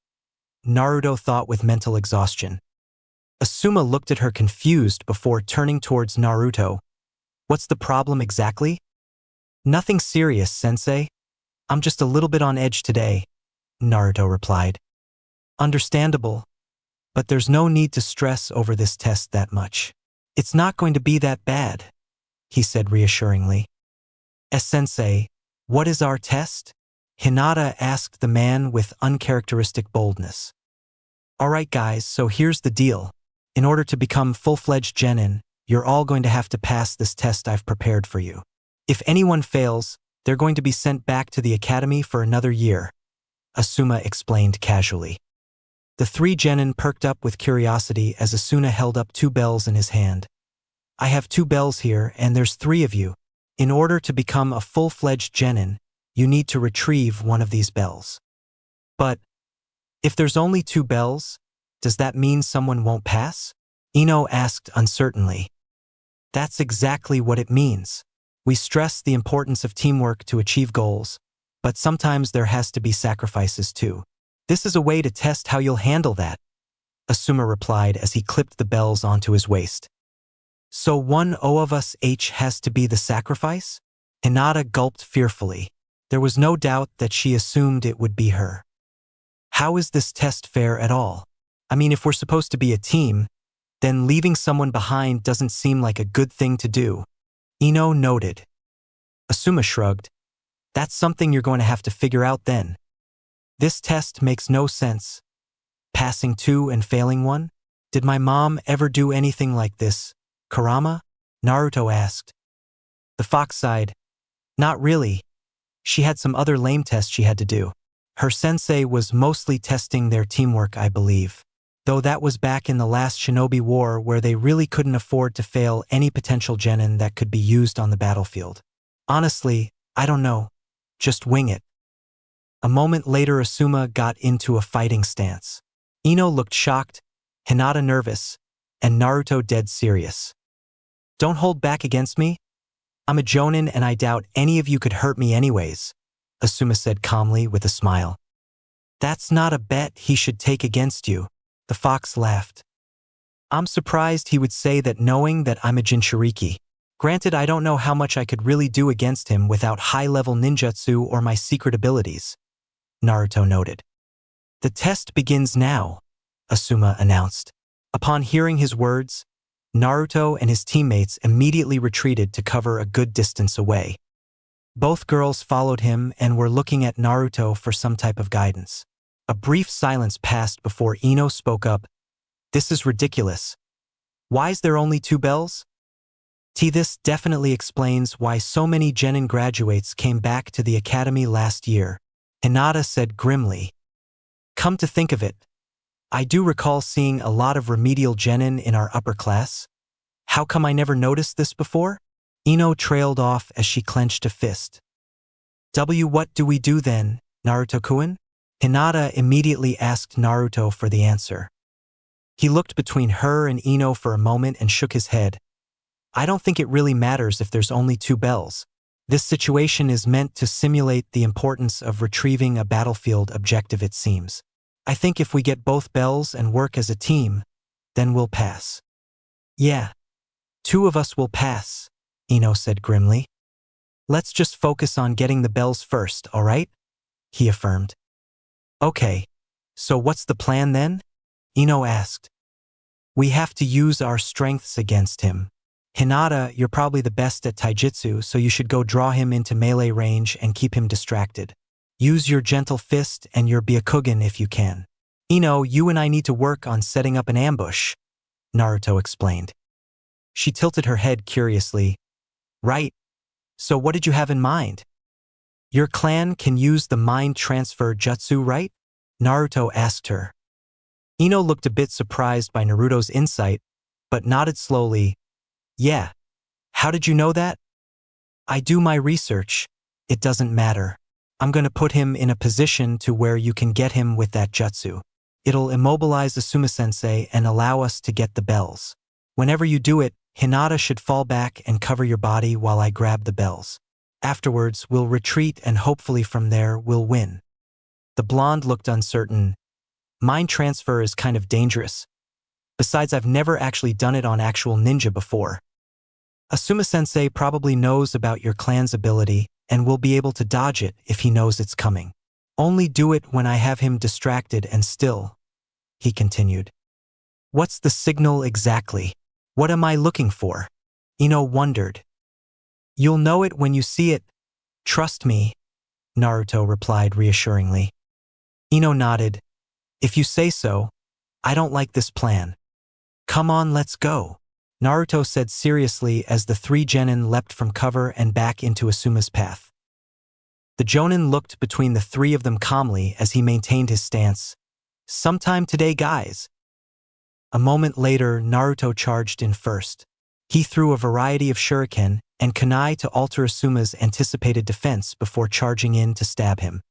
Naruto thought with mental exhaustion. Asuma looked at her confused before turning towards Naruto. What's the problem exactly? Nothing serious, sensei. I'm just a little bit on edge today, Naruto replied. Understandable, but there's no need to stress over this test that much. It's not going to be that bad, he said reassuringly. Sensei, what is our test? Hinata asked the man with uncharacteristic boldness. Alright guys, so here's the deal. In order to become full-fledged genin, you're all going to have to pass this test I've prepared for you. If anyone fails, they're going to be sent back to the academy for another year, Asuma explained casually. The three genin perked up with curiosity as Asuna held up 2 bells in his hand. I have 2 bells here, and there's 3 of you. In order to become a full-fledged genin, you need to retrieve one of these bells. But if there's only 2 bells, does that mean someone won't pass? Ino asked uncertainly. That's exactly what it means. We stress the importance of teamwork to achieve goals, but sometimes there has to be sacrifices too. This is a way to test how you'll handle that, Asuma replied as he clipped the bells onto his waist. So one of us has to be the sacrifice? Hinata gulped fearfully. There was no doubt that she assumed it would be her. How is this test fair at all? I mean, if we're supposed to be a team, then leaving someone behind doesn't seem like a good thing to do, Ino noted. Asuma shrugged. That's something you're going to have to figure out then. This test makes no sense. Passing 2 and failing 1? Did my mom ever do anything like this, Kurama? Naruto asked. The fox sighed. Not really. She had some other lame tests she had to do. Her sensei was mostly testing their teamwork, I believe. Though that was back in the last Shinobi War where they really couldn't afford to fail any potential genin that could be used on the battlefield. Honestly, I don't know. Just wing it. A moment later, Asuma got into a fighting stance. Ino looked shocked, Hinata nervous, and Naruto dead serious. Don't hold back against me. I'm a jonin and I doubt any of you could hurt me anyways, Asuma said calmly with a smile. That's not a bet he should take against you, the fox laughed. I'm surprised he would say that knowing that I'm a Jinchuriki. Granted, I don't know how much I could really do against him without high-level ninjutsu or my secret abilities, Naruto noted. The test begins now, Asuma announced. Upon hearing his words, Naruto and his teammates immediately retreated to cover a good distance away. Both girls followed him and were looking at Naruto for some type of guidance. A brief silence passed before Ino spoke up. This is ridiculous. Why is there only 2 bells? This definitely explains why so many genin graduates came back to the academy last year, Hinata said grimly. Come to think of it, I do recall seeing a lot of remedial genin in our upper class. How come I never noticed this before? Ino trailed off as she clenched a fist. What do we do then, Naruto-kun? Hinata immediately asked Naruto for the answer. He looked between her and Ino for a moment and shook his head. I don't think it really matters if there's only 2 bells. This situation is meant to simulate the importance of retrieving a battlefield objective, it seems. I think if we get both bells and work as a team, then we'll pass. Yeah, 2 of us will pass, Ino said grimly. Let's just focus on getting the bells first, all right? He affirmed. Okay, so what's the plan then? Ino asked. We have to use our strengths against him. Hinata, you're probably the best at taijutsu, so you should go draw him into melee range and keep him distracted. Use your gentle fist and your Byakugan if you can. Ino, you and I need to work on setting up an ambush, Naruto explained. She tilted her head curiously. Right. So what did you have in mind? Your clan can use the mind transfer jutsu, right? Naruto asked her. Ino looked a bit surprised by Naruto's insight, but nodded slowly. Yeah. How did you know that? I do my research. It doesn't matter. I'm going to put him in a position to where you can get him with that jutsu. It'll immobilize Asuma-sensei and allow us to get the bells. Whenever you do it, Hinata should fall back and cover your body while I grab the bells. Afterwards, we'll retreat and hopefully from there we'll win. The blonde looked uncertain. Mind transfer is kind of dangerous. Besides, I've never actually done it on actual ninja before. Asuma-sensei probably knows about your clan's ability and will be able to dodge it if he knows it's coming. Only do it when I have him distracted and still, he continued. What's the signal exactly? What am I looking for? Ino wondered. You'll know it when you see it. Trust me, Naruto replied reassuringly. Ino nodded. If you say so, I don't like this plan. Come on, let's go, Naruto said seriously as the three genin leapt from cover and back into Asuma's path. The jonin looked between the three of them calmly as he maintained his stance. Sometime today, guys. A moment later, Naruto charged in first. He threw a variety of shuriken and kunai to alter Asuma's anticipated defense before charging in to stab him.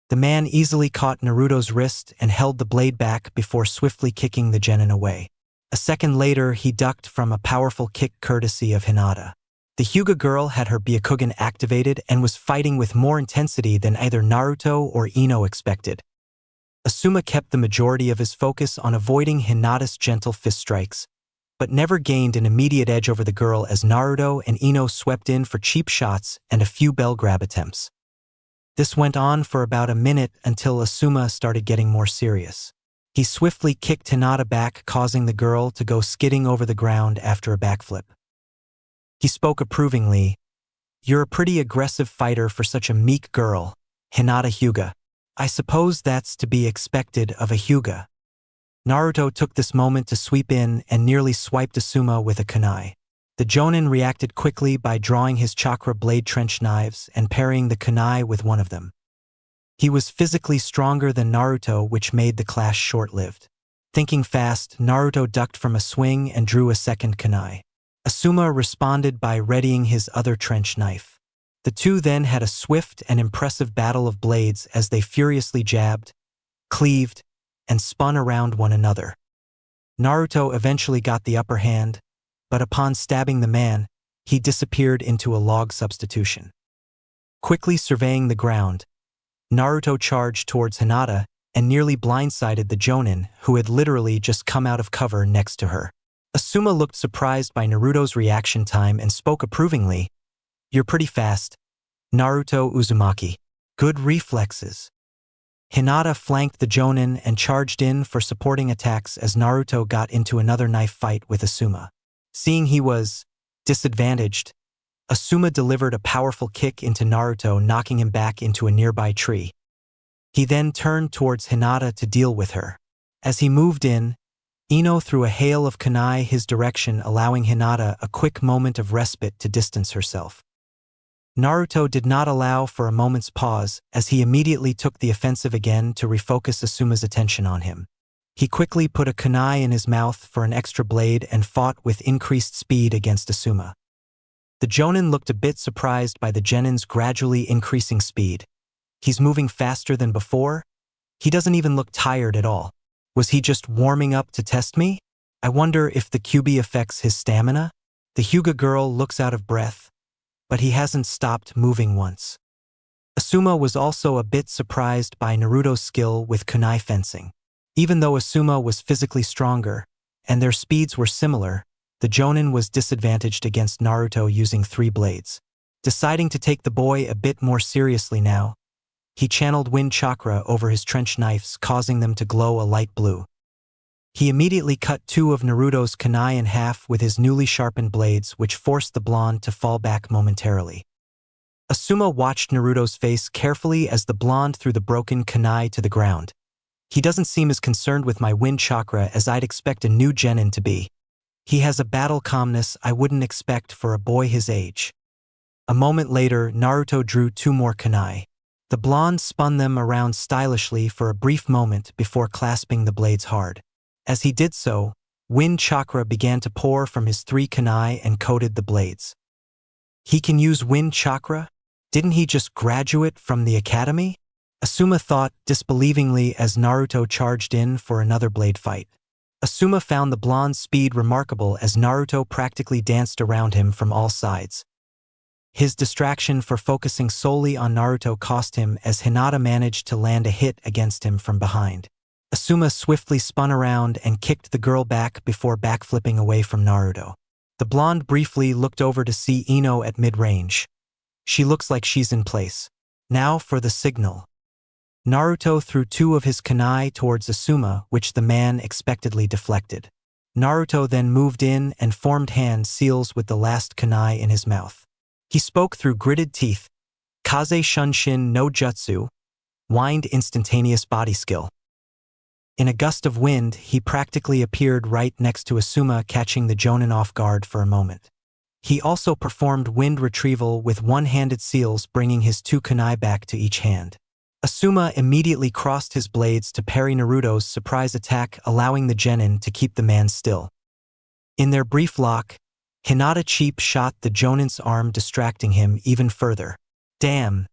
The man easily caught Naruto's wrist and held the blade back before swiftly kicking the genin away. A second later, he ducked from a powerful kick courtesy of Hinata. The Hyuga girl had her Byakugan activated and was fighting with more intensity than either Naruto or Ino expected. Asuma kept the majority of his focus on avoiding Hinata's gentle fist strikes, but never gained an immediate edge over the girl as Naruto and Ino swept in for cheap shots and a few bell grab attempts. This went on for about a minute until Asuma started getting more serious. He swiftly kicked Hinata back, causing the girl to go skidding over the ground after a backflip. He spoke approvingly. You're a pretty aggressive fighter for such a meek girl, Hinata Hyuga. I suppose that's to be expected of a Hyuga. Naruto took this moment to sweep in and nearly swiped Asuma with a kunai. The jonin reacted quickly by drawing his chakra blade trench knives and parrying the kunai with one of them. He was physically stronger than Naruto, which made the clash short-lived. Thinking fast, Naruto ducked from a swing and drew a second kunai. Asuma responded by readying his other trench knife. The two then had a swift and impressive battle of blades as they furiously jabbed, cleaved, and spun around one another. Naruto eventually got the upper hand, but upon stabbing the man, he disappeared into a log substitution. Quickly surveying the ground, Naruto charged towards Hinata and nearly blindsided the jonin, who had literally just come out of cover next to her. Asuma looked surprised by Naruto's reaction time and spoke approvingly. You're pretty fast, Naruto Uzumaki. Good reflexes. Hinata flanked the jonin and charged in for supporting attacks as Naruto got into another knife fight with Asuma. Seeing he was disadvantaged, Asuma delivered a powerful kick into Naruto, knocking him back into a nearby tree. He then turned towards Hinata to deal with her. As he moved in, Ino threw a hail of kunai his direction, allowing Hinata a quick moment of respite to distance herself. Naruto did not allow for a moment's pause as he immediately took the offensive again to refocus Asuma's attention on him. He quickly put a kunai in his mouth for an extra blade and fought with increased speed against Asuma. The jonin looked a bit surprised by the genin's gradually increasing speed. He's moving faster than before? He doesn't even look tired at all. Was he just warming up to test me? I wonder if the QB affects his stamina? The Hyuga girl looks out of breath, but he hasn't stopped moving once. Asuma was also a bit surprised by Naruto's skill with kunai fencing. Even though Asuma was physically stronger, and their speeds were similar, the jonin was disadvantaged against Naruto using 3 blades. Deciding to take the boy a bit more seriously now, he channeled wind chakra over his trench knives, causing them to glow a light blue. He immediately cut 2 of Naruto's kunai in half with his newly sharpened blades, which forced the blonde to fall back momentarily. Asuma watched Naruto's face carefully as the blonde threw the broken kunai to the ground. He doesn't seem as concerned with my wind chakra as I'd expect a new genin to be. He has a battle calmness I wouldn't expect for a boy his age. A moment later, Naruto drew 2 more kunai. The blonde spun them around stylishly for a brief moment before clasping the blades hard. As he did so, wind chakra began to pour from his 3 kunai and coated the blades. He can use wind chakra? Didn't he just graduate from the academy? Asuma thought disbelievingly as Naruto charged in for another blade fight. Asuma found the blonde's speed remarkable as Naruto practically danced around him from all sides. His distraction for focusing solely on Naruto cost him as Hinata managed to land a hit against him from behind. Asuma swiftly spun around and kicked the girl back before backflipping away from Naruto. The blonde briefly looked over to see Ino at mid-range. She looks like she's in place. Now for the signal. Naruto threw two of his kunai towards Asuma, which the man expectedly deflected. Naruto then moved in and formed hand seals with the last kunai in his mouth. He spoke through gritted teeth. Kaze Shunshin no Jutsu, wind instantaneous body skill. In a gust of wind, he practically appeared right next to Asuma, catching the jonin off guard for a moment. He also performed wind retrieval with one-handed seals, bringing his two kunai back to each hand. Asuma immediately crossed his blades to parry Naruto's surprise attack, allowing the genin to keep the man still. In their brief lock, Hinata cheap shot the jonin's arm, distracting him even further. Damn,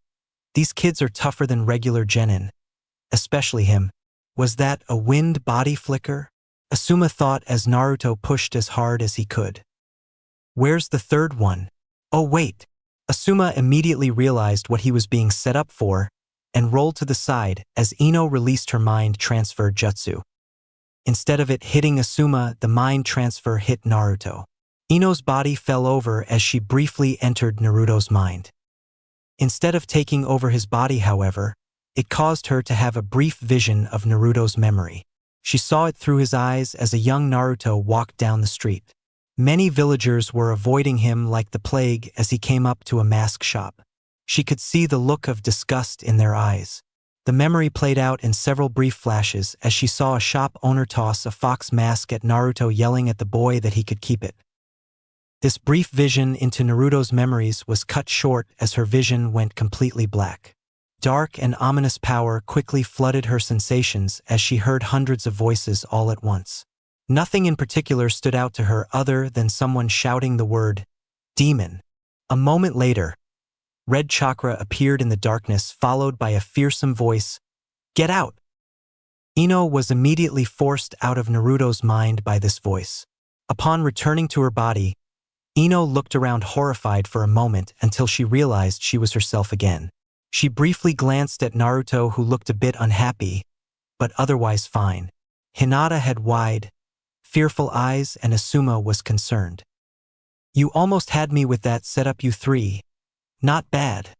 these kids are tougher than regular genin. Especially him. Was that a wind body flicker? Asuma thought as Naruto pushed as hard as he could. Where's the third one? Oh wait. Asuma immediately realized what he was being set up for and rolled to the side as Ino released her mind transfer jutsu. Instead of it hitting Asuma, the mind transfer hit Naruto. Ino's body fell over as she briefly entered Naruto's mind. Instead of taking over his body, however, it caused her to have a brief vision of Naruto's memory. She saw it through his eyes as a young Naruto walked down the street. Many villagers were avoiding him like the plague as he came up to a mask shop. She could see the look of disgust in their eyes. The memory played out in several brief flashes as she saw a shop owner toss a fox mask at Naruto, yelling at the boy that he could keep it. This brief vision into Naruto's memories was cut short as her vision went completely black. Dark and ominous power quickly flooded her sensations as she heard hundreds of voices all at once. Nothing in particular stood out to her other than someone shouting the word, demon. A moment later, red chakra appeared in the darkness, followed by a fearsome voice, "Get out!" Ino was immediately forced out of Naruto's mind by this voice. Upon returning to her body, Ino looked around horrified for a moment until she realized she was herself again. She briefly glanced at Naruto, who looked a bit unhappy, but otherwise fine. Hinata had wide, fearful eyes and Asuma was concerned. "You almost had me with that setup, you three. Not bad."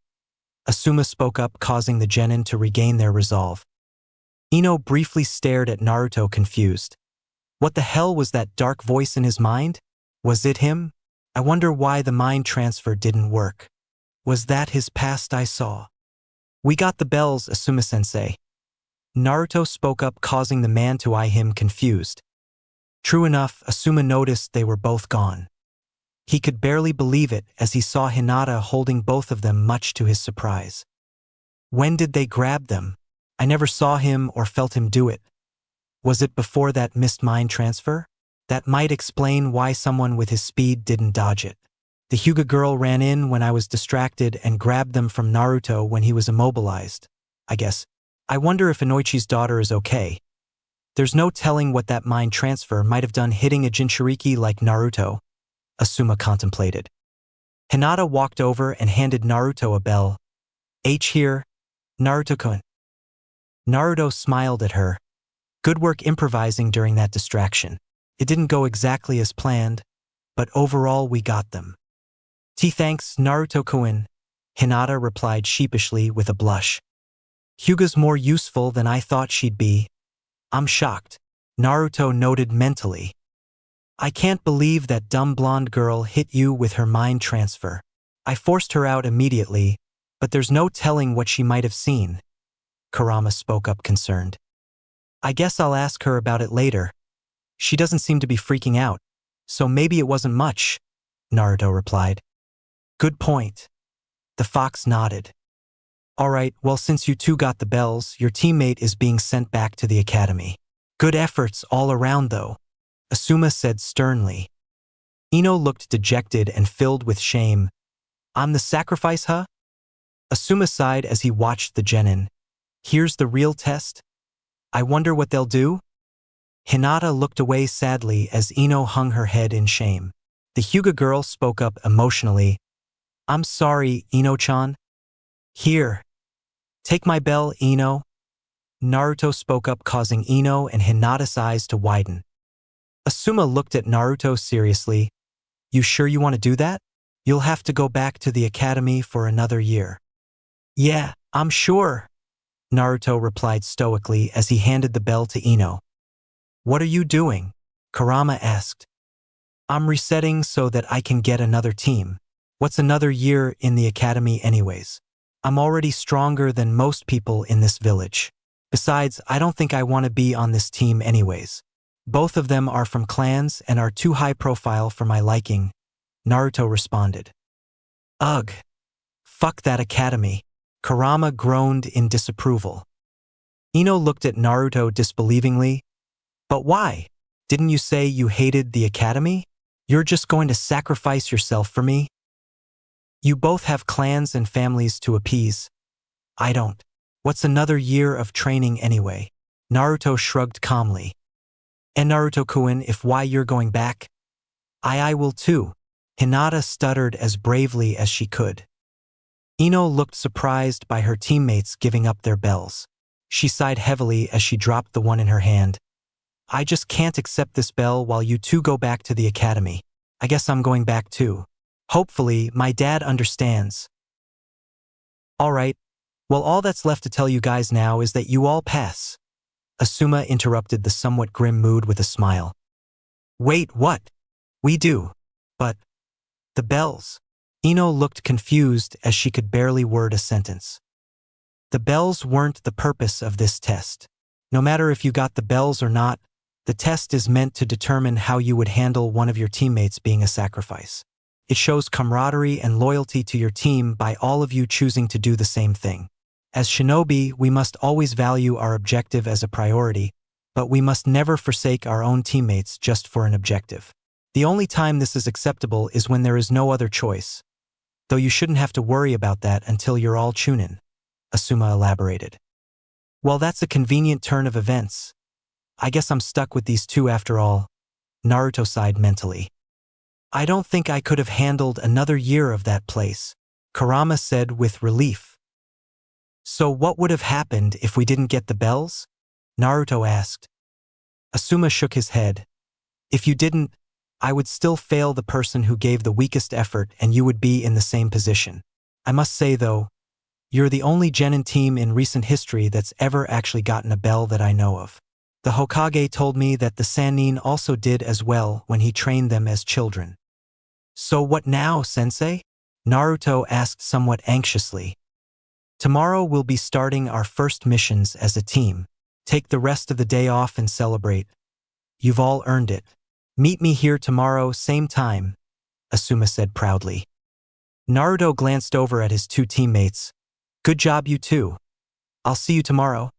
Asuma spoke up, causing the genin to regain their resolve. Ino briefly stared at Naruto, confused. What the hell was that dark voice in his mind? Was it him? I wonder why the mind transfer didn't work. Was that his past I saw? "We got the bells, Asuma-sensei." Naruto spoke up, causing the man to eye him confused. True enough, Asuma noticed they were both gone. He could barely believe it as he saw Hinata holding both of them, much to his surprise. When did they grab them? I never saw him or felt him do it. Was it before that missed mind transfer? That might explain why someone with his speed didn't dodge it. The Hyuga girl ran in when I was distracted and grabbed them from Naruto when he was immobilized, I guess. I wonder if Inoichi's daughter is okay. There's no telling what that mind transfer might have done, hitting a Jinchuriki like Naruto, Asuma contemplated. Hinata walked over and handed Naruto a bell. "H here, Naruto-kun." Naruto smiled at her. Good work improvising during that distraction. It didn't go exactly as planned, but overall we got them. Thanks, Naruto-kun," Hinata replied sheepishly with a blush. "Hyuga's more useful than I thought she'd be." "I'm shocked," Naruto noted mentally. "I can't believe that dumb blonde girl hit you with her mind transfer. I forced her out immediately, but there's no telling what she might have seen." Kurama spoke up, concerned. "I guess I'll ask her about it later. She doesn't seem to be freaking out, so maybe it wasn't much," Naruto replied. "Good point." The fox nodded. "All right, well, since you two got the bells, your teammate is being sent back to the academy." "Good efforts all around, though," Asuma said sternly. Ino looked dejected and filled with shame. "I'm the sacrifice, huh?" Asuma sighed as he watched the genin. "Here's the real test. I wonder what they'll do?" Hinata looked away sadly as Ino hung her head in shame. The Hyuga girl spoke up emotionally. I'm sorry, Ino-chan. Here. Take my bell, Ino. Naruto spoke up, causing Ino and Hinata's eyes to widen. Asuma looked at Naruto seriously. You sure you want to do that? You'll have to go back to the academy for another year. Yeah, I'm sure, Naruto replied stoically as he handed the bell to Ino. What are you doing? Kurama asked. I'm resetting so that I can get another team. What's another year in the academy anyways? I'm already stronger than most people in this village. Besides, I don't think I want to be on this team anyways. Both of them are from clans and are too high profile for my liking, Naruto responded. Ugh. Fuck that academy. Kurama groaned in disapproval. Ino looked at Naruto disbelievingly. But why? Didn't you say you hated the academy? You're just going to sacrifice yourself for me? You both have clans and families to appease. I don't. What's another year of training anyway? Naruto shrugged calmly. And Naruto-kun, if why you're going back? I will too. Hinata stuttered as bravely as she could. Ino looked surprised by her teammates giving up their bells. She sighed heavily as she dropped the one in her hand. I just can't accept this bell while you two go back to the academy. I guess I'm going back too. Hopefully, my dad understands. Alright, well all that's left to tell you guys now is that you all pass. Asuma interrupted the somewhat grim mood with a smile. Wait, what? We do. But the bells. Ino looked confused as she could barely word a sentence. The bells weren't the purpose of this test. No matter if you got the bells or not, the test is meant to determine how you would handle one of your teammates being a sacrifice. It shows camaraderie and loyalty to your team by all of you choosing to do the same thing. As shinobi, we must always value our objective as a priority, but we must never forsake our own teammates just for an objective. The only time this is acceptable is when there is no other choice. Though you shouldn't have to worry about that until you're all chunin, Asuma elaborated. Well, that's a convenient turn of events. I guess I'm stuck with these two after all, Naruto sighed mentally. I don't think I could have handled another year of that place, Kurama said with relief. So what would have happened if we didn't get the bells? Naruto asked. Asuma shook his head. If you didn't, I would still fail the person who gave the weakest effort and you would be in the same position. I must say though, you're the only genin team in recent history that's ever actually gotten a bell that I know of. The Hokage told me that the Sannin also did as well when he trained them as children. So what now, sensei? Naruto asked somewhat anxiously. Tomorrow we'll be starting our first missions as a team. Take the rest of the day off and celebrate. You've all earned it. Meet me here tomorrow, same time, Asuma said proudly. Naruto glanced over at his two teammates. Good job, you two. I'll see you tomorrow.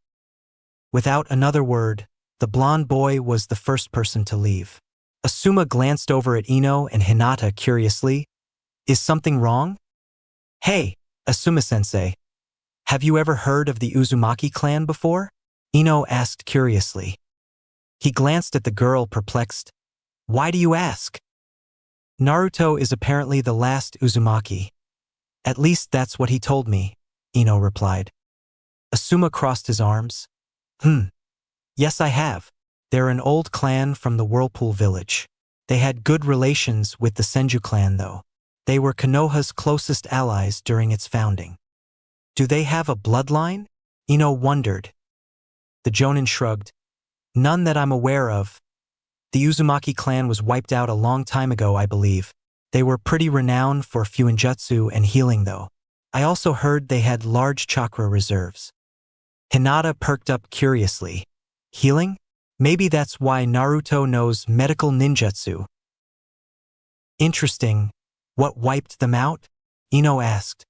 Without another word, the blonde boy was the first person to leave. Asuma glanced over at Ino and Hinata curiously. Is something wrong? Hey, Asuma-sensei. Have you ever heard of the Uzumaki clan before? Ino asked curiously. He glanced at the girl, perplexed. Why do you ask? Naruto is apparently the last Uzumaki. At least that's what he told me, Ino replied. Asuma crossed his arms. Yes, I have. They're an old clan from the Whirlpool village. They had good relations with the Senju clan though. They were Konoha's closest allies during its founding. Do they have a bloodline? Ino wondered. The Jonin shrugged. None that I'm aware of. The Uzumaki clan was wiped out a long time ago, I believe. They were pretty renowned for fuinjutsu and healing though. I also heard they had large chakra reserves. Hinata perked up curiously. Healing? Maybe that's why Naruto knows medical ninjutsu. Interesting. What wiped them out? Ino asked.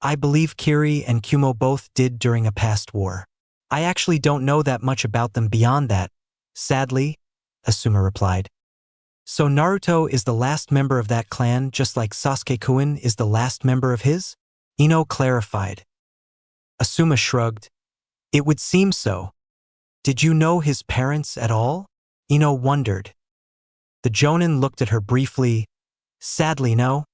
I believe Kiri and Kumo both did during a past war. I actually don't know that much about them beyond that, sadly, Asuma replied. So Naruto is the last member of that clan just like Sasuke-kun is the last member of his? Ino clarified. Asuma shrugged. It would seem so. Did you know his parents at all? Ino wondered. The Jonin looked at her briefly. Sadly, no.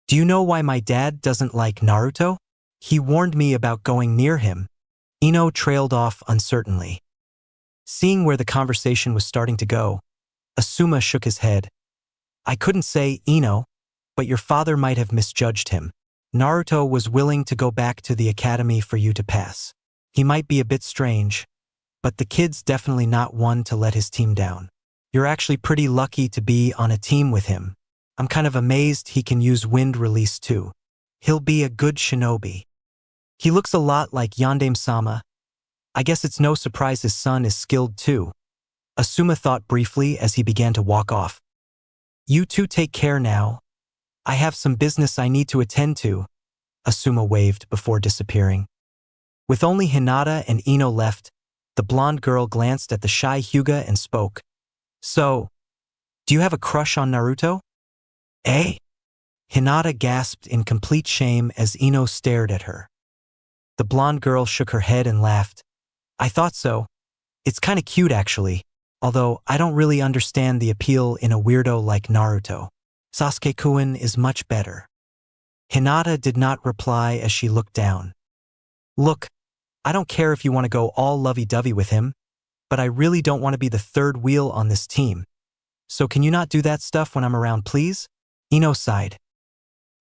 Do you know why my dad doesn't like Naruto? He warned me about going near him. Ino trailed off uncertainly. Seeing where the conversation was starting to go, Asuma shook his head. I couldn't say, Ino, but your father might have misjudged him. Naruto was willing to go back to the academy for you to pass. He might be a bit strange, but the kid's definitely not one to let his team down. You're actually pretty lucky to be on a team with him. I'm kind of amazed he can use wind release too. He'll be a good shinobi. He looks a lot like Yandame-sama. I guess it's no surprise his son is skilled too. Asuma thought briefly as he began to walk off. You two take care now. I have some business I need to attend to. Asuma waved before disappearing. With only Hinata and Ino left, the blonde girl glanced at the shy Hyuga and spoke. So, do you have a crush on Naruto? Eh? Hinata gasped in complete shame as Ino stared at her. The blonde girl shook her head and laughed. I thought so. It's kinda cute actually, although I don't really understand the appeal in a weirdo like Naruto. Sasuke-kun is much better. Hinata did not reply as she looked down. Look, I don't care if you want to go all lovey-dovey with him, but I really don't want to be the third wheel on this team. So can you not do that stuff when I'm around, please? Ino sighed.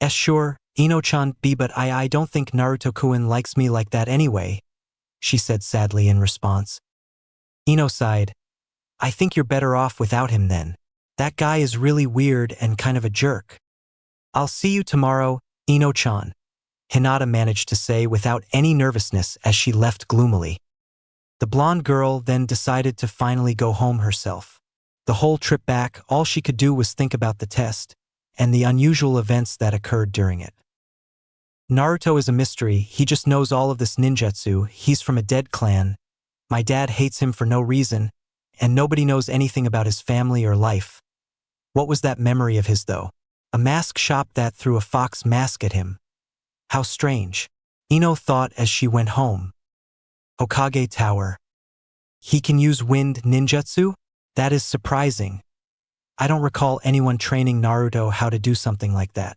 Sure, Ino-chan be, but I don't think Naruto-kun likes me like that anyway, she said sadly in response. Ino sighed. I think you're better off without him then. That guy is really weird and kind of a jerk. I'll see you tomorrow, Ino-chan, Hinata managed to say without any nervousness as she left gloomily. The blonde girl then decided to finally go home herself. The whole trip back, all she could do was think about the test and the unusual events that occurred during it. Naruto is a mystery, he just knows all of this ninjutsu, he's from a dead clan. My dad hates him for no reason, and nobody knows anything about his family or life. What was that memory of his though? A mask shop that threw a fox mask at him. How strange. Ino thought as she went home. Hokage Tower. He can use wind ninjutsu? That is surprising. I don't recall anyone training Naruto how to do something like that.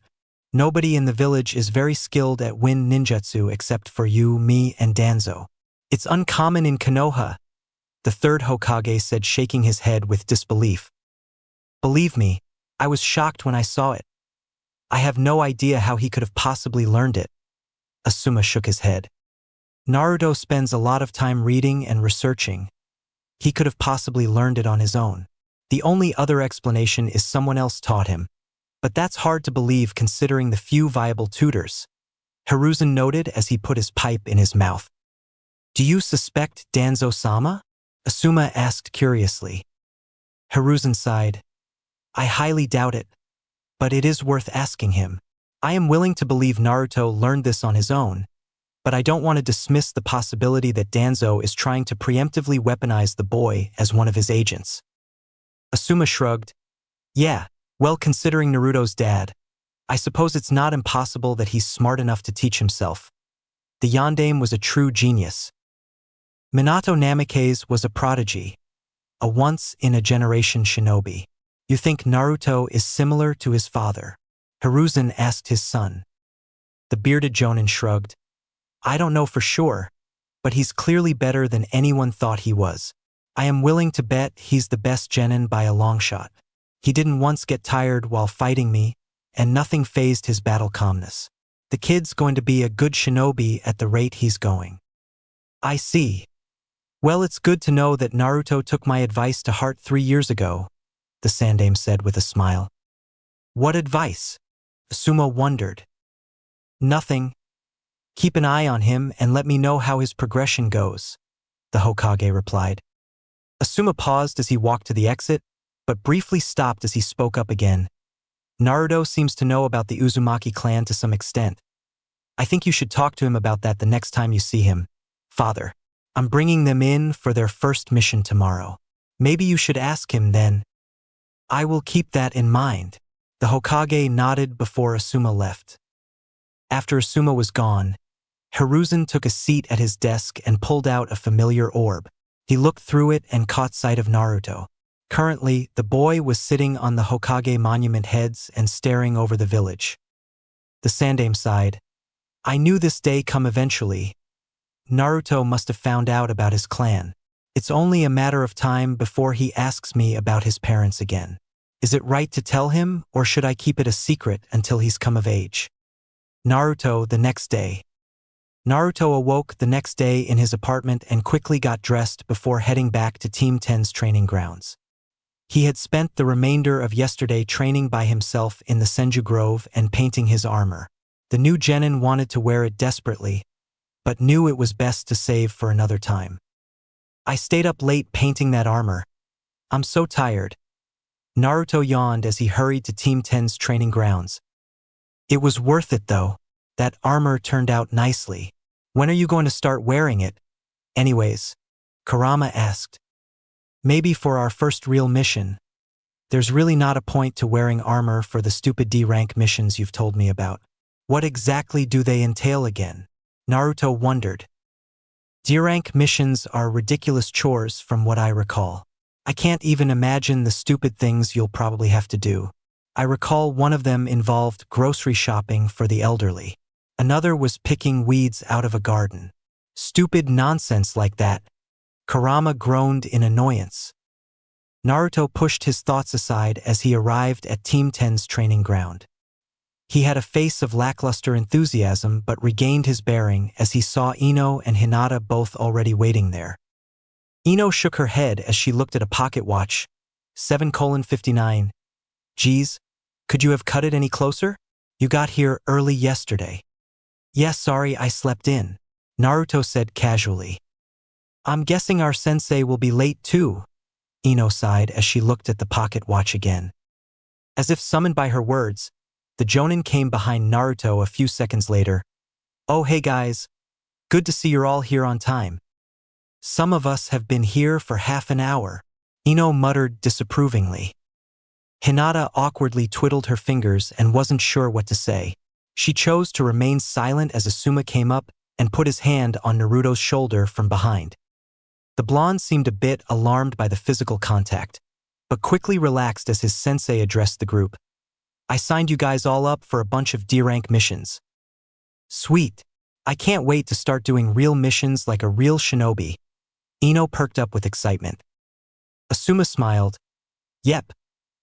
Nobody in the village is very skilled at wind ninjutsu except for you, me, and Danzo. It's uncommon in Konoha, the third Hokage said, shaking his head with disbelief. Believe me, I was shocked when I saw it. I have no idea how he could have possibly learned it. Asuma shook his head. Naruto spends a lot of time reading and researching. He could have possibly learned it on his own. The only other explanation is someone else taught him. But that's hard to believe considering the few viable tutors. Hiruzen noted as he put his pipe in his mouth. Do you suspect Danzo-sama? Asuma asked curiously. Hiruzen sighed. I highly doubt it, but it is worth asking him. I am willing to believe Naruto learned this on his own, but I don't want to dismiss the possibility that Danzo is trying to preemptively weaponize the boy as one of his agents. Asuma shrugged. Yeah, well, considering Naruto's dad, I suppose it's not impossible that he's smart enough to teach himself. The Yandame was a true genius. Minato Namikaze was a prodigy, a once-in-a-generation shinobi. You think Naruto is similar to his father? Hiruzen asked his son. The bearded jonin shrugged. I don't know for sure, but he's clearly better than anyone thought he was. I am willing to bet he's the best genin by a long shot. He didn't once get tired while fighting me, and nothing fazed his battle calmness. The kid's going to be a good shinobi at the rate he's going. I see. Well, it's good to know that Naruto took my advice to heart 3 years ago, the Sandame said with a smile. What advice? Asuma wondered. Nothing. Keep an eye on him and let me know how his progression goes, the Hokage replied. Asuma paused as he walked to the exit, but briefly stopped as he spoke up again. Naruto seems to know about the Uzumaki clan to some extent. I think you should talk to him about that the next time you see him. Father, I'm bringing them in for their first mission tomorrow. Maybe you should ask him then. I will keep that in mind. The Hokage nodded before Asuma left. After Asuma was gone, Hiruzen took a seat at his desk and pulled out a familiar orb. He looked through it and caught sight of Naruto. Currently, the boy was sitting on the Hokage monument heads and staring over the village. The Sandaime sighed. I knew this day come eventually. Naruto must have found out about his clan. It's only a matter of time before he asks me about his parents again. Is it right to tell him, or should I keep it a secret until he's come of age? Naruto the next day. Naruto awoke the next day in his apartment and quickly got dressed before heading back to Team 10's training grounds. He had spent the remainder of yesterday training by himself in the Senju Grove and painting his armor. The new genin wanted to wear it desperately, but knew it was best to save for another time. I stayed up late painting that armor. I'm so tired. Naruto yawned as he hurried to Team 10's training grounds. It was worth it though. That armor turned out nicely. When are you going to start wearing it? Anyways, Kurama asked. Maybe for our first real mission. There's really not a point to wearing armor for the stupid D-rank missions you've told me about. What exactly do they entail again? Naruto wondered. D-rank missions are ridiculous chores from what I recall. I can't even imagine the stupid things you'll probably have to do. I recall one of them involved grocery shopping for the elderly. Another was picking weeds out of a garden. Stupid nonsense like that. Kurama groaned in annoyance. Naruto pushed his thoughts aside as he arrived at Team 10's training ground. He had a face of lackluster enthusiasm but regained his bearing as he saw Ino and Hinata both already waiting there. Ino shook her head as she looked at a pocket watch. 7:59. Geez, could you have cut it any closer? You got here early yesterday. Yeah, sorry I slept in, Naruto said casually. I'm guessing our sensei will be late too, Ino sighed as she looked at the pocket watch again. As if summoned by her words, the Jonin came behind Naruto a few seconds later. Oh hey guys, good to see you're all here on time. Some of us have been here for half an hour, Ino muttered disapprovingly. Hinata awkwardly twiddled her fingers and wasn't sure what to say. She chose to remain silent as Asuma came up and put his hand on Naruto's shoulder from behind. The blonde seemed a bit alarmed by the physical contact, but quickly relaxed as his sensei addressed the group. I signed you guys all up for a bunch of D-rank missions. Sweet. I can't wait to start doing real missions like a real shinobi. Ino perked up with excitement. Asuma smiled. Yep.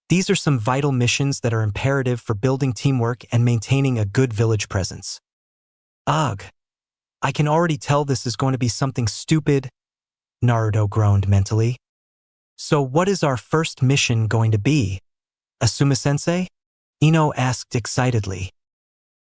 These are some vital missions that are imperative for building teamwork and maintaining a good village presence. Ugh. I can already tell this is going to be something stupid, Naruto groaned mentally. So what is our first mission going to be? Asuma-sensei? Ino asked excitedly.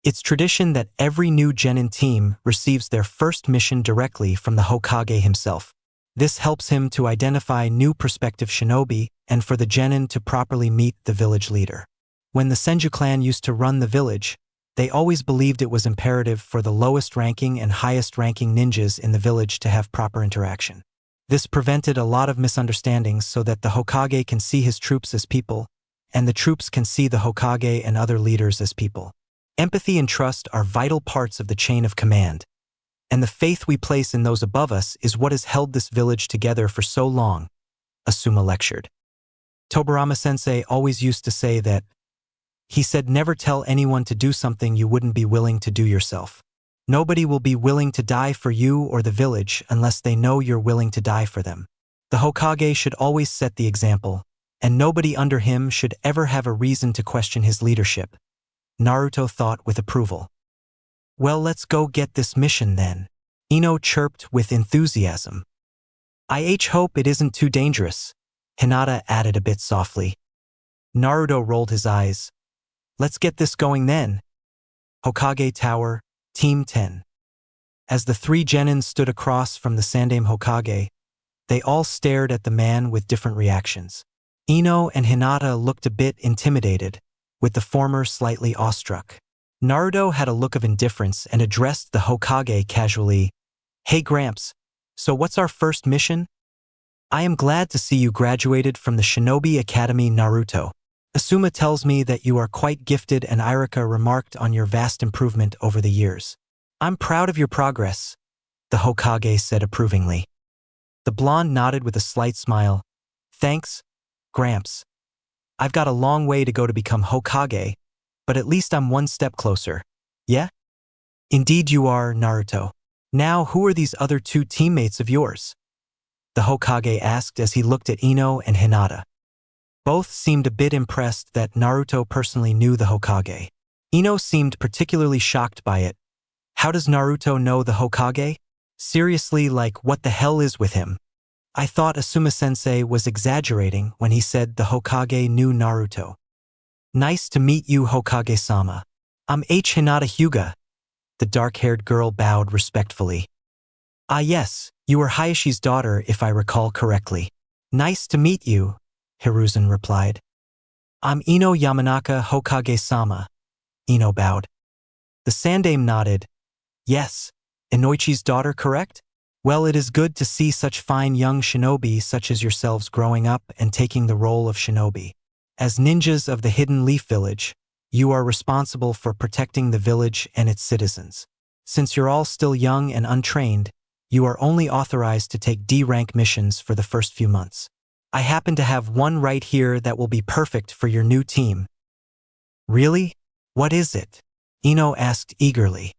It's tradition that every new genin team receives their first mission directly from the Hokage himself. This helps him to identify new prospective shinobi and for the genin to properly meet the village leader. When the Senju clan used to run the village, they always believed it was imperative for the lowest ranking and highest ranking ninjas in the village to have proper interaction. This prevented a lot of misunderstandings so that the Hokage can see his troops as people, and the troops can see the Hokage and other leaders as people. Empathy and trust are vital parts of the chain of command, and the faith we place in those above us is what has held this village together for so long, Asuma lectured. Tobirama-sensei always used to say that, he said never tell anyone to do something you wouldn't be willing to do yourself. Nobody will be willing to die for you or the village unless they know you're willing to die for them. The Hokage should always set the example, and nobody under him should ever have a reason to question his leadership, Naruto thought with approval. Well, let's go get this mission then, Ino chirped with enthusiasm. I hope it isn't too dangerous, Hinata added a bit softly. Naruto rolled his eyes. Let's get this going then. Hokage Tower, Team 10. As the three genins stood across from the Sandaime Hokage, they all stared at the man with different reactions. Ino and Hinata looked a bit intimidated, with the former slightly awestruck. Naruto had a look of indifference and addressed the Hokage casually. Hey Gramps, so what's our first mission? I am glad to see you graduated from the Shinobi Academy Naruto. Asuma tells me that you are quite gifted and Irika remarked on your vast improvement over the years. I'm proud of your progress, the Hokage said approvingly. The blonde nodded with a slight smile. Thanks, Gramps. I've got a long way to go to become Hokage, but at least I'm one step closer. Yeah? Indeed you are, Naruto. Now who are these other two teammates of yours? The Hokage asked as he looked at Ino and Hinata. Both seemed a bit impressed that Naruto personally knew the Hokage. Ino seemed particularly shocked by it. How does Naruto know the Hokage? Seriously, like, what the hell is with him? I thought Asuma-sensei was exaggerating when he said the Hokage knew Naruto. Nice to meet you, Hokage-sama. I'm Hinata Hyuga. The dark-haired girl bowed respectfully. Ah yes, you are Hayashi's daughter if I recall correctly. Nice to meet you, Hiruzen replied. I'm Ino Yamanaka Hokage-sama. Ino bowed. The Sandaime nodded. Yes, Inoichi's daughter, correct? Well, it is good to see such fine young shinobi such as yourselves growing up and taking the role of shinobi. As ninjas of the Hidden Leaf Village, you are responsible for protecting the village and its citizens. Since you're all still young and untrained, you are only authorized to take D-rank missions for the first few months. I happen to have one right here that will be perfect for your new team. Really? What is it? Ino asked eagerly.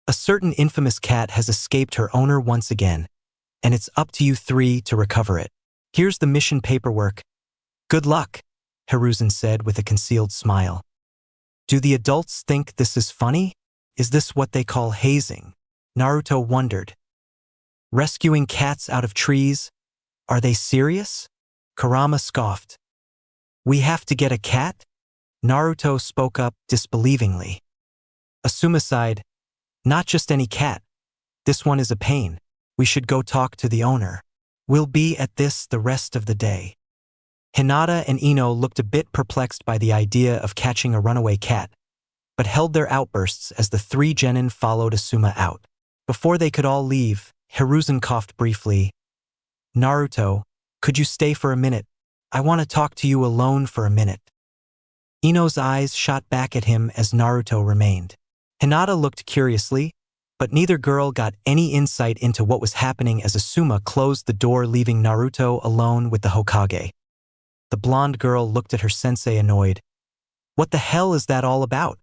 A certain infamous cat has escaped her owner once again, and it's up to you three to recover it. Here's the mission paperwork. Good luck, Hiruzen said with a concealed smile. Do the adults think this is funny? Is this what they call hazing? Naruto wondered. Rescuing cats out of trees? Are they serious? Kurama scoffed. We have to get a cat? Naruto spoke up disbelievingly. Asuma sighed. Not just any cat. This one is a pain. We should go talk to the owner. We'll be at this the rest of the day. Hinata and Ino looked a bit perplexed by the idea of catching a runaway cat, but held their outbursts as the three genin followed Asuma out. Before they could all leave, Hiruzen coughed briefly. Naruto, could you stay for a minute? I want to talk to you alone for a minute. Ino's eyes shot back at him as Naruto remained. Hinata looked curiously, but neither girl got any insight into what was happening as Asuma closed the door, leaving Naruto alone with the Hokage. The blonde girl looked at her sensei annoyed. What the hell is that all about?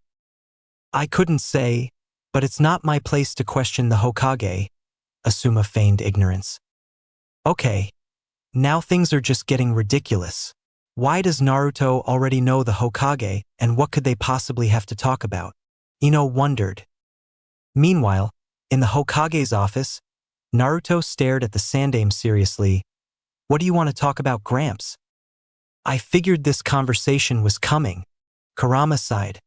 I couldn't say, but it's not my place to question the Hokage. Asuma feigned ignorance. Okay, now things are just getting ridiculous. Why does Naruto already know the Hokage, and what could they possibly have to talk about? Ino wondered. Meanwhile, in the Hokage's office, Naruto stared at the Sandaime seriously. What do you want to talk about, Gramps? I figured this conversation was coming. Kurama sighed.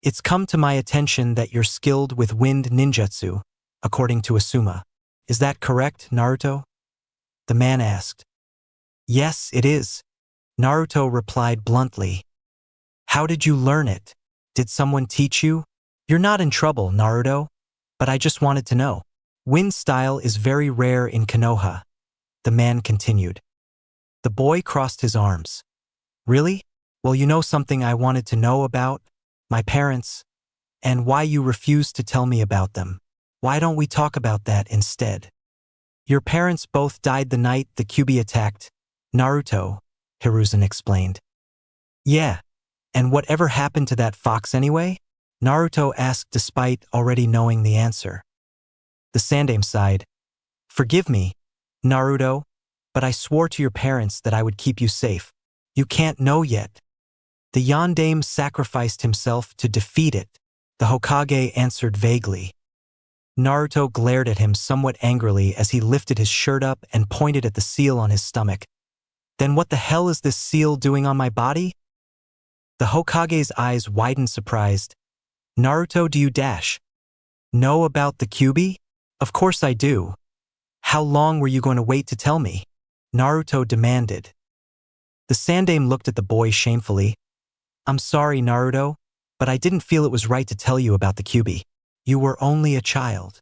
It's come to my attention that you're skilled with wind ninjutsu, according to Asuma. Is that correct, Naruto? The man asked. Yes, it is. Naruto replied bluntly. How did you learn it? Did someone teach you? You're not in trouble, Naruto, but I just wanted to know. Wind style is very rare in Konoha. The man continued. The boy crossed his arms. Really? Well, you know something I wanted to know about? My parents, and why you refused to tell me about them. Why don't we talk about that instead? Your parents both died the night the Kyuubi attacked Naruto, Hiruzen explained. Yeah, and whatever happened to that fox anyway? Naruto asked despite already knowing the answer. The Sandaime sighed. Forgive me, Naruto, but I swore to your parents that I would keep you safe. You can't know yet. The Yondaime sacrificed himself to defeat it, the Hokage answered vaguely. Naruto glared at him somewhat angrily as he lifted his shirt up and pointed at the seal on his stomach. Then what the hell is this seal doing on my body? The Hokage's eyes widened surprised. Naruto, do you know about the Kyuubi? Of course I do. How long were you going to wait to tell me? Naruto demanded. The Sandaime looked at the boy shamefully. I'm sorry, Naruto, but I didn't feel it was right to tell you about the Kyuubi. You were only a child.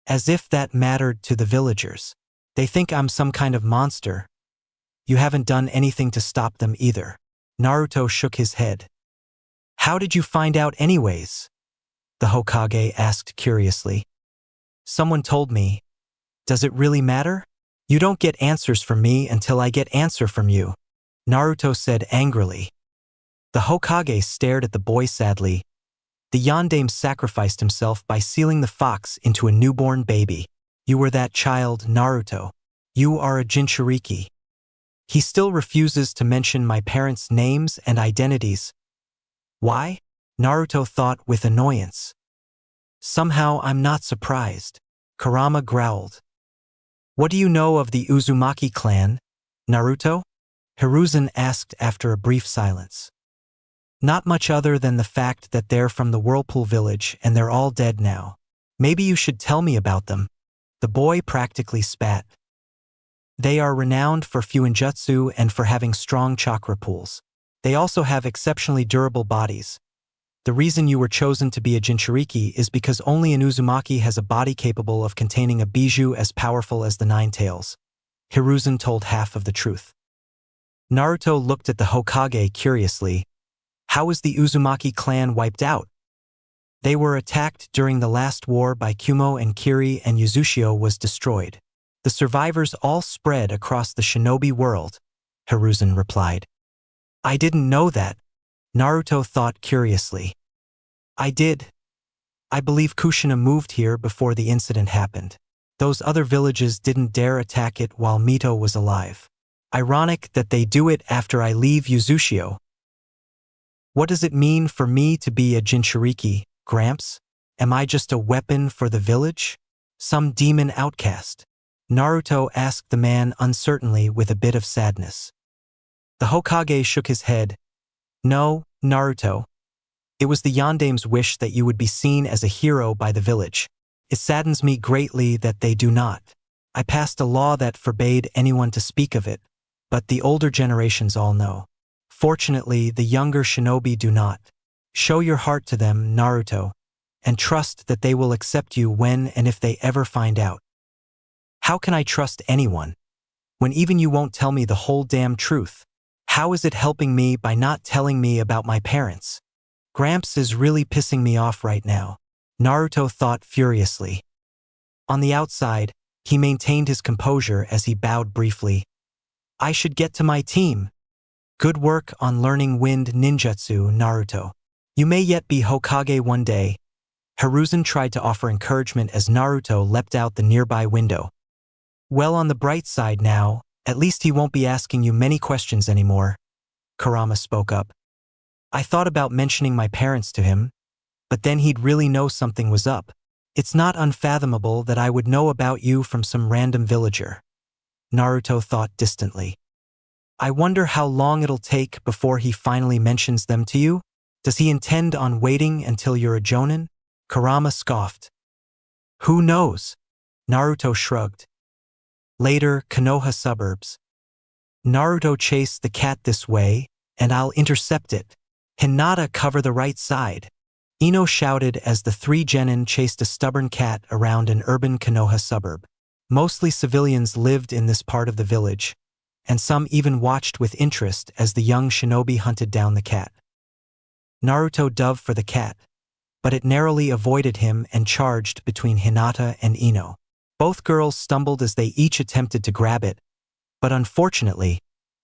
As if that mattered to the villagers. They think I'm some kind of monster. You haven't done anything to stop them either. Naruto shook his head. How did you find out anyways? The Hokage asked curiously. Someone told me. Does it really matter? You don't get answers from me until I get answer from you. Naruto said angrily. The Hokage stared at the boy sadly. The yandame sacrificed himself by sealing the fox into a newborn baby. You were that child, Naruto. You are a Jinchuriki. He still refuses to mention my parents' names and identities. Why? Naruto thought with annoyance. Somehow I'm not surprised. Kurama growled. What do you know of the Uzumaki clan, Naruto? Hiruzen asked after a brief silence. Not much other than the fact that they're from the Whirlpool village and they're all dead now. Maybe you should tell me about them. The boy practically spat. They are renowned for fuinjutsu and for having strong chakra pools. They also have exceptionally durable bodies. The reason you were chosen to be a Jinchuriki is because only an Uzumaki has a body capable of containing a bijou as powerful as the Nine Tails. Hiruzen told half of the truth. Naruto looked at the Hokage curiously. How was the Uzumaki clan wiped out? They were attacked during the last war by Kumo and Kiri, and Uzushio was destroyed. The survivors all spread across the shinobi world, Hiruzen replied. I didn't know that, Naruto thought curiously. I did. I believe Kushina moved here before the incident happened. Those other villages didn't dare attack it while Mito was alive. Ironic that they do it after I leave Uzushio. What does it mean for me to be a Jinchuriki, Gramps? Am I just a weapon for the village? Some demon outcast? Naruto asked the man uncertainly with a bit of sadness. The Hokage shook his head. No, Naruto. It was the yandame's wish that you would be seen as a hero by the village. It saddens me greatly that they do not. I passed a law that forbade anyone to speak of it, but the older generations all know. Fortunately, the younger shinobi do not. Show your heart to them, Naruto, and trust that they will accept you when and if they ever find out. How can I trust anyone, when even you won't tell me the whole damn truth? How is it helping me by not telling me about my parents? Gramps is really pissing me off right now, Naruto thought furiously. On the outside, he maintained his composure as he bowed briefly. I should get to my team. Good work on learning wind ninjutsu, Naruto. You may yet be Hokage one day. Hiruzen tried to offer encouragement as Naruto leapt out the nearby window. Well, on the bright side now, at least he won't be asking you many questions anymore, Kurama spoke up. I thought about mentioning my parents to him, but then he'd really know something was up. It's not unfathomable that I would know about you from some random villager, Naruto thought distantly. I wonder how long it'll take before he finally mentions them to you? Does he intend on waiting until you're a jonin? Kurama scoffed. Who knows? Naruto shrugged. Later, Konoha suburbs. Naruto chased the cat this way, and I'll intercept it. Hinata, cover the right side. Ino shouted as the three genin chased a stubborn cat around an urban Konoha suburb. Mostly civilians lived in this part of the village, and some even watched with interest as the young shinobi hunted down the cat. Naruto dove for the cat, but it narrowly avoided him and charged between Hinata and Ino. Both girls stumbled as they each attempted to grab it, but unfortunately,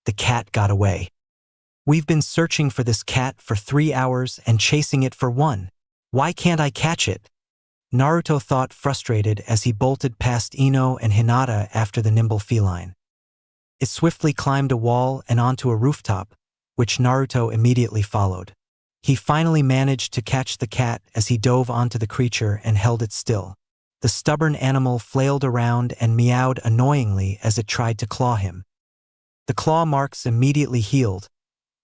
the cat got away. We've been searching for this cat for 3 hours and chasing it for 1. Why can't I catch it? Naruto thought, frustrated as he bolted past Ino and Hinata after the nimble feline. It swiftly climbed a wall and onto a rooftop, which Naruto immediately followed. He finally managed to catch the cat as he dove onto the creature and held it still. The stubborn animal flailed around and meowed annoyingly as it tried to claw him. The claw marks immediately healed,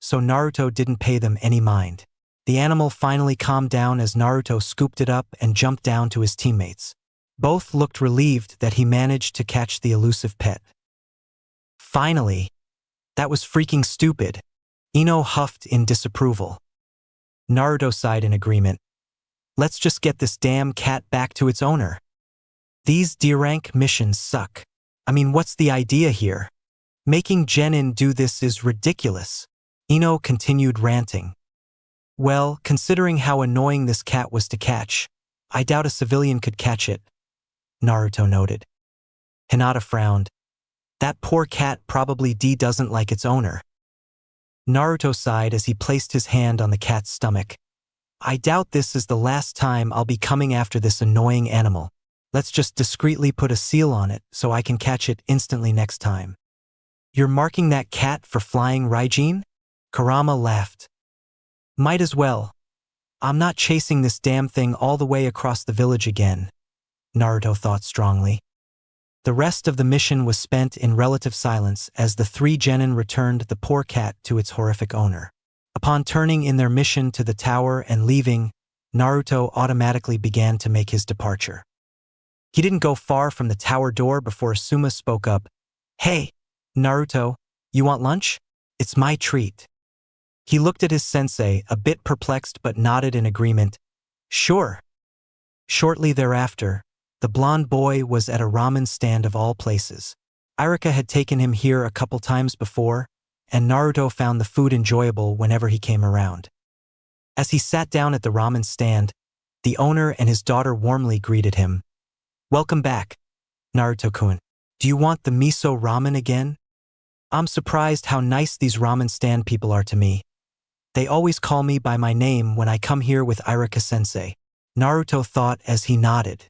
so Naruto didn't pay them any mind. The animal finally calmed down as Naruto scooped it up and jumped down to his teammates. Both looked relieved that he managed to catch the elusive pet. Finally! That was freaking stupid, Ino huffed in disapproval. Naruto sighed in agreement. Let's just get this damn cat back to its owner. These D-rank missions suck. I mean, what's the idea here? Making genin do this is ridiculous. Ino continued ranting. Well, considering how annoying this cat was to catch, I doubt a civilian could catch it, Naruto noted. Hinata frowned. That poor cat probably doesn't like its owner. Naruto sighed as he placed his hand on the cat's stomach. I doubt this is the last time I'll be coming after this annoying animal. Let's just discreetly put a seal on it so I can catch it instantly next time. You're marking that cat for flying Raijin? Kurama laughed. Might as well. I'm not chasing this damn thing all the way across the village again, Naruto thought strongly. The rest of the mission was spent in relative silence as the three genin returned the poor cat to its horrific owner. Upon turning in their mission to the tower and leaving, Naruto automatically began to make his departure. He didn't go far from the tower door before Asuma spoke up. Hey, Naruto, you want lunch? It's my treat. He looked at his sensei, a bit perplexed but nodded in agreement. Sure. Shortly thereafter, the blonde boy was at a ramen stand of all places. Irika had taken him here a couple times before, and Naruto found the food enjoyable whenever he came around. As he sat down at the ramen stand, the owner and his daughter warmly greeted him. Welcome back, Naruto-kun. Do you want the miso ramen again? I'm surprised how nice these ramen stand people are to me. They always call me by my name when I come here with Irika-sensei. Naruto thought as he nodded.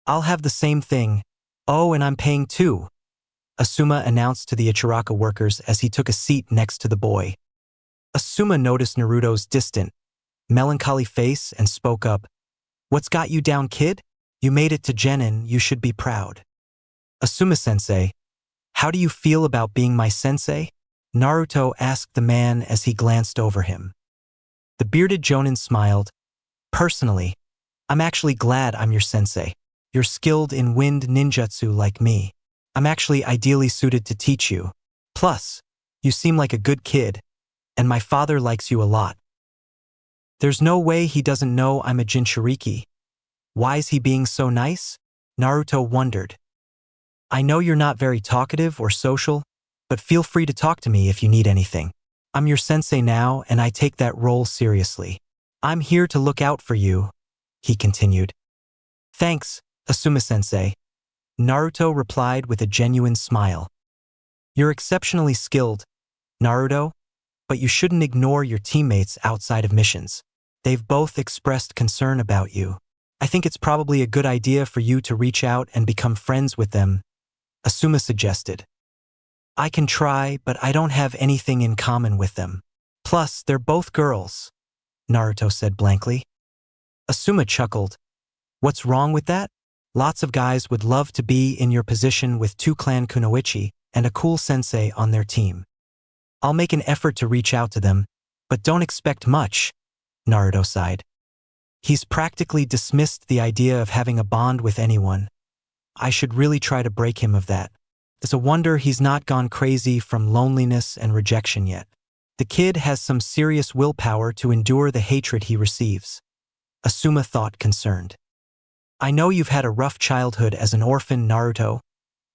I'll have the same thing. Oh, and I'm paying too, Asuma announced to the Ichiraka workers as he took a seat next to the boy. Asuma noticed Naruto's distant, melancholy face and spoke up. What's got you down, kid? You made it to Genin, you should be proud. Asuma-sensei, how do you feel about being my sensei? Naruto asked the man as he glanced over him. The bearded jonin smiled. Personally, I'm actually glad I'm your sensei. You're skilled in wind ninjutsu like me. I'm actually ideally suited to teach you. Plus, you seem like a good kid, and my father likes you a lot. There's no way he doesn't know I'm a Jinchuriki. Why is he being so nice? Naruto wondered. I know you're not very talkative or social, but feel free to talk to me if you need anything. I'm your sensei now, and I take that role seriously. I'm here to look out for you, he continued. Thanks, Asuma-sensei. Naruto replied with a genuine smile. You're exceptionally skilled, Naruto, but you shouldn't ignore your teammates outside of missions. They've both expressed concern about you. I think it's probably a good idea for you to reach out and become friends with them, Asuma suggested. I can try, but I don't have anything in common with them. Plus, they're both girls, Naruto said blankly. Asuma chuckled. What's wrong with that? Lots of guys would love to be in your position with two clan kunoichi and a cool sensei on their team. I'll make an effort to reach out to them, but don't expect much, Naruto sighed. He's practically dismissed the idea of having a bond with anyone. I should really try to break him of that. It's a wonder he's not gone crazy from loneliness and rejection yet. The kid has some serious willpower to endure the hatred he receives. Asuma thought concerned. I know you've had a rough childhood as an orphan, Naruto,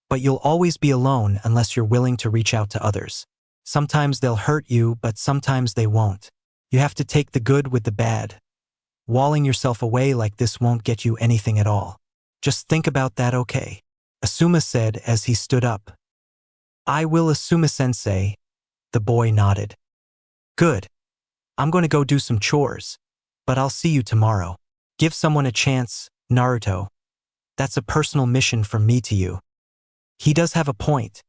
but you'll always be alone unless you're willing to reach out to others. Sometimes they'll hurt you, but sometimes they won't. You have to take the good with the bad. Walling yourself away like this won't get you anything at all. Just think about that, okay? Asuma said as he stood up. I will, Asuma-sensei. The boy nodded. Good. I'm going to go do some chores, but I'll see you tomorrow. Give someone a chance, Naruto. That's a personal mission from me to you. He does have a point.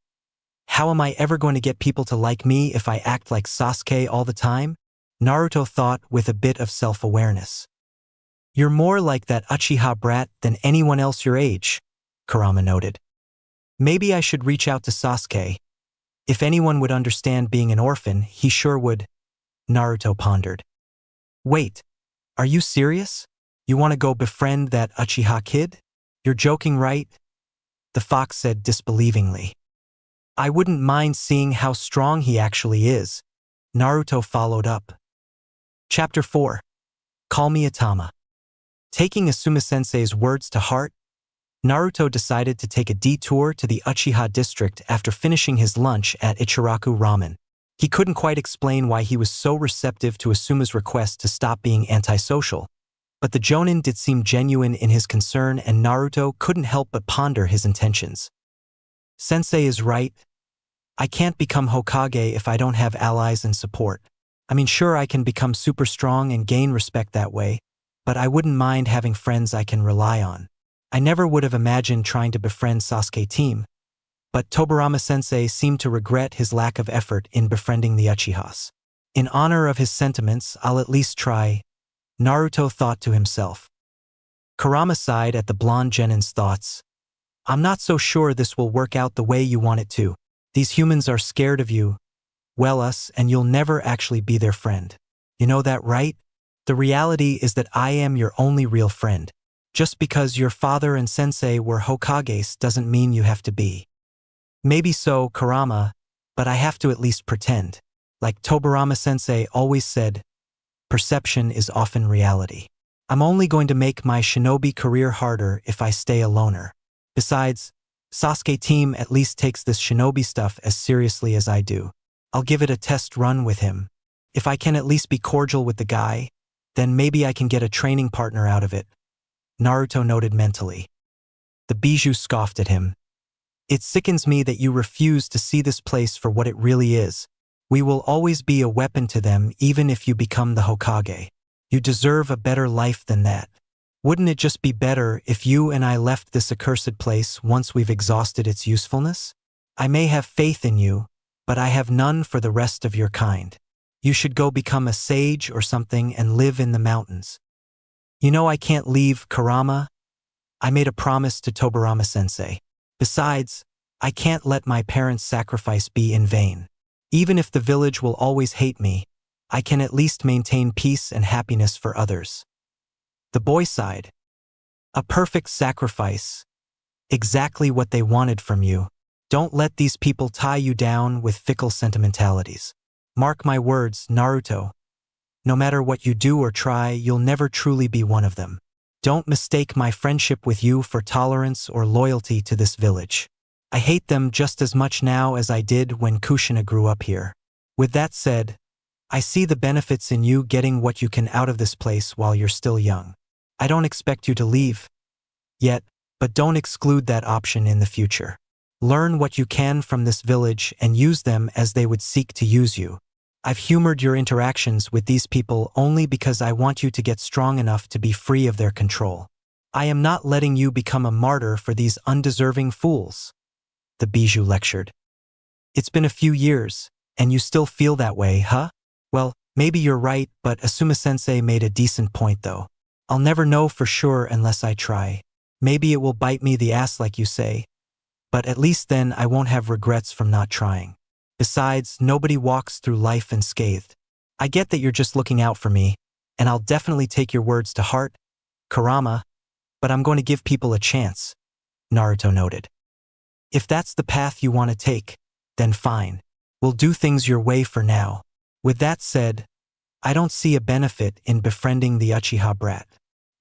How am I ever going to get people to like me if I act like Sasuke all the time? Naruto thought with a bit of self-awareness. You're more like that Uchiha brat than anyone else your age, Kurama noted. Maybe I should reach out to Sasuke. If anyone would understand being an orphan, he sure would, Naruto pondered. Wait, are you serious? You want to go befriend that Uchiha kid? You're joking, right? The fox said disbelievingly. I wouldn't mind seeing how strong he actually is, Naruto followed up. Chapter 4. Call me Atama. Taking Asuma-sensei's words to heart, Naruto decided to take a detour to the Uchiha district after finishing his lunch at Ichiraku Ramen. He couldn't quite explain why he was so receptive to Asuma's request to stop being antisocial, but the Jonin did seem genuine in his concern and Naruto couldn't help but ponder his intentions. Sensei is right. I can't become Hokage if I don't have allies and support. I mean, sure, I can become super strong and gain respect that way, but I wouldn't mind having friends I can rely on. I never would have imagined trying to befriend Sasuke team, but Tobirama-sensei seemed to regret his lack of effort in befriending the Uchihas. In honor of his sentiments, I'll at least try, Naruto thought to himself. Kurama sighed at the blonde genin's thoughts. I'm not so sure this will work out the way you want it to. These humans are scared of you, well us, and you'll never actually be their friend. You know that, right? The reality is that I am your only real friend. Just because your father and sensei were Hokages doesn't mean you have to be. Maybe so, Kurama, but I have to at least pretend. Like Tobirama-sensei always said, perception is often reality. I'm only going to make my shinobi career harder if I stay a loner. Besides, Sasuke team at least takes this shinobi stuff as seriously as I do. I'll give it a test run with him. If I can at least be cordial with the guy, then maybe I can get a training partner out of it, Naruto noted mentally. The Bijou scoffed at him. It sickens me that you refuse to see this place for what it really is. We will always be a weapon to them even if you become the Hokage. You deserve a better life than that. Wouldn't it just be better if you and I left this accursed place once we've exhausted its usefulness? I may have faith in you, but I have none for the rest of your kind. You should go become a sage or something and live in the mountains. You know I can't leave, Kurama. I made a promise to Tobirama-sensei. Besides, I can't let my parents' sacrifice be in vain. Even if the village will always hate me, I can at least maintain peace and happiness for others. The boy sighed. A perfect sacrifice. Exactly what they wanted from you. Don't let these people tie you down with fickle sentimentalities. Mark my words, Naruto. No matter what you do or try, you'll never truly be one of them. Don't mistake my friendship with you for tolerance or loyalty to this village. I hate them just as much now as I did when Kushina grew up here. With that said, I see the benefits in you getting what you can out of this place while you're still young. I don't expect you to leave yet, but don't exclude that option in the future. Learn what you can from this village and use them as they would seek to use you. I've humored your interactions with these people only because I want you to get strong enough to be free of their control. I am not letting you become a martyr for these undeserving fools, the Bijou lectured. It's been a few years, and you still feel that way, huh? Well, maybe you're right, but Asuma-sensei made a decent point though. I'll never know for sure unless I try. Maybe it will bite me the ass like you say, but at least then I won't have regrets from not trying. Besides, nobody walks through life unscathed. I get that you're just looking out for me, and I'll definitely take your words to heart, Kurama, but I'm going to give people a chance, Naruto noted. If that's the path you want to take, then fine. We'll do things your way for now. With that said, I don't see a benefit in befriending the Uchiha brat.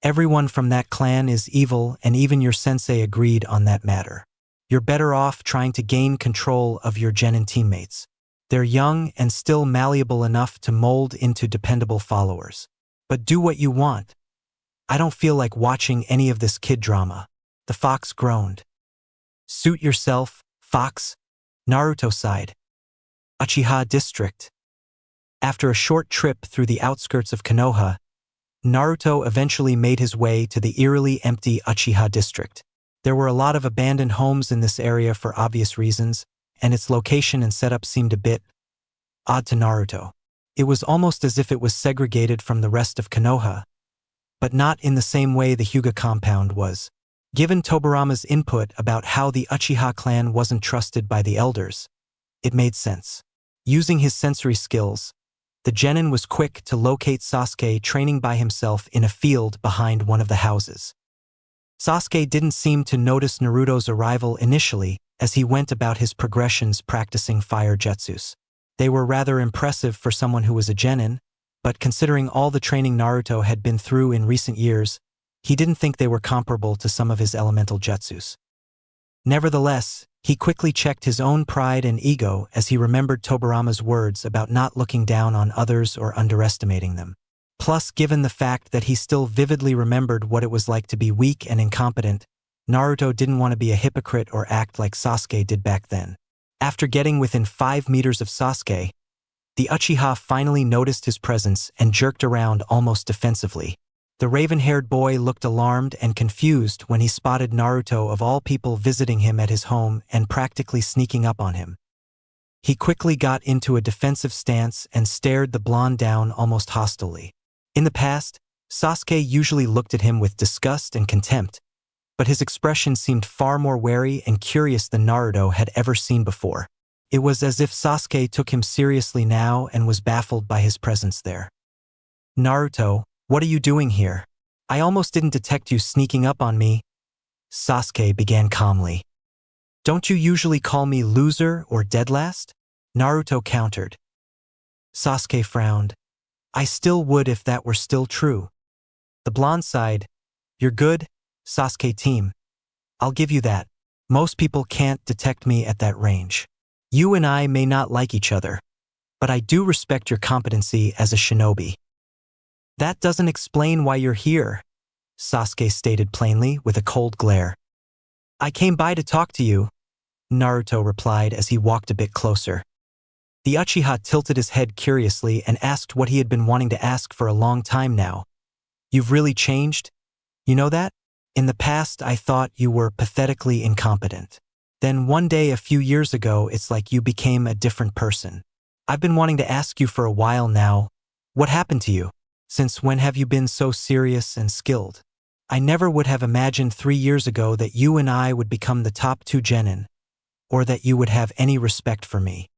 Everyone from that clan is evil, and even your sensei agreed on that matter. You're better off trying to gain control of your genin teammates. They're young and still malleable enough to mold into dependable followers. But do what you want. I don't feel like watching any of this kid drama. The fox groaned. Suit yourself, fox, Naruto sighed. Uchiha District. After a short trip through the outskirts of Konoha, Naruto eventually made his way to the eerily empty Uchiha District. There were a lot of abandoned homes in this area for obvious reasons, and its location and setup seemed a bit odd to Naruto. It was almost as if it was segregated from the rest of Konoha, but not in the same way the Hyuga compound was. Given Tobirama's input about how the Uchiha clan wasn't trusted by the elders, it made sense. Using his sensory skills, the genin was quick to locate Sasuke training by himself in a field behind one of the houses. Sasuke didn't seem to notice Naruto's arrival initially as he went about his progressions practicing fire jutsus. They were rather impressive for someone who was a genin, but considering all the training Naruto had been through in recent years, he didn't think they were comparable to some of his elemental jutsus. Nevertheless, he quickly checked his own pride and ego as he remembered Tobirama's words about not looking down on others or underestimating them. Plus, given the fact that he still vividly remembered what it was like to be weak and incompetent, Naruto didn't want to be a hypocrite or act like Sasuke did back then. After getting within 5 meters of Sasuke, The Uchiha finally noticed his presence and jerked around almost defensively. The raven-haired boy looked alarmed and confused when he spotted Naruto of all people visiting him at his home and practically sneaking up on him. He quickly got into a defensive stance and stared the blonde down almost hostilely. In the past, Sasuke usually looked at him with disgust and contempt, but his expression seemed far more wary and curious than Naruto had ever seen before. It was as if Sasuke took him seriously now and was baffled by his presence there. "Naruto, what are you doing here? I almost didn't detect you sneaking up on me," Sasuke began calmly. "Don't you usually call me loser or dead last?" Naruto countered. Sasuke frowned. "I still would if that were still true." The blonde sighed. "You're good, Sasuke team. I'll give you that. Most people can't detect me at that range. You and I may not like each other, but I do respect your competency as a shinobi." "That doesn't explain why you're here," Sasuke stated plainly with a cold glare. "I came by to talk to you," Naruto replied as he walked a bit closer. The Uchiha tilted his head curiously and asked what he had been wanting to ask for a long time now. "You've really changed? You know that? In the past, I thought you were pathetically incompetent. Then one day a few years ago, it's like you became a different person. I've been wanting to ask you for a while now, what happened to you? Since when have you been so serious and skilled? I never would have imagined 3 years ago that you and I would become the top 2 genin, or that you would have any respect for me.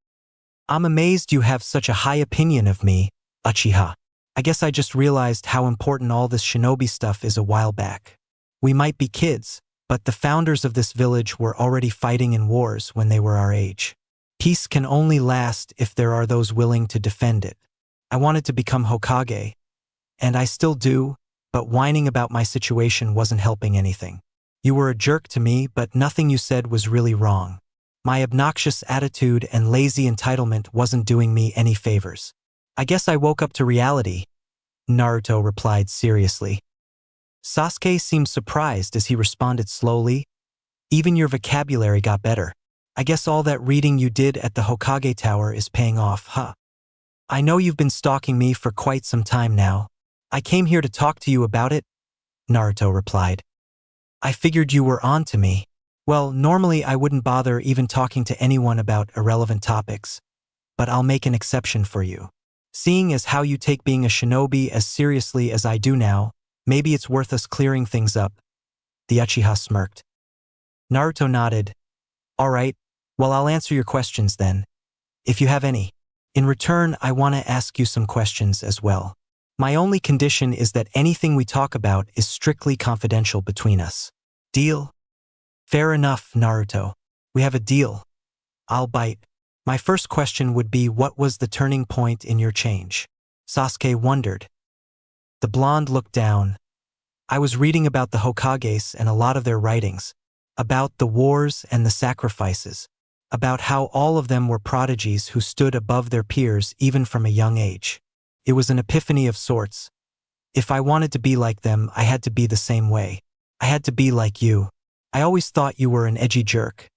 I'm amazed you have such a high opinion of me, Uchiha. I guess I just realized how important all this shinobi stuff is a while back. We might be kids, but the founders of this village were already fighting in wars when they were our age. Peace can only last if there are those willing to defend it. I wanted to become Hokage, and I still do, but whining about my situation wasn't helping anything. You were a jerk to me, but nothing you said was really wrong. My obnoxious attitude and lazy entitlement wasn't doing me any favors. I guess I woke up to reality," Naruto replied seriously. Sasuke seemed surprised as he responded slowly. "Even your vocabulary got better. I guess all that reading you did at the Hokage Tower is paying off, huh? I know you've been stalking me for quite some time now. I came here to talk to you about it," Naruto replied. "I figured you were on to me. Well, normally I wouldn't bother even talking to anyone about irrelevant topics, but I'll make an exception for you. Seeing as how you take being a shinobi as seriously as I do now, maybe it's worth us clearing things up," the Uchiha smirked. Naruto nodded. "All right, well, I'll answer your questions then, if you have any. In return, I want to ask you some questions as well. My only condition is that anything we talk about is strictly confidential between us. Deal?" "Fair enough, Naruto. We have a deal. I'll bite. My first question would be, what was the turning point in your change?" Sasuke wondered. The blonde looked down. "I was reading about the Hokages and a lot of their writings, about the wars and the sacrifices, about how all of them were prodigies who stood above their peers even from a young age. It was an epiphany of sorts. If I wanted to be like them, I had to be the same way. I had to be like you. I always thought you were an edgy jerk,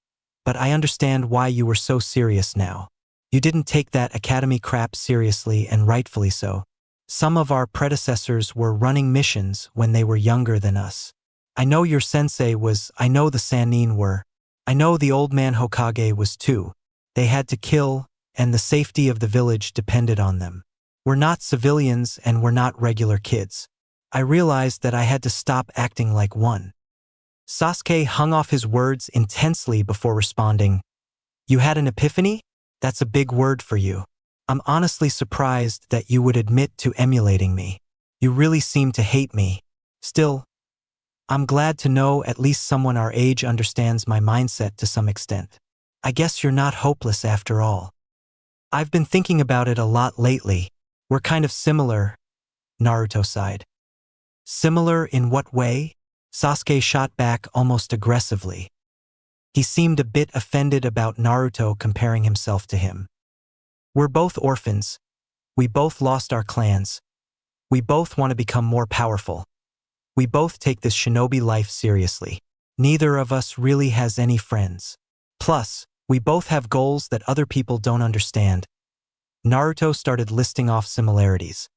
but I understand why you were so serious now. You didn't take that academy crap seriously, and rightfully so. Some of our predecessors were running missions when they were younger than us. I know your sensei was, I know the Sannin were. I know the old man Hokage was too. They had to kill, and the safety of the village depended on them. We're not civilians and we're not regular kids. I realized that I had to stop acting like one." Sasuke hung off his words intensely before responding. "You had an epiphany? That's a big word for you. I'm honestly surprised that you would admit to emulating me. You really seem to hate me. Still, I'm glad to know at least someone our age understands my mindset to some extent. I guess you're not hopeless after all. I've been thinking about it a lot lately. We're kind of similar," Naruto sighed. "Similar in what way?" Sasuke shot back almost aggressively. He seemed a bit offended about Naruto comparing himself to him. "We're both orphans. We both lost our clans. We both want to become more powerful. We both take this shinobi life seriously. Neither of us really has any friends. Plus, we both have goals that other people don't understand," Naruto started listing off similarities.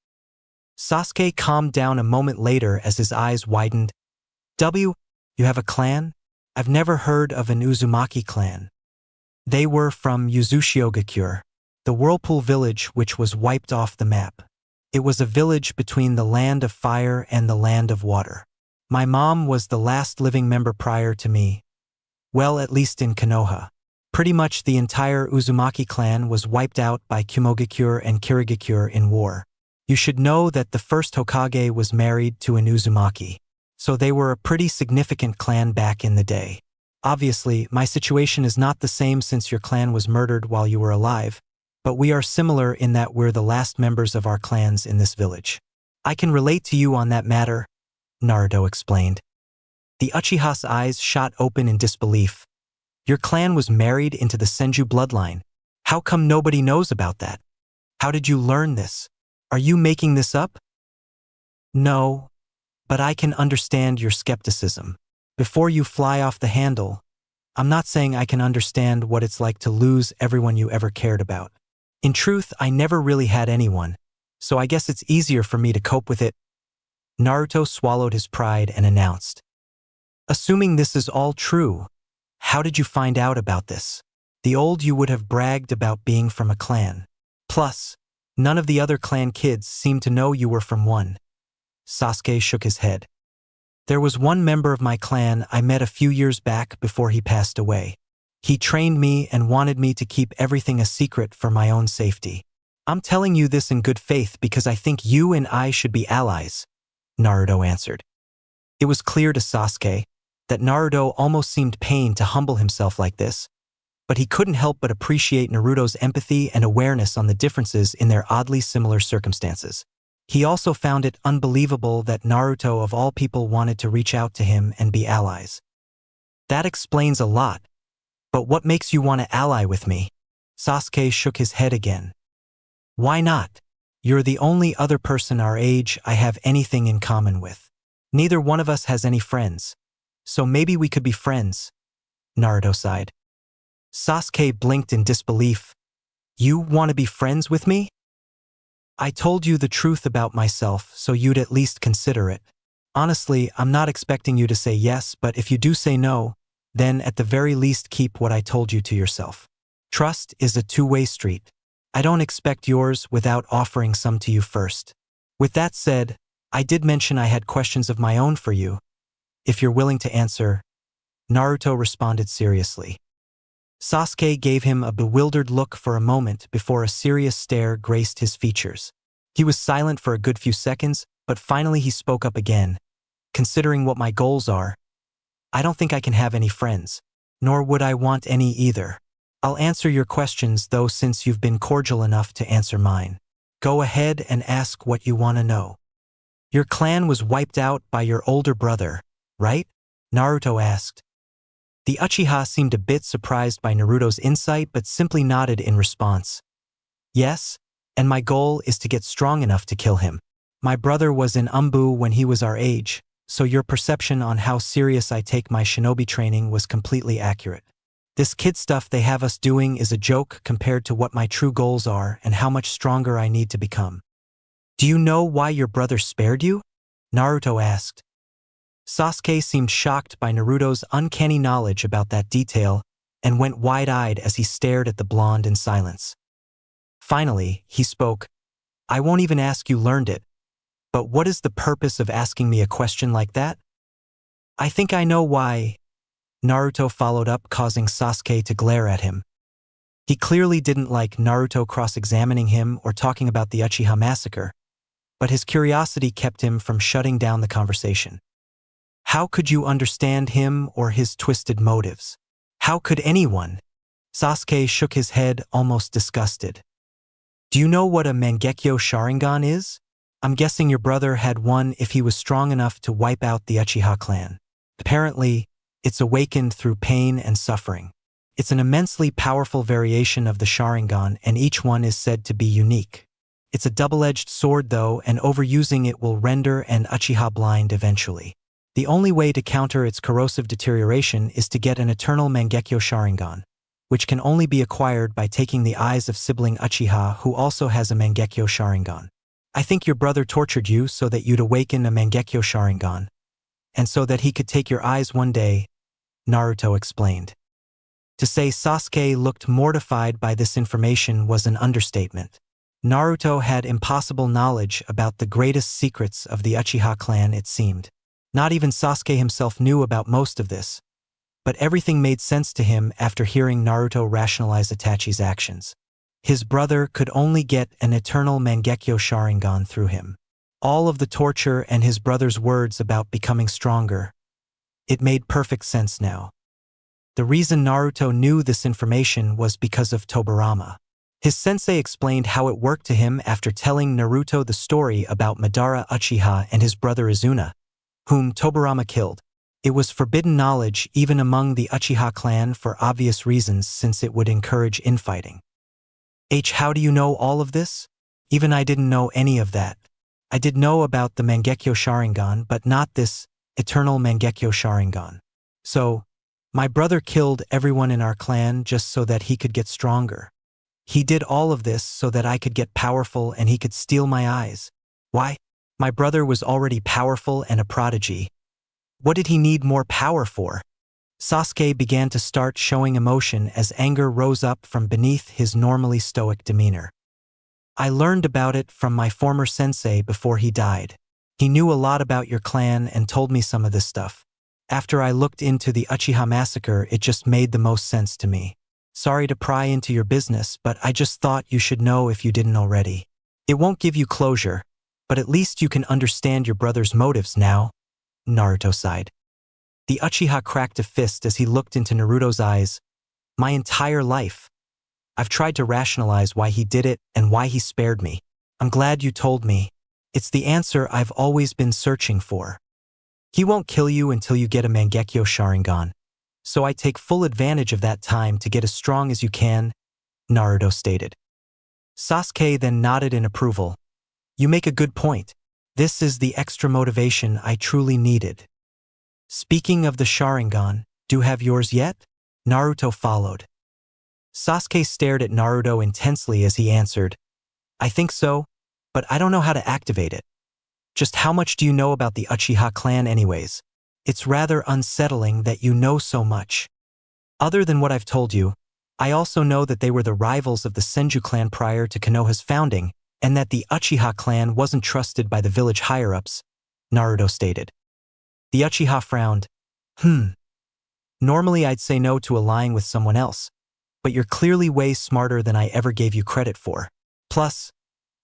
Sasuke calmed down a moment later as his eyes widened. You have a clan? I've never heard of an Uzumaki clan. They were from Uzushiogakure, the Whirlpool village which was wiped off the map. It was a village between the land of fire and the land of water. My mom was the last living member prior to me. Well, at least in Konoha. Pretty much the entire Uzumaki clan was wiped out by Kumogakure and Kirigakure in war. You should know that the first Hokage was married to an Uzumaki, so they were a pretty significant clan back in the day. Obviously, my situation is not the same since your clan was murdered while you were alive, but we are similar in that we're the last members of our clans in this village. I can relate to you on that matter, Naruto explained. The Uchiha's eyes shot open in disbelief. Your clan was married into the Senju bloodline. How come nobody knows about that? How did you learn this? Are you making this up? No, but I can understand your skepticism. Before you fly off the handle, I'm not saying I can understand what it's like to lose everyone you ever cared about. In truth, I never really had anyone, so I guess it's easier for me to cope with it. Naruto swallowed his pride and announced. Assuming this is all true, how did you find out about this? The old you would have bragged about being from a clan. Plus, none of the other clan kids seemed to know you were from one. Sasuke shook his head. There was one member of my clan I met a few years back before he passed away. He trained me and wanted me to keep everything a secret for my own safety. I'm telling you this in good faith because I think you and I should be allies, Naruto answered. It was clear to Sasuke that Naruto almost seemed pained to humble himself like this, but he couldn't help but appreciate Naruto's empathy and awareness on the differences in their oddly similar circumstances. He also found it unbelievable that Naruto of all people wanted to reach out to him and be allies. That explains a lot, but what makes you want to ally with me? Sasuke shook his head again. Why not? You're the only other person our age I have anything in common with. Neither one of us has any friends, so maybe we could be friends, Naruto sighed. Sasuke blinked in disbelief. You want to be friends with me? I told you the truth about myself, so you'd at least consider it. Honestly, I'm not expecting you to say yes, but if you do say no, then at the very least keep what I told you to yourself. Trust is a two-way street. I don't expect yours without offering some to you first. With that said, I did mention I had questions of my own for you. If you're willing to answer, Naruto responded seriously. Sasuke gave him a bewildered look for a moment before a serious stare graced his features. He was silent for a good few seconds, but finally he spoke up again. Considering what my goals are, I don't think I can have any friends, nor would I want any either. I'll answer your questions though since you've been cordial enough to answer mine. Go ahead and ask what you want to know. Your clan was wiped out by your older brother, right? Naruto asked. The Uchiha seemed a bit surprised by Naruto's insight but simply nodded in response. Yes, and my goal is to get strong enough to kill him. My brother was in Umbu when he was our age, so your perception on how serious I take my shinobi training was completely accurate. This kid stuff they have us doing is a joke compared to what my true goals are and how much stronger I need to become. Do you know why your brother spared you? Naruto asked. Sasuke seemed shocked by Naruto's uncanny knowledge about that detail and went wide-eyed as he stared at the blonde in silence. Finally, he spoke. I won't even ask you learned it, but what is the purpose of asking me a question like that? I think I know why, Naruto followed up, causing Sasuke to glare at him. He clearly didn't like Naruto cross-examining him or talking about the Uchiha massacre, but his curiosity kept him from shutting down the conversation. How could you understand him or his twisted motives? How could anyone? Sasuke shook his head, almost disgusted. Do you know what a Mangekyo Sharingan is? I'm guessing your brother had one if he was strong enough to wipe out the Uchiha clan. Apparently, it's awakened through pain and suffering. It's an immensely powerful variation of the Sharingan, and each one is said to be unique. It's a double-edged sword though, and overusing it will render an Uchiha blind eventually. The only way to counter its corrosive deterioration is to get an eternal Mangekyo Sharingan, which can only be acquired by taking the eyes of sibling Uchiha who also has a Mangekyo Sharingan. I think your brother tortured you so that you'd awaken a Mangekyo Sharingan, and so that he could take your eyes one day, Naruto explained. To say Sasuke looked mortified by this information was an understatement. Naruto had impossible knowledge about the greatest secrets of the Uchiha clan, it seemed. Not even Sasuke himself knew about most of this, but everything made sense to him after hearing Naruto rationalize Itachi's actions. His brother could only get an eternal Mangekyo Sharingan through him. All of the torture and his brother's words about becoming stronger. It made perfect sense now. The reason Naruto knew this information was because of Tobirama. His sensei explained how it worked to him after telling Naruto the story about Madara Uchiha and his brother Izuna, whom Tobirama killed. It was forbidden knowledge even among the Uchiha clan for obvious reasons since it would encourage infighting. How do you know all of this? Even I didn't know any of that. I did know about the Mangekyo Sharingan, but not this eternal Mangekyo Sharingan. So, my brother killed everyone in our clan just so that he could get stronger. He did all of this so that I could get powerful and he could steal my eyes. Why? My brother was already powerful and a prodigy. What did he need more power for? Sasuke began to start showing emotion as anger rose up from beneath his normally stoic demeanor. I learned about it from my former sensei before he died. He knew a lot about your clan and told me some of this stuff. After I looked into the Uchiha massacre, it just made the most sense to me. Sorry to pry into your business, but I just thought you should know if you didn't already. It won't give you closure, but at least you can understand your brother's motives now, Naruto sighed. The Uchiha cracked a fist as he looked into Naruto's eyes. My entire life. I've tried to rationalize why he did it and why he spared me. I'm glad you told me. It's the answer I've always been searching for. He won't kill you until you get a Mangekyo Sharingan. So I take full advantage of that time to get as strong as you can, Naruto stated. Sasuke then nodded in approval. You make a good point. This is the extra motivation I truly needed. Speaking of the Sharingan, do you have yours yet? Naruto followed. Sasuke stared at Naruto intensely as he answered, I think so, but I don't know how to activate it. Just how much do you know about the Uchiha clan anyways? It's rather unsettling that you know so much. Other than what I've told you, I also know that they were the rivals of the Senju clan prior to Konoha's founding, and that the Uchiha clan wasn't trusted by the village higher-ups, Naruto stated. The Uchiha frowned. Normally I'd say no to allying with someone else, but you're clearly way smarter than I ever gave you credit for. Plus,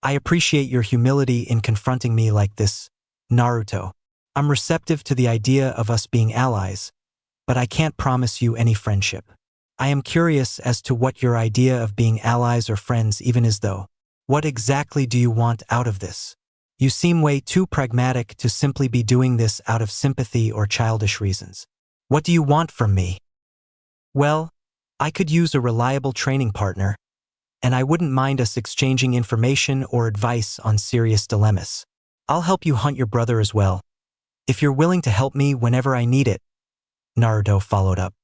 I appreciate your humility in confronting me like this, Naruto. I'm receptive to the idea of us being allies, but I can't promise you any friendship. I am curious as to what your idea of being allies or friends even is though. What exactly do you want out of this? You seem way too pragmatic to simply be doing this out of sympathy or childish reasons. What do you want from me? Well, I could use a reliable training partner, and I wouldn't mind us exchanging information or advice on serious dilemmas. I'll help you hunt your brother as well, if you're willing to help me whenever I need it, Naruto followed up.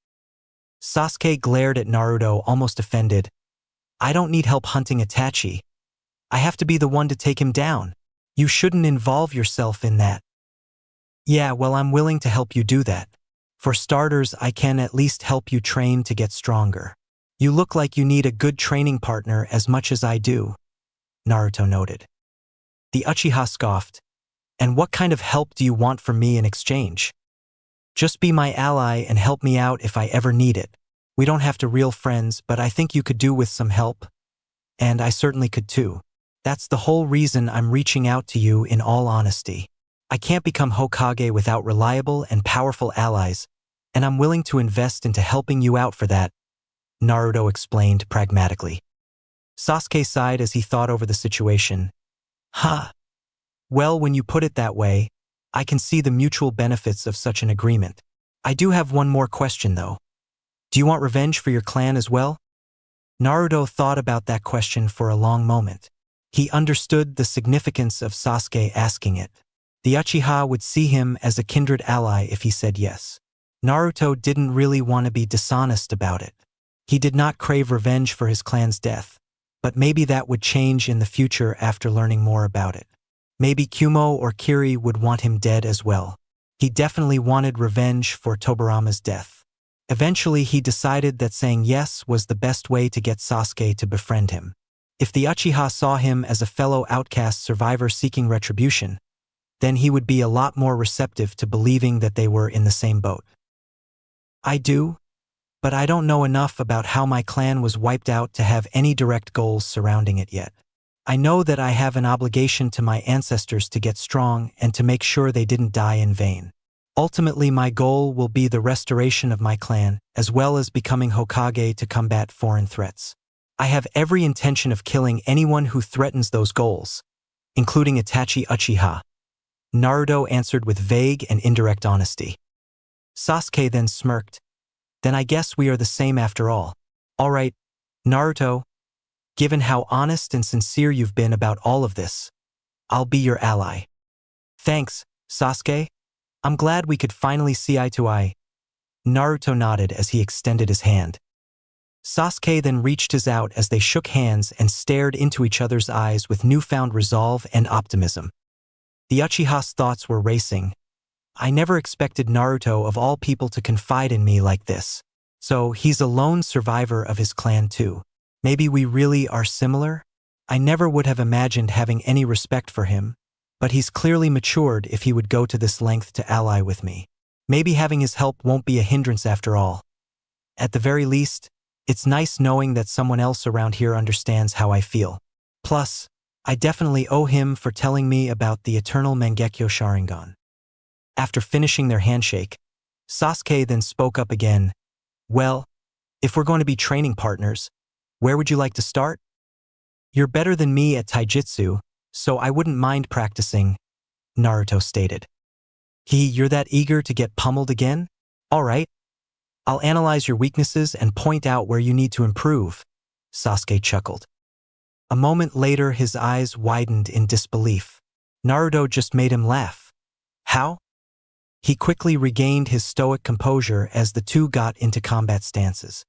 Sasuke glared at Naruto, almost offended. I don't need help hunting Itachi. I have to be the one to take him down. You shouldn't involve yourself in that. Yeah, well, I'm willing to help you do that. For starters, I can at least help you train to get stronger. You look like you need a good training partner as much as I do, Naruto noted. The Uchiha scoffed. And what kind of help do you want from me in exchange? Just be my ally and help me out if I ever need it. We don't have to real friends, but I think you could do with some help. And I certainly could too. That's the whole reason I'm reaching out to you in all honesty. I can't become Hokage without reliable and powerful allies, and I'm willing to invest into helping you out for that, Naruto explained pragmatically. Sasuke sighed as he thought over the situation. Well, when you put it that way, I can see the mutual benefits of such an agreement. I do have one more question though. Do you want revenge for your clan as well? Naruto thought about that question for a long moment. He understood the significance of Sasuke asking it. The Uchiha would see him as a kindred ally if he said yes. Naruto didn't really want to be dishonest about it. He did not crave revenge for his clan's death, but maybe that would change in the future after learning more about it. Maybe Kumo or Kiri would want him dead as well. He definitely wanted revenge for Tobarama's death. Eventually, he decided that saying yes was the best way to get Sasuke to befriend him. If the Uchiha saw him as a fellow outcast survivor seeking retribution, then he would be a lot more receptive to believing that they were in the same boat. I do, but I don't know enough about how my clan was wiped out to have any direct goals surrounding it yet. I know that I have an obligation to my ancestors to get strong and to make sure they didn't die in vain. Ultimately, my goal will be the restoration of my clan, as well as becoming Hokage to combat foreign threats. I have every intention of killing anyone who threatens those goals, including Itachi Uchiha. Naruto answered with vague and indirect honesty. Sasuke then smirked. Then I guess we are the same after all. All right, Naruto, given how honest and sincere you've been about all of this, I'll be your ally. Thanks, Sasuke. I'm glad we could finally see eye to eye. Naruto nodded as he extended his hand. Sasuke then reached his out as they shook hands and stared into each other's eyes with newfound resolve and optimism. The Uchiha's thoughts were racing. I never expected Naruto of all people to confide in me like this. So he's a lone survivor of his clan too. Maybe we really are similar? I never would have imagined having any respect for him, but he's clearly matured if he would go to this length to ally with me. Maybe having his help won't be a hindrance after all. At the very least, it's nice knowing that someone else around here understands how I feel. Plus, I definitely owe him for telling me about the eternal Mangekyo Sharingan. After finishing their handshake, Sasuke then spoke up again. Well, if we're going to be training partners, where would you like to start? You're better than me at taijutsu, so I wouldn't mind practicing, Naruto stated. You're that eager to get pummeled again? All right. I'll analyze your weaknesses and point out where you need to improve, Sasuke chuckled. A moment later, his eyes widened in disbelief. Naruto just made him laugh. How? He quickly regained his stoic composure as the two got into combat stances.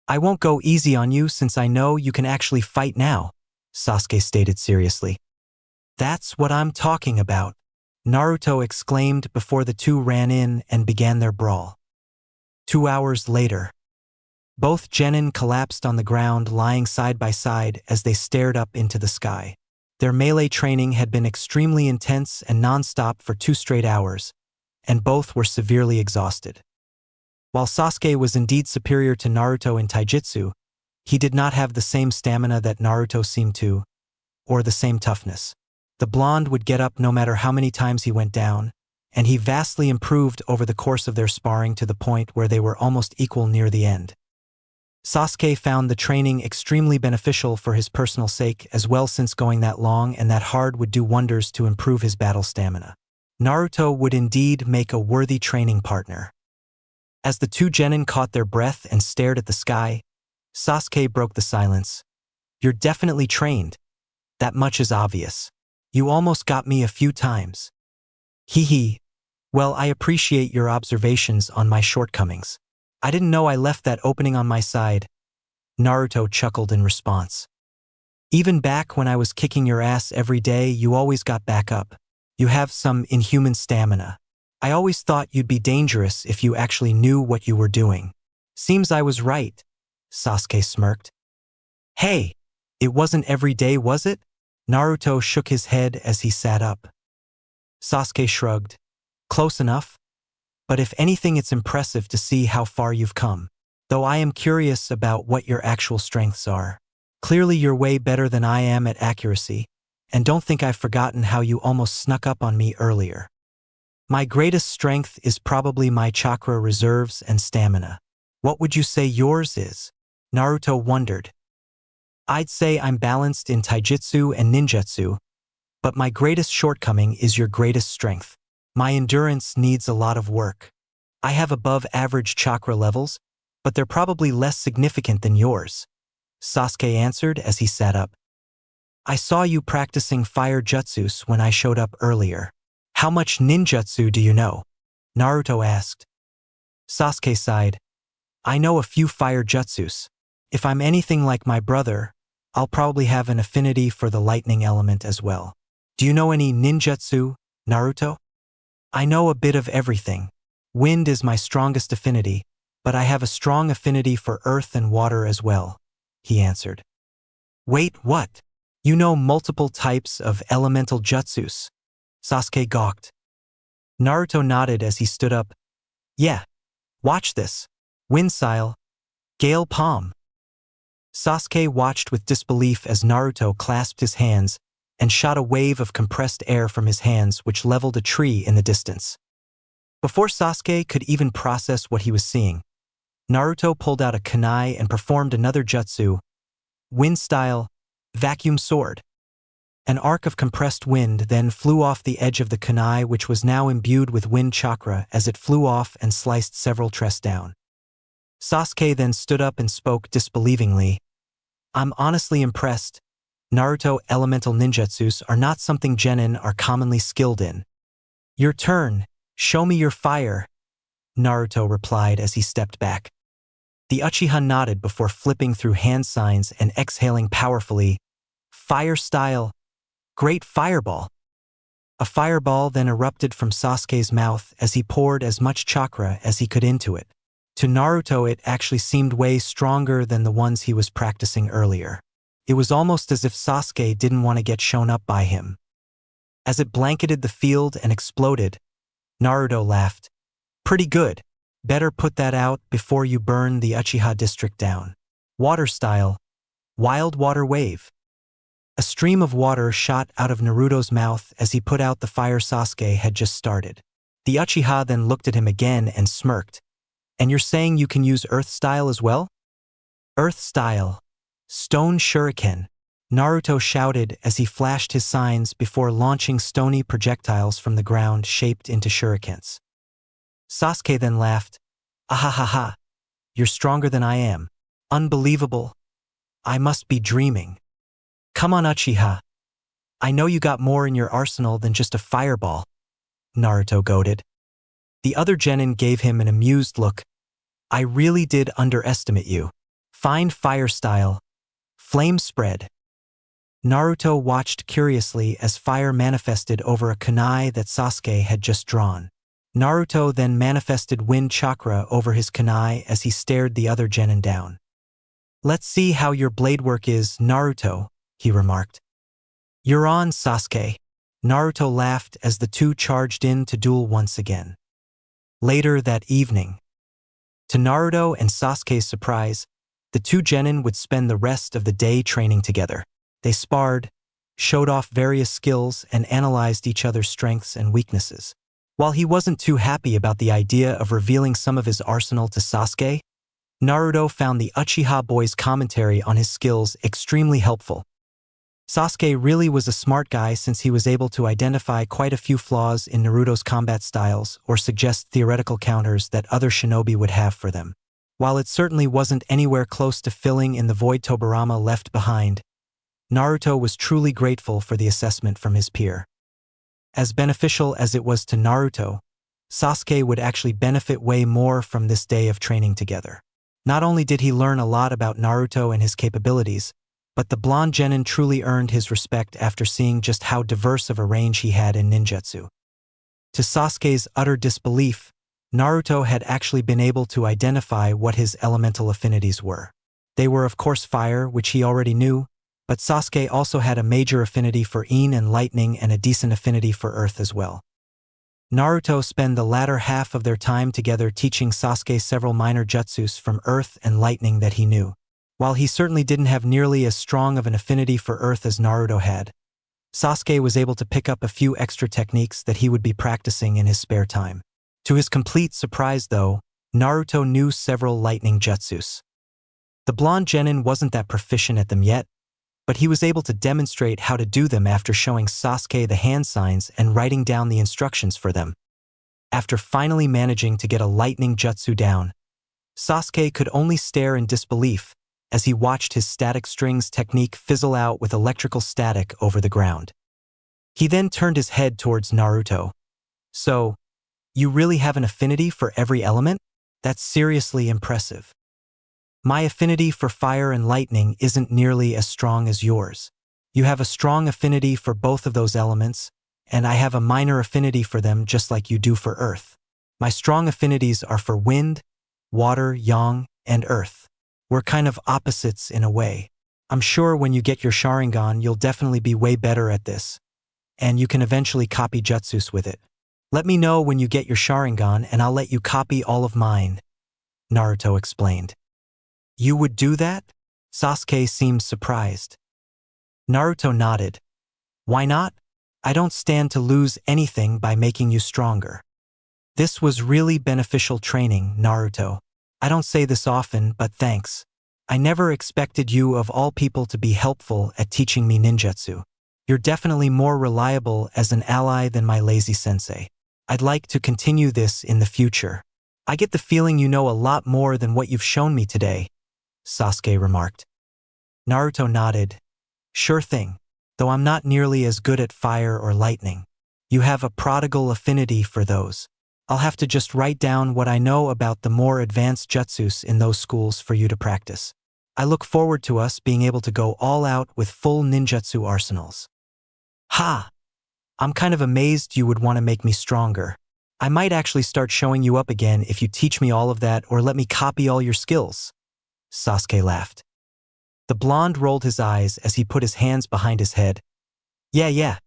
I won't go easy on you since I know you can actually fight now, Sasuke stated seriously. That's what I'm talking about, Naruto exclaimed before the two ran in and began their brawl. 2 hours later, both genin collapsed on the ground, lying side by side as they stared up into the sky. Their melee training had been extremely intense and non-stop for 2 straight hours, and both were severely exhausted. While Sasuke was indeed superior to Naruto in taijutsu, he did not have the same stamina that Naruto seemed to, or the same toughness. The blonde would get up no matter how many times he went down, and he vastly improved over the course of their sparring to the point where they were almost equal near the end. Sasuke found the training extremely beneficial for his personal sake as well, since going that long and that hard would do wonders to improve his battle stamina. Naruto would indeed make a worthy training partner. As the two genin caught their breath and stared at the sky, Sasuke broke the silence. You're definitely trained. That much is obvious. You almost got me a few times. Well, I appreciate your observations on my shortcomings. I didn't know I left that opening on my side. Naruto chuckled in response. Even back when I was kicking your ass every day, you always got back up. You have some inhuman stamina. I always thought you'd be dangerous if you actually knew what you were doing. Seems I was right, Sasuke smirked. Hey, it wasn't every day, was it? Naruto shook his head as he sat up. Sasuke shrugged. Close enough. But if anything, it's impressive to see how far you've come. Though I am curious about what your actual strengths are. Clearly you're way better than I am at accuracy, and don't think I've forgotten how you almost snuck up on me earlier. My greatest strength is probably my chakra reserves and stamina. What would you say yours is? Naruto wondered. I'd say I'm balanced in taijutsu and ninjutsu, but my greatest shortcoming is your greatest strength. My endurance needs a lot of work. I have above average chakra levels, but they're probably less significant than yours, Sasuke answered as he sat up. I saw you practicing fire jutsus when I showed up earlier. How much ninjutsu do you know? Naruto asked. Sasuke sighed. I know a few fire jutsus. If I'm anything like my brother, I'll probably have an affinity for the lightning element as well. Do you know any ninjutsu, Naruto? I know a bit of everything. Wind is my strongest affinity, but I have a strong affinity for earth and water as well, he answered. Wait, what? You know multiple types of elemental jutsus? Sasuke gawked. Naruto nodded as he stood up. Yeah, watch this. Wind style, Gale Palm. Sasuke watched with disbelief as Naruto clasped his hands and shot a wave of compressed air from his hands which leveled a tree in the distance. Before Sasuke could even process what he was seeing, Naruto pulled out a kunai and performed another jutsu, wind style, vacuum sword. An arc of compressed wind then flew off the edge of the kunai, which was now imbued with wind chakra, as it flew off and sliced several trees down. Sasuke then stood up and spoke disbelievingly. I'm honestly impressed. Naruto elemental ninjutsus are not something genin are commonly skilled in. Your turn, show me your fire, Naruto replied as he stepped back. The Uchiha nodded before flipping through hand signs and exhaling powerfully. Fire style, great fireball. A fireball then erupted from Sasuke's mouth as he poured as much chakra as he could into it. To Naruto, it actually seemed way stronger than the ones he was practicing earlier. It was almost as if Sasuke didn't want to get shown up by him. As it blanketed the field and exploded, Naruto laughed. Pretty good. Better put that out before you burn the Uchiha district down. Water style, wild water wave. A stream of water shot out of Naruto's mouth as he put out the fire Sasuke had just started. The Uchiha then looked at him again and smirked. And you're saying you can use earth style as well? Earth style, stone shuriken, Naruto shouted as he flashed his signs before launching stony projectiles from the ground shaped into shurikens. Sasuke then laughed. Ahahaha, you're stronger than I am. Unbelievable. I must be dreaming. Come on, Uchiha. I know you got more in your arsenal than just a fireball, Naruto goaded. The other genin gave him an amused look. I really did underestimate you. Find fire style, flame spread. Naruto watched curiously as fire manifested over a kunai that Sasuke had just drawn. Naruto then manifested wind chakra over his kunai as he stared the other genin down. Let's see how your blade work is, Naruto, he remarked. You're on, Sasuke. Naruto laughed as the two charged in to duel once again. Later that evening, to Naruto and Sasuke's surprise, the two genin would spend the rest of the day training together. They sparred, showed off various skills, and analyzed each other's strengths and weaknesses. While he wasn't too happy about the idea of revealing some of his arsenal to Sasuke, Naruto found the Uchiha boy's commentary on his skills extremely helpful. Sasuke really was a smart guy since he was able to identify quite a few flaws in Naruto's combat styles or suggest theoretical counters that other shinobi would have for them. While it certainly wasn't anywhere close to filling in the void Tobirama left behind, Naruto was truly grateful for the assessment from his peer. As beneficial as it was to Naruto, Sasuke would actually benefit way more from this day of training together. Not only did he learn a lot about Naruto and his capabilities, but the blonde genin truly earned his respect after seeing just how diverse of a range he had in ninjutsu. To Sasuke's utter disbelief, Naruto had actually been able to identify what his elemental affinities were. They were of course fire, which he already knew, but Sasuke also had a major affinity for Yin and lightning and a decent affinity for earth as well. Naruto spent the latter half of their time together teaching Sasuke several minor jutsus from earth and lightning that he knew. While he certainly didn't have nearly as strong of an affinity for earth as Naruto had, Sasuke was able to pick up a few extra techniques that he would be practicing in his spare time. To his complete surprise though, Naruto knew several lightning jutsus. The blonde genin wasn't that proficient at them yet, but he was able to demonstrate how to do them after showing Sasuke the hand signs and writing down the instructions for them. After finally managing to get a lightning jutsu down, Sasuke could only stare in disbelief as he watched his static strings technique fizzle out with electrical static over the ground. He then turned his head towards Naruto. So, you really have an affinity for every element? That's seriously impressive. My affinity for fire and lightning isn't nearly as strong as yours. You have a strong affinity for both of those elements, and I have a minor affinity for them just like you do for earth. My strong affinities are for wind, water, yang, and earth. We're kind of opposites in a way. I'm sure when you get your Sharingan, you'll definitely be way better at this, and you can eventually copy jutsus with it. Let me know when you get your Sharingan and I'll let you copy all of mine, Naruto explained. You would do that? Sasuke seemed surprised. Naruto nodded. Why not? I don't stand to lose anything by making you stronger. This was really beneficial training, Naruto. I don't say this often, but thanks. I never expected you of all people to be helpful at teaching me ninjutsu. You're definitely more reliable as an ally than my lazy sensei. I'd like to continue this in the future. I get the feeling you know a lot more than what you've shown me today, Sasuke remarked. Naruto nodded. Sure thing, though I'm not nearly as good at fire or lightning. You have a prodigal affinity for those. I'll have to just write down what I know about the more advanced jutsus in those schools for you to practice. I look forward to us being able to go all out with full ninjutsu arsenals. Ha! I'm kind of amazed you would want to make me stronger. I might actually start showing you up again if you teach me all of that or let me copy all your skills. Sasuke laughed. The blonde rolled his eyes as he put his hands behind his head. Yeah.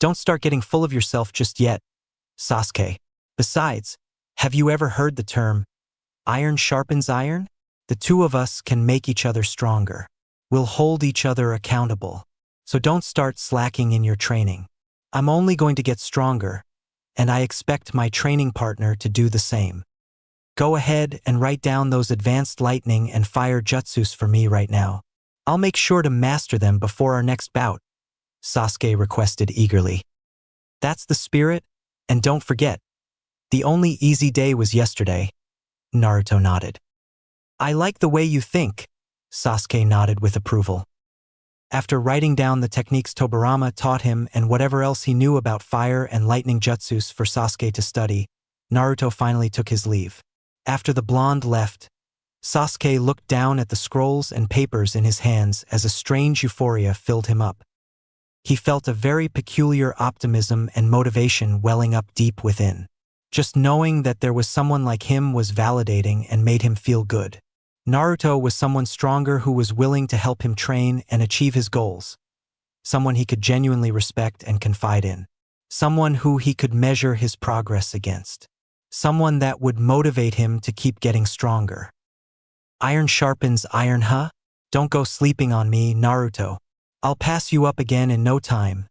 Don't start getting full of yourself just yet, Sasuke. Besides, have you ever heard the term, iron sharpens iron? The two of us can make each other stronger. We'll hold each other accountable. So don't start slacking in your training. I'm only going to get stronger, and I expect my training partner to do the same. Go ahead and write down those advanced lightning and fire jutsus for me right now. I'll make sure to master them before our next bout, Sasuke requested eagerly. That's the spirit, and don't forget, the only easy day was yesterday, Naruto nodded. I like the way you think, Sasuke nodded with approval. After writing down the techniques Tobirama taught him and whatever else he knew about fire and lightning jutsus for Sasuke to study, Naruto finally took his leave. After the blonde left, Sasuke looked down at the scrolls and papers in his hands as a strange euphoria filled him up. He felt a very peculiar optimism and motivation welling up deep within. Just knowing that there was someone like him was validating and made him feel good. Naruto was someone stronger who was willing to help him train and achieve his goals. Someone he could genuinely respect and confide in. Someone who he could measure his progress against. Someone that would motivate him to keep getting stronger. Iron sharpens iron, huh? Don't go sleeping on me, Naruto. I'll pass you up again in no time.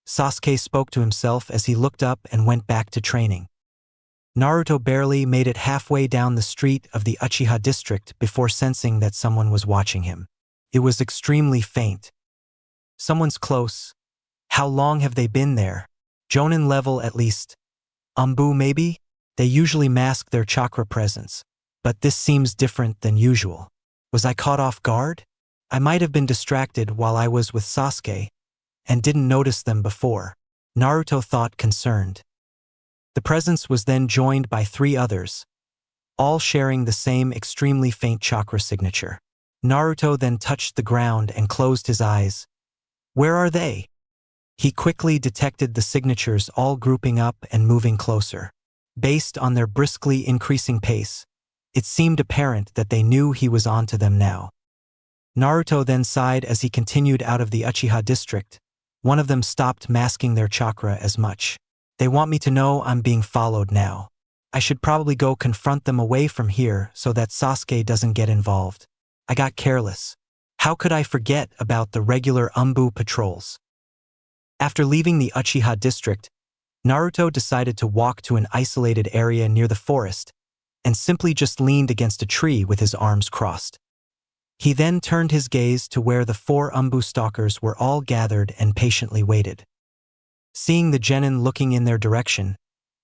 Sasuke spoke to himself as he looked up and went back to training. Naruto barely made it halfway down the street of the Uchiha district before sensing that someone was watching him. It was extremely faint. Someone's close. How long have they been there? Jonin level at least. Anbu maybe? They usually mask their chakra presence, but this seems different than usual. Was I caught off guard? I might have been distracted while I was with Sasuke and didn't notice them before, Naruto thought concerned. The presence was then joined by 3 others, all sharing the same extremely faint chakra signature. Naruto then touched the ground and closed his eyes. Where are they? He quickly detected the signatures all grouping up and moving closer. Based on their briskly increasing pace, it seemed apparent that they knew he was onto them now. Naruto then sighed as he continued out of the Uchiha district. One of them stopped masking their chakra as much. They want me to know I'm being followed now. I should probably go confront them away from here so that Sasuke doesn't get involved. I got careless. How could I forget about the regular Anbu patrols? After leaving the Uchiha district, Naruto decided to walk to an isolated area near the forest and simply just leaned against a tree with his arms crossed. He then turned his gaze to where the 4 Anbu stalkers were all gathered and patiently waited. Seeing the genin looking in their direction,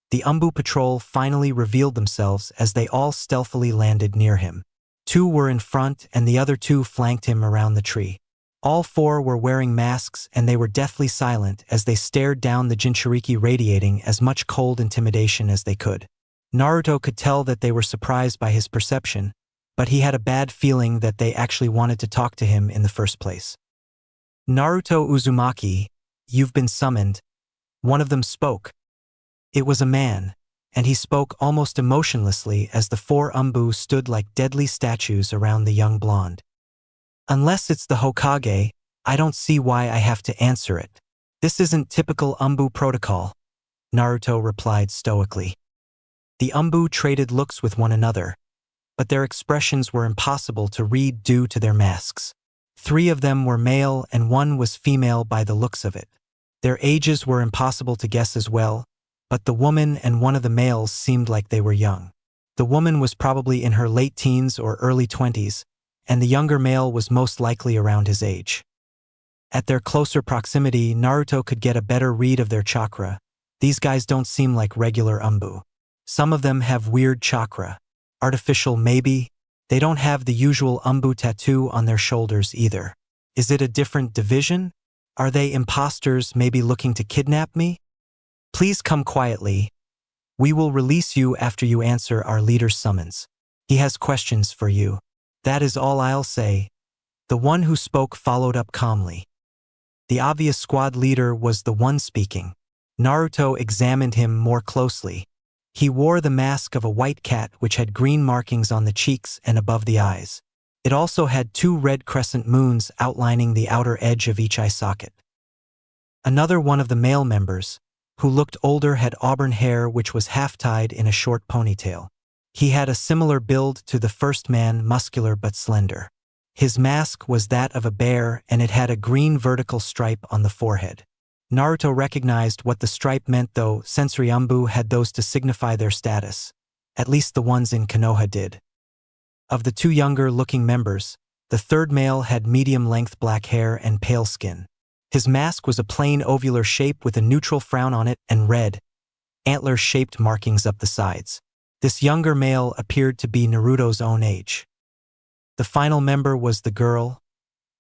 the Anbu patrol finally revealed themselves as they all stealthily landed near him. 2 were in front and the other 2 flanked him around the tree. All 4 were wearing masks and they were deathly silent as they stared down the Jinchuriki, radiating as much cold intimidation as they could. Naruto could tell that they were surprised by his perception, but he had a bad feeling that they actually wanted to talk to him in the first place. "Naruto Uzumaki, you've been summoned," one of them spoke. It was a man, and he spoke almost emotionlessly as the four Umbu stood like deadly statues around the young blonde. "Unless it's the Hokage, I don't see why I have to answer it. This isn't typical Umbu protocol," Naruto replied stoically. The Umbu traded looks with one another, but their expressions were impossible to read due to their masks. 3 of them were male and 1 was female by the looks of it. Their ages were impossible to guess as well, but the woman and one of the males seemed like they were young. The woman was probably in her late teens or early 20s, and the younger male was most likely around his age. At their closer proximity, Naruto could get a better read of their chakra. These guys don't seem like regular Umbu. Some of them have weird chakra. Artificial maybe. They don't have the usual Umbu tattoo on their shoulders either. Is it a different division? Are they imposters maybe looking to kidnap me? Please come quietly. We will release you after you answer our leader's summons. He has questions for you. That is all I'll say. The one who spoke followed up calmly. The obvious squad leader was the one speaking. Naruto examined him more closely. He wore the mask of a white cat which had green markings on the cheeks and above the eyes. It also had 2 red crescent moons outlining the outer edge of each eye socket. Another one of the male members, who looked older, had auburn hair which was half-tied in a short ponytail. He had a similar build to the first man, muscular but slender. His mask was that of a bear and it had a green vertical stripe on the forehead. Naruto recognized what the stripe meant though. Sensory Umbu had those to signify their status. At least the ones in Konoha did. Of the 2 younger-looking members, the third male had medium-length black hair and pale skin. His mask was a plain ovular shape with a neutral frown on it and red, antler-shaped markings up the sides. This younger male appeared to be Naruto's own age. The final member was the girl,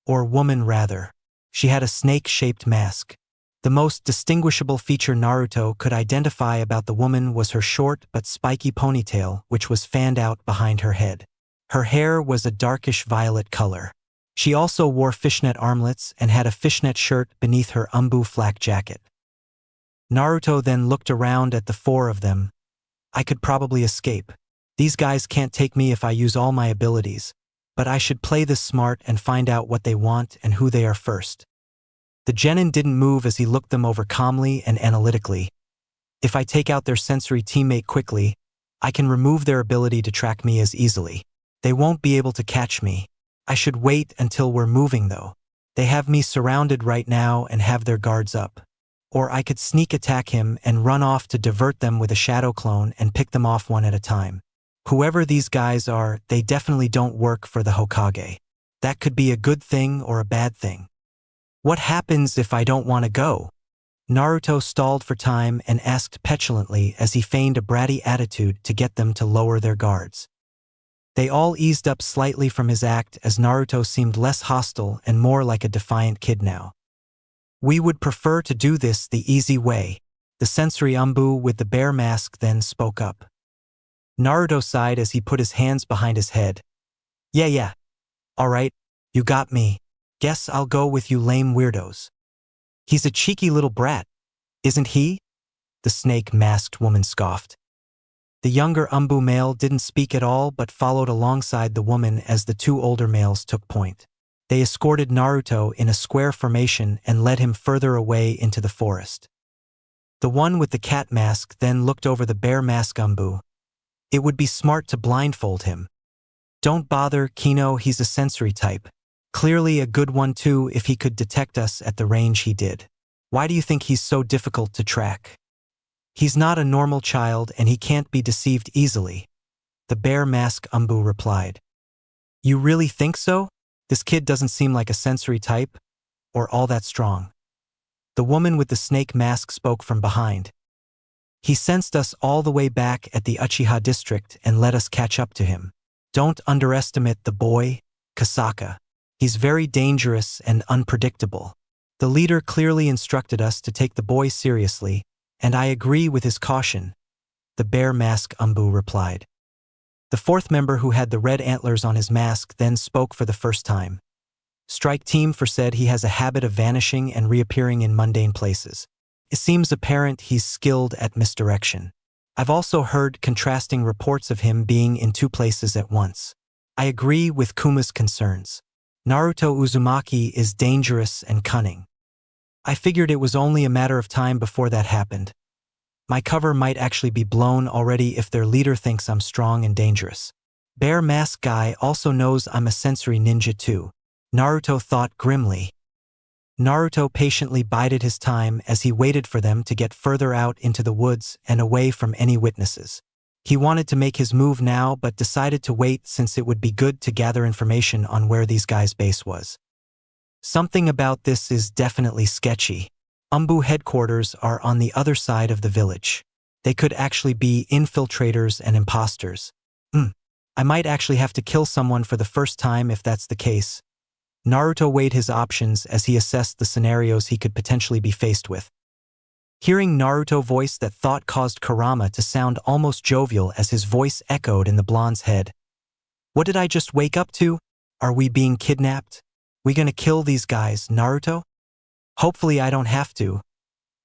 or woman rather. She had a snake-shaped mask. The most distinguishable feature Naruto could identify about the woman was her short but spiky ponytail, which was fanned out behind her head. Her hair was a darkish violet color. She also wore fishnet armlets and had a fishnet shirt beneath her Umbu flak jacket. Naruto then looked around at the 4 of them. I could probably escape. These guys can't take me if I use all my abilities, but I should play this smart and find out what they want and who they are first. The genin didn't move as he looked them over calmly and analytically. If I take out their sensory teammate quickly, I can remove their ability to track me as easily. They won't be able to catch me. I should wait until we're moving though. They have me surrounded right now and have their guards up. Or I could sneak attack him and run off to divert them with a shadow clone and pick them off one at a time. Whoever these guys are, they definitely don't work for the Hokage. That could be a good thing or a bad thing. What happens if I don't want to go? Naruto stalled for time and asked petulantly as he feigned a bratty attitude to get them to lower their guards. They all eased up slightly from his act as Naruto seemed less hostile and more like a defiant kid now. We would prefer to do this the easy way. The sensory Umbu with the bear mask then spoke up. Naruto sighed as he put his hands behind his head. Yeah. All right, you got me. Guess I'll go with you lame weirdos. He's a cheeky little brat, isn't he? The snake-masked woman scoffed. The younger Umbu male didn't speak at all but followed alongside the woman as the 2 older males took point. They escorted Naruto in a square formation and led him further away into the forest. The one with the cat mask then looked over the bear mask Umbu. It would be smart to blindfold him. Don't bother, Kino, he's a sensory type. Clearly a good one too if he could detect us at the range he did. Why do you think he's so difficult to track? He's not a normal child and he can't be deceived easily. The bear mask Umbu replied. You really think so? This kid doesn't seem like a sensory type, or all that strong. The woman with the snake mask spoke from behind. He sensed us all the way back at the Uchiha district and let us catch up to him. Don't underestimate the boy, Kasaka. He's very dangerous and unpredictable. The leader clearly instructed us to take the boy seriously, and I agree with his caution, the bear mask Umbu replied. The fourth member, who had the red antlers on his mask, then spoke for the first time. Strike Team for said he has a habit of vanishing and reappearing in mundane places. It seems apparent he's skilled at misdirection. I've also heard contrasting reports of him being in two places at once. I agree with Kuma's concerns. Naruto Uzumaki is dangerous and cunning. I figured it was only a matter of time before that happened. My cover might actually be blown already if their leader thinks I'm strong and dangerous. Bear Mask Guy also knows I'm a sensory ninja too, Naruto thought grimly. Naruto patiently bided his time as he waited for them to get further out into the woods and away from any witnesses. He wanted to make his move now, but decided to wait since it would be good to gather information on where these guys' base was. Something about this is definitely sketchy. Umbu headquarters are on the other side of the village. They could actually be infiltrators and imposters. I might actually have to kill someone for the first time if that's the case. Naruto weighed his options as he assessed the scenarios he could potentially be faced with. Hearing Naruto's voice, that thought caused Kurama to sound almost jovial as his voice echoed in the blonde's head. What did I just wake up to? Are we being kidnapped? We gonna kill these guys, Naruto? Hopefully I don't have to,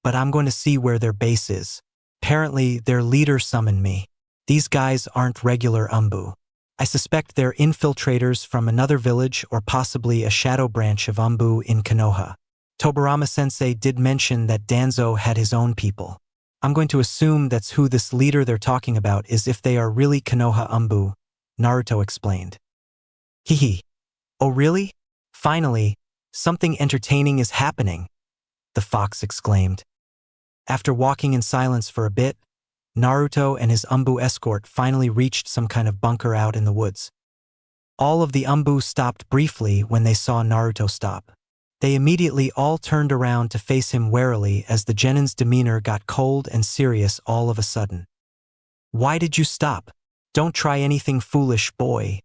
but I'm going to see where their base is. Apparently their leader summoned me. These guys aren't regular Umbu. I suspect they're infiltrators from another village or possibly a shadow branch of Umbu in Konoha. Tobirama-sensei did mention that Danzo had his own people. I'm going to assume that's who this leader they're talking about is if they are really Konoha Umbu, Naruto explained. Hehe. Oh really? Finally, something entertaining is happening, the fox exclaimed. After walking in silence for a bit, Naruto and his Umbu escort finally reached some kind of bunker out in the woods. All of the Umbu stopped briefly when they saw Naruto stop. They immediately all turned around to face him warily as the genin's demeanor got cold and serious all of a sudden. Why did you stop? Don't try anything foolish, boy.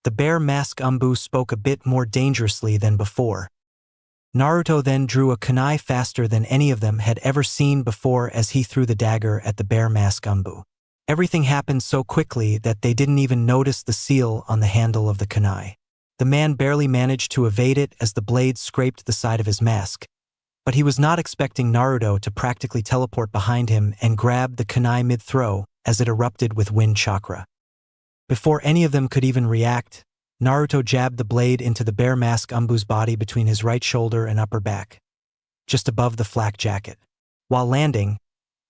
The bear mask Umbu spoke a bit more dangerously than before. Naruto then drew a kunai faster than any of them had ever seen before as he threw the dagger at the bear mask Umbu. Everything happened so quickly that they didn't even notice the seal on the handle of the kunai. The man barely managed to evade it as the blade scraped the side of his mask, but he was not expecting Naruto to practically teleport behind him and grab the kunai mid-throw as it erupted with wind chakra. Before any of them could even react, Naruto jabbed the blade into the bear mask Umbu's body between his right shoulder and upper back, just above the flak jacket. While landing,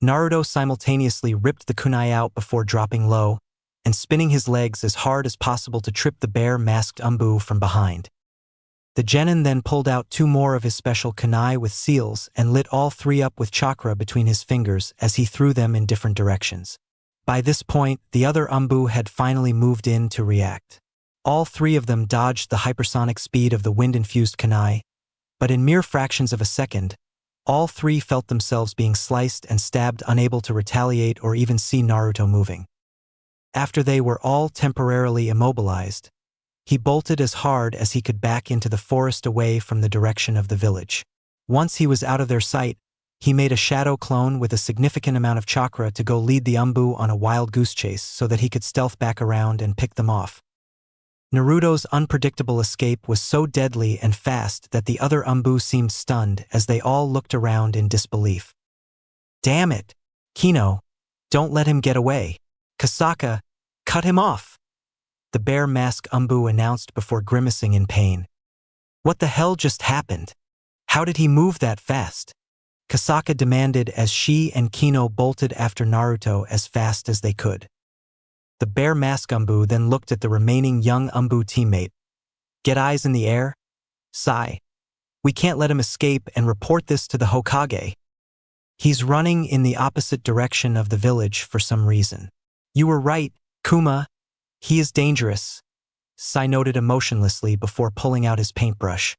Naruto simultaneously ripped the kunai out before dropping low and spinning his legs as hard as possible to trip the bear-masked Umbu from behind. The genin then pulled out two more of his special kunai with seals and lit all three up with chakra between his fingers as he threw them in different directions. By this point, the other Umbu had finally moved in to react. All three of them dodged the hypersonic speed of the wind-infused kunai, but in mere fractions of a second, all three felt themselves being sliced and stabbed, unable to retaliate or even see Naruto moving. After they were all temporarily immobilized, he bolted as hard as he could back into the forest away from the direction of the village. Once he was out of their sight, he made a shadow clone with a significant amount of chakra to go lead the Umbu on a wild goose chase so that he could stealth back around and pick them off. Naruto's unpredictable escape was so deadly and fast that the other Umbu seemed stunned as they all looked around in disbelief. Damn it! Kino, don't let him get away. Kasaka, cut him off! The bear mask Umbu announced before grimacing in pain. What the hell just happened? How did he move that fast? Kasaka demanded as she and Kino bolted after Naruto as fast as they could. The bear mask Umbu then looked at the remaining young Umbu teammate. Get eyes in the air? Sigh. We can't let him escape and report this to the Hokage. He's running in the opposite direction of the village for some reason. You were right, Kuma. He is dangerous, Sai noted emotionlessly before pulling out his paintbrush.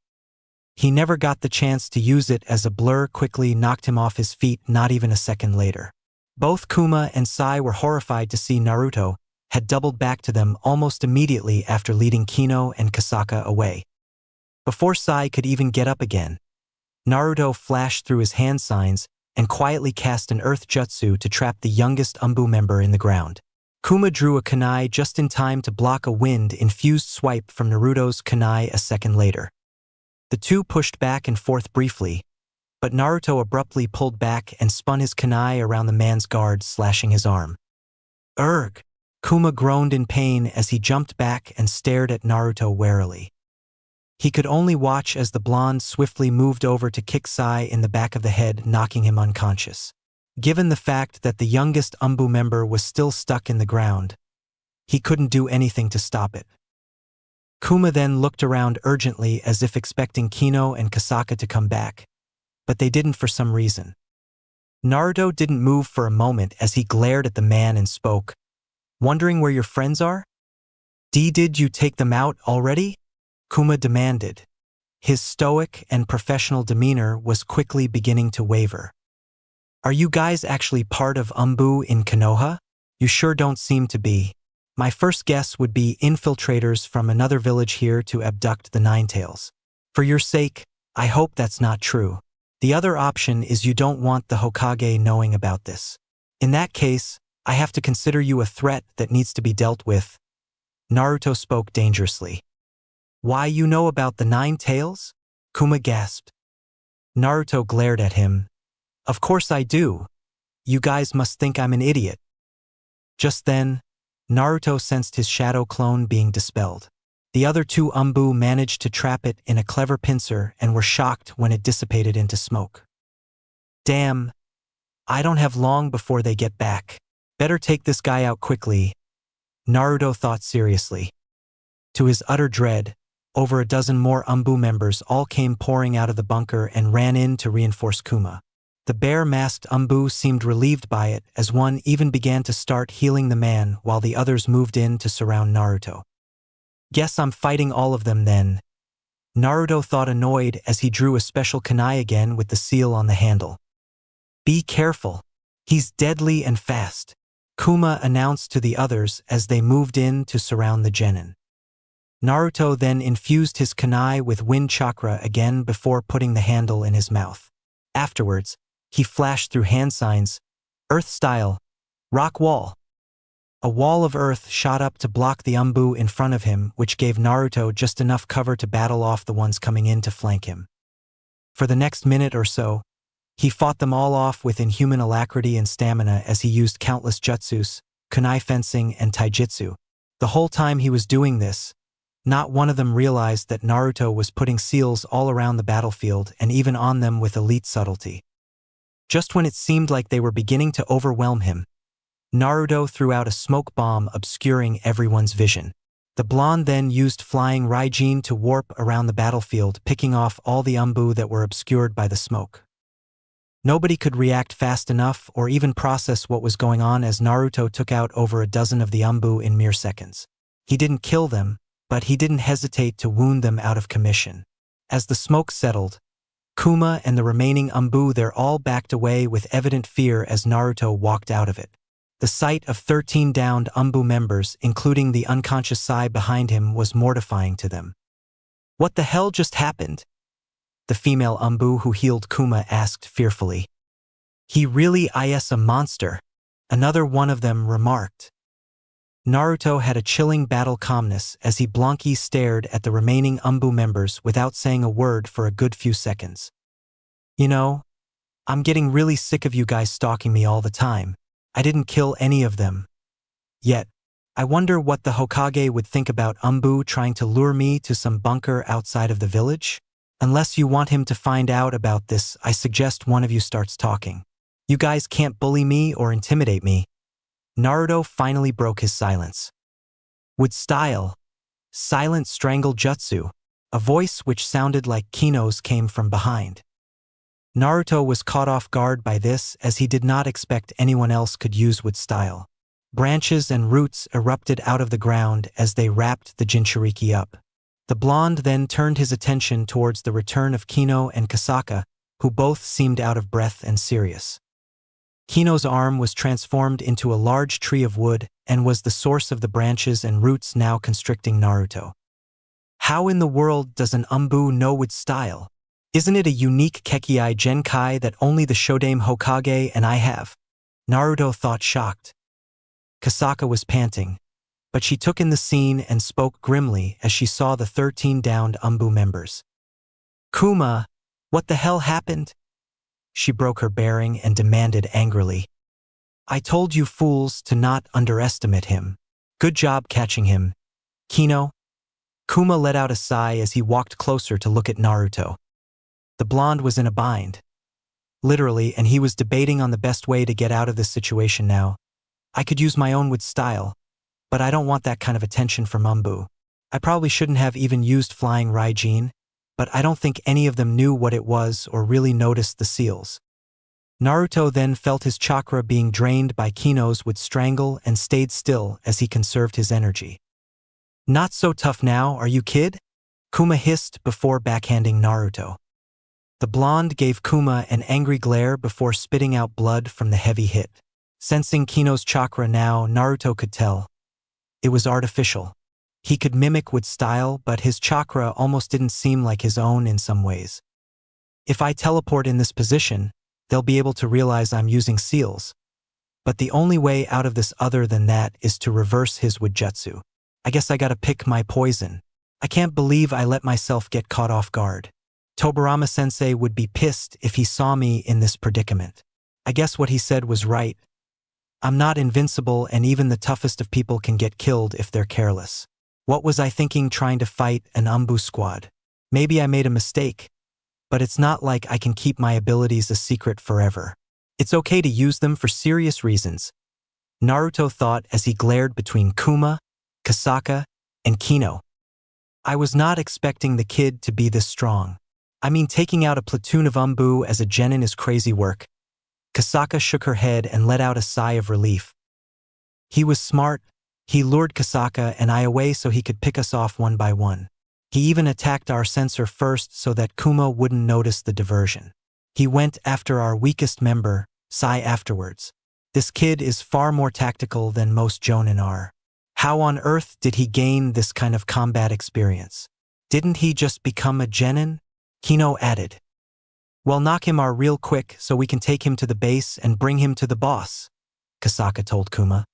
He never got the chance to use it as a blur quickly knocked him off his feet not even a second later. Both Kuma and Sai were horrified to see Naruto had doubled back to them almost immediately after leading Kino and Kasaka away. Before Sai could even get up again, Naruto flashed through his hand signs and quietly cast an earth jutsu to trap the youngest Umbu member in the ground. Kuma drew a kunai just in time to block a wind-infused swipe from Naruto's kunai a second later. The two pushed back and forth briefly, but Naruto abruptly pulled back and spun his kunai around the man's guard, slashing his arm. Urgh! Kuma groaned in pain as he jumped back and stared at Naruto warily. He could only watch as the blonde swiftly moved over to kick Sai in the back of the head, knocking him unconscious. Given the fact that the youngest Umbu member was still stuck in the ground, he couldn't do anything to stop it. Kuma then looked around urgently as if expecting Kino and Kasaka to come back, but they didn't for some reason. Naruto didn't move for a moment as he glared at the man and spoke, "Wondering where your friends are? Did you take them out already?" Kuma demanded. His stoic and professional demeanor was quickly beginning to waver. "Are you guys actually part of Umbu in Konoha? You sure don't seem to be. My first guess would be infiltrators from another village here to abduct the Ninetales. For your sake, I hope that's not true. The other option is you don't want the Hokage knowing about this. In that case, I have to consider you a threat that needs to be dealt with." Naruto spoke dangerously. "Why you know about the Ninetales?" Kuma gasped. Naruto glared at him. "Of course I do. You guys must think I'm an idiot." Just then, Naruto sensed his shadow clone being dispelled. The other two Umbu managed to trap it in a clever pincer and were shocked when it dissipated into smoke. "Damn, I don't have long before they get back. Better take this guy out quickly," Naruto thought seriously. To his utter dread, over a dozen more Umbu members all came pouring out of the bunker and ran in to reinforce Kuma. The bare-masked Umbu seemed relieved by it, as one even began to start healing the man while the others moved in to surround Naruto. "Guess I'm fighting all of them then," Naruto thought, annoyed as he drew a special kunai again with the seal on the handle. "Be careful. He's deadly and fast," Kuma announced to the others as they moved in to surround the genin. Naruto then infused his kunai with wind chakra again before putting the handle in his mouth. Afterwards, he flashed through hand signs, "Earth style, rock wall." A wall of earth shot up to block the Umbu in front of him, which gave Naruto just enough cover to battle off the ones coming in to flank him. For the next minute or so, he fought them all off with inhuman alacrity and stamina as he used countless jutsus, kunai fencing, and taijutsu. The whole time he was doing this, not one of them realized that Naruto was putting seals all around the battlefield and even on them with elite subtlety. Just when it seemed like they were beginning to overwhelm him, Naruto threw out a smoke bomb, obscuring everyone's vision. The blonde then used flying Raijin to warp around the battlefield, picking off all the Umbu that were obscured by the smoke. Nobody could react fast enough or even process what was going on as Naruto took out over a dozen of the Umbu in mere seconds. He didn't kill them, but he didn't hesitate to wound them out of commission. As the smoke settled, Kuma and the remaining Umbu there all backed away with evident fear as Naruto walked out of it. The sight of 13 downed Umbu members, including the unconscious Sai behind him, was mortifying to them. "What the hell just happened?" the female Umbu who healed Kuma asked fearfully. "He really is a monster," another one of them remarked. Naruto had a chilling battle calmness as he blankly stared at the remaining Umbu members without saying a word for a good few seconds. "You know, I'm getting really sick of you guys stalking me all the time. I didn't kill any of them. Yet, I wonder what the Hokage would think about Umbu trying to lure me to some bunker outside of the village? Unless you want him to find out about this, I suggest one of you starts talking. You guys can't bully me or intimidate me." Naruto finally broke his silence. "With style, silent strangle jutsu," a voice which sounded like Kino's came from behind. Naruto was caught off guard by this as he did not expect anyone else could use with style. Branches and roots erupted out of the ground as they wrapped the Jinchuriki up. The blonde then turned his attention towards the return of Kino and Kasaka, who both seemed out of breath and serious. Kino's arm was transformed into a large tree of wood and was the source of the branches and roots now constricting Naruto. How in the world does an Umbu know with style? Isn't it a unique Kekkei Genkai that only the Shodame Hokage and I have? Naruto thought, shocked. Kasaka was panting, but she took in the scene and spoke grimly as she saw the 13 downed Umbu members. "Kuma, what the hell happened?" She broke her bearing and demanded angrily. "I told you fools to not underestimate him. Good job catching him, Kino." Kuma let out a sigh as he walked closer to look at Naruto. The blonde was in a bind, literally, and he was debating on the best way to get out of this situation now. "I could use my own with style, but I don't want that kind of attention from Umbu. I probably shouldn't have even used flying Raijin, but I don't think any of them knew what it was or really noticed the seals." Naruto then felt his chakra being drained by Kino's would strangle and stayed still as he conserved his energy. "Not so tough now, are you, kid?" Kuma hissed before backhanding Naruto. The blonde gave Kuma an angry glare before spitting out blood from the heavy hit. Sensing Kino's chakra now, Naruto could tell. It was artificial. He could mimic with style, but his chakra almost didn't seem like his own in some ways. "If I teleport in this position, they'll be able to realize I'm using seals. But the only way out of this other than that is to reverse his Wujutsu. I guess I gotta pick my poison. I can't believe I let myself get caught off guard. Tobirama-sensei would be pissed if he saw me in this predicament. I guess what he said was right. I'm not invincible, and even the toughest of people can get killed if they're careless. What was I thinking trying to fight an Umbu squad? Maybe I made a mistake, but it's not like I can keep my abilities a secret forever. It's okay to use them for serious reasons," Naruto thought as he glared between Kuma, Kasaka, and Kino. "I was not expecting the kid to be this strong. I mean, taking out a platoon of Umbu as a genin is crazy work." Kasaka shook her head and let out a sigh of relief. "He was smart. He lured Kasaka and I away so he could pick us off one by one. He even attacked our sensor first so that Kuma wouldn't notice the diversion. He went after our weakest member, Sai, afterwards. This kid is far more tactical than most jonin are. How on earth did he gain this kind of combat experience? Didn't he just become a genin?" Kino added. "Well, knock him out real quick so we can take him to the base and bring him to the boss," Kasaka told Kuma.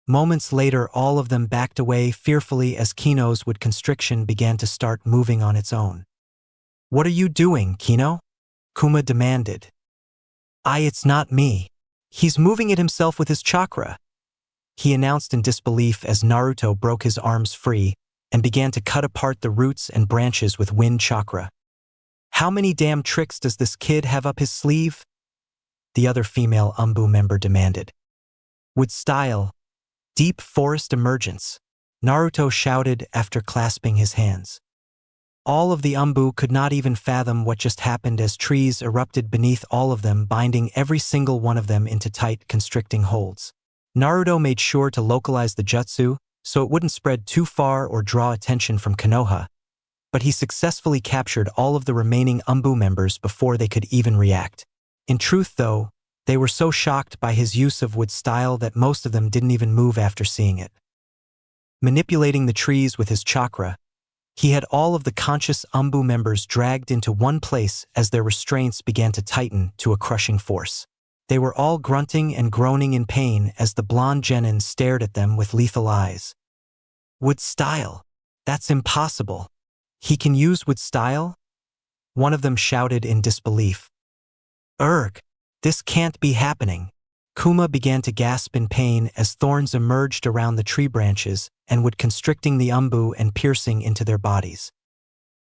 Moments later, all of them backed away fearfully as Kino's wood constriction began to start moving on its own. "What are you doing, Kino?" Kuma demanded. It's not me. He's moving it himself with his chakra," he announced in disbelief as Naruto broke his arms free and began to cut apart the roots and branches with wind chakra. "How many damn tricks does this kid have up his sleeve?" the other female Umbu member demanded. "With style, deep forest emergence," Naruto shouted after clasping his hands. All of the Umbu could not even fathom what just happened as trees erupted beneath all of them, binding every single one of them into tight, constricting holds. Naruto made sure to localize the jutsu so it wouldn't spread too far or draw attention from Konoha, but he successfully captured all of the remaining Umbu members before they could even react. In truth, though, they were so shocked by his use of wood style that most of them didn't even move after seeing it. Manipulating the trees with his chakra, he had all of the conscious Umbu members dragged into one place as their restraints began to tighten to a crushing force. They were all grunting and groaning in pain as the blonde genin stared at them with lethal eyes. "Wood style? That's impossible. He can use wood style?" one of them shouted in disbelief. "Erg, this can't be happening." Kuma began to gasp in pain as thorns emerged around the tree branches and would constricting the Umbu and piercing into their bodies.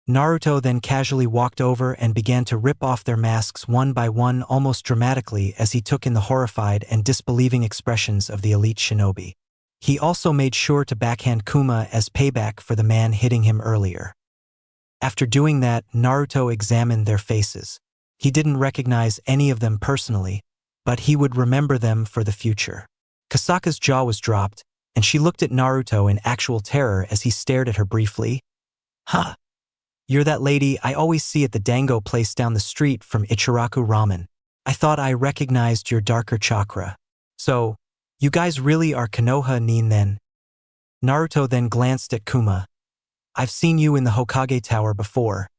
Naruto then casually walked over and began to rip off their masks one by one, almost dramatically, as he took in the horrified and disbelieving expressions of the elite shinobi. He also made sure to backhand Kuma as payback for the man hitting him earlier. After doing that, Naruto examined their faces. He didn't recognize any of them personally, but he would remember them for the future. Kasaka's jaw was dropped, and she looked at Naruto in actual terror as he stared at her briefly. "Huh. You're that lady I always see at the dango place down the street from Ichiraku Ramen. I thought I recognized your darker chakra. So, you guys really are Konoha Nin then?" Naruto then glanced at Kuma. "I've seen you in the Hokage Tower before.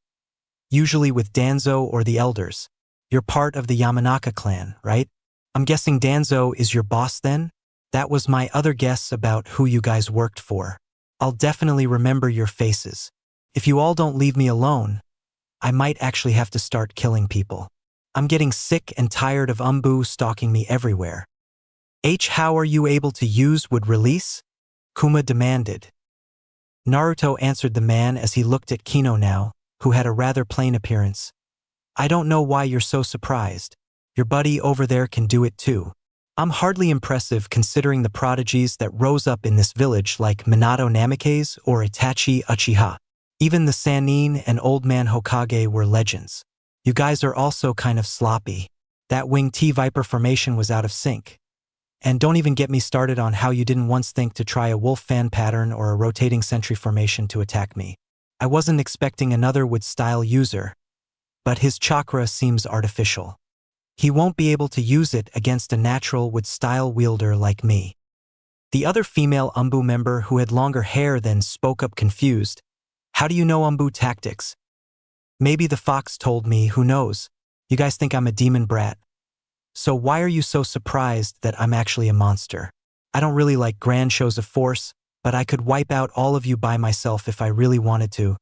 Usually with Danzo or the elders. You're part of the Yamanaka clan, right? I'm guessing Danzo is your boss then?" That was my other guess about who you guys worked for. I'll definitely remember your faces. If you all don't leave me alone, I might actually have to start killing people. I'm getting sick and tired of Umbu stalking me everywhere. How are you able to use would release? Kuma demanded. Naruto answered the man as he looked at Kino now, who had a rather plain appearance. I don't know why you're so surprised. Your buddy over there can do it too. I'm hardly impressive considering the prodigies that rose up in this village like Minato Namikaze or Itachi Uchiha. Even the Sannin and Old Man Hokage were legends. You guys are also kind of sloppy. That Wing T Viper formation was out of sync. And don't even get me started on how you didn't once think to try a wolf fan pattern or a rotating sentry formation to attack me. I wasn't expecting another wood-style user, but his chakra seems artificial. He won't be able to use it against a natural wood-style wielder like me. The other female Umbu member who had longer hair then spoke up confused. How do you know Umbu tactics? Maybe the fox told me, who knows? You guys think I'm a demon brat. So why are you so surprised that I'm actually a monster? I don't really like grand shows of force, but I could wipe out all of you by myself if I really wanted to,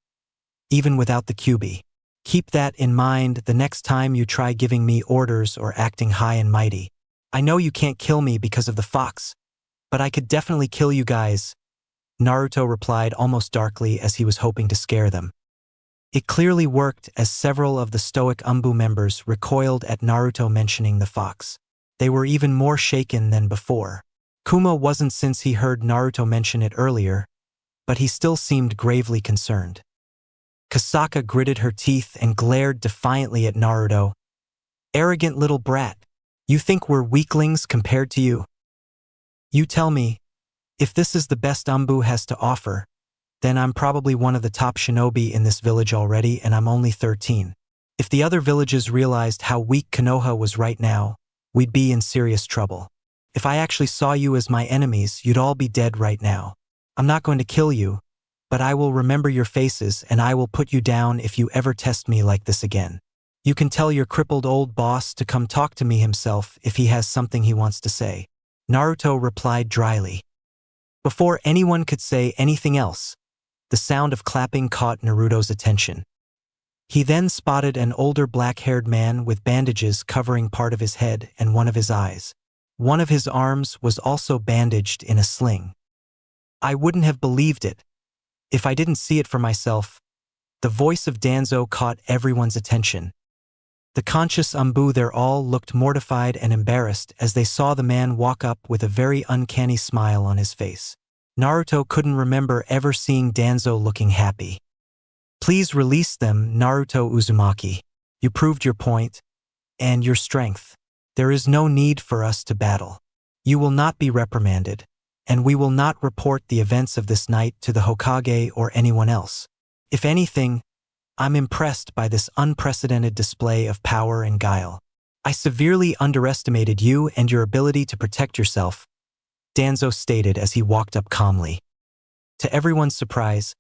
even without the QB. Keep that in mind the next time you try giving me orders or acting high and mighty. I know you can't kill me because of the fox, but I could definitely kill you guys, Naruto replied almost darkly as he was hoping to scare them. It clearly worked as several of the stoic Umbu members recoiled at Naruto mentioning the fox. They were even more shaken than before. Kuma wasn't since he heard Naruto mention it earlier, but he still seemed gravely concerned. Kasaka gritted her teeth and glared defiantly at Naruto. Arrogant little brat, you think we're weaklings compared to you? You tell me, if this is the best Umbu has to offer, then I'm probably one of the top shinobi in this village already and I'm only 13. If the other villages realized how weak Konoha was right now, we'd be in serious trouble. If I actually saw you as my enemies, you'd all be dead right now. I'm not going to kill you, but I will remember your faces and I will put you down if you ever test me like this again. You can tell your crippled old boss to come talk to me himself if he has something he wants to say. Naruto replied dryly. Before anyone could say anything else, the sound of clapping caught Naruto's attention. He then spotted an older black-haired man with bandages covering part of his head and one of his eyes. One of his arms was also bandaged in a sling. I wouldn't have believed it if I didn't see it for myself. The voice of Danzo caught everyone's attention. The conscious Umbu there all looked mortified and embarrassed as they saw the man walk up with a very uncanny smile on his face. Naruto couldn't remember ever seeing Danzo looking happy. Please release them, Naruto Uzumaki. You proved your point and your strength. There is no need for us to battle. You will not be reprimanded, and we will not report the events of this night to the Hokage or anyone else. If anything, I'm impressed by this unprecedented display of power and guile. I severely underestimated you and your ability to protect yourself, Danzo stated as he walked up calmly. To everyone's surprise,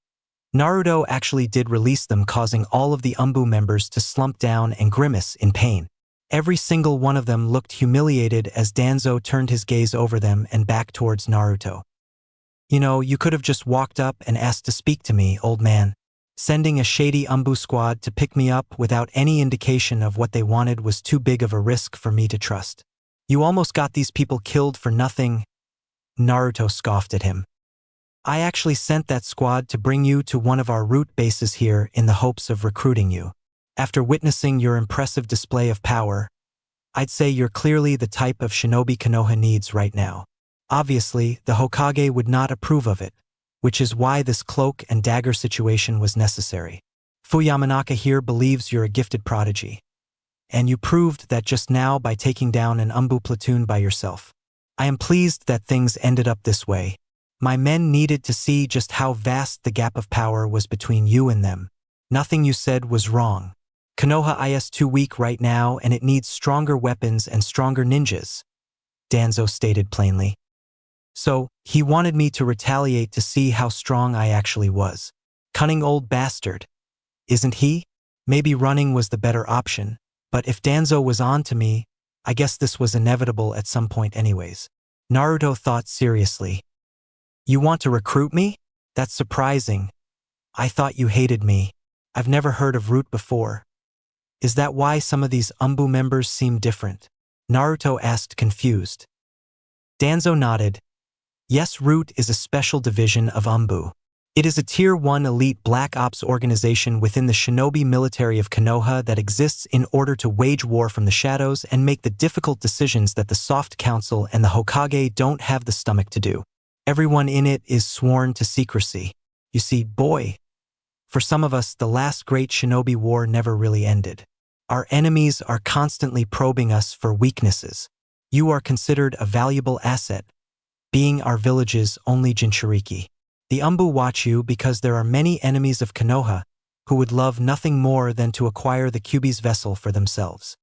Naruto actually did release them, causing all of the Umbu members to slump down and grimace in pain. Every single one of them looked humiliated as Danzo turned his gaze over them and back towards Naruto. You know, you could have just walked up and asked to speak to me, old man. Sending a shady Umbu squad to pick me up without any indication of what they wanted was too big of a risk for me to trust. You almost got these people killed for nothing, Naruto scoffed at him. I actually sent that squad to bring you to one of our root bases here in the hopes of recruiting you. After witnessing your impressive display of power, I'd say you're clearly the type of shinobi Konoha needs right now. Obviously, the Hokage would not approve of it, which is why this cloak and dagger situation was necessary. Fuyamanaka here believes you're a gifted prodigy, and you proved that just now by taking down an Umbu platoon by yourself. I am pleased that things ended up this way. My men needed to see just how vast the gap of power was between you and them. Nothing you said was wrong. Konoha is too weak right now and it needs stronger weapons and stronger ninjas, Danzo stated plainly. So, he wanted me to retaliate to see how strong I actually was. Cunning old bastard. Isn't he? Maybe running was the better option, but if Danzo was on to me, I guess this was inevitable at some point anyways. Naruto thought seriously. You want to recruit me? That's surprising. I thought you hated me. I've never heard of Root before. Is that why some of these Umbu members seem different? Naruto asked, confused. Danzo nodded. Yes, Root is a special division of Umbu. It is a Tier 1 elite Black Ops organization within the shinobi military of Konoha that exists in order to wage war from the shadows and make the difficult decisions that the Soft Council and the Hokage don't have the stomach to do. Everyone in it is sworn to secrecy. You see, boy, for some of us, the last great shinobi war never really ended. Our enemies are constantly probing us for weaknesses. You are considered a valuable asset, being our village's only Jinchuriki. The Umbu watch you because there are many enemies of Konoha who would love nothing more than to acquire the Kyuubi's vessel for themselves.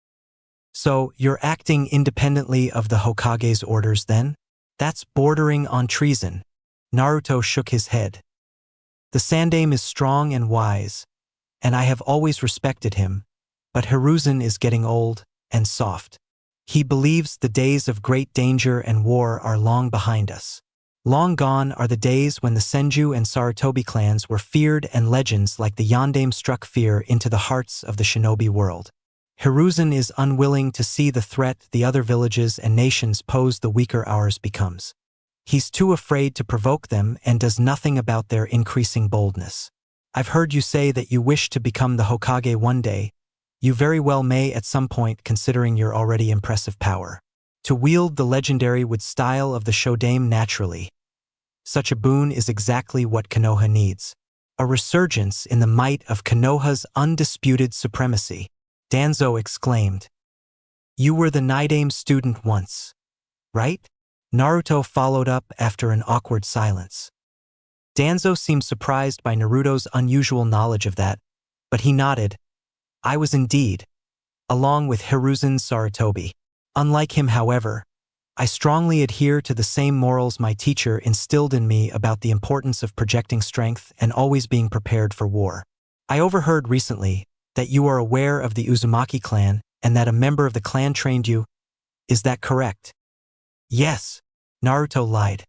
So, you're acting independently of the Hokage's orders then? That's bordering on treason. Naruto shook his head. The Sandaime is strong and wise, and I have always respected him, but Hiruzen is getting old and soft. He believes the days of great danger and war are long behind us. Long gone are the days when the Senju and Sarutobi clans were feared and legends like the Yondaime struck fear into the hearts of the shinobi world. Hiruzen is unwilling to see the threat the other villages and nations pose, the weaker ours becomes. He's too afraid to provoke them and does nothing about their increasing boldness. I've heard you say that you wish to become the Hokage one day. You very well may at some point, considering your already impressive power. To wield the legendary with style of the Shodaime naturally. Such a boon is exactly what Konoha needs. A resurgence in the might of Konoha's undisputed supremacy. Danzo exclaimed. You were the Nidaime student once, right? Naruto followed up after an awkward silence. Danzo seemed surprised by Naruto's unusual knowledge of that, but he nodded. I was indeed, along with Hiruzen Sarutobi. Unlike him, however, I strongly adhere to the same morals my teacher instilled in me about the importance of projecting strength and always being prepared for war. I overheard recently that you are aware of the Uzumaki clan and that a member of the clan trained you. Is that correct? Yes, Naruto lied.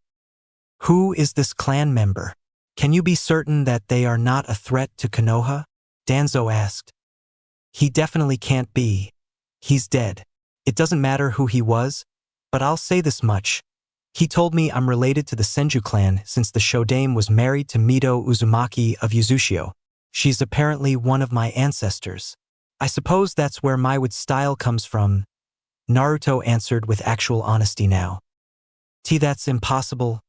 Who is this clan member? Can you be certain that they are not a threat to Konoha? Danzo asked. He definitely can't be. He's dead. It doesn't matter who he was, but I'll say this much. He told me I'm related to the Senju clan since the Shodaime was married to Mido Uzumaki of Yuzushio. She's apparently one of my ancestors. I suppose that's where my wood style comes from. Naruto answered with actual honesty now. That's impossible.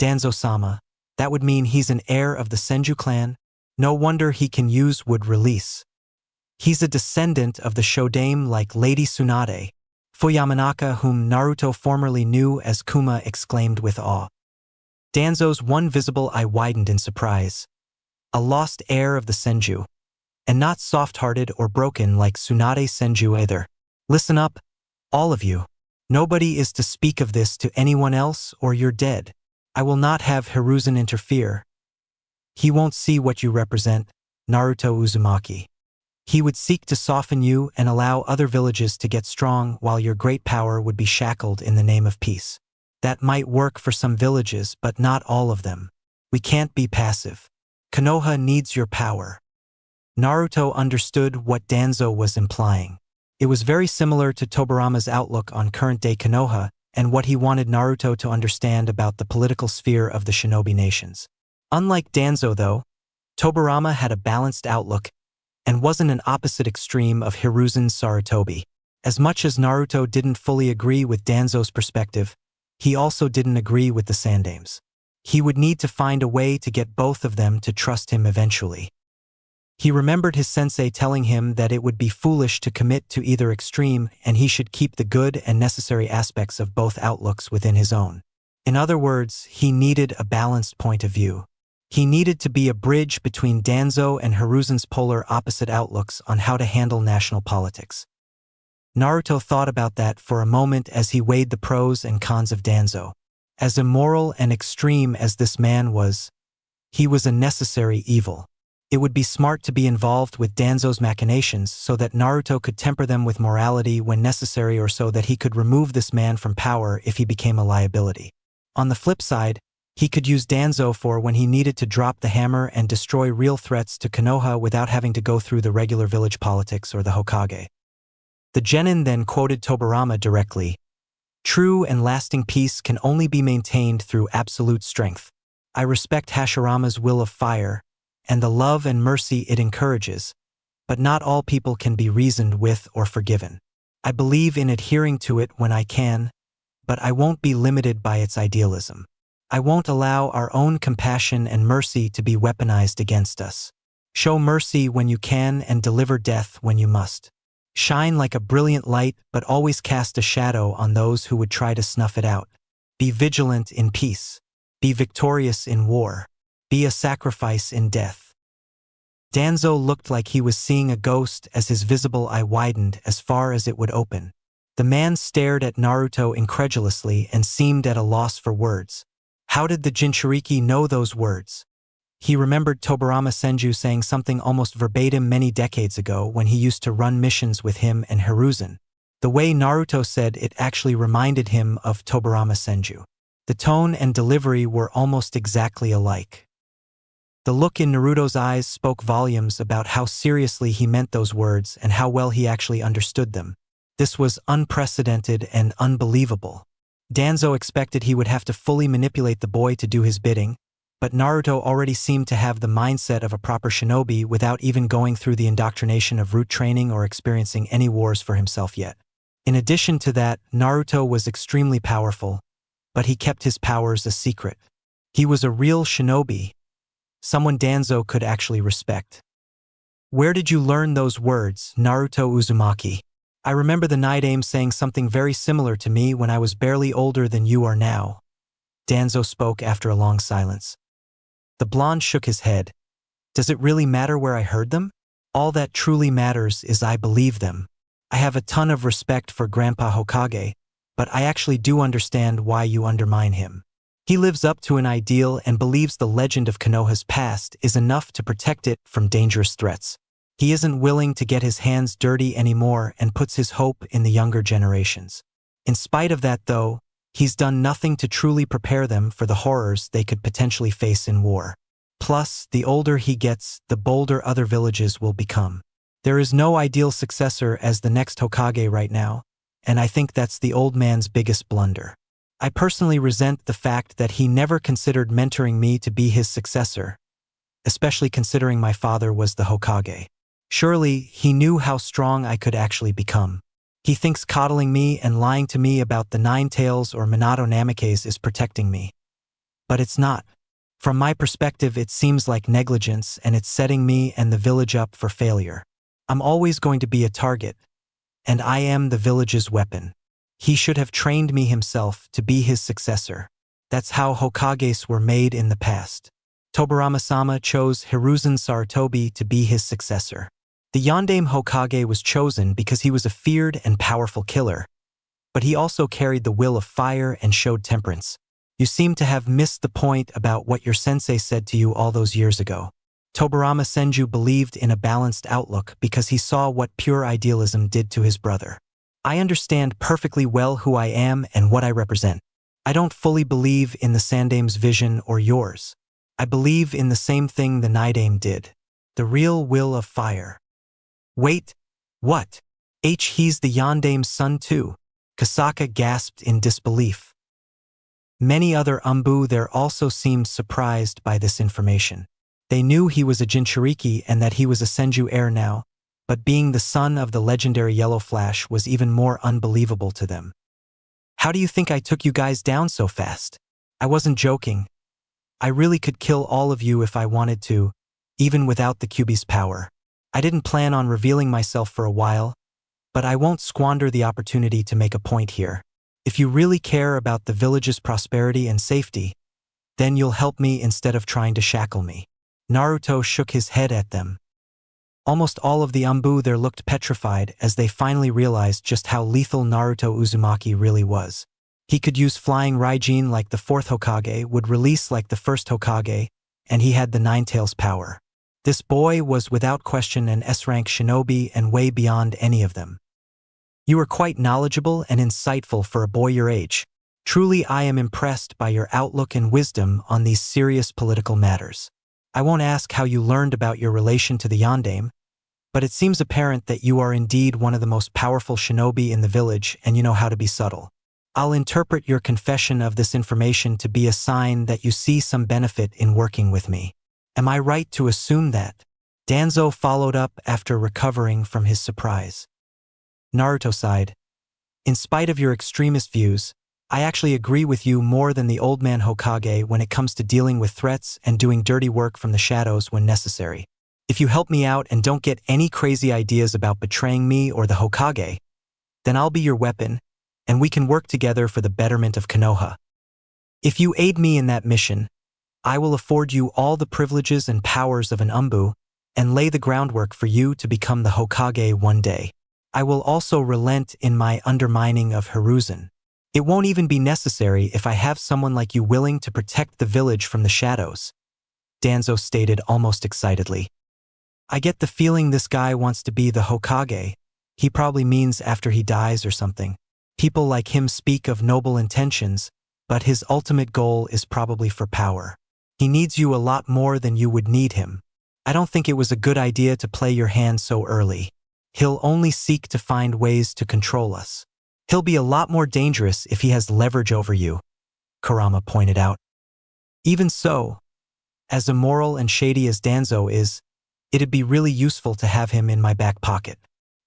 Danzo-sama, that would mean he's an heir of the Senju clan. No wonder he can use wood release. He's a descendant of the Shodaime like Lady Tsunade. Fuyamanaka, whom Naruto formerly knew as Kuma, exclaimed with awe. Danzo's one visible eye widened in surprise. A lost heir of the Senju. And not soft-hearted or broken like Tsunade Senju either. Listen up, all of you. Nobody is to speak of this to anyone else or you're dead. I will not have Hiruzen interfere. He won't see what you represent, Naruto Uzumaki. He would seek to soften you and allow other villages to get strong while your great power would be shackled in the name of peace. That might work for some villages, but not all of them. We can't be passive. Konoha needs your power. Naruto understood what Danzo was implying. It was very similar to Tobirama's outlook on current-day Konoha and what he wanted Naruto to understand about the political sphere of the shinobi nations. Unlike Danzo, though, Tobirama had a balanced outlook and wasn't an opposite extreme of Hiruzen Sarutobi. As much as Naruto didn't fully agree with Danzo's perspective, he also didn't agree with the Sandaimes. He would need to find a way to get both of them to trust him eventually. He remembered his sensei telling him that it would be foolish to commit to either extreme and he should keep the good and necessary aspects of both outlooks within his own. In other words, he needed a balanced point of view. He needed to be a bridge between Danzo and Hiruzen's polar opposite outlooks on how to handle national politics. Naruto thought about that for a moment as he weighed the pros and cons of Danzo. As immoral and extreme as this man was, he was a necessary evil. It would be smart to be involved with Danzo's machinations so that Naruto could temper them with morality when necessary, or so that he could remove this man from power if he became a liability. On the flip side, he could use Danzo for when he needed to drop the hammer and destroy real threats to Konoha without having to go through the regular village politics or the Hokage. The genin then quoted Tobirama directly. True and lasting peace can only be maintained through absolute strength. I respect Hashirama's will of fire and the love and mercy it encourages, but not all people can be reasoned with or forgiven. I believe in adhering to it when I can, but I won't be limited by its idealism. I won't allow our own compassion and mercy to be weaponized against us. Show mercy when you can and deliver death when you must. Shine like a brilliant light, but always cast a shadow on those who would try to snuff it out. Be vigilant in peace. Be victorious in war. Be a sacrifice in death. Danzo looked like he was seeing a ghost as his visible eye widened as far as it would open. The man stared at Naruto incredulously and seemed at a loss for words. How did the Jinchuriki know those words? He remembered Tobirama Senju saying something almost verbatim many decades ago when he used to run missions with him and Hiruzen. The way Naruto said it actually reminded him of Tobirama Senju. The tone and delivery were almost exactly alike. The look in Naruto's eyes spoke volumes about how seriously he meant those words and how well he actually understood them. This was unprecedented and unbelievable. Danzo expected he would have to fully manipulate the boy to do his bidding, but Naruto already seemed to have the mindset of a proper shinobi without even going through the indoctrination of root training or experiencing any wars for himself yet. In addition to that, Naruto was extremely powerful, but he kept his powers a secret. He was a real shinobi, someone Danzo could actually respect. Where did you learn those words, Naruto Uzumaki? I remember the Naidame saying something very similar to me when I was barely older than you are now. Danzo spoke after a long silence. The blonde shook his head. Does it really matter where I heard them? All that truly matters is I believe them. I have a ton of respect for Grandpa Hokage, but I actually do understand why you undermine him. He lives up to an ideal and believes the legend of Konoha's past is enough to protect it from dangerous threats. He isn't willing to get his hands dirty anymore and puts his hope in the younger generations. In spite of that, though, he's done nothing to truly prepare them for the horrors they could potentially face in war. Plus, the older he gets, the bolder other villages will become. There is no ideal successor as the next Hokage right now, and I think that's the old man's biggest blunder. I personally resent the fact that he never considered mentoring me to be his successor, especially considering my father was the Hokage. Surely, he knew how strong I could actually become. He thinks coddling me and lying to me about the Nine Tails or Minato Namikaze is protecting me. But it's not. From my perspective, it seems like negligence, and it's setting me and the village up for failure. I'm always going to be a target, and I am the village's weapon. He should have trained me himself to be his successor. That's how Hokages were made in the past. Tobirama-sama chose Hiruzen Sarutobi to be his successor. The Yondaime Hokage was chosen because he was a feared and powerful killer, but he also carried the will of fire and showed temperance. You seem to have missed the point about what your sensei said to you all those years ago. Tobirama Senju believed in a balanced outlook because he saw what pure idealism did to his brother. I understand perfectly well who I am and what I represent. I don't fully believe in the Sandaime's vision or yours. I believe in the same thing the Naidame did. The real will of fire. Wait, what? He's the Yondaime's son too. Kasaka gasped in disbelief. Many other Umbu there also seemed surprised by this information. They knew he was a Jinchuriki and that he was a Senju heir now, but being the son of the legendary Yellow Flash was even more unbelievable to them. How do you think I took you guys down so fast? I wasn't joking. I really could kill all of you if I wanted to, even without the Kyuubi's power. I didn't plan on revealing myself for a while, but I won't squander the opportunity to make a point here. If you really care about the village's prosperity and safety, then you'll help me instead of trying to shackle me. Naruto shook his head at them. Almost all of the Umbu there looked petrified as they finally realized just how lethal Naruto Uzumaki really was. He could use flying Raijin like the fourth Hokage, would release like the first Hokage, and he had the Nine Tails power. This boy was without question an S-rank shinobi and way beyond any of them. You are quite knowledgeable and insightful for a boy your age. Truly, I am impressed by your outlook and wisdom on these serious political matters. I won't ask how you learned about your relation to the yondaime, but it seems apparent that you are indeed one of the most powerful shinobi in the village and you know how to be subtle. I'll interpret your confession of this information to be a sign that you see some benefit in working with me. Am I right to assume that? Danzo followed up after recovering from his surprise. Naruto sighed. In spite of your extremist views, I actually agree with you more than the old man Hokage when it comes to dealing with threats and doing dirty work from the shadows when necessary. If you help me out and don't get any crazy ideas about betraying me or the Hokage, then I'll be your weapon, and we can work together for the betterment of Konoha. If you aid me in that mission, I will afford you all the privileges and powers of an Umbu and lay the groundwork for you to become the Hokage one day. I will also relent in my undermining of Hiruzen. It won't even be necessary if I have someone like you willing to protect the village from the shadows, Danzo stated almost excitedly. I get the feeling this guy wants to be the Hokage. He probably means after he dies or something. People like him speak of noble intentions, but his ultimate goal is probably for power. He needs you a lot more than you would need him. I don't think it was a good idea to play your hand so early. He'll only seek to find ways to control us. He'll be a lot more dangerous if he has leverage over you, Kurama pointed out. Even so, as immoral and shady as Danzo is, it'd be really useful to have him in my back pocket.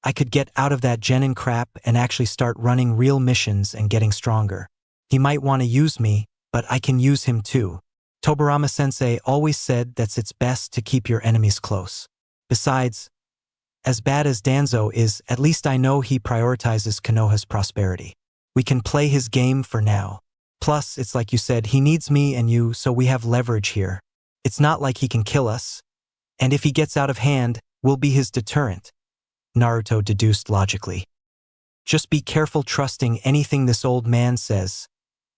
I could get out of that genin crap and actually start running real missions and getting stronger. He might want to use me, but I can use him too. Tobirama-sensei always said that it's best to keep your enemies close. Besides, as bad as Danzo is, at least I know he prioritizes Konoha's prosperity. We can play his game for now. Plus, it's like you said, he needs me and you, so we have leverage here. It's not like he can kill us. And if he gets out of hand, we'll be his deterrent, Naruto deduced logically. Just be careful trusting anything this old man says.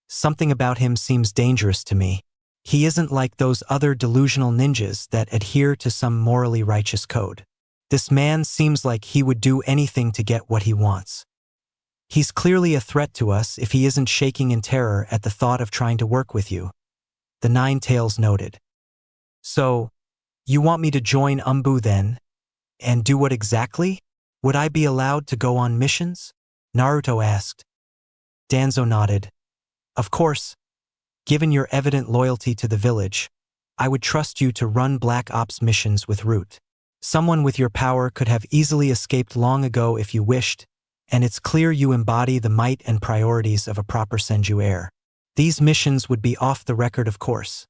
Something about him seems dangerous to me. He isn't like those other delusional ninjas that adhere to some morally righteous code. This man seems like he would do anything to get what he wants. He's clearly a threat to us if he isn't shaking in terror at the thought of trying to work with you, the Nine Tails noted. So, you want me to join Umbu then? And do what exactly? Would I be allowed to go on missions? Naruto asked. Danzo nodded. Of course. Given your evident loyalty to the village, I would trust you to run Black Ops missions with Root. Someone with your power could have easily escaped long ago if you wished, and it's clear you embody the might and priorities of a proper Senju heir. These missions would be off the record, of course,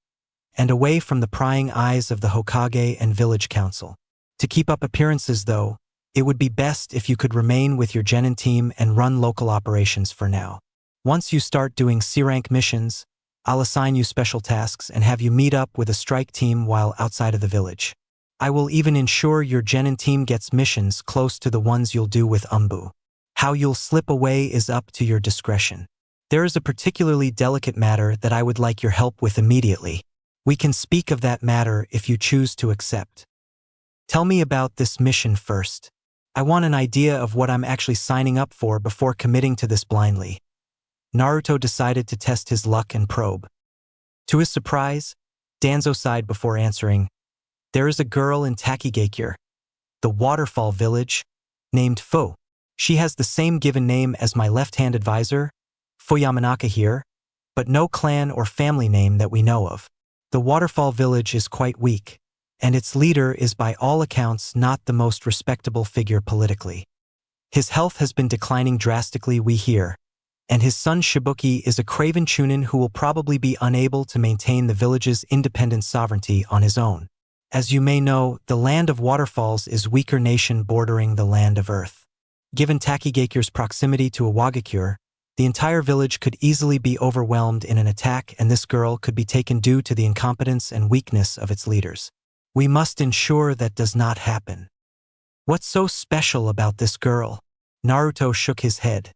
and away from the prying eyes of the Hokage and village council. To keep up appearances, though, it would be best if you could remain with your genin team and run local operations for now. Once you start doing C-rank missions, I'll assign you special tasks and have you meet up with a strike team while outside of the village. I will even ensure your genin team gets missions close to the ones you'll do with Umbu. How you'll slip away is up to your discretion. There is a particularly delicate matter that I would like your help with immediately. We can speak of that matter if you choose to accept. Tell me about this mission first. I want an idea of what I'm actually signing up for before committing to this blindly. Naruto decided to test his luck and probe. To his surprise, Danzo sighed before answering. There is a girl in Takigakure, the waterfall village, named Fu. She has the same given name as my left-hand advisor, Fuyamanaka here, but no clan or family name that we know of. The waterfall village is quite weak, and its leader is by all accounts not the most respectable figure politically. His health has been declining drastically, we hear, and his son Shibuki is a craven chunin who will probably be unable to maintain the village's independent sovereignty on his own. As you may know, the land of waterfalls is weaker nation bordering the land of earth. Given Takigakure's proximity to Awagakure, the entire village could easily be overwhelmed in an attack, and this girl could be taken due to the incompetence and weakness of its leaders. We must ensure that does not happen. What's so special about this girl? Naruto shook his head.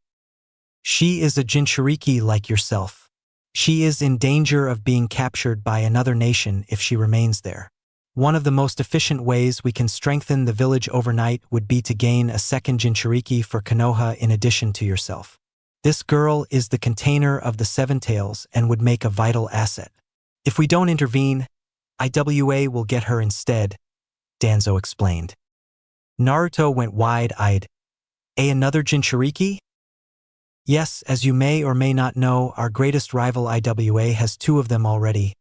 She is a Jinchuriki like yourself. She is in danger of being captured by another nation if she remains there. One of the most efficient ways we can strengthen the village overnight would be to gain a second Jinchuriki for Konoha in addition to yourself. This girl is the container of the Seven Tails and would make a vital asset. If we don't intervene, IWA will get her instead, Danzo explained. Naruto went wide-eyed. Another Jinchuriki? Yes, as you may or may not know, our greatest rival IWA has two of them already.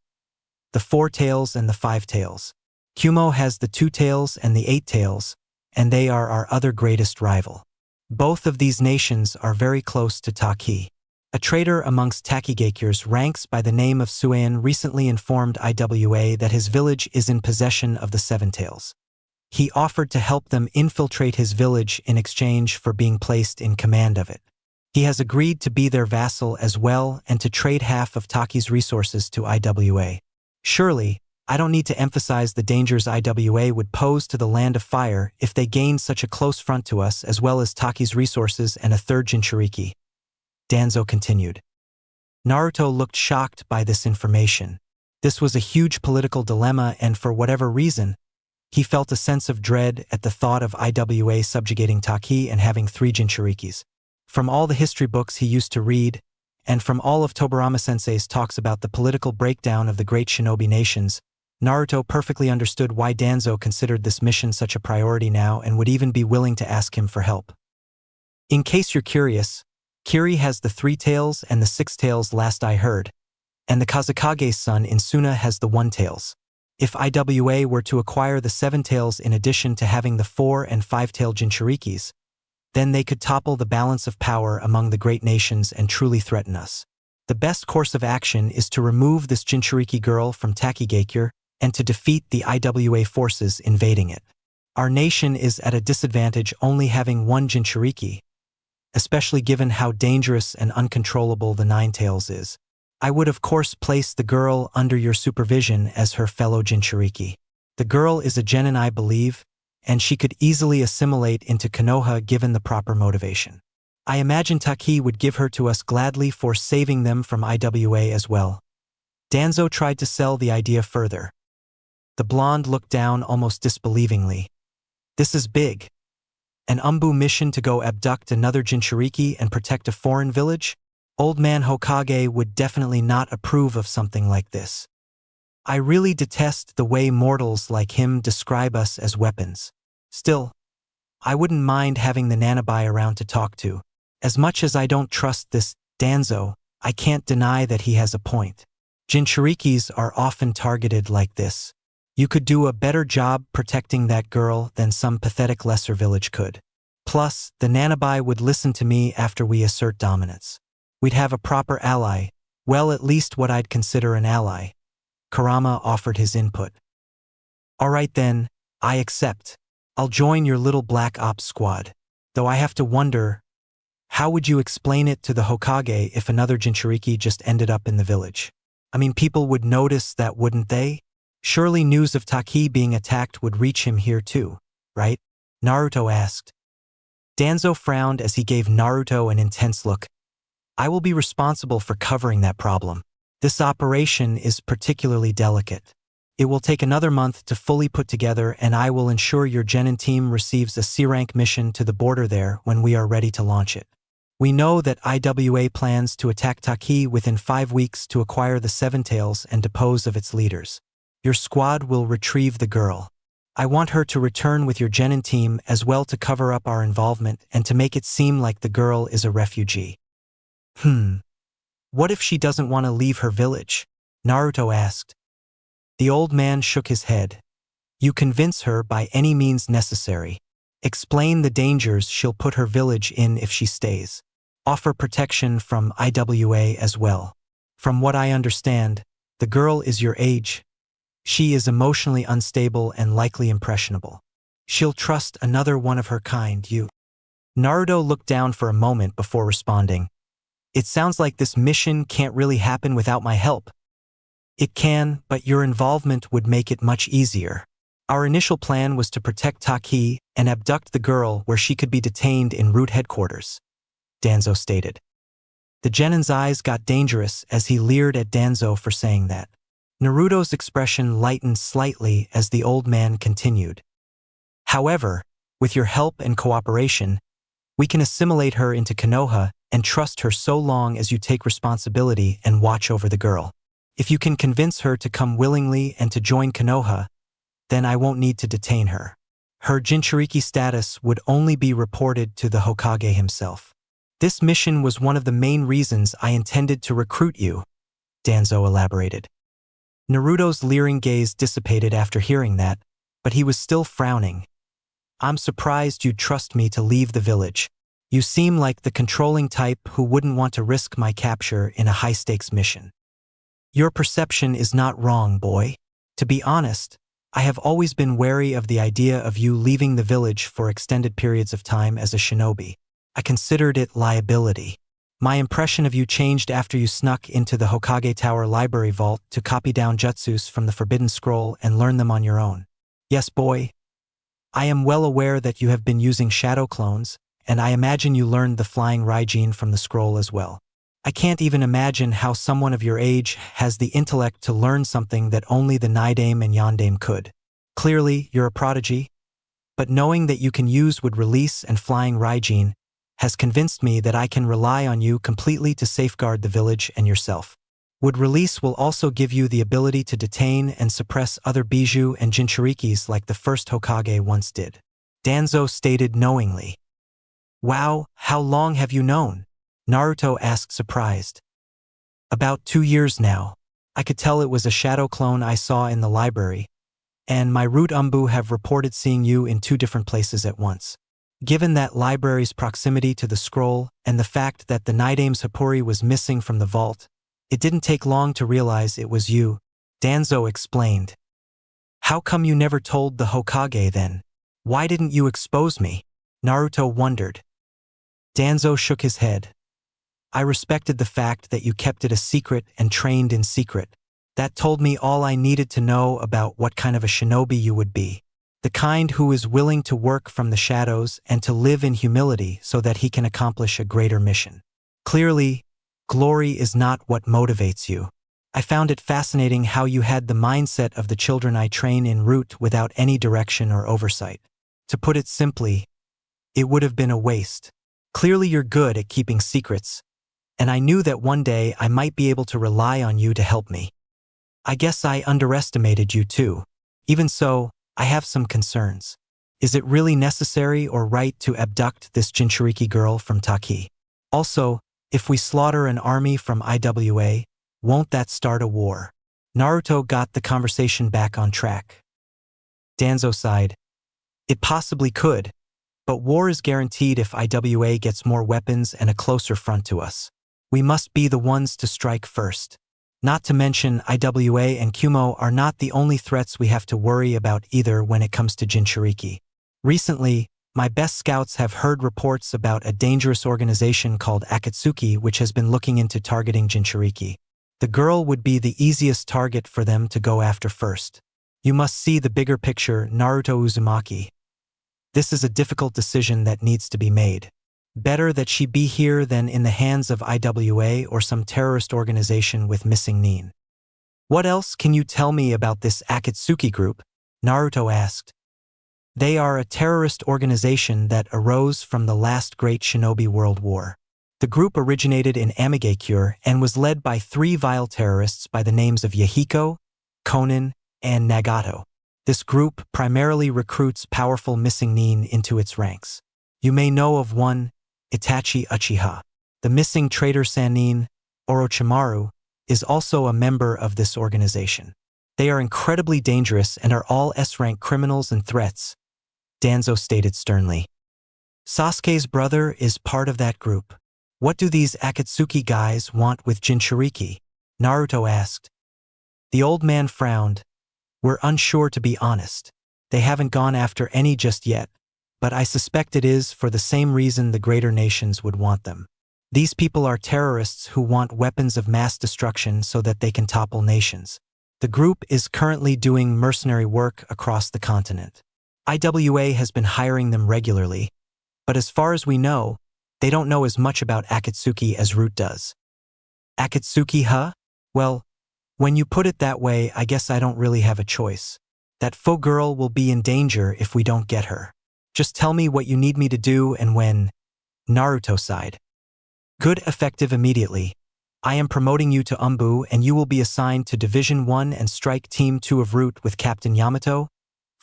The Four Tails and the Five Tails. Kumo has the Two Tails and the Eight Tails, and they are our other greatest rival. Both of these nations are very close to Taki. A trader amongst Takigakyers ranks by the name of Suan recently informed IWA that his village is in possession of the Seven Tails. He offered to help them infiltrate his village in exchange for being placed in command of it. He has agreed to be their vassal as well and to trade half of Taki's resources to IWA. Surely, I don't need to emphasize the dangers IWA would pose to the Land of Fire if they gained such a close front to us as well as Taki's resources and a third Jinchuriki. Danzo continued. Naruto looked shocked by this information. This was a huge political dilemma and for whatever reason, he felt a sense of dread at the thought of IWA subjugating Taki and having three Jinchurikis. From all the history books he used to read, and from all of Tobirama-sensei's talks about the political breakdown of the great shinobi nations, Naruto perfectly understood why Danzo considered this mission such a priority now and would even be willing to ask him for help. In case you're curious, Kiri has the Three Tails and the Six Tails last I heard, and the Kazakage's son Insuna has the One Tails. If IWA were to acquire the Seven Tails in addition to having the Four and Five-tailed Jinchurikis, then they could topple the balance of power among the great nations and truly threaten us. The best course of action is to remove this Jinchuriki girl from Takigakure and to defeat the IWA forces invading it. Our nation is at a disadvantage only having one Jinchuriki, especially given how dangerous and uncontrollable the Nine Tails is. I would of course place the girl under your supervision as her fellow Jinchuriki. The girl is a genin, I believe, and she could easily assimilate into Konoha given the proper motivation. I imagine Taki would give her to us gladly for saving them from IWA as well. Danzo tried to sell the idea further. The blonde looked down almost disbelievingly. This is big. An Umbu mission to go abduct another Jinchuriki and protect a foreign village? Old man Hokage would definitely not approve of something like this. I really detest the way mortals like him describe us as weapons. Still, I wouldn't mind having the Nanabai around to talk to. As much as I don't trust this Danzo, I can't deny that he has a point. Jinchurikis are often targeted like this. You could do a better job protecting that girl than some pathetic lesser village could. Plus, the Nanabai would listen to me after we assert dominance. We'd have a proper ally, well, at least what I'd consider an ally. Kurama offered his input. All right then, I accept. I'll join your little black ops squad. Though I have to wonder, how would you explain it to the Hokage if another Jinchuriki just ended up in the village? I mean, people would notice that, wouldn't they? Surely news of Taki being attacked would reach him here too, right? Naruto asked. Danzo frowned as he gave Naruto an intense look. I will be responsible for covering that problem. This operation is particularly delicate. It will take another month to fully put together, and I will ensure your genin team receives a C-rank mission to the border there when we are ready to launch it. We know that IWA plans to attack Taki within 5 weeks to acquire the Seven Tails and depose of its leaders. Your squad will retrieve the girl. I want her to return with your genin team as well to cover up our involvement and to make it seem like the girl is a refugee. What if she doesn't want to leave her village? Naruto asked. The old man shook his head. You convince her by any means necessary. Explain the dangers she'll put her village in if she stays. Offer protection from IWA as well. From what I understand, the girl is your age. She is emotionally unstable and likely impressionable. She'll trust another one of her kind, you. Naruto looked down for a moment before responding. It sounds like this mission can't really happen without my help. It can, but your involvement would make it much easier. Our initial plan was to protect Taki and abduct the girl where she could be detained in root headquarters, Danzo stated. The genin's eyes got dangerous as he leered at Danzo for saying that. Naruto's expression lightened slightly as the old man continued. However, with your help and cooperation, we can assimilate her into Konoha and trust her so long as you take responsibility and watch over the girl. If you can convince her to come willingly and to join Konoha, then I won't need to detain her. Her Jinchuriki status would only be reported to the Hokage himself. This mission was one of the main reasons I intended to recruit you, Danzo elaborated. Naruto's leering gaze dissipated after hearing that, but he was still frowning. I'm surprised you'd trust me to leave the village. You seem like the controlling type who wouldn't want to risk my capture in a high-stakes mission. Your perception is not wrong, boy. To be honest, I have always been wary of the idea of you leaving the village for extended periods of time as a shinobi. I considered it liability. My impression of you changed after you snuck into the Hokage Tower library vault to copy down jutsus from the Forbidden Scroll and learn them on your own. Yes, boy. I am well aware that you have been using shadow clones, and I imagine you learned the flying Raijin from the scroll as well. I can't even imagine how someone of your age has the intellect to learn something that only the Naidame and Yondame could. Clearly, you're a prodigy, but knowing that you can use Wood Release and Flying Raijin has convinced me that I can rely on you completely to safeguard the village and yourself. Wood Release will also give you the ability to detain and suppress other Bijou and Jinchurikis like the first Hokage once did. Danzo stated knowingly. Wow, how long have you known? Naruto asked surprised. About 2 years now. I could tell it was a shadow clone I saw in the library, and my root Umbu have reported seeing you in 2 different places at once. Given that library's proximity to the scroll and the fact that the Naidame's Happuri was missing from the vault, it didn't take long to realize it was you, Danzo explained. How come you never told the Hokage then? Why didn't you expose me? Naruto wondered. Danzo shook his head. I respected the fact that you kept it a secret and trained in secret. That told me all I needed to know about what kind of a shinobi you would be. The kind who is willing to work from the shadows and to live in humility so that he can accomplish a greater mission. Clearly, glory is not what motivates you. I found it fascinating how you had the mindset of the children I train en route without any direction or oversight. To put it simply, it would have been a waste. Clearly you're good at keeping secrets, and I knew that one day I might be able to rely on you to help me. I guess I underestimated you too. Even so, I have some concerns. Is it really necessary or right to abduct this Jinchuriki girl from Taki? Also, if we slaughter an army from IWA, won't that start a war? Naruto got the conversation back on track. Danzo sighed. It possibly could, but war is guaranteed if IWA gets more weapons and a closer front to us. We must be the ones to strike first. Not to mention IWA and Kumo are not the only threats we have to worry about either when it comes to Jinchuriki. Recently, my best scouts have heard reports about a dangerous organization called Akatsuki which has been looking into targeting Jinchuriki. The girl would be the easiest target for them to go after first. You must see the bigger picture, Naruto Uzumaki. This is a difficult decision that needs to be made. Better that she be here than in the hands of IWA or some terrorist organization with missing Nin. What else can you tell me about this Akatsuki group? Naruto asked. They are a terrorist organization that arose from the last great shinobi world war. The group originated in Amigakure and was led by 3 vile terrorists by the names of Yahiko, Konin, and Nagato. This group primarily recruits powerful missing Nin into its ranks. You may know of one, Itachi Uchiha. The missing traitor Sannin, Orochimaru, is also a member of this organization. They are incredibly dangerous and are all S-rank criminals and threats, Danzo stated sternly. Sasuke's brother is part of that group. What do these Akatsuki guys want with Jinchuriki? Naruto asked. The old man frowned. We're unsure, to be honest. They haven't gone after any just yet, but I suspect it is for the same reason the greater nations would want them. These people are terrorists who want weapons of mass destruction so that they can topple nations. The group is currently doing mercenary work across the continent. IWA has been hiring them regularly, but as far as we know, they don't know as much about Akatsuki as Root does. Akatsuki, huh? Well, When you put it that way, I guess I don't really have a choice. That faux girl will be in danger if we don't get her. Just tell me what you need me to do and when. Naruto sighed. Good, effective immediately. I am promoting you to Umbu and you will be assigned to Division 1 and Strike Team 2 of Route with Captain Yamato,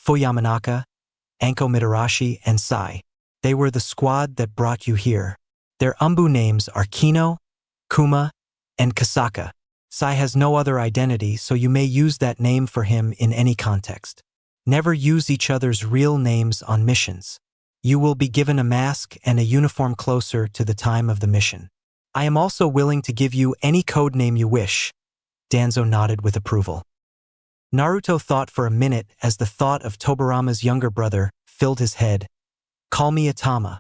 Fuyamanaka, Anko Mitarashi, and Sai. They were the squad that brought you here. Their Umbu names are Kino, Kuma, and Kasaka. Sai has no other identity, so you may use that name for him in any context. Never use each other's real names on missions. You will be given a mask and a uniform closer to the time of the mission. I am also willing to give you any code name you wish. Danzo nodded with approval. Naruto thought for a minute as the thought of Tobirama's younger brother filled his head. Call me Atama.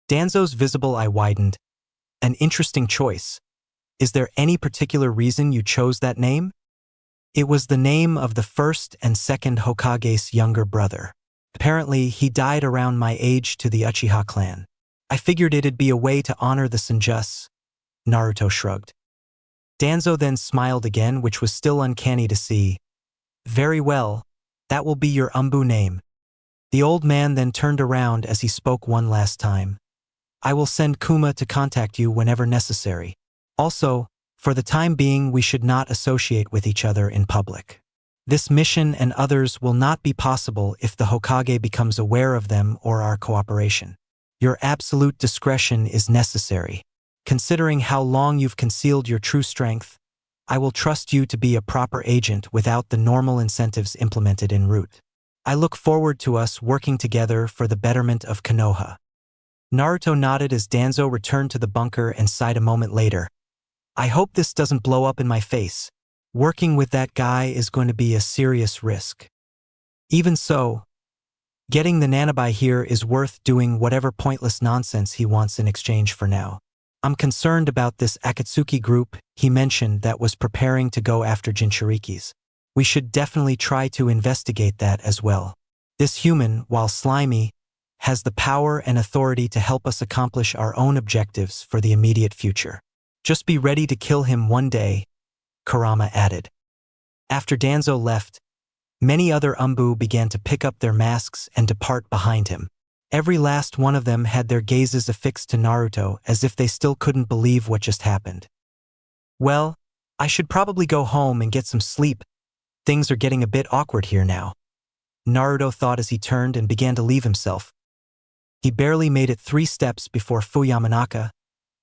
Danzo's visible eye widened. An interesting choice. Is there any particular reason you chose that name? It was the name of the first and second Hokage's younger brother. Apparently, he died around my age to the Uchiha clan. I figured it'd be a way to honor the Senjutsu. Naruto shrugged. Danzo then smiled again, which was still uncanny to see. Very well, that will be your Umbu name. The old man then turned around as he spoke one last time. I will send Kuma to contact you whenever necessary. Also, for the time being, we should not associate with each other in public. This mission and others will not be possible if the Hokage becomes aware of them or our cooperation. Your absolute discretion is necessary. Considering how long you've concealed your true strength, I will trust you to be a proper agent without the normal incentives implemented en route. I look forward to us working together for the betterment of Konoha. Naruto nodded as Danzo returned to the bunker and sighed a moment later. I hope this doesn't blow up in my face. Working with that guy is going to be a serious risk. Even so, getting the Nanabai here is worth doing whatever pointless nonsense he wants in exchange for now. I'm concerned about this Akatsuki group he mentioned that was preparing to go after Jinchurikis. We should definitely try to investigate that as well. This human, while slimy, has the power and authority to help us accomplish our own objectives for the immediate future. Just be ready to kill him one day, Kurama added. After Danzo left, many other Umbu began to pick up their masks and depart behind him. Every last one of them had their gazes affixed to Naruto as if they still couldn't believe what just happened. Well, I should probably go home and get some sleep. Things are getting a bit awkward here now. Naruto thought as he turned and began to leave himself. He barely made it 3 steps before Fuyamanaka,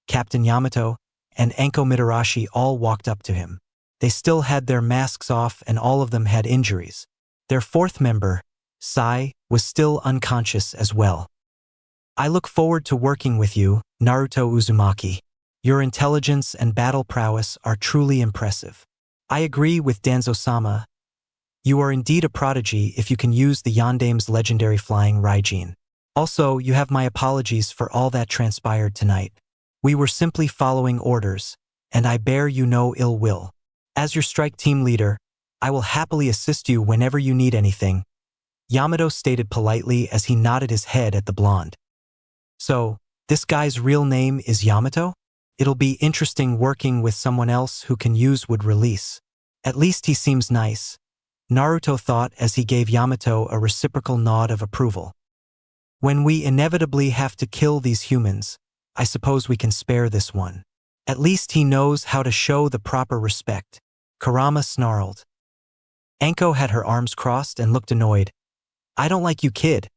Captain Yamato, and Anko Mitarashi all walked up to him. They still had their masks off and all of them had injuries. Their 4th member, Sai, was still unconscious as well. I look forward to working with you, Naruto Uzumaki. Your intelligence and battle prowess are truly impressive. I agree with Danzo-sama. You are indeed a prodigy if you can use the Yondame's legendary flying Raijin. Also, you have my apologies for all that transpired tonight. We were simply following orders, and I bear you no ill will. As your strike team leader, I will happily assist you whenever you need anything, Yamato stated politely as he nodded his head at the blonde. So, this guy's real name is Yamato? It'll be interesting working with someone else who can use wood release. At least he seems nice, Naruto thought as he gave Yamato a reciprocal nod of approval. When we inevitably have to kill these humans, I suppose we can spare this one. At least he knows how to show the proper respect, Kurama snarled. Anko had her arms crossed and looked annoyed. I don't like you, kid,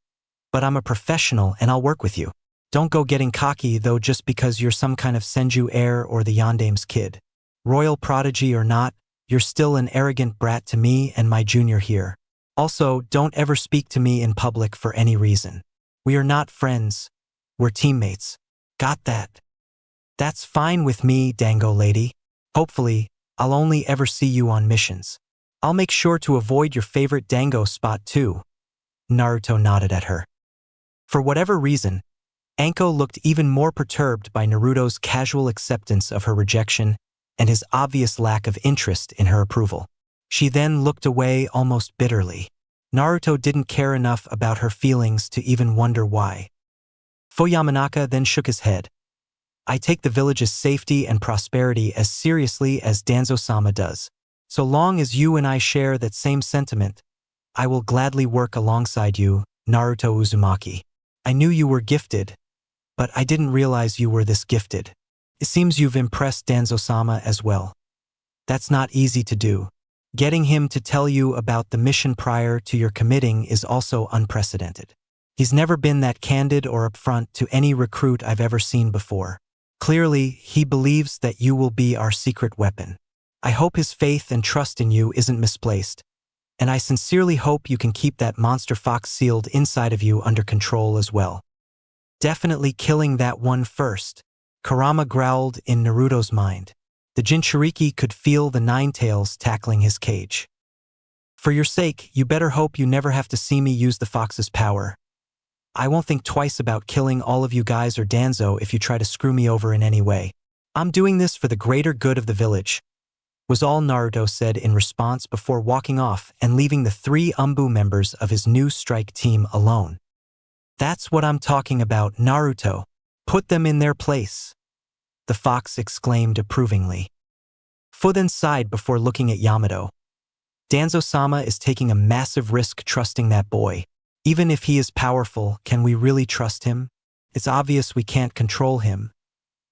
but I'm a professional and I'll work with you. Don't go getting cocky though just because you're some kind of Senju heir or the Yondame's kid. Royal prodigy or not, you're still an arrogant brat to me and my junior here. Also, don't ever speak to me in public for any reason. We are not friends, we're teammates. Got that? That's fine with me, Dango lady. Hopefully, I'll only ever see you on missions. I'll make sure to avoid your favorite Dango spot too. Naruto nodded at her. For whatever reason, Anko looked even more perturbed by Naruto's casual acceptance of her rejection and his obvious lack of interest in her approval. She then looked away almost bitterly. Naruto didn't care enough about her feelings to even wonder why. Fuyamanaka then shook his head. I take the village's safety and prosperity as seriously as Danzo-sama does. So long as you and I share that same sentiment, I will gladly work alongside you, Naruto Uzumaki. I knew you were gifted, but I didn't realize you were this gifted. It seems you've impressed Danzo-sama as well. That's not easy to do. Getting him to tell you about the mission prior to your committing is also unprecedented. He's never been that candid or upfront to any recruit I've ever seen before. Clearly, he believes that you will be our secret weapon. I hope his faith and trust in you isn't misplaced, and I sincerely hope you can keep that monster fox sealed inside of you under control as well. Definitely killing that one first, Kurama growled in Naruto's mind. The Jinchuriki could feel the nine tails tackling his cage. For your sake, you better hope you never have to see me use the fox's power. I won't think twice about killing all of you guys or Danzo if you try to screw me over in any way. I'm doing this for the greater good of the village, was all Naruto said in response before walking off and leaving the 3 Umbu members of his new strike team alone. That's what I'm talking about, Naruto. Put them in their place, the fox exclaimed approvingly. Fu then sighed before looking at Yamato. Danzo-sama is taking a massive risk trusting that boy. Even if he is powerful, can we really trust him? It's obvious we can't control him.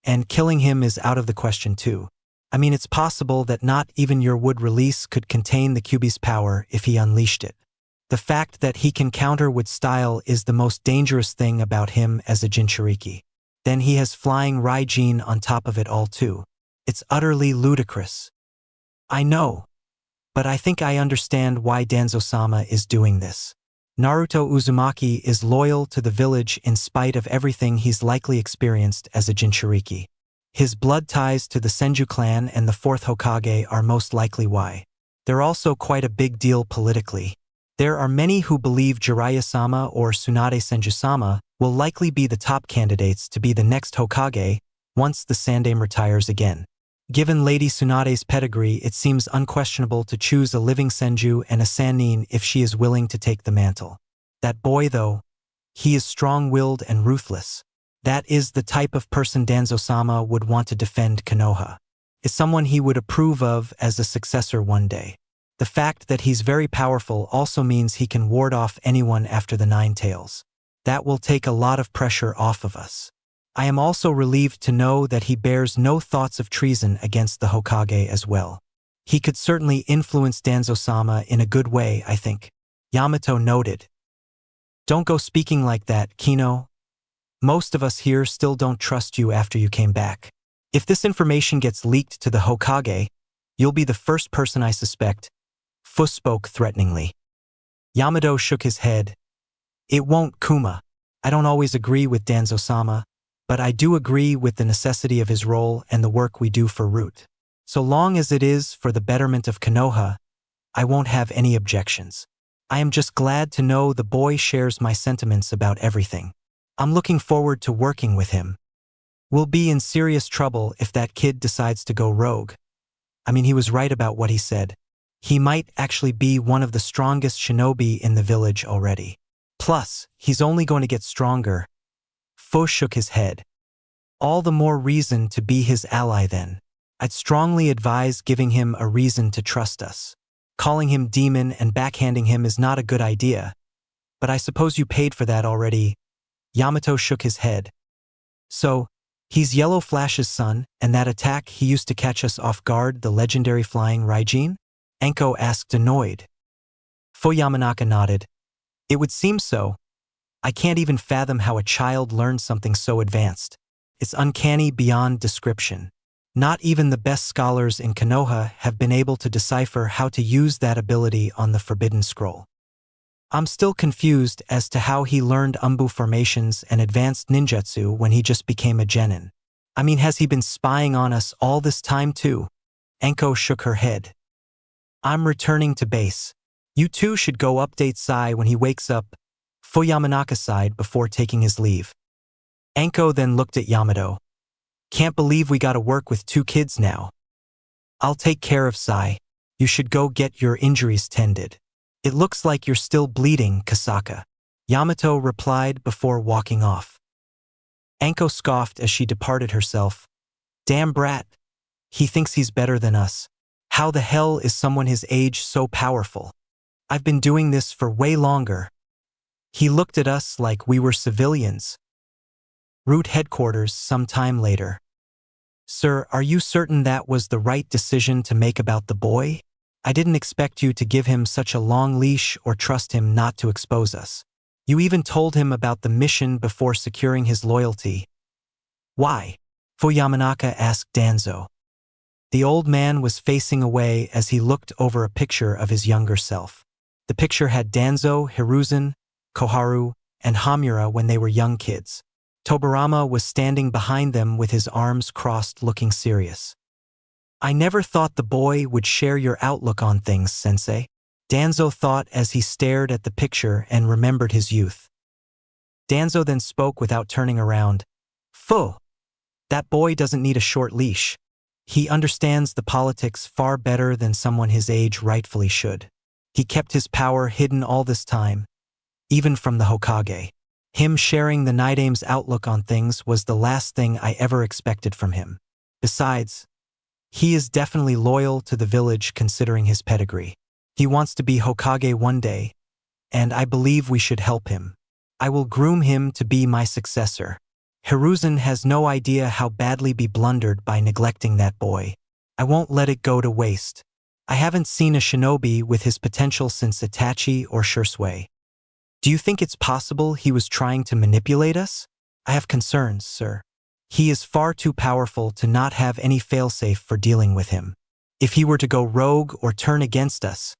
And killing him is out of the question too. I mean, it's possible that not even your wood release could contain the Kyuubi's power if he unleashed it. The fact that he can counter with style is the most dangerous thing about him as a Jinchuriki. Then he has flying Raijin on top of it all too. It's utterly ludicrous. I know, but I think I understand why Danzo-sama is doing this. Naruto Uzumaki is loyal to the village in spite of everything he's likely experienced as a Jinchuriki. His blood ties to the Senju clan and the 4th Hokage are most likely why. They're also quite a big deal politically. There are many who believe Jiraiya-sama or Tsunade Senju-sama will likely be the top candidates to be the next Hokage once the Sandaime retires again. Given Lady Tsunade's pedigree, it seems unquestionable to choose a living Senju and a Sannin if she is willing to take the mantle. That boy, though, he is strong-willed and ruthless. That is the type of person Danzo-sama would want to defend Konoha. Is someone he would approve of as a successor one day. The fact that he's very powerful also means he can ward off anyone after the 9 tails. That will take a lot of pressure off of us. I am also relieved to know that he bears no thoughts of treason against the Hokage as well. He could certainly influence Danzo-sama in a good way, I think. Yamato noted. Don't go speaking like that, Kino. Most of us here still don't trust you after you came back. If this information gets leaked to the Hokage, you'll be the first person I suspect. Fu spoke threateningly. Yamato shook his head. It won't, Kuma. I don't always agree with Danzo-sama, but I do agree with the necessity of his role and the work we do for Root. So long as it is for the betterment of Konoha, I won't have any objections. I am just glad to know the boy shares my sentiments about everything. I'm looking forward to working with him. We'll be in serious trouble if that kid decides to go rogue. I mean, he was right about what he said. He might actually be one of the strongest shinobi in the village already. Plus, he's only going to get stronger. Fu shook his head. All the more reason to be his ally then. I'd strongly advise giving him a reason to trust us. Calling him demon and backhanding him is not a good idea. But I suppose you paid for that already. Yamato shook his head. So, he's Yellow Flash's son, and that attack he used to catch us off guard, the legendary flying Raijin? Enko asked annoyed. Fu Yamanaka nodded. It would seem so. I can't even fathom how a child learned something so advanced. It's uncanny beyond description. Not even the best scholars in Konoha have been able to decipher how to use that ability on the Forbidden Scroll. I'm still confused as to how he learned Umbu formations and advanced ninjutsu when he just became a genin. I mean, has he been spying on us all this time too? Enko shook her head. I'm returning to base. You two should go update Sai when he wakes up. Fu Yamanaka sighed before taking his leave. Enko then looked at Yamato. Can't believe we gotta work with 2 kids now. I'll take care of Sai. You should go get your injuries tended. It looks like you're still bleeding, Kasaka. Yamato replied before walking off. Enko scoffed as she departed herself. Damn brat. He thinks he's better than us. How the hell is someone his age so powerful? I've been doing this for way longer. He looked at us like we were civilians. Root headquarters some time later. Sir, are you certain that was the right decision to make about the boy? I didn't expect you to give him such a long leash or trust him not to expose us. You even told him about the mission before securing his loyalty. Why? Yamanaka asked Danzo. The old man was facing away as he looked over a picture of his younger self. The picture had Danzo, Hiruzen, Koharu, and Hamura when they were young kids. Tobarama was standing behind them with his arms crossed, looking serious. I never thought the boy would share your outlook on things, Sensei. Danzo thought as he stared at the picture and remembered his youth. Danzo then spoke without turning around. Fu! That boy doesn't need a short leash. He understands the politics far better than someone his age rightfully should. He kept his power hidden all this time, even from the Hokage. Him sharing the Nidame's outlook on things was the last thing I ever expected from him. Besides, he is definitely loyal to the village considering his pedigree. He wants to be Hokage one day, and I believe we should help him. I will groom him to be my successor. Hiruzen has no idea how badly be blundered by neglecting that boy. I won't let it go to waste. I haven't seen a shinobi with his potential since Itachi or Shursui. Do you think it's possible he was trying to manipulate us? I have concerns, sir. He is far too powerful to not have any failsafe for dealing with him. If he were to go rogue or turn against us,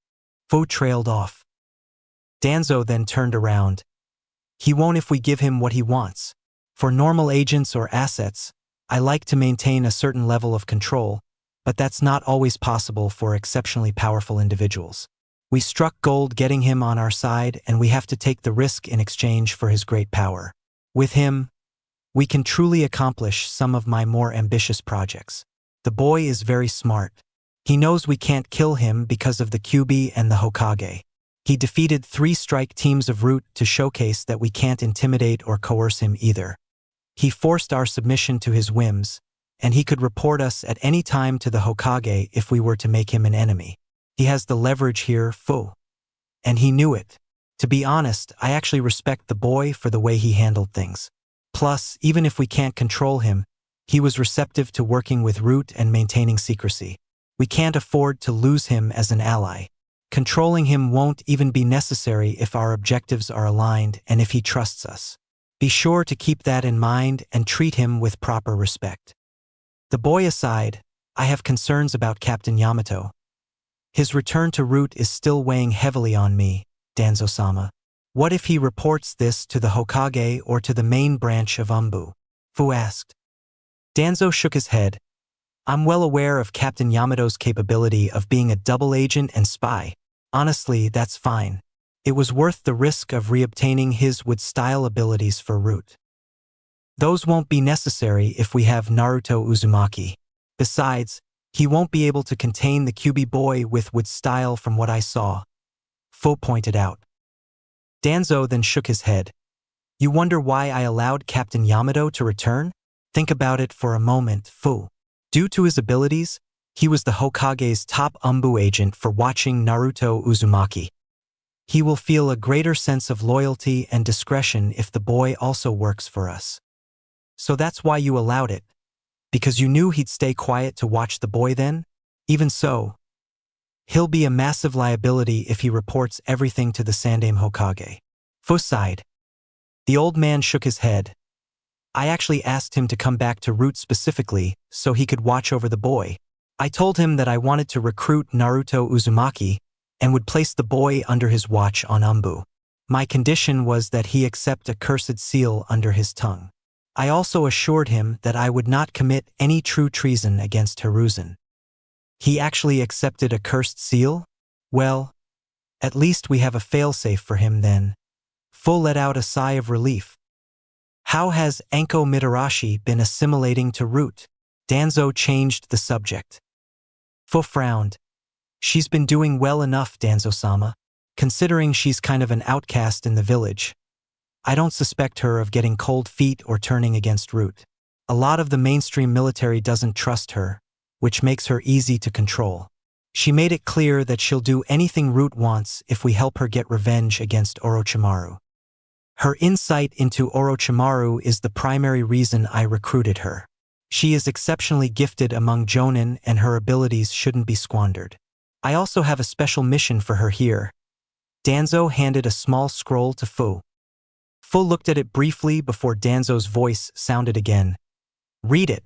Fu trailed off. Danzo then turned around. He won't if we give him what he wants. For normal agents or assets, I like to maintain a certain level of control, but that's not always possible for exceptionally powerful individuals. We struck gold getting him on our side, and we have to take the risk in exchange for his great power. With him, we can truly accomplish some of my more ambitious projects. The boy is very smart. He knows we can't kill him because of the Kyuubi and the Hokage. He defeated 3 strike teams of Root to showcase that we can't intimidate or coerce him either. He forced our submission to his whims, and he could report us at any time to the Hokage if we were to make him an enemy. He has the leverage here, Fu. And he knew it. To be honest, I actually respect the boy for the way he handled things. Plus, even if we can't control him, he was receptive to working with Root and maintaining secrecy. We can't afford to lose him as an ally. Controlling him won't even be necessary if our objectives are aligned and if he trusts us. Be sure to keep that in mind and treat him with proper respect. The boy aside, I have concerns about Captain Yamato. His return to Root is still weighing heavily on me, Danzo-sama. What if he reports this to the Hokage or to the main branch of Umbu? Fu asked. Danzo shook his head. I'm well aware of Captain Yamato's capability of being a double agent and spy. Honestly, that's fine. It was worth the risk of reobtaining his wood-style abilities for Root. Those won't be necessary if we have Naruto Uzumaki. Besides, he won't be able to contain the Kyuubi boy with wood-style from what I saw, Fu pointed out. Danzo then shook his head. You wonder why I allowed Captain Yamato to return? Think about it for a moment, Fu. Due to his abilities, he was the Hokage's top Umbu agent for watching Naruto Uzumaki. He will feel a greater sense of loyalty and discretion if the boy also works for us. So that's why you allowed it. Because you knew he'd stay quiet to watch the boy then? Even so, he'll be a massive liability if he reports everything to the Sandaime Hokage. Fu sighed. The old man shook his head. I actually asked him to come back to Root specifically so he could watch over the boy. I told him that I wanted to recruit Naruto Uzumaki and would place the boy under his watch on Umbu. My condition was that he accept a cursed seal under his tongue. I also assured him that I would not commit any true treason against Hiruzen. He actually accepted a cursed seal? Well, at least we have a failsafe for him then. Fu let out a sigh of relief. How has Anko Mitarashi been assimilating to Root? Danzo changed the subject. Fu frowned. She's been doing well enough, Danzo-sama. Considering she's kind of an outcast in the village, I don't suspect her of getting cold feet or turning against Root. A lot of the mainstream military doesn't trust her, which makes her easy to control. She made it clear that she'll do anything Root wants if we help her get revenge against Orochimaru. Her insight into Orochimaru is the primary reason I recruited her. She is exceptionally gifted among Jonin and her abilities shouldn't be squandered. I also have a special mission for her here. Danzo handed a small scroll to Fu. Fu looked at it briefly before Danzo's voice sounded again. Read it.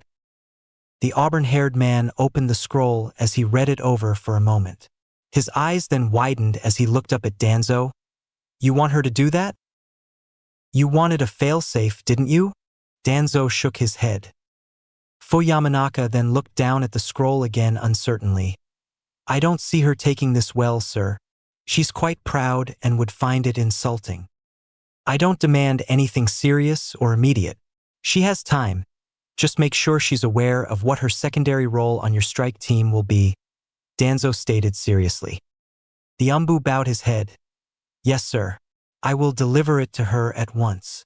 The auburn-haired man opened the scroll as he read it over for a moment. His eyes then widened as he looked up at Danzo. You want her to do that? You wanted a failsafe, didn't you? Danzo shook his head. Fu Yamanaka then looked down at the scroll again uncertainly. I don't see her taking this well, sir. She's quite proud and would find it insulting. I don't demand anything serious or immediate. She has time. Just make sure she's aware of what her secondary role on your strike team will be, Danzo stated seriously. The Umbu bowed his head. Yes, sir. I will deliver it to her at once.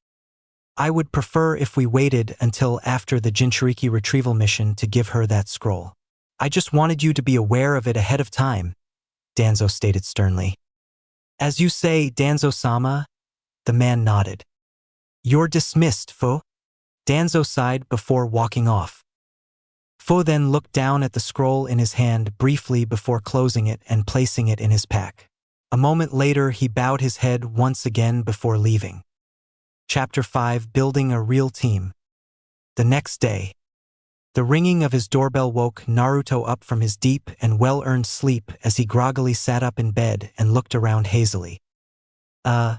I would prefer if we waited until after the Jinchuriki retrieval mission to give her that scroll. I just wanted you to be aware of it ahead of time, Danzo stated sternly. As you say, Danzo-sama, the man nodded. You're dismissed, Fu. Danzo sighed before walking off. Fu then looked down at the scroll in his hand briefly before closing it and placing it in his pack. A moment later, he bowed his head once again before leaving. Chapter 5: Building a Real Team. The next day. The ringing of his doorbell woke Naruto up from his deep and well-earned sleep as he groggily sat up in bed and looked around hazily. I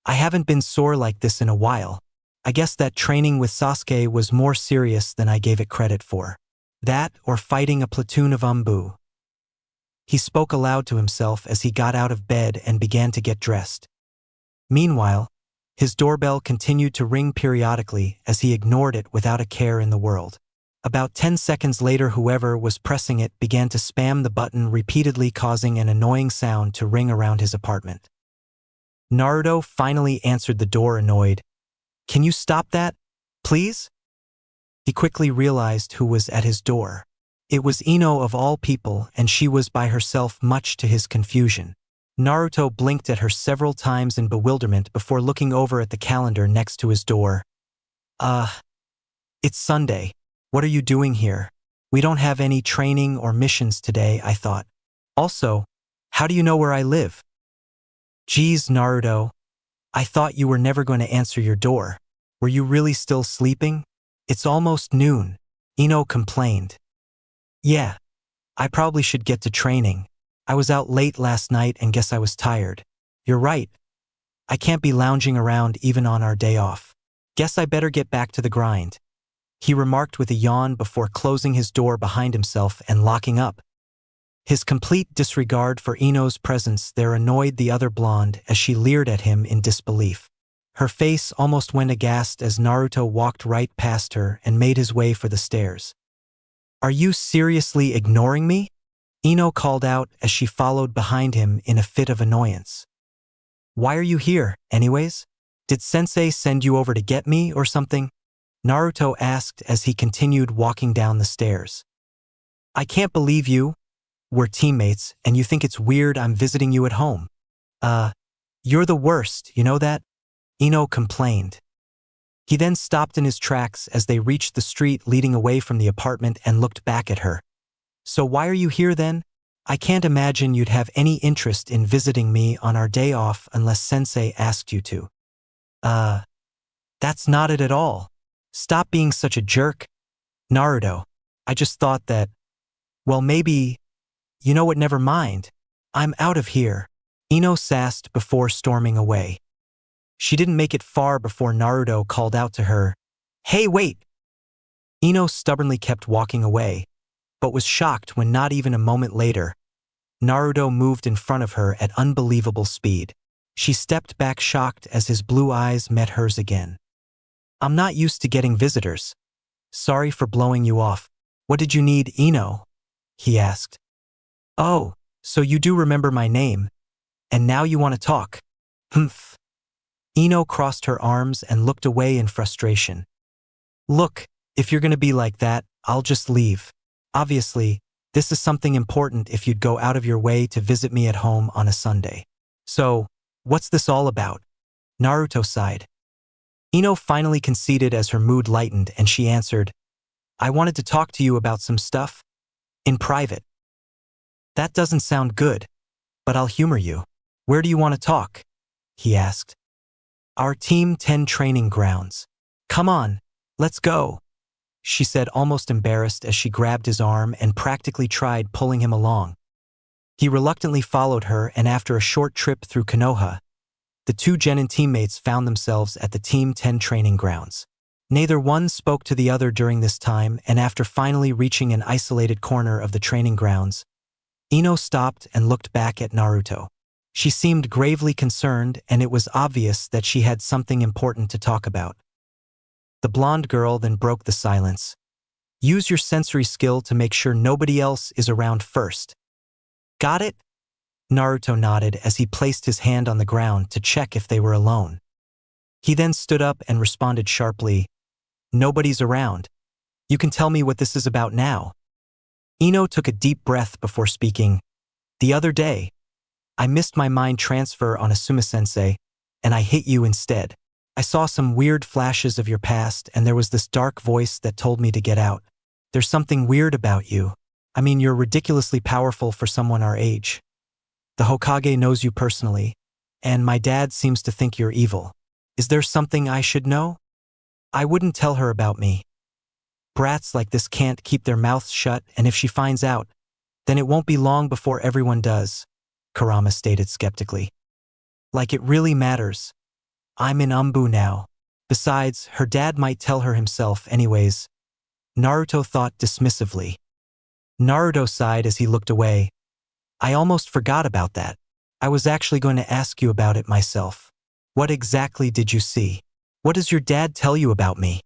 haven't been sore like this in a while. I guess that training with Sasuke was more serious than I gave it credit for. That or fighting a platoon of Umbu. He spoke aloud to himself as he got out of bed and began to get dressed. Meanwhile, his doorbell continued to ring periodically as he ignored it without a care in the world. About 10 seconds later, whoever was pressing it began to spam the button repeatedly, causing an annoying sound to ring around his apartment. Naruto finally answered the door, annoyed. Can you stop that, please? He quickly realized who was at his door. It was Ino of all people, and she was by herself, much to his confusion. Naruto blinked at her several times in bewilderment before looking over at the calendar next to his door. It's Sunday. What are you doing here? We don't have any training or missions today, I thought. Also, how do you know where I live? Geez, Naruto. I thought you were never going to answer your door. Were you really still sleeping? It's almost noon, Ino complained. Yeah, I probably should get to training. I was out late last night and guess I was tired. You're right. I can't be lounging around even on our day off. Guess I better get back to the grind, he remarked with a yawn before closing his door behind himself and locking up. His complete disregard for Ino's presence there annoyed the other blonde as she leered at him in disbelief. Her face almost went aghast as Naruto walked right past her and made his way for the stairs. Are you seriously ignoring me? Ino called out as she followed behind him in a fit of annoyance. Why are you here, anyways? Did Sensei send you over to get me or something? Naruto asked as he continued walking down the stairs. I can't believe you. We're teammates, and you think it's weird I'm visiting you at home. You're the worst, you know that? Ino complained. He then stopped in his tracks as they reached the street leading away from the apartment and looked back at her. So why are you here then? I can't imagine you'd have any interest in visiting me on our day off unless Sensei asked you to. That's not it at all. Stop being such a jerk. Naruto, I just thought that, well, maybe, you know what, never mind. I'm out of here, Ino sassed before storming away. She didn't make it far before Naruto called out to her, Hey, wait! Ino stubbornly kept walking away, but was shocked when not even a moment later, Naruto moved in front of her at unbelievable speed. She stepped back shocked as his blue eyes met hers again. I'm not used to getting visitors. Sorry for blowing you off. What did you need, Ino? He asked. Oh, so you do remember my name, and now you want to talk. Humph. Ino crossed her arms and looked away in frustration. Look, if you're going to be like that, I'll just leave. Obviously, This is something important if you'd go out of your way to visit me at home on a Sunday. So, what's this all about? Naruto sighed. Ino finally conceded as her mood lightened and she answered, I wanted to talk to you about some stuff. In private. That doesn't sound good, but I'll humor you. Where do you want to talk? He asked. Our Team 10 training grounds. Come on, let's go. She said, almost embarrassed as she grabbed his arm and practically tried pulling him along. He reluctantly followed her, and after a short trip through Konoha, the two genin teammates found themselves at the Team 10 training grounds. Neither one spoke to the other during this time, and after finally reaching an isolated corner of the training grounds, Ino stopped and looked back at Naruto. She seemed gravely concerned, and it was obvious that she had something important to talk about. The blonde girl then broke the silence. Use your sensory skill to make sure nobody else is around first. Got it? Naruto nodded as he placed his hand on the ground to check if they were alone. He then stood up and responded sharply, Nobody's around. You can tell me what this is about now. Ino took a deep breath before speaking. The other day, I missed my mind transfer on Asuma-sensei, and I hit you instead. I saw some weird flashes of your past, and there was this dark voice that told me to get out. There's something weird about you. I mean, you're ridiculously powerful for someone our age. The Hokage knows you personally, and my dad seems to think you're evil. Is there something I should know? I wouldn't tell her about me. Brats like this can't keep their mouths shut, and if she finds out, then it won't be long before everyone does, Kurama stated skeptically. Like it really matters. I'm in Umbu now. Besides, her dad might tell her himself anyways. Naruto thought dismissively. Naruto sighed as he looked away. I almost forgot about that. I was actually going to ask you about it myself. What exactly did you see? What does your dad tell you about me?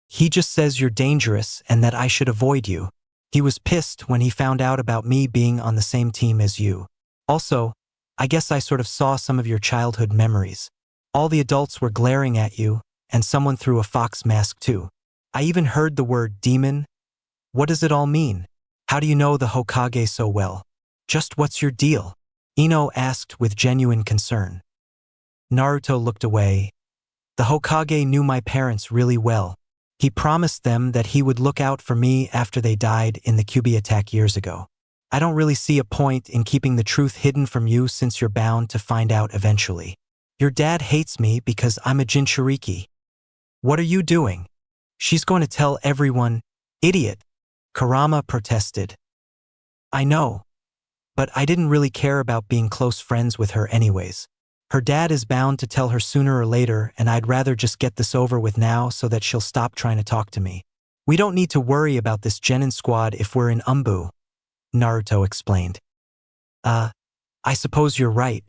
He just says you're dangerous and that I should avoid you. He was pissed when he found out about me being on the same team as you. Also, I guess I sort of saw some of your childhood memories. All the adults were glaring at you, and someone threw a fox mask too. I even heard the word demon. What does it all mean? How do you know the Hokage so well? Just what's your deal? Ino asked with genuine concern. Naruto looked away. The Hokage knew my parents really well. He promised them that he would look out for me after they died in the Kyuubi attack years ago. I don't really see a point in keeping the truth hidden from you since you're bound to find out eventually. Your dad hates me because I'm a Jinchuriki. What are you doing? She's going to tell everyone, idiot, Kurama protested. I know, but I didn't really care about being close friends with her anyways. Her dad is bound to tell her sooner or later, and I'd rather just get this over with now so that she'll stop trying to talk to me. We don't need to worry about this genin squad if we're in Umbu, Naruto explained. I suppose you're right.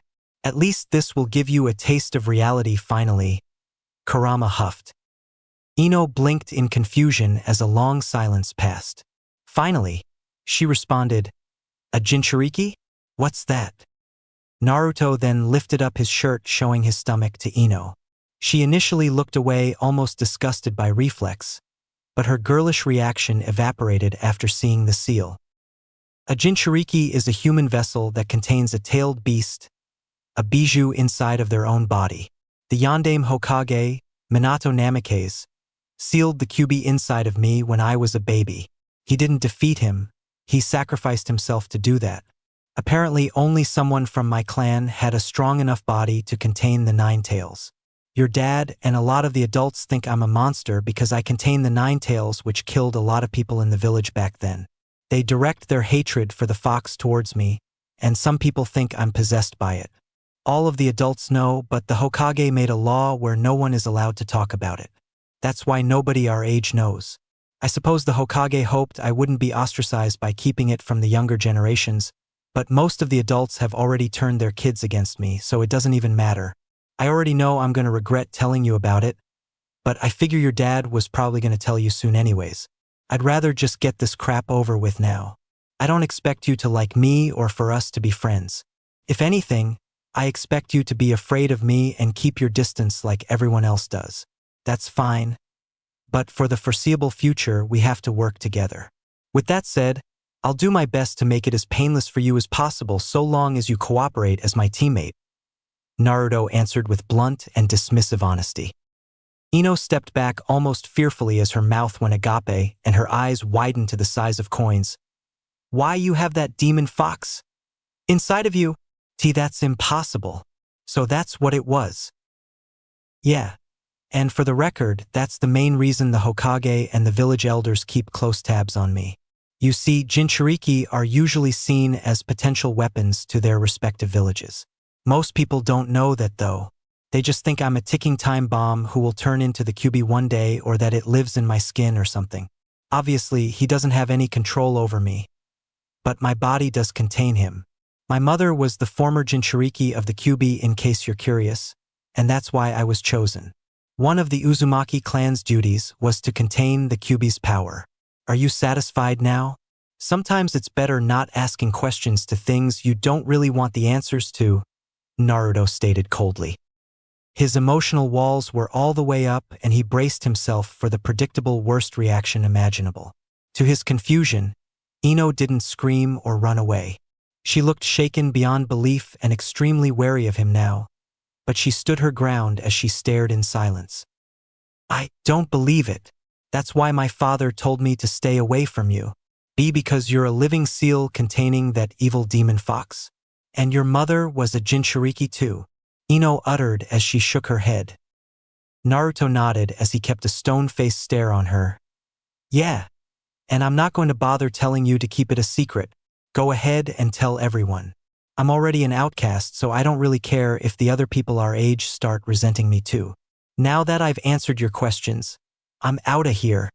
At least this will give you a taste of reality finally, Kurama huffed. Ino blinked in confusion as a long silence passed. Finally, she responded, A Jinchuriki? What's that? Naruto then lifted up his shirt, showing his stomach to Ino. She initially looked away, almost disgusted by reflex, but her girlish reaction evaporated after seeing the seal. A Jinchuriki is a human vessel that contains a tailed beast, a bijou inside of their own body. The Yondaime Hokage, Minato Namikaze, sealed the Kyuubi inside of me when I was a baby. He didn't defeat him, he sacrificed himself to do that. Apparently only someone from my clan had a strong enough body to contain the Nine Tails. Your dad and a lot of the adults think I'm a monster because I contain the Nine Tails, which killed a lot of people in the village back then. They direct their hatred for the fox towards me, and some people think I'm possessed by it. All of the adults know, but the Hokage made a law where no one is allowed to talk about it. That's why nobody our age knows. I suppose the Hokage hoped I wouldn't be ostracized by keeping it from the younger generations, but most of the adults have already turned their kids against me, so it doesn't even matter. I already know I'm going to regret telling you about it, but I figure your dad was probably going to tell you soon anyways. I'd rather just get this crap over with now. I don't expect you to like me or for us to be friends. If anything, I expect you to be afraid of me and keep your distance like everyone else does. That's fine. But for the foreseeable future, we have to work together. With that said, I'll do my best to make it as painless for you as possible so long as you cooperate as my teammate," Naruto answered with blunt and dismissive honesty. Ino stepped back almost fearfully as her mouth went agape and her eyes widened to the size of coins. "Why you have that demon fox inside of you? That's impossible. So that's what it was." "Yeah. And for the record, that's the main reason the Hokage and the village elders keep close tabs on me. You see, Jinchuriki are usually seen as potential weapons to their respective villages. Most people don't know that though. They just think I'm a ticking time bomb who will turn into the Kyuubi one day or that it lives in my skin or something. Obviously, he doesn't have any control over me. But my body does contain him. My mother was the former Jinchuriki of the Kyuubi in case you're curious, and that's why I was chosen. One of the Uzumaki clan's duties was to contain the Kyuubi's power. Are you satisfied now? Sometimes it's better not asking questions to things you don't really want the answers to," Naruto stated coldly. His emotional walls were all the way up and he braced himself for the predictable worst reaction imaginable. To his confusion, Ino didn't scream or run away. She looked shaken beyond belief and extremely wary of him now, but she stood her ground as she stared in silence. "I don't believe it. That's why my father told me to stay away from you. Because you're a living seal containing that evil demon fox. And your mother was a Jinchuriki too," Ino uttered as she shook her head. Naruto nodded as he kept a stone-faced stare on her. "Yeah. And I'm not going to bother telling you to keep it a secret. Go ahead and tell everyone. I'm already an outcast, so I don't really care if the other people our age start resenting me too. Now that I've answered your questions, I'm outta here."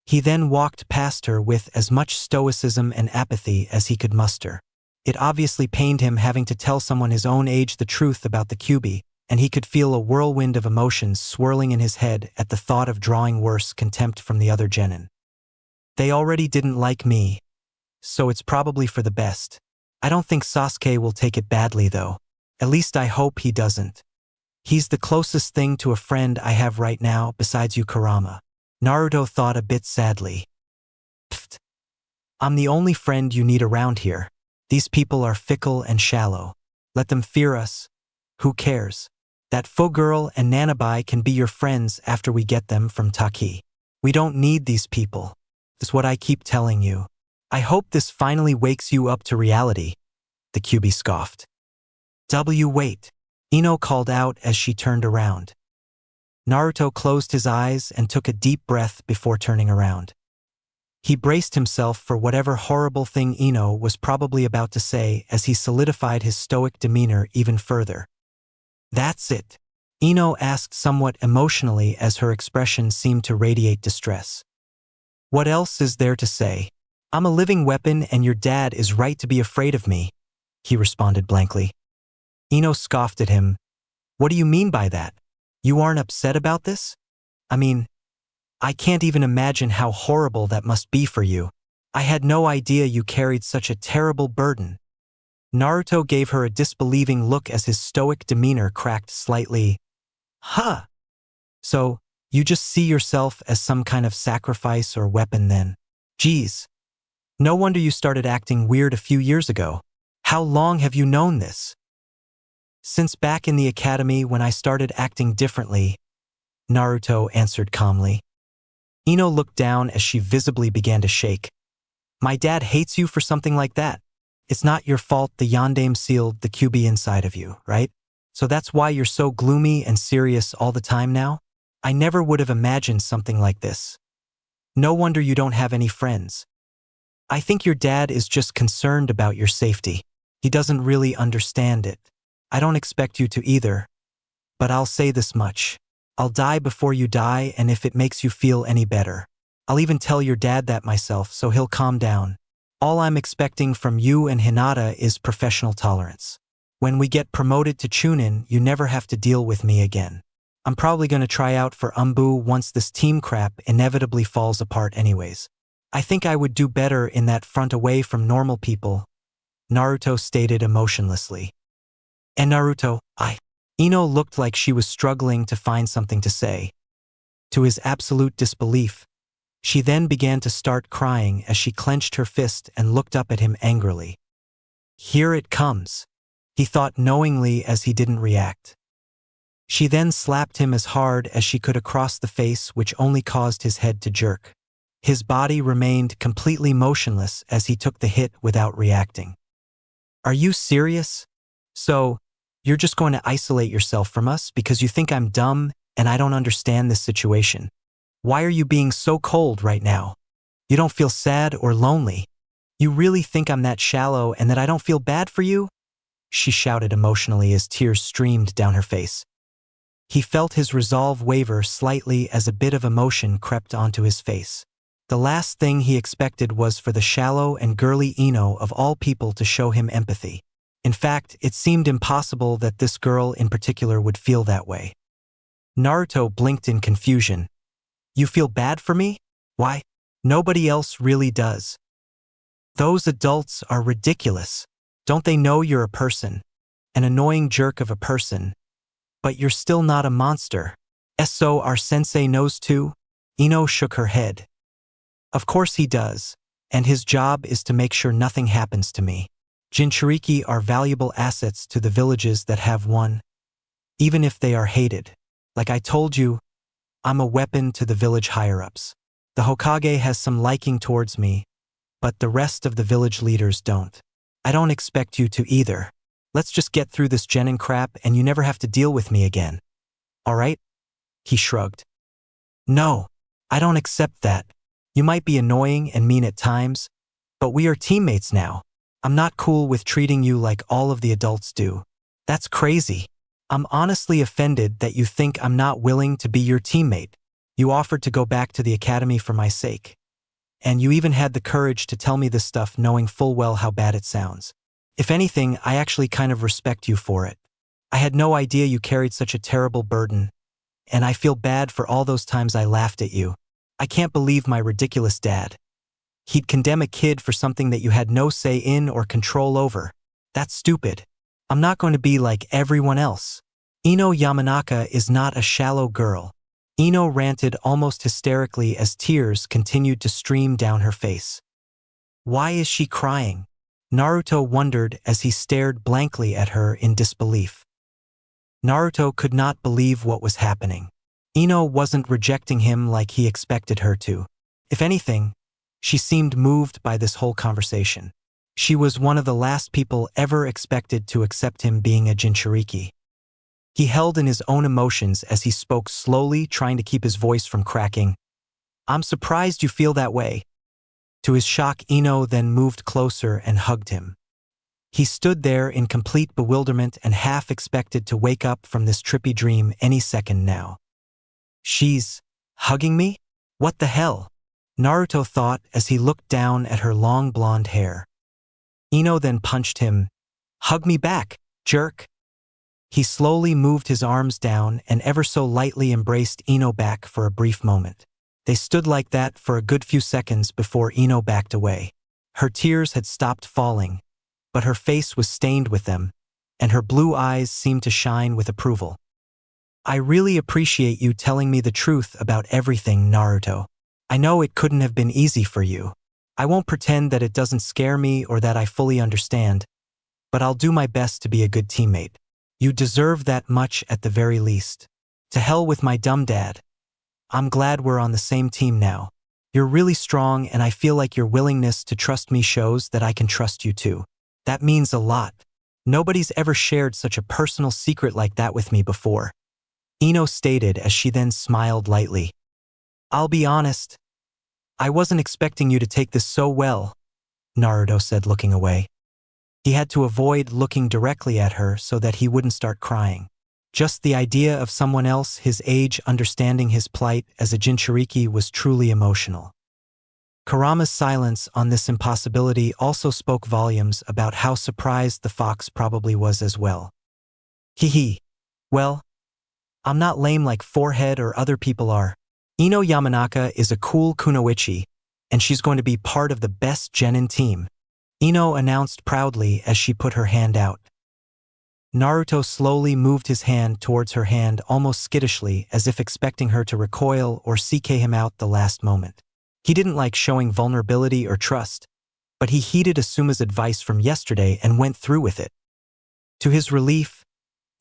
He then walked past her with as much stoicism and apathy as he could muster. It obviously pained him having to tell someone his own age the truth about the Kyuubi, and he could feel a whirlwind of emotions swirling in his head at the thought of drawing worse contempt from the other genin. "They already didn't like me, so it's probably for the best. I don't think Sasuke will take it badly though. At least I hope he doesn't. He's the closest thing to a friend I have right now besides you, Kurama," Naruto thought a bit sadly. "Pfft. I'm the only friend you need around here. These people are fickle and shallow. Let them fear us. Who cares? That faux girl and Nanabai can be your friends after we get them from Taki. We don't need these people. That's what I keep telling you. I hope this finally wakes you up to reality," the Kyuubi scoffed. Wait," Ino called out as she turned around. Naruto closed his eyes and took a deep breath before turning around. He braced himself for whatever horrible thing Ino was probably about to say as he solidified his stoic demeanor even further. "That's it?" Ino asked somewhat emotionally as her expression seemed to radiate distress. "What else is there to say? I'm a living weapon and your dad is right to be afraid of me," he responded blankly. Ino scoffed at him. "What do you mean by that? You aren't upset about this? I mean, I can't even imagine how horrible that must be for you. I had no idea you carried such a terrible burden." Naruto gave her a disbelieving look as his stoic demeanor cracked slightly. "Huh. So, you just see yourself as some kind of sacrifice or weapon then? Geez. No wonder you started acting weird a few years ago. How long have you known this?" "Since back in the academy when I started acting differently," Naruto answered calmly. Ino looked down as she visibly began to shake. "My dad hates you for something like that. It's not your fault the Yondaime sealed the Kyuubi inside of you, right? So that's why you're so gloomy and serious all the time now? I never would have imagined something like this. No wonder you don't have any friends. I think your dad is just concerned about your safety. He doesn't really understand it. I don't expect you to either. But I'll say this much. I'll die before you die, and if it makes you feel any better, I'll even tell your dad that myself so he'll calm down. All I'm expecting from you and Hinata is professional tolerance. When we get promoted to Chunin, you never have to deal with me again. I'm probably going to try out for Umbu once this team crap inevitably falls apart anyways. I think I would do better in that front away from normal people," Naruto stated emotionlessly. "And Naruto, Ino looked like she was struggling to find something to say. To his absolute disbelief, She then began to start crying as she clenched her fist and looked up at him angrily. Here it comes, he thought knowingly as he didn't react. She then slapped him as hard as she could across the face, which only caused his head to jerk. His body remained completely motionless as he took the hit without reacting. Are you serious? So, you're just going to isolate yourself from us because you think I'm dumb and I don't understand this situation? Why are you being so cold right now? You don't feel sad or lonely? You really think I'm that shallow and that I don't feel bad for you? She shouted emotionally as tears streamed down her face. He felt his resolve waver slightly as a bit of emotion crept onto his face. The last thing he expected was for the shallow and girly Ino of all people to show him empathy. In fact, it seemed impossible that this girl in particular would feel that way. Naruto blinked in confusion. You feel bad for me? Why? Nobody else really does. Those adults are ridiculous. Don't they know you're a person? An annoying jerk of a person. But you're still not a monster. So our sensei knows too? Ino shook her head. Of course he does, and his job is to make sure nothing happens to me. Jinchuriki are valuable assets to the villages that have one, even if they are hated. Like I told you, I'm a weapon to the village higher-ups. The Hokage has some liking towards me, but the rest of the village leaders don't. I don't expect you to either. Let's just get through this genin crap and you never have to deal with me again. All right? He shrugged. No, I don't accept that. You might be annoying and mean at times, but we are teammates now. I'm not cool with treating you like all of the adults do. That's crazy. I'm honestly offended that you think I'm not willing to be your teammate. You offered to go back to the academy for my sake. And you even had the courage to tell me this stuff knowing full well how bad it sounds. If anything, I actually kind of respect you for it. I had no idea you carried such a terrible burden, and I feel bad for all those times I laughed at you. I can't believe my ridiculous dad. He'd condemn a kid for something that you had no say in or control over. That's stupid. I'm not going to be like everyone else. Ino Yamanaka is not a shallow girl. Ino ranted almost hysterically as tears continued to stream down her face. Why is she crying? Naruto wondered as he stared blankly at her in disbelief. Naruto could not believe what was happening. Ino wasn't rejecting him like he expected her to. If anything, she seemed moved by this whole conversation. She was one of the last people ever expected to accept him being a Jinchuriki. He held in his own emotions as he spoke slowly, trying to keep his voice from cracking. I'm surprised you feel that way. To his shock, Ino then moved closer and hugged him. He stood there in complete bewilderment and half expected to wake up from this trippy dream any second now. She's hugging me? What the hell? Naruto thought as he looked down at her long blonde hair. Ino then punched him. Hug me back, jerk. He slowly moved his arms down and ever so lightly embraced Ino back for a brief moment. They stood like that for a good few seconds before Ino backed away. Her tears had stopped falling, but her face was stained with them, and her blue eyes seemed to shine with approval. I really appreciate you telling me the truth about everything, Naruto. I know it couldn't have been easy for you. I won't pretend that it doesn't scare me or that I fully understand, but I'll do my best to be a good teammate. You deserve that much at the very least. To hell with my dumb dad. I'm glad we're on the same team now. You're really strong and I feel like your willingness to trust me shows that I can trust you too. That means a lot. Nobody's ever shared such a personal secret like that with me before. Ino stated as she then smiled lightly. I'll be honest. I wasn't expecting you to take this so well, Naruto said, looking away. He had to avoid looking directly at her so that he wouldn't start crying. Just the idea of someone else his age understanding his plight as a Jinchuriki was truly emotional. Kurama's silence on this impossibility also spoke volumes about how surprised the fox probably was as well. Hee. Well, I'm not lame like Forehead or other people are. Ino Yamanaka is a cool kunoichi, and she's going to be part of the best genin team, Ino announced proudly as she put her hand out. Naruto slowly moved his hand towards her hand almost skittishly as if expecting her to recoil or CK him out the last moment. He didn't like showing vulnerability or trust, but he heeded Asuma's advice from yesterday and went through with it. To his relief,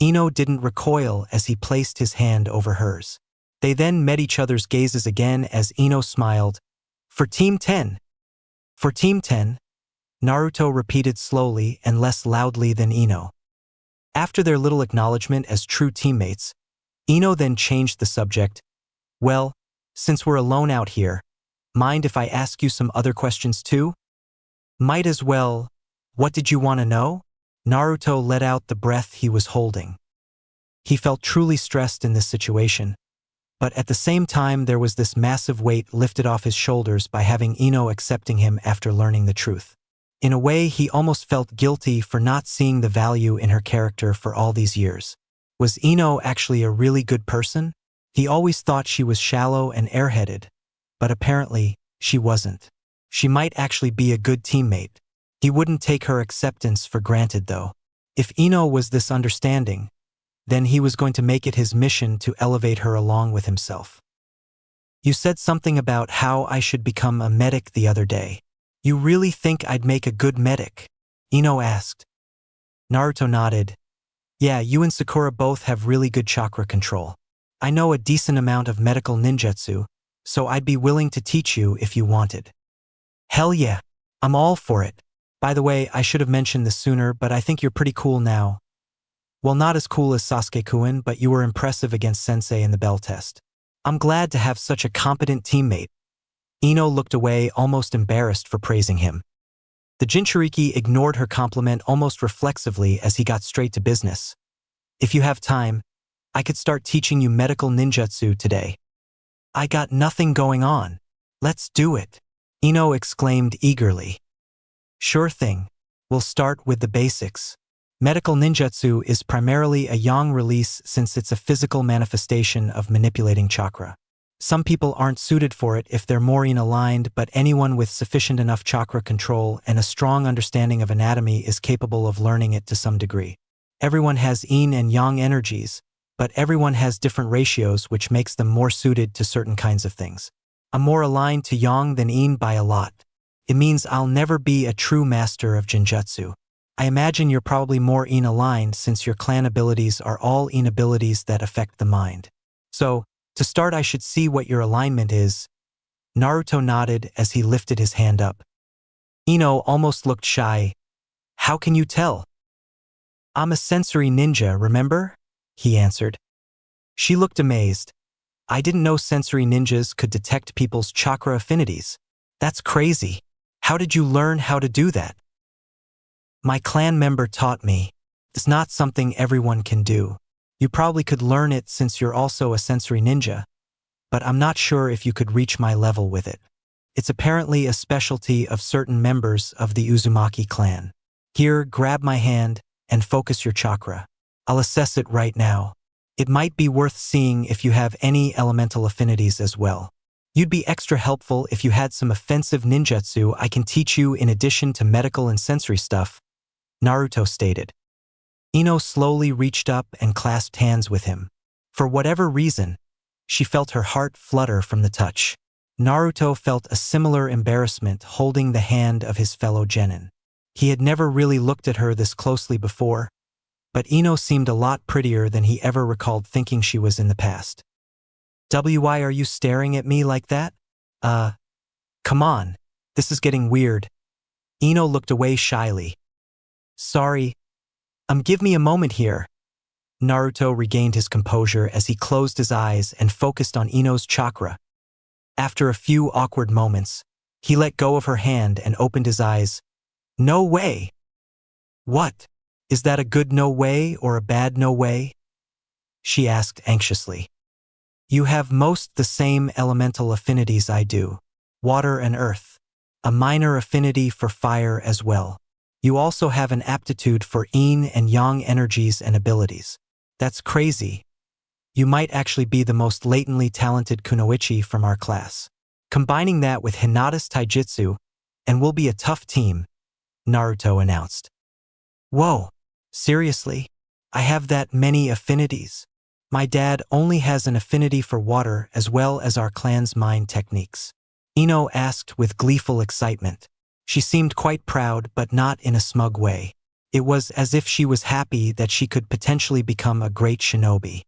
Ino didn't recoil as he placed his hand over hers. They then met each other's gazes again as Ino smiled. "For Team 10." "For Team 10, Naruto repeated slowly and less loudly than Ino. After their little acknowledgement as true teammates, Ino then changed the subject. "Well, since we're alone out here, mind if I ask you some other questions too?" "Might as well. What did you want to know?" Naruto let out the breath he was holding. He felt truly stressed in this situation, but at the same time there was this massive weight lifted off his shoulders by having Ino accepting him after learning the truth. In a way, he almost felt guilty for not seeing the value in her character for all these years. Was Ino actually a really good person? He always thought she was shallow and airheaded, but apparently she wasn't. She might actually be a good teammate. He wouldn't take her acceptance for granted though. If Ino was this understanding, then he was going to make it his mission to elevate her along with himself. "You said something about how I should become a medic the other day. You really think I'd make a good medic?" Ino asked. Naruto nodded. "Yeah, you and Sakura both have really good chakra control. I know a decent amount of medical ninjutsu, so I'd be willing to teach you if you wanted." "Hell yeah, I'm all for it. By the way, I should have mentioned this sooner, but I think you're pretty cool now. Well, not as cool as Sasuke-kun, but you were impressive against Sensei in the bell test. I'm glad to have such a competent teammate." Ino looked away, almost embarrassed for praising him. The Jinchuriki ignored her compliment almost reflexively as he got straight to business. "If you have time, I could start teaching you medical ninjutsu today." "I got nothing going on. Let's do it," Ino exclaimed eagerly. "Sure thing. We'll start with the basics. Medical ninjutsu is primarily a yang release since it's a physical manifestation of manipulating chakra. Some people aren't suited for it if they're more yin-aligned, but anyone with sufficient enough chakra control and a strong understanding of anatomy is capable of learning it to some degree. Everyone has yin and yang energies, but everyone has different ratios which makes them more suited to certain kinds of things. I'm more aligned to yang than yin by a lot. It means I'll never be a true master of Jinjutsu. I imagine you're probably more yin-aligned since your clan abilities are all yin abilities that affect the mind. So, to start I should see what your alignment is." Naruto nodded as he lifted his hand up. Ino almost looked shy. "How can you tell?" "I'm a sensory ninja, remember?" he answered. She looked amazed. "I didn't know sensory ninjas could detect people's chakra affinities. That's crazy. How did you learn how to do that?" "My clan member taught me. It's not something everyone can do. You probably could learn it since you're also a sensory ninja, but I'm not sure if you could reach my level with it. It's apparently a specialty of certain members of the Uzumaki clan. Here, grab my hand and focus your chakra. I'll assess it right now. It might be worth seeing if you have any elemental affinities as well. You'd be extra helpful if you had some offensive ninjutsu I can teach you in addition to medical and sensory stuff," Naruto stated. Ino slowly reached up and clasped hands with him. For whatever reason, she felt her heart flutter from the touch. Naruto felt a similar embarrassment holding the hand of his fellow genin. He had never really looked at her this closely before, but Ino seemed a lot prettier than he ever recalled thinking she was in the past. "Why are you staring at me like that? Come on, this is getting weird." Ino looked away shyly. "Sorry. Give me a moment here." Naruto regained his composure as he closed his eyes and focused on Ino's chakra. After a few awkward moments, he let go of her hand and opened his eyes. "No way." "What? Is that a good no way or a bad no way?" she asked anxiously. "You have most the same elemental affinities I do, water and earth, a minor affinity for fire as well. You also have an aptitude for yin and yang energies and abilities. That's crazy. You might actually be the most latently talented kunoichi from our class. Combining that with Hinata's taijutsu, and we'll be a tough team," Naruto announced. "Whoa, seriously? I have that many affinities? My dad only has an affinity for water as well as our clan's mind techniques. Ino asked with gleeful excitement. She seemed quite proud, but not in a smug way. It was as if she was happy that she could potentially become a great shinobi.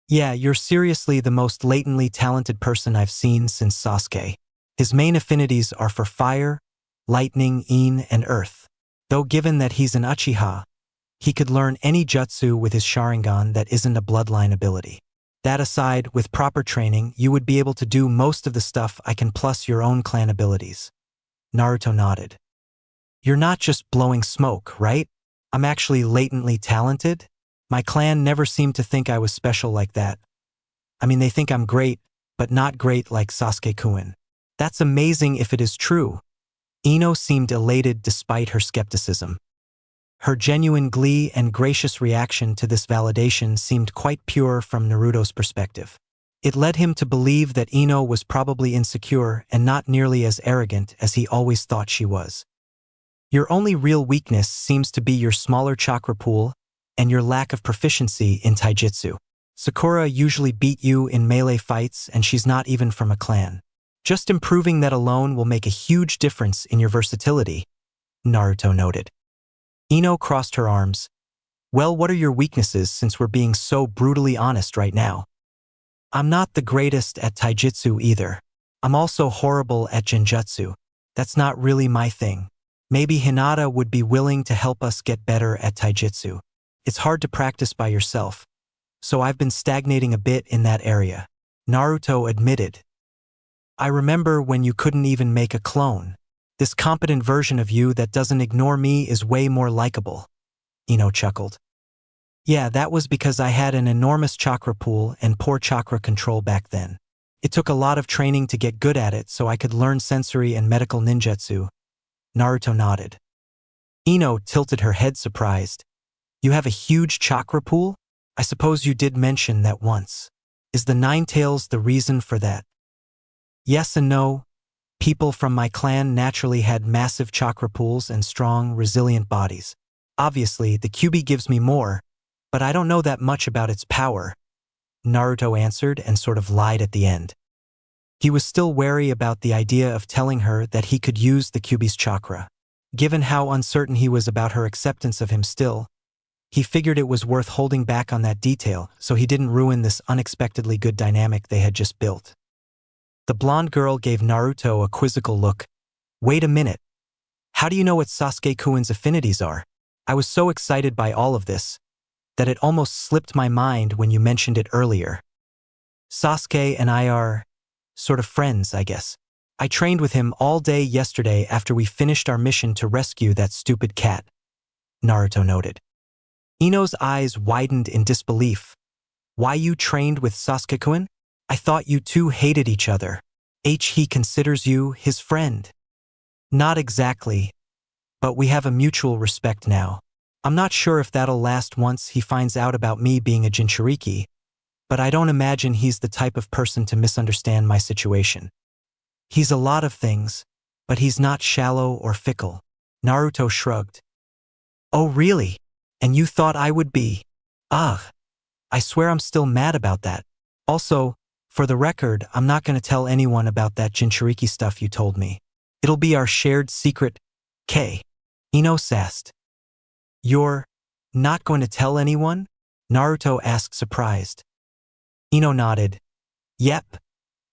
Yeah, you're seriously the most latently talented person I've seen since Sasuke. His main affinities are for fire, lightning, yin, and earth. Though given that he's an Uchiha, he could learn any jutsu with his Sharingan that isn't a bloodline ability. That aside, with proper training, you would be able to do most of the stuff I can plus your own clan abilities. Naruto nodded. You're not just blowing smoke, right? I'm actually latently talented? My clan never seemed to think I was special like that. I mean, they think I'm great, but not great like Sasuke-kun. That's amazing if it is true. Ino seemed elated despite her skepticism. Her genuine glee and gracious reaction to this validation seemed quite pure from Naruto's perspective. It led him to believe that Ino was probably insecure and not nearly as arrogant as he always thought she was. Your only real weakness seems to be your smaller chakra pool and your lack of proficiency in taijutsu. Sakura usually beat you in melee fights and she's not even from a clan. Just improving that alone will make a huge difference in your versatility, Naruto noted. Ino crossed her arms. Well, what are your weaknesses since we're being so brutally honest right now? I'm not the greatest at taijutsu either. I'm also horrible at genjutsu. That's not really my thing. Maybe Hinata would be willing to help us get better at taijutsu. It's hard to practice by yourself, so I've been stagnating a bit in that area, Naruto admitted. I remember when you couldn't even make a clone. This competent version of you that doesn't ignore me is way more likable, Ino chuckled. Yeah, that was because I had an enormous chakra pool and poor chakra control back then. It took a lot of training to get good at it so I could learn sensory and medical ninjutsu. Naruto nodded. Ino tilted her head surprised. You have a huge chakra pool? I suppose you did mention that once. Is the Nine Tails the reason for that? Yes and no. People from my clan naturally had massive chakra pools and strong, resilient bodies. Obviously, the Kyuubi gives me more, but I don't know that much about its power, Naruto answered and sort of lied at the end. He was still wary about the idea of telling her that he could use the Kyuubi's chakra. Given how uncertain he was about her acceptance of him still, he figured it was worth holding back on that detail so he didn't ruin this unexpectedly good dynamic they had just built. The blonde girl gave Naruto a quizzical look. Wait a minute. How do you know what Sasuke-kun's affinities are? I was so excited by all of this that it almost slipped my mind when you mentioned it earlier. Sasuke and I are sort of friends, I guess. I trained with him all day yesterday after we finished our mission to rescue that stupid cat, Naruto noted. Ino's eyes widened in disbelief. Why you trained with Sasuke-kun? I thought you two hated each other. He considers you his friend. Not exactly, but we have a mutual respect now. I'm not sure if that'll last once he finds out about me being a Jinchuriki, but I don't imagine he's the type of person to misunderstand my situation. He's a lot of things, but he's not shallow or fickle. Naruto shrugged. Oh really? And you thought I would be? Ugh. I swear I'm still mad about that. Also, for the record, I'm not going to tell anyone about that Jinchuriki stuff you told me. It'll be our shared secret, K. Ino sassed. You're not going to tell anyone? Naruto asked surprised. Ino nodded. Yep.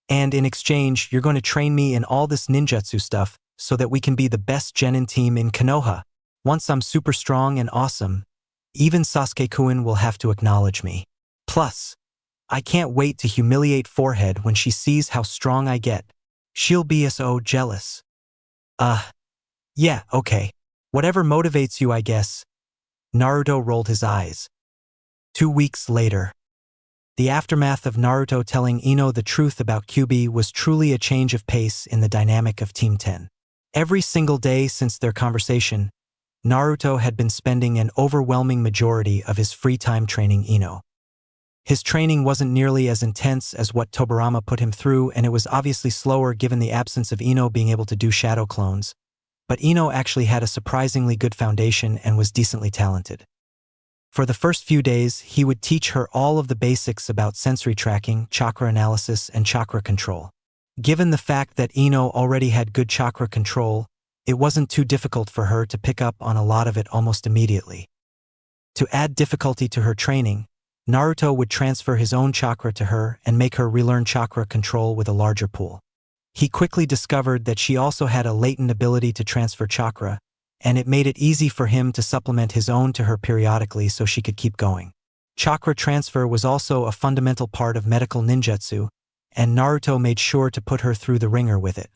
And in exchange, you're going to train me in all this ninjutsu stuff so that we can be the best genin team in Konoha. Once I'm super strong and awesome, even Sasuke-kun will have to acknowledge me. Plus, I can't wait to humiliate Forehead when she sees how strong I get. She'll be so jealous. Yeah, okay. Whatever motivates you, I guess. Naruto rolled his eyes. 2 weeks later. The aftermath of Naruto telling Ino the truth about Kyuubi was truly a change of pace in the dynamic of Team 10. Every single day since their conversation, Naruto had been spending an overwhelming majority of his free time training Ino. His training wasn't nearly as intense as what Tobirama put him through, and it was obviously slower given the absence of Ino being able to do shadow clones. But Ino actually had a surprisingly good foundation and was decently talented. For the first few days, he would teach her all of the basics about sensory tracking, chakra analysis, and chakra control. Given the fact that Ino already had good chakra control, it wasn't too difficult for her to pick up on a lot of it almost immediately. To add difficulty to her training, Naruto would transfer his own chakra to her and make her relearn chakra control with a larger pool. He quickly discovered that she also had a latent ability to transfer chakra, and it made it easy for him to supplement his own to her periodically so she could keep going. Chakra transfer was also a fundamental part of medical ninjutsu, and Naruto made sure to put her through the ringer with it.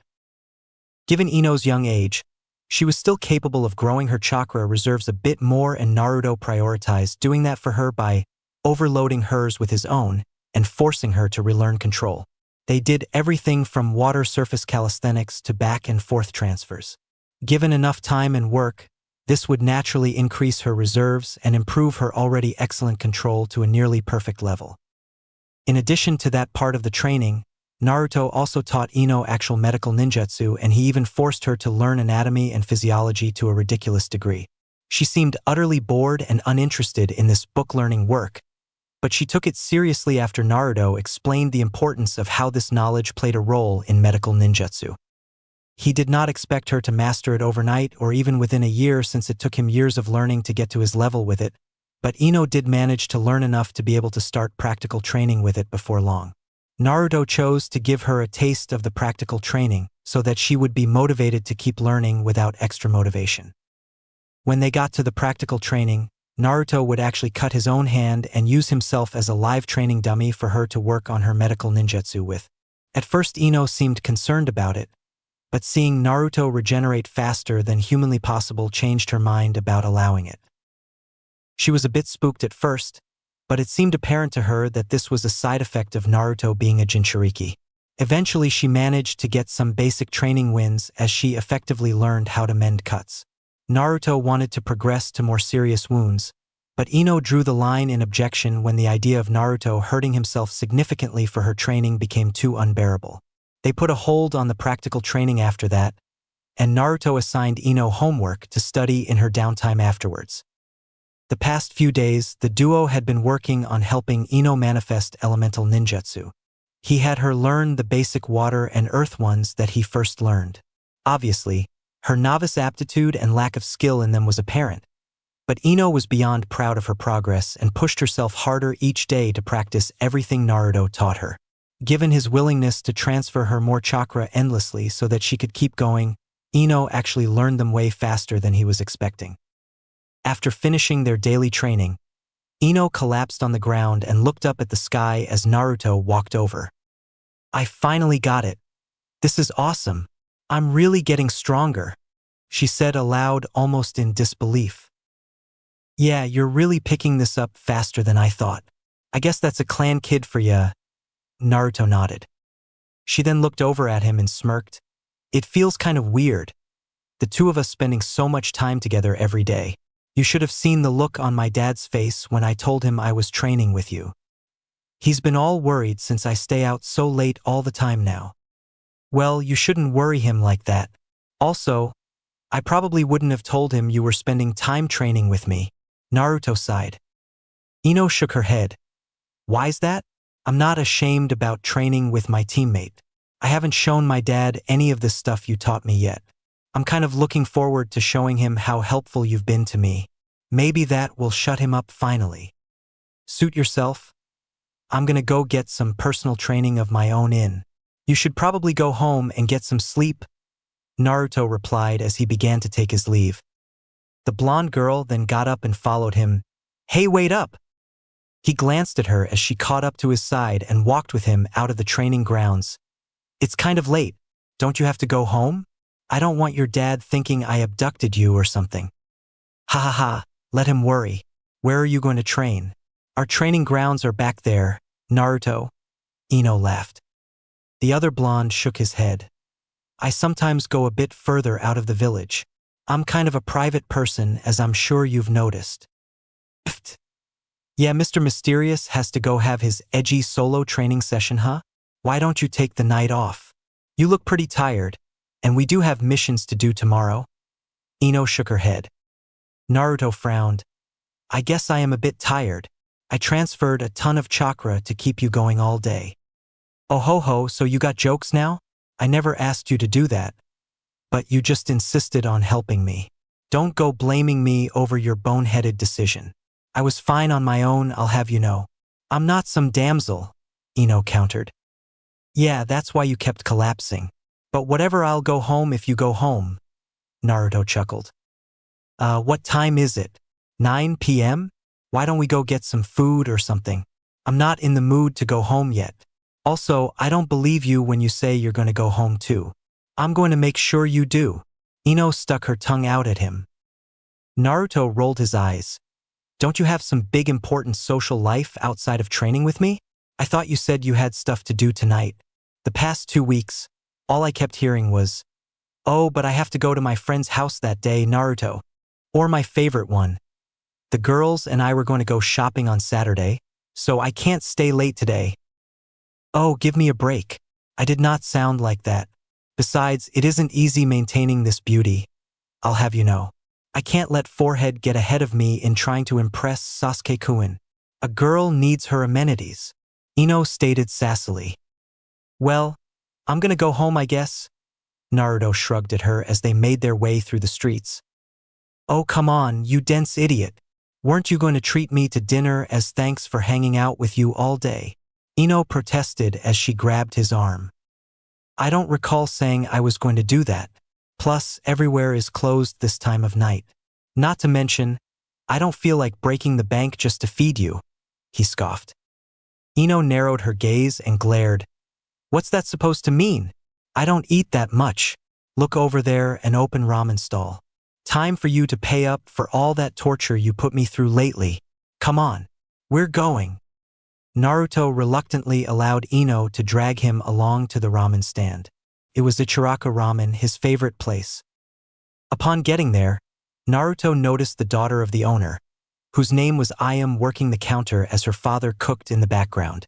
Given Ino's young age, she was still capable of growing her chakra reserves a bit more, and Naruto prioritized doing that for her by overloading hers with his own and forcing her to relearn control. They did everything from water surface calisthenics to back and forth transfers. Given enough time and work, this would naturally increase her reserves and improve her already excellent control to a nearly perfect level. In addition to that part of the training, Naruto also taught Ino actual medical ninjutsu, and he even forced her to learn anatomy and physiology to a ridiculous degree. She seemed utterly bored and uninterested in this book-learning work, but she took it seriously after Naruto explained the importance of how this knowledge played a role in medical ninjutsu. He did not expect her to master it overnight or even within a year, since it took him years of learning to get to his level with it, but Ino did manage to learn enough to be able to start practical training with it before long. Naruto chose to give her a taste of the practical training so that she would be motivated to keep learning without extra motivation. When they got to the practical training, Naruto would actually cut his own hand and use himself as a live training dummy for her to work on her medical ninjutsu with. At first Ino seemed concerned about it, but seeing Naruto regenerate faster than humanly possible changed her mind about allowing it. She was a bit spooked at first, but it seemed apparent to her that this was a side effect of Naruto being a Jinchuriki. Eventually she managed to get some basic training wins as she effectively learned how to mend cuts. Naruto wanted to progress to more serious wounds, but Ino drew the line in objection when the idea of Naruto hurting himself significantly for her training became too unbearable. They put a hold on the practical training after that, and Naruto assigned Ino homework to study in her downtime afterwards. The past few days, the duo had been working on helping Ino manifest elemental ninjutsu. He had her learn the basic water and earth ones that he first learned. Obviously, her novice aptitude and lack of skill in them was apparent, but Ino was beyond proud of her progress and pushed herself harder each day to practice everything Naruto taught her. Given his willingness to transfer her more chakra endlessly so that she could keep going, Ino actually learned them way faster than he was expecting. After finishing their daily training, Ino collapsed on the ground and looked up at the sky as Naruto walked over. "I finally got it. This is awesome. I'm really getting stronger," she said aloud, almost in disbelief. "Yeah, you're really picking this up faster than I thought. I guess that's a clan kid for ya." Naruto nodded. She then looked over at him and smirked. "It feels kind of weird. The two of us spending so much time together every day. You should have seen the look on my dad's face when I told him I was training with you. He's been all worried since I stay out so late all the time now." "Well, you shouldn't worry him like that. Also, I probably wouldn't have told him you were spending time training with me." Naruto sighed. Ino shook her head. "Why's that? I'm not ashamed about training with my teammate. I haven't shown my dad any of the stuff you taught me yet. I'm kind of looking forward to showing him how helpful you've been to me. Maybe that will shut him up finally." "Suit yourself. I'm gonna go get some personal training of my own in. You should probably go home and get some sleep," Naruto replied as he began to take his leave. The blonde girl then got up and followed him. "Hey, wait up!" He glanced at her as she caught up to his side and walked with him out of the training grounds. "It's kind of late. Don't you have to go home? I don't want your dad thinking I abducted you or something." "Ha ha ha, let him worry. Where are you going to train?" "Our training grounds are back there, Naruto." Ino laughed. The other blonde shook his head. "I sometimes go a bit further out of the village. I'm kind of a private person, as I'm sure you've noticed." "Pfft. Yeah, Mr. Mysterious has to go have his edgy solo training session, huh? Why don't you take the night off? You look pretty tired, and we do have missions to do tomorrow." Ino shook her head. Naruto frowned. "I guess I am a bit tired. I transferred a ton of chakra to keep you going all day." "Oh ho ho, so you got jokes now?" I never asked you to do that, but you just insisted on helping me. Don't go blaming me over your boneheaded decision. I was fine on my own, I'll have you know. I'm not some damsel, Ino countered. Yeah, that's why you kept collapsing. But whatever, I'll go home if you go home, Naruto chuckled. What time is it? 9 p.m.? Why don't we go get some food or something? I'm not in the mood to go home yet. Also, I don't believe you when you say you're going to go home too. I'm going to make sure you do. Ino stuck her tongue out at him. Naruto rolled his eyes. Don't you have some big important social life outside of training with me? I thought you said you had stuff to do tonight. The past 2 weeks, all I kept hearing was, oh, but I have to go to my friend's house that day, Naruto. Or my favorite one. The girls and I were going to go shopping on Saturday, so I can't stay late today. Oh, give me a break. I did not sound like that. Besides, it isn't easy maintaining this beauty. I'll have you know. I can't let forehead get ahead of me in trying to impress Sasuke-kun. A girl needs her amenities, Ino stated sassily. Well, I'm gonna go home, I guess. Naruto shrugged at her as they made their way through the streets. Oh, come on, you dense idiot. Weren't you going to treat me to dinner as thanks for hanging out with you all day? Ino protested as she grabbed his arm. I don't recall saying I was going to do that. Plus, everywhere is closed this time of night. Not to mention, I don't feel like breaking the bank just to feed you, he scoffed. Ino narrowed her gaze and glared. What's that supposed to mean? I don't eat that much. Look over there, an open ramen stall. Time for you to pay up for all that torture you put me through lately. Come on, we're going. Naruto reluctantly allowed Ino to drag him along to the ramen stand. It was Ichiraka Ramen, his favorite place. Upon getting there, Naruto noticed the daughter of the owner, whose name was Ayam, working the counter as her father cooked in the background.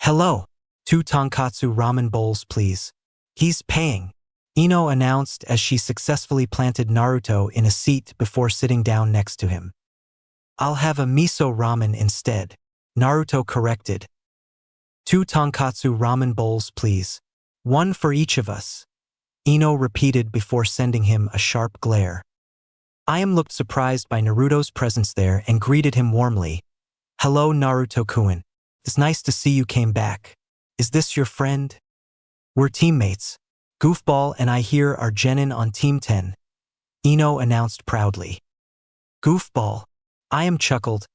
Hello, 2 tonkatsu ramen bowls please. He's paying, Ino announced as she successfully planted Naruto in a seat before sitting down next to him. I'll have a miso ramen instead, Naruto corrected. 2 tonkatsu ramen bowls please. 1 for each of us, Ino repeated before sending him a sharp glare. Ayam looked surprised by Naruto's presence there and greeted him warmly. Hello, Naruto-kun. It's nice to see you came back. Is this your friend? We're teammates. Goofball and I here are genin on Team 10, Ino announced proudly. Goofball, Ayam chuckled.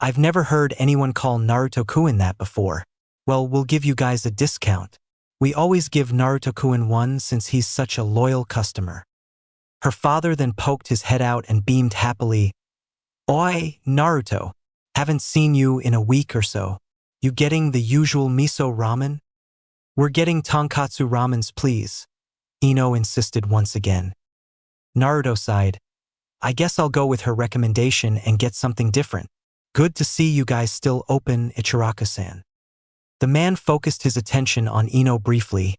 I've never heard anyone call Naruto-kun that before. Well, we'll give you guys a discount. We always give Naruto-kun one since he's such a loyal customer. Her father then poked his head out and beamed happily. Oi, Naruto. Haven't seen you in a week or so. You getting the usual miso ramen? We're getting tonkatsu ramens, please, Ino insisted once again. Naruto sighed. I guess I'll go with her recommendation and get something different. Good to see you guys still open, Ichiraka-san. The man focused his attention on Ino briefly.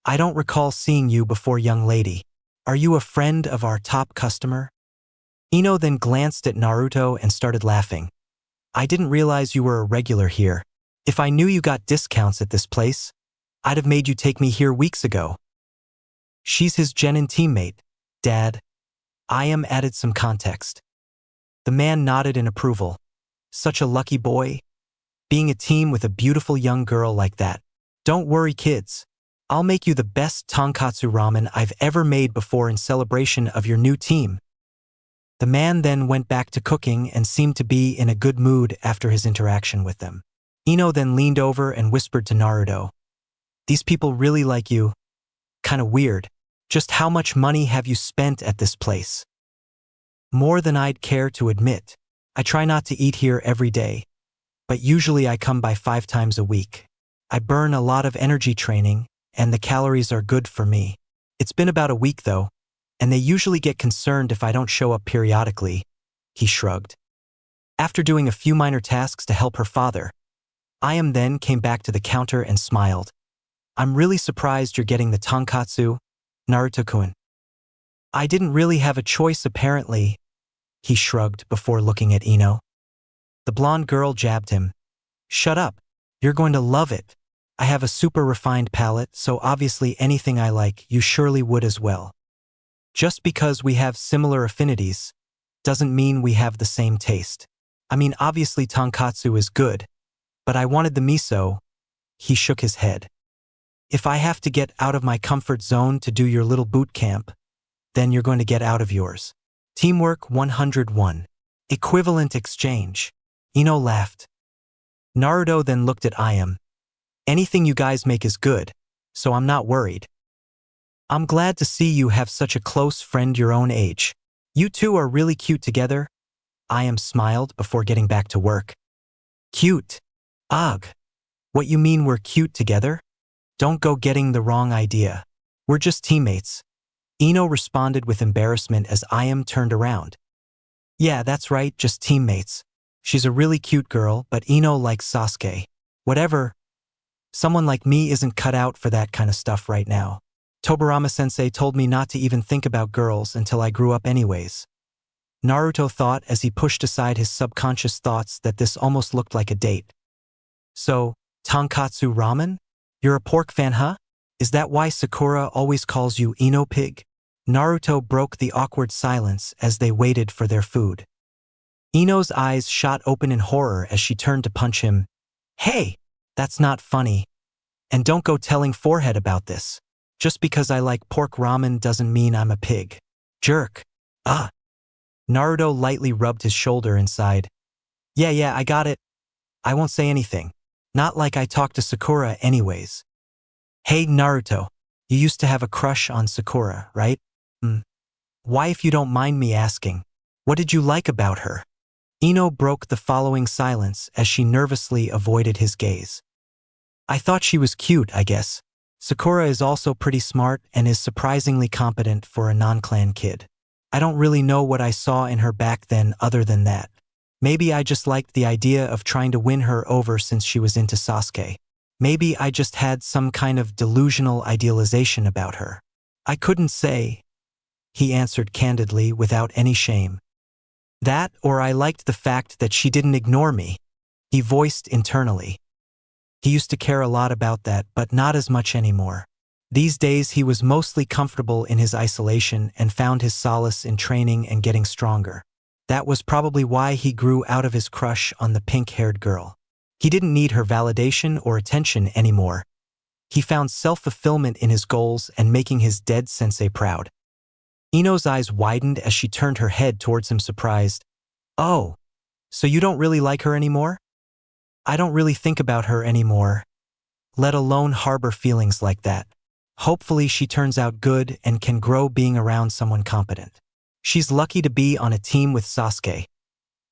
I don't recall seeing you before, young lady. Are you a friend of our top customer? Ino then glanced at Naruto and started laughing. I didn't realize you were a regular here. If I knew you got discounts at this place, I'd have made you take me here weeks ago. She's his genin teammate, Dad. Ayam added some context. The man nodded in approval. Such a lucky boy. Being a team with a beautiful young girl like that. Don't worry, kids. I'll make you the best tonkatsu ramen I've ever made before in celebration of your new team. The man then went back to cooking and seemed to be in a good mood after his interaction with them. Ino then leaned over and whispered to Naruto. These people really like you. Kinda weird. Just how much money have you spent at this place? More than I'd care to admit. I try not to eat here every day, but usually I come by 5 times a week. I burn a lot of energy training, and the calories are good for me. It's been about a week though, and they usually get concerned if I don't show up periodically, he shrugged. After doing a few minor tasks to help her father, Ayam then came back to the counter and smiled. I'm really surprised you're getting the tonkatsu, Naruto-kun. I didn't really have a choice apparently, he shrugged before looking at Ino. The blonde girl jabbed him. Shut up. You're going to love it. I have a super refined palate, so obviously anything I like, you surely would as well. Just because we have similar affinities doesn't mean we have the same taste. I mean, obviously tonkatsu is good, but I wanted the miso. He shook his head. If I have to get out of my comfort zone to do your little boot camp, then you're going to get out of yours. Teamwork 101. Equivalent exchange. Ino laughed. Naruto then looked at Ayam. Anything you guys make is good, so I'm not worried. I'm glad to see you have such a close friend your own age. You two are really cute together. Ayam smiled before getting back to work. Cute? Ugh. What you mean we're cute together? Don't go getting the wrong idea. We're just teammates. Ino responded with embarrassment as Ayam turned around. Yeah, that's right, just teammates. She's a really cute girl, but Ino likes Sasuke. Whatever. Someone like me isn't cut out for that kind of stuff right now. Tobirama-sensei told me not to even think about girls until I grew up anyways. Naruto thought as he pushed aside his subconscious thoughts that this almost looked like a date. So, tonkatsu ramen? You're a pork fan, huh? Is that why Sakura always calls you Ino Pig? Naruto broke the awkward silence as they waited for their food. Ino's eyes shot open in horror as she turned to punch him. Hey, that's not funny. And don't go telling Forehead about this. Just because I like pork ramen doesn't mean I'm a pig. Jerk. Ah. Naruto lightly rubbed his shoulder and sighed. Yeah, I got it. I won't say anything. Not like I talked to Sakura anyways. Hey, Naruto. You used to have a crush on Sakura, right? Why, if you don't mind me asking, what did you like about her? Ino broke the following silence as she nervously avoided his gaze. I thought she was cute, I guess. Sakura is also pretty smart and is surprisingly competent for a non-clan kid. I don't really know what I saw in her back then other than that. Maybe I just liked the idea of trying to win her over since she was into Sasuke. Maybe I just had some kind of delusional idealization about her. I couldn't say, he answered candidly without any shame. That, or I liked the fact that she didn't ignore me, he voiced internally. He used to care a lot about that, but not as much anymore. These days he was mostly comfortable in his isolation and found his solace in training and getting stronger. That was probably why he grew out of his crush on the pink-haired girl. He didn't need her validation or attention anymore. He found self-fulfillment in his goals and making his dead sensei proud. Ino's eyes widened as she turned her head towards him surprised. Oh, so you don't really like her anymore? I don't really think about her anymore, let alone harbor feelings like that. Hopefully she turns out good and can grow being around someone competent. She's lucky to be on a team with Sasuke,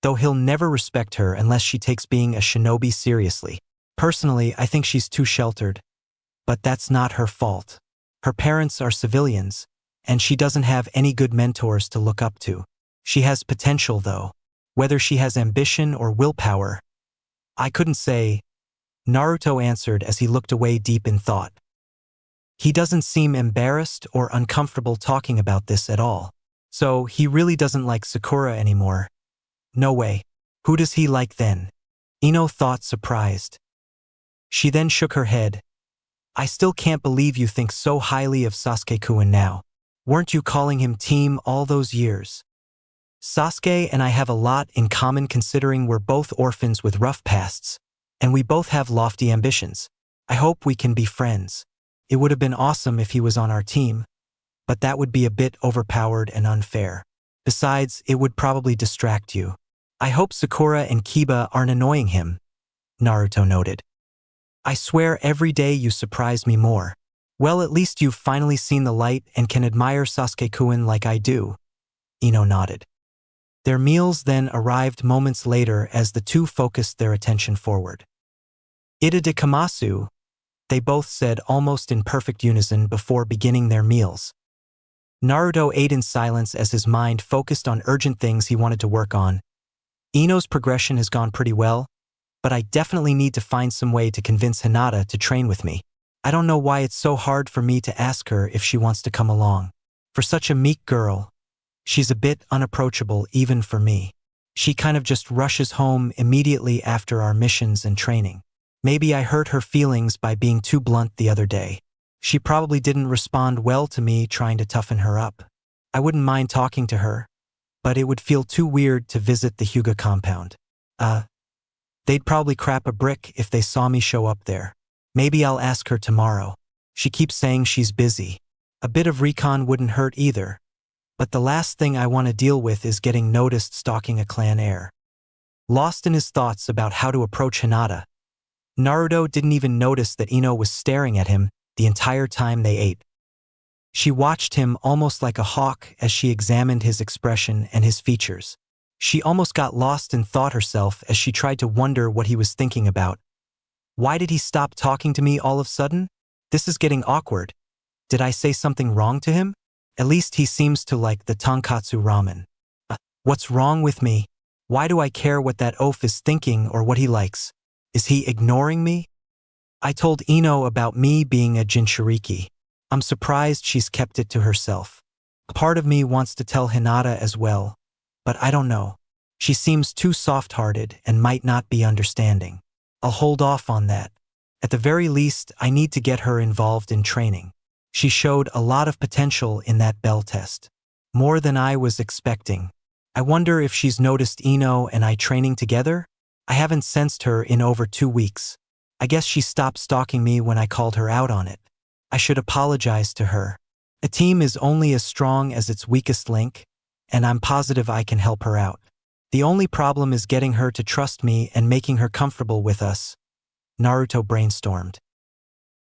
though he'll never respect her unless she takes being a shinobi seriously. Personally, I think she's too sheltered, but that's not her fault. Her parents are civilians, and she doesn't have any good mentors to look up to. She has potential, though. Whether she has ambition or willpower, I couldn't say, Naruto answered as he looked away deep in thought. He doesn't seem embarrassed or uncomfortable talking about this at all. So he really doesn't like Sakura anymore. No way. Who does he like then? Ino thought, surprised. She then shook her head. I still can't believe you think so highly of Sasuke-kun now. Weren't you calling him team all those years? Sasuke and I have a lot in common considering we're both orphans with rough pasts, and we both have lofty ambitions. I hope we can be friends. It would have been awesome if he was on our team, but that would be a bit overpowered and unfair. Besides, it would probably distract you. I hope Sakura and Kiba aren't annoying him, Naruto noted. I swear every day you surprise me more. Well, at least you've finally seen the light and can admire Sasuke-kun like I do, Ino nodded. Their meals then arrived moments later as the two focused their attention forward. Ita de Kamasu, they both said almost in perfect unison before beginning their meals. Naruto ate in silence as his mind focused on urgent things he wanted to work on. Ino's progression has gone pretty well, but I definitely need to find some way to convince Hinata to train with me. I don't know why it's so hard for me to ask her if she wants to come along. For such a meek girl, she's a bit unapproachable even for me. She kind of just rushes home immediately after our missions and training. Maybe I hurt her feelings by being too blunt the other day. She probably didn't respond well to me trying to toughen her up. I wouldn't mind talking to her, but it would feel too weird to visit the Hyuga compound. They'd probably crap a brick if they saw me show up there. Maybe I'll ask her tomorrow. She keeps saying she's busy. A bit of recon wouldn't hurt either, but the last thing I want to deal with is getting noticed stalking a clan heir. Lost in his thoughts about how to approach Hinata, Naruto didn't even notice that Ino was staring at him the entire time they ate. She watched him almost like a hawk as she examined his expression and his features. She almost got lost in thought herself as she tried to wonder what he was thinking about. Why did he stop talking to me all of a sudden? This is getting awkward. Did I say something wrong to him? At least he seems to like the tonkatsu ramen. What's wrong with me? Why do I care what that oaf is thinking or what he likes? Is he ignoring me? I told Ino about me being a Jinchuriki. I'm surprised she's kept it to herself. A part of me wants to tell Hinata as well, but I don't know. She seems too soft-hearted and might not be understanding. I'll hold off on that. At the very least, I need to get her involved in training. She showed a lot of potential in that bell test. More than I was expecting. I wonder if she's noticed Ino and I training together? I haven't sensed her in over 2 weeks. I guess she stopped stalking me when I called her out on it. I should apologize to her. A team is only as strong as its weakest link, and I'm positive I can help her out. The only problem is getting her to trust me and making her comfortable with us. Naruto brainstormed.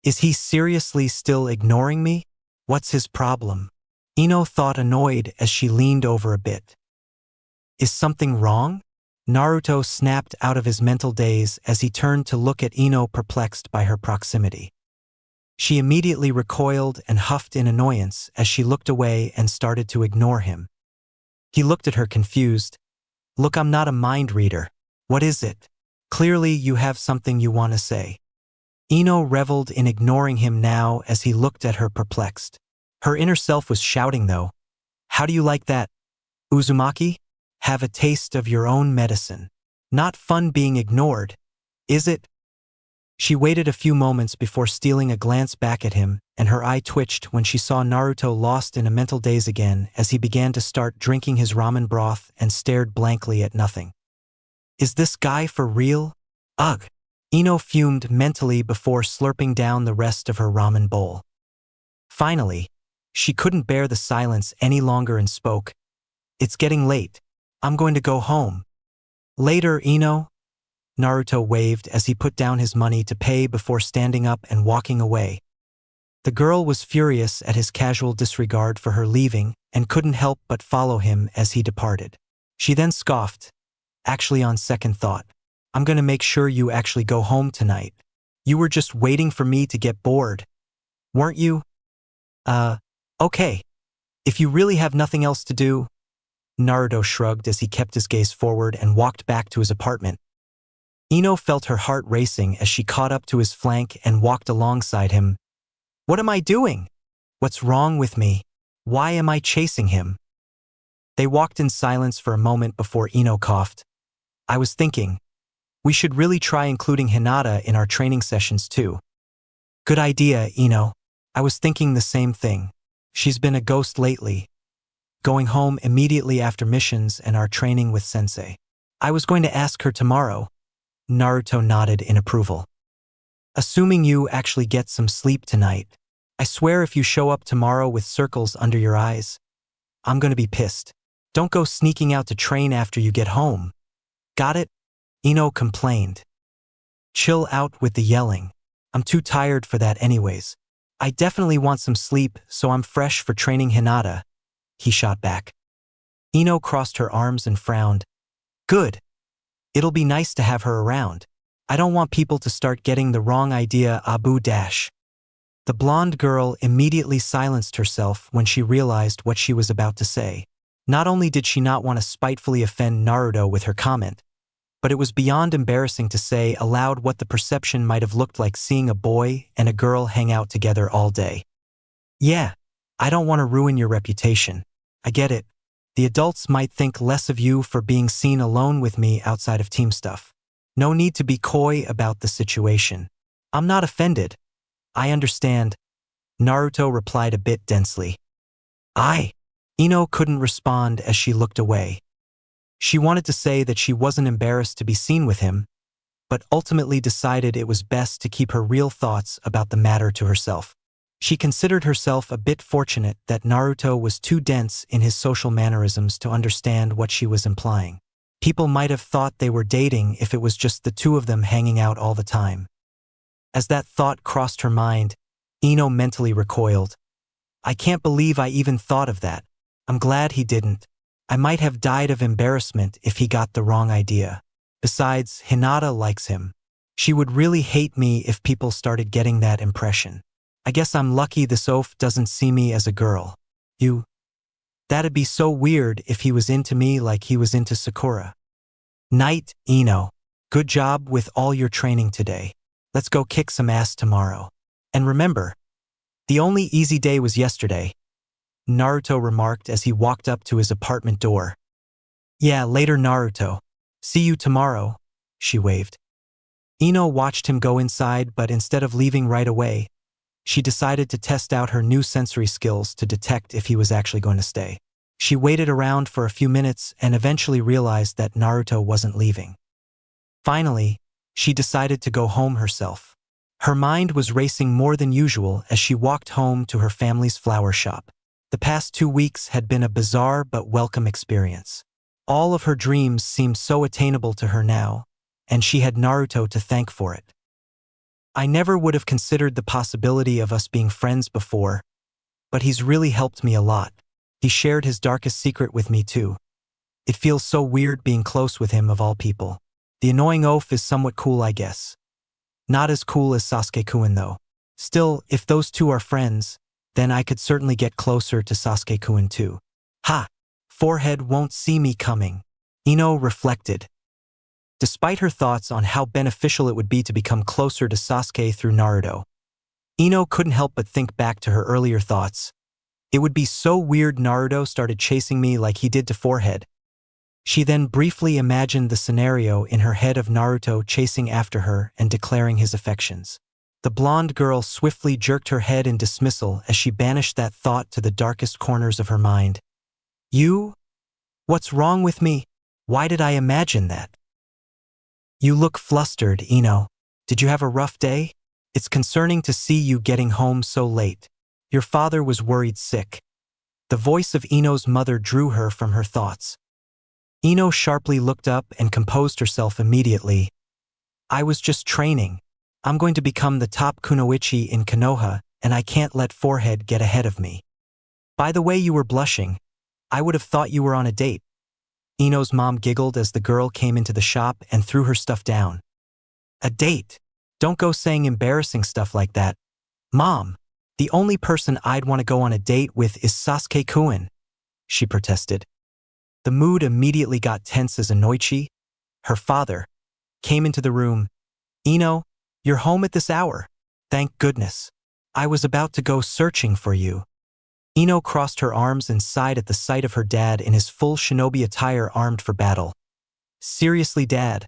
Is he seriously still ignoring me? What's his problem? Ino thought, annoyed as she leaned over a bit. Is something wrong? Naruto snapped out of his mental daze as he turned to look at Ino, perplexed by her proximity. She immediately recoiled and huffed in annoyance as she looked away and started to ignore him. He looked at her confused. Look, I'm not a mind reader. What is it? Clearly you have something you want to say. Ino reveled in ignoring him now as he looked at her perplexed. Her inner self was shouting though. How do you like that? Uzumaki? Have a taste of your own medicine. Not fun being ignored, is it? She waited a few moments before stealing a glance back at him, and her eye twitched when she saw Naruto lost in a mental daze again as he began to start drinking his ramen broth and stared blankly at nothing. Is this guy for real? Ugh! Ino fumed mentally before slurping down the rest of her ramen bowl. Finally, she couldn't bear the silence any longer and spoke. It's getting late. I'm going to go home. Later, Ino. Naruto waved as he put down his money to pay before standing up and walking away. The girl was furious at his casual disregard for her leaving and couldn't help but follow him as he departed. She then scoffed. Actually, on second thought, I'm going to make sure you actually go home tonight. You were just waiting for me to get bored, weren't you? Okay. If you really have nothing else to do. Naruto shrugged as he kept his gaze forward and walked back to his apartment. Ino felt her heart racing as she caught up to his flank and walked alongside him. What am I doing? What's wrong with me? Why am I chasing him? They walked in silence for a moment before Ino coughed. I was thinking, we should really try including Hinata in our training sessions too. Good idea, Ino. I was thinking the same thing. She's been a ghost lately, going home immediately after missions and our training with Sensei. I was going to ask her tomorrow. Naruto nodded in approval. Assuming you actually get some sleep tonight, I swear if you show up tomorrow with circles under your eyes, I'm going to be pissed. Don't go sneaking out to train after you get home. Got it? Ino complained. Chill out with the yelling. I'm too tired for that anyways. I definitely want some sleep, so I'm fresh for training Hinata. He shot back. Ino crossed her arms and frowned. Good. It'll be nice to have her around. I don't want people to start getting the wrong idea. Abu dash. The blonde girl immediately silenced herself when she realized what she was about to say. Not only did she not want to spitefully offend Naruto with her comment, but it was beyond embarrassing to say aloud what the perception might have looked like seeing a boy and a girl hang out together all day. Yeah, I don't want to ruin your reputation. I get it. The adults might think less of you for being seen alone with me outside of team stuff. No need to be coy about the situation. I'm not offended. I understand. Naruto replied a bit densely. Ino couldn't respond as she looked away. She wanted to say that she wasn't embarrassed to be seen with him, but ultimately decided it was best to keep her real thoughts about the matter to herself. She considered herself a bit fortunate that Naruto was too dense in his social mannerisms to understand what she was implying. People might have thought they were dating if it was just the two of them hanging out all the time. As that thought crossed her mind, Ino mentally recoiled. I can't believe I even thought of that. I'm glad he didn't. I might have died of embarrassment if he got the wrong idea. Besides, Hinata likes him. She would really hate me if people started getting that impression. I guess I'm lucky this oaf doesn't see me as a girl. That'd be so weird if he was into me like he was into Sakura. Night, Ino. Good job with all your training today. Let's go kick some ass tomorrow. And remember, the only easy day was yesterday, Naruto remarked as he walked up to his apartment door. Yeah, later Naruto. See you tomorrow, she waved. Ino watched him go inside, but instead of leaving right away, she decided to test out her new sensory skills to detect if he was actually going to stay. She waited around for a few minutes and eventually realized that Naruto wasn't leaving. Finally, she decided to go home herself. Her mind was racing more than usual as she walked home to her family's flower shop. The past 2 weeks had been a bizarre but welcome experience. All of her dreams seemed so attainable to her now, and she had Naruto to thank for it. I never would have considered the possibility of us being friends before, but he's really helped me a lot. He shared his darkest secret with me too. It feels so weird being close with him of all people. The annoying oaf is somewhat cool, I guess. Not as cool as Sasuke-kun though. Still, if those two are friends, then I could certainly get closer to Sasuke-kun too. Ha! Forehead won't see me coming. Ino reflected. Despite her thoughts on how beneficial it would be to become closer to Sasuke through Naruto, Ino couldn't help but think back to her earlier thoughts. It would be so weird Naruto started chasing me like he did to Forehead. She then briefly imagined the scenario in her head of Naruto chasing after her and declaring his affections. The blonde girl swiftly jerked her head in dismissal as she banished that thought to the darkest corners of her mind. What's wrong with me? Why did I imagine that? You look flustered, Ino. Did you have a rough day? It's concerning to see you getting home so late. Your father was worried sick. The voice of Ino's mother drew her from her thoughts. Ino sharply looked up and composed herself immediately. I was just training. I'm going to become the top kunoichi in Konoha, and I can't let Forehead get ahead of me. By the way you were blushing, I would have thought you were on a date. Ino's mom giggled as the girl came into the shop and threw her stuff down. A date? Don't go saying embarrassing stuff like that. Mom, the only person I'd want to go on a date with is Sasuke-kun, she protested. The mood immediately got tense as Inoichi, her father, came into the room. Ino, you're home at this hour. Thank goodness. I was about to go searching for you. Ino crossed her arms and sighed at the sight of her dad in his full shinobi attire armed for battle. Seriously, Dad,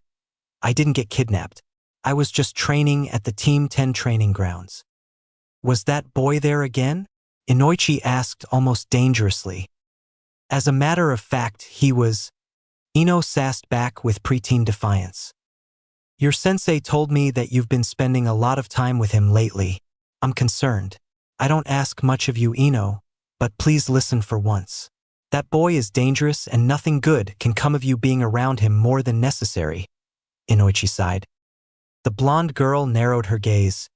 I didn't get kidnapped. I was just training at the Team 10 training grounds. Was that boy there again? Inoichi asked almost dangerously. As a matter of fact, he was. Ino sassed back with preteen defiance. Your sensei told me that you've been spending a lot of time with him lately. I'm concerned. I don't ask much of you, Ino, but please listen for once. That boy is dangerous and nothing good can come of you being around him more than necessary. Inoichi sighed. The blonde girl narrowed her gaze.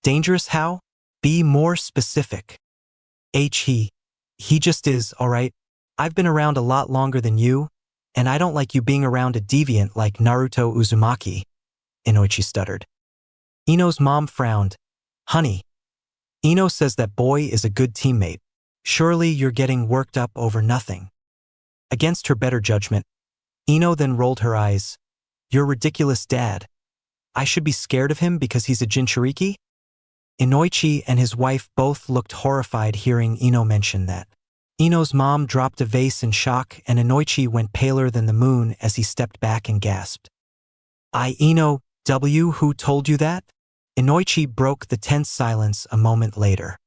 Dangerous how? Be more specific. He just is, alright? I've been around a lot longer than you, and I don't like you being around a deviant like Naruto Uzumaki, Inoichi stuttered. Ino's mom frowned. Honey, Ino says that boy is a good teammate. Surely you're getting worked up over nothing. Against her better judgment, Ino then rolled her eyes. You're ridiculous, Dad. I should be scared of him because he's a Jinchuriki? Inoichi and his wife both looked horrified hearing Ino mention that. Ino's mom dropped a vase in shock and Inoichi went paler than the moon as he stepped back and gasped. Who told you that? Inoichi broke the tense silence a moment later.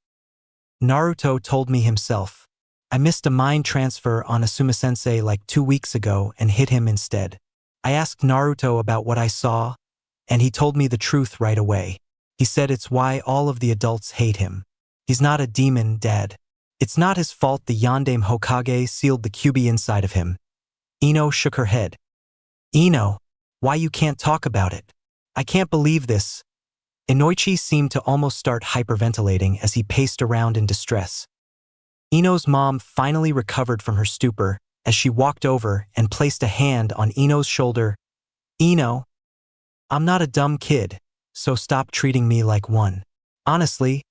Naruto told me himself. I missed a mind transfer on Asuma-sensei like 2 weeks ago and hit him instead. I asked Naruto about what I saw, and he told me the truth right away. He said it's why all of the adults hate him. He's not a demon, Dad. It's not his fault the Yondaime Hokage sealed the Kyuubi inside of him. Ino shook her head. Ino, why you can't talk about it? I can't believe this. Inoichi seemed to almost start hyperventilating as he paced around in distress. Ino's mom finally recovered from her stupor as she walked over and placed a hand on Ino's shoulder. Ino, I'm not a dumb kid, so stop treating me like one. Honestly,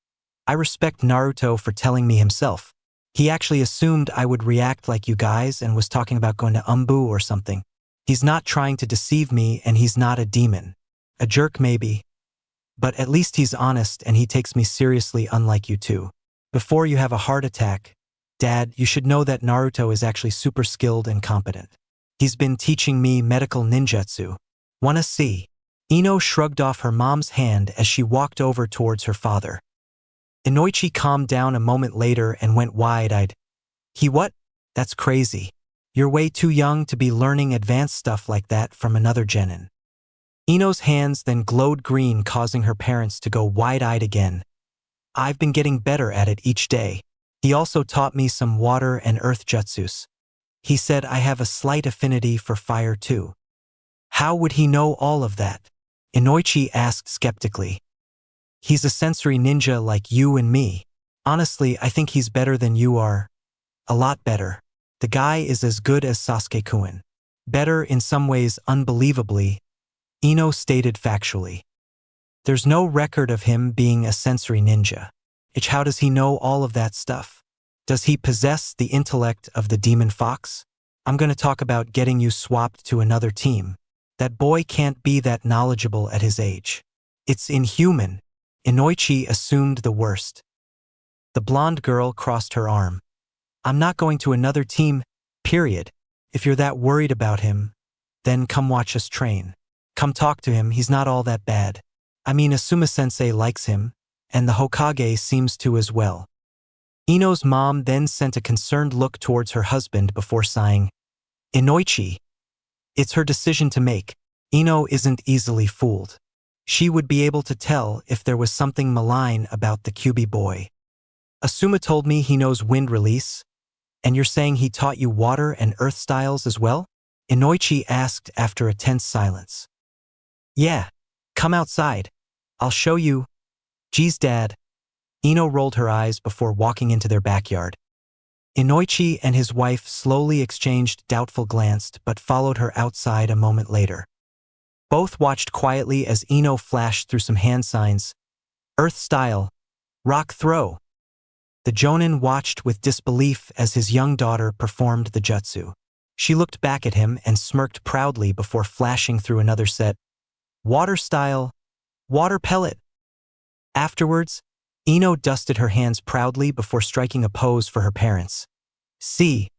I respect Naruto for telling me himself. He actually assumed I would react like you guys and was talking about going to Umbu or something. He's not trying to deceive me and he's not a demon. A jerk maybe. But at least he's honest and he takes me seriously, unlike you two. Before you have a heart attack, Dad, you should know that Naruto is actually super skilled and competent. He's been teaching me medical ninjutsu. Wanna see? Ino shrugged off her mom's hand as she walked over towards her father. Inoichi calmed down a moment later and went wide-eyed. What? That's crazy. You're way too young to be learning advanced stuff like that from another genin. Ino's hands then glowed green, causing her parents to go wide-eyed again. I've been getting better at it each day. He also taught me some water and earth jutsus. He said I have a slight affinity for fire too. How would he know all of that? Inoichi asked skeptically. He's a sensory ninja like you and me. Honestly, I think he's better than you are. A lot better. The guy is as good as Sasuke-kun. Better in some ways unbelievably, Ino stated factually. There's no record of him being a sensory ninja. How does he know all of that stuff? Does he possess the intellect of the demon fox? I'm gonna talk about getting you swapped to another team. That boy can't be that knowledgeable at his age. It's inhuman. Inoichi assumed the worst. The blonde girl crossed her arm. I'm not going to another team, period. If you're that worried about him, then come watch us train. Come talk to him, he's not all that bad. I mean, Asuma-sensei likes him, and the Hokage seems to as well. Ino's mom then sent a concerned look towards her husband before sighing. Inoichi. It's her decision to make. Ino isn't easily fooled. She would be able to tell if there was something malign about the Kyuubi boy. Asuma told me he knows wind release, and you're saying he taught you water and earth styles as well? Inoichi asked after a tense silence. Yeah, come outside. I'll show you. Geez, Dad. Ino rolled her eyes before walking into their backyard. Inoichi and his wife slowly exchanged doubtful glances but followed her outside a moment later. Both watched quietly as Ino flashed through some hand signs. Earth style. Rock throw. The Jonin watched with disbelief as his young daughter performed the jutsu. She looked back at him and smirked proudly before flashing through another set. Water style. Water pellet. Afterwards, Ino dusted her hands proudly before striking a pose for her parents. See,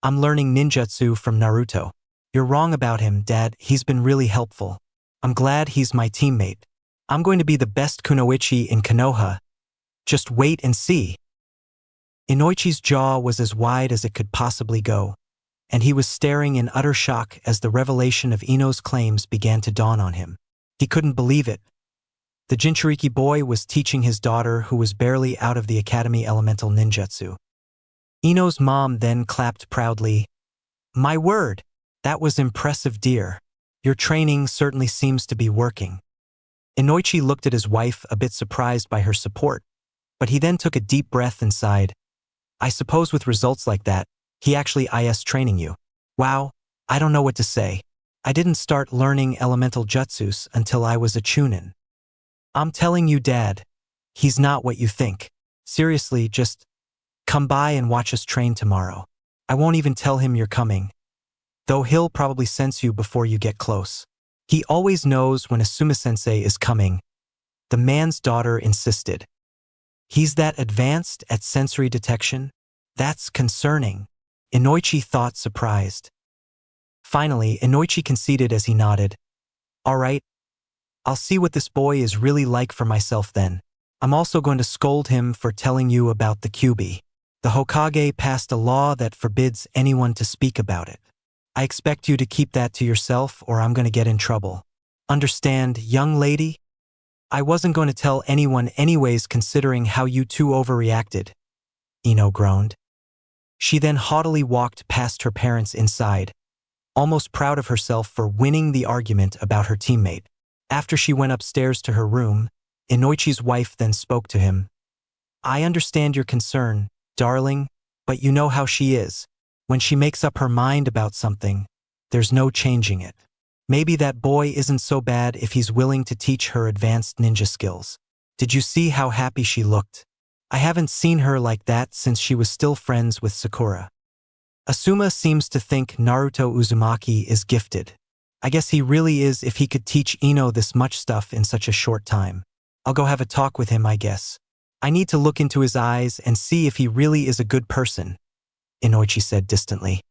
I'm learning ninjutsu from Naruto. You're wrong about him, Dad. He's been really helpful. I'm glad he's my teammate. I'm going to be the best kunoichi in Konoha. Just wait and see. Inoichi's jaw was as wide as it could possibly go, and he was staring in utter shock as the revelation of Ino's claims began to dawn on him. He couldn't believe it. The Jinchuriki boy was teaching his daughter, who was barely out of the academy, elemental ninjutsu. Ino's mom then clapped proudly. My word! That was impressive, dear. Your training certainly seems to be working. Inoichi looked at his wife, a bit surprised by her support, but he then took a deep breath and sighed. I suppose with results like that, he actually is training you. Wow, I don't know what to say. I didn't start learning elemental jutsus until I was a chunin. I'm telling you, Dad, he's not what you think. Seriously, just come by and watch us train tomorrow. I won't even tell him you're coming, though he'll probably sense you before you get close. He always knows when Asuma-sensei is coming, the man's daughter insisted. He's that advanced at sensory detection? That's concerning. Inoichi thought, surprised. Finally, Inoichi conceded as he nodded. All right, I'll see what this boy is really like for myself then. I'm also going to scold him for telling you about the QB. The Hokage passed a law that forbids anyone to speak about it. I expect you to keep that to yourself or I'm going to get in trouble. Understand, young lady? I wasn't going to tell anyone anyways considering how you two overreacted, Ino groaned. She then haughtily walked past her parents inside, almost proud of herself for winning the argument about her teammate. After she went upstairs to her room, Inoichi's wife then spoke to him. I understand your concern, darling, but you know how she is. When she makes up her mind about something, there's no changing it. Maybe that boy isn't so bad if he's willing to teach her advanced ninja skills. Did you see how happy she looked? I haven't seen her like that since she was still friends with Sakura. Asuma seems to think Naruto Uzumaki is gifted. I guess he really is if he could teach Ino this much stuff in such a short time. I'll go have a talk with him, I guess. I need to look into his eyes and see if he really is a good person, Inoichi said distantly.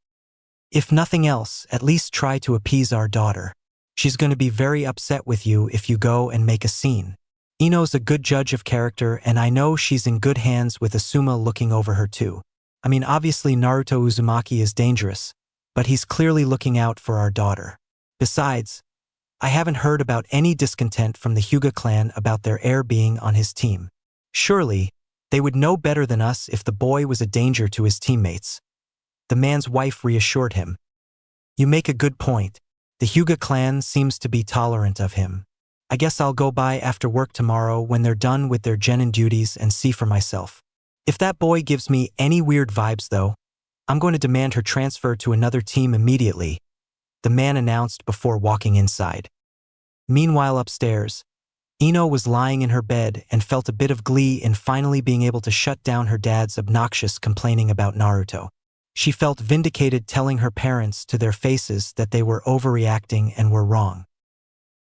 If nothing else, at least try to appease our daughter. She's going to be very upset with you if you go and make a scene. Ino's a good judge of character and I know she's in good hands with Asuma looking over her too. I mean, obviously Naruto Uzumaki is dangerous, but he's clearly looking out for our daughter. Besides, I haven't heard about any discontent from the Hyuga clan about their heir being on his team. Surely, they would know better than us if the boy was a danger to his teammates. The man's wife reassured him. You make a good point. The Hyuga clan seems to be tolerant of him. I guess I'll go by after work tomorrow when they're done with their genin duties and see for myself. If that boy gives me any weird vibes though, I'm going to demand her transfer to another team immediately, the man announced before walking inside. Meanwhile upstairs, Ino was lying in her bed and felt a bit of glee in finally being able to shut down her dad's obnoxious complaining about Naruto. She felt vindicated telling her parents to their faces that they were overreacting and were wrong.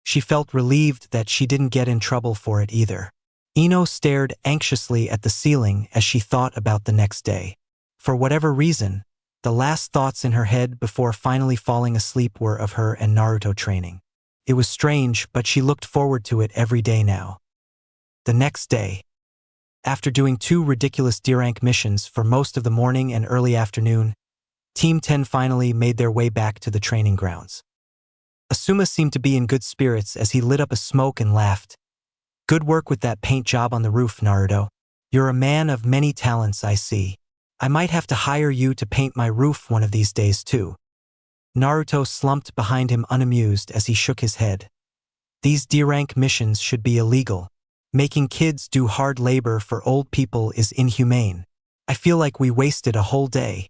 She felt relieved that she didn't get in trouble for it either. Ino stared anxiously at the ceiling as she thought about the next day. For whatever reason, the last thoughts in her head before finally falling asleep were of her and Naruto training. It was strange, but she looked forward to it every day now. The next day, after doing 2 ridiculous D-rank missions for most of the morning and early afternoon, Team 10 finally made their way back to the training grounds. Asuma seemed to be in good spirits as he lit up a smoke and laughed. Good work with that paint job on the roof, Naruto. You're a man of many talents, I see. I might have to hire you to paint my roof one of these days too. Naruto slumped behind him unamused as he shook his head. These D-rank missions should be illegal. Making kids do hard labor for old people is inhumane. I feel like we wasted a whole day.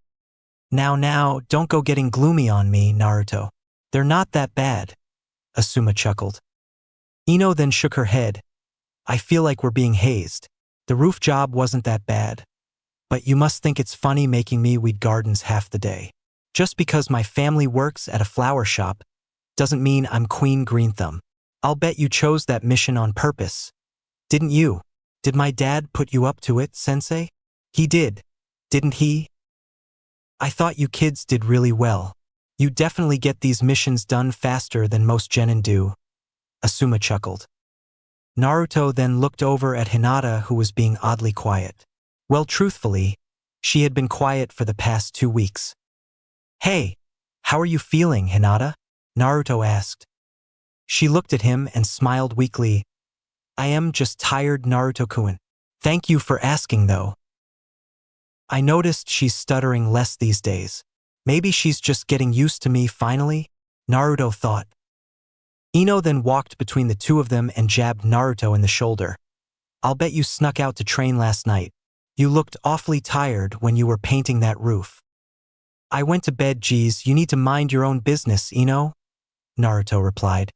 Now, don't go getting gloomy on me, Naruto. They're not that bad, Asuma chuckled. Ino then shook her head. I feel like we're being hazed. The roof job wasn't that bad. But you must think it's funny making me weed gardens half the day. Just because my family works at a flower shop doesn't mean I'm Queen Green Thumb. I'll bet you chose that mission on purpose. Didn't you? Did my dad put you up to it, Sensei? He did, didn't he? I thought you kids did really well. You definitely get these missions done faster than most genin do, Asuma chuckled. Naruto then looked over at Hinata, who was being oddly quiet. Well, truthfully, she had been quiet for the past 2 weeks. Hey, how are you feeling, Hinata? Naruto asked. She looked at him and smiled weakly. I am just tired, Naruto-kun. Thank you for asking, though. I noticed she's stuttering less these days. Maybe she's just getting used to me finally, Naruto thought. Ino then walked between the two of them and jabbed Naruto in the shoulder. I'll bet you snuck out to train last night. You looked awfully tired when you were painting that roof. I went to bed, geez, you need to mind your own business, Ino, Naruto replied.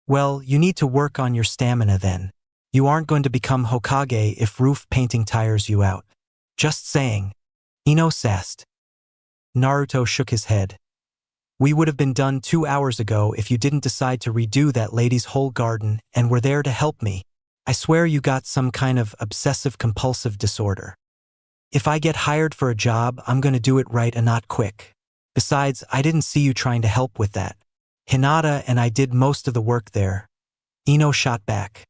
Well, you need to work on your stamina then. You aren't going to become Hokage if roof painting tires you out. Just saying, Ino sassed. Naruto shook his head. We would have been done 2 hours ago if you didn't decide to redo that lady's whole garden and were there to help me. I swear you got some kind of obsessive-compulsive disorder. If I get hired for a job, I'm going to do it right and not quick. Besides, I didn't see you trying to help with that. Hinata and I did most of the work there. Ino shot back.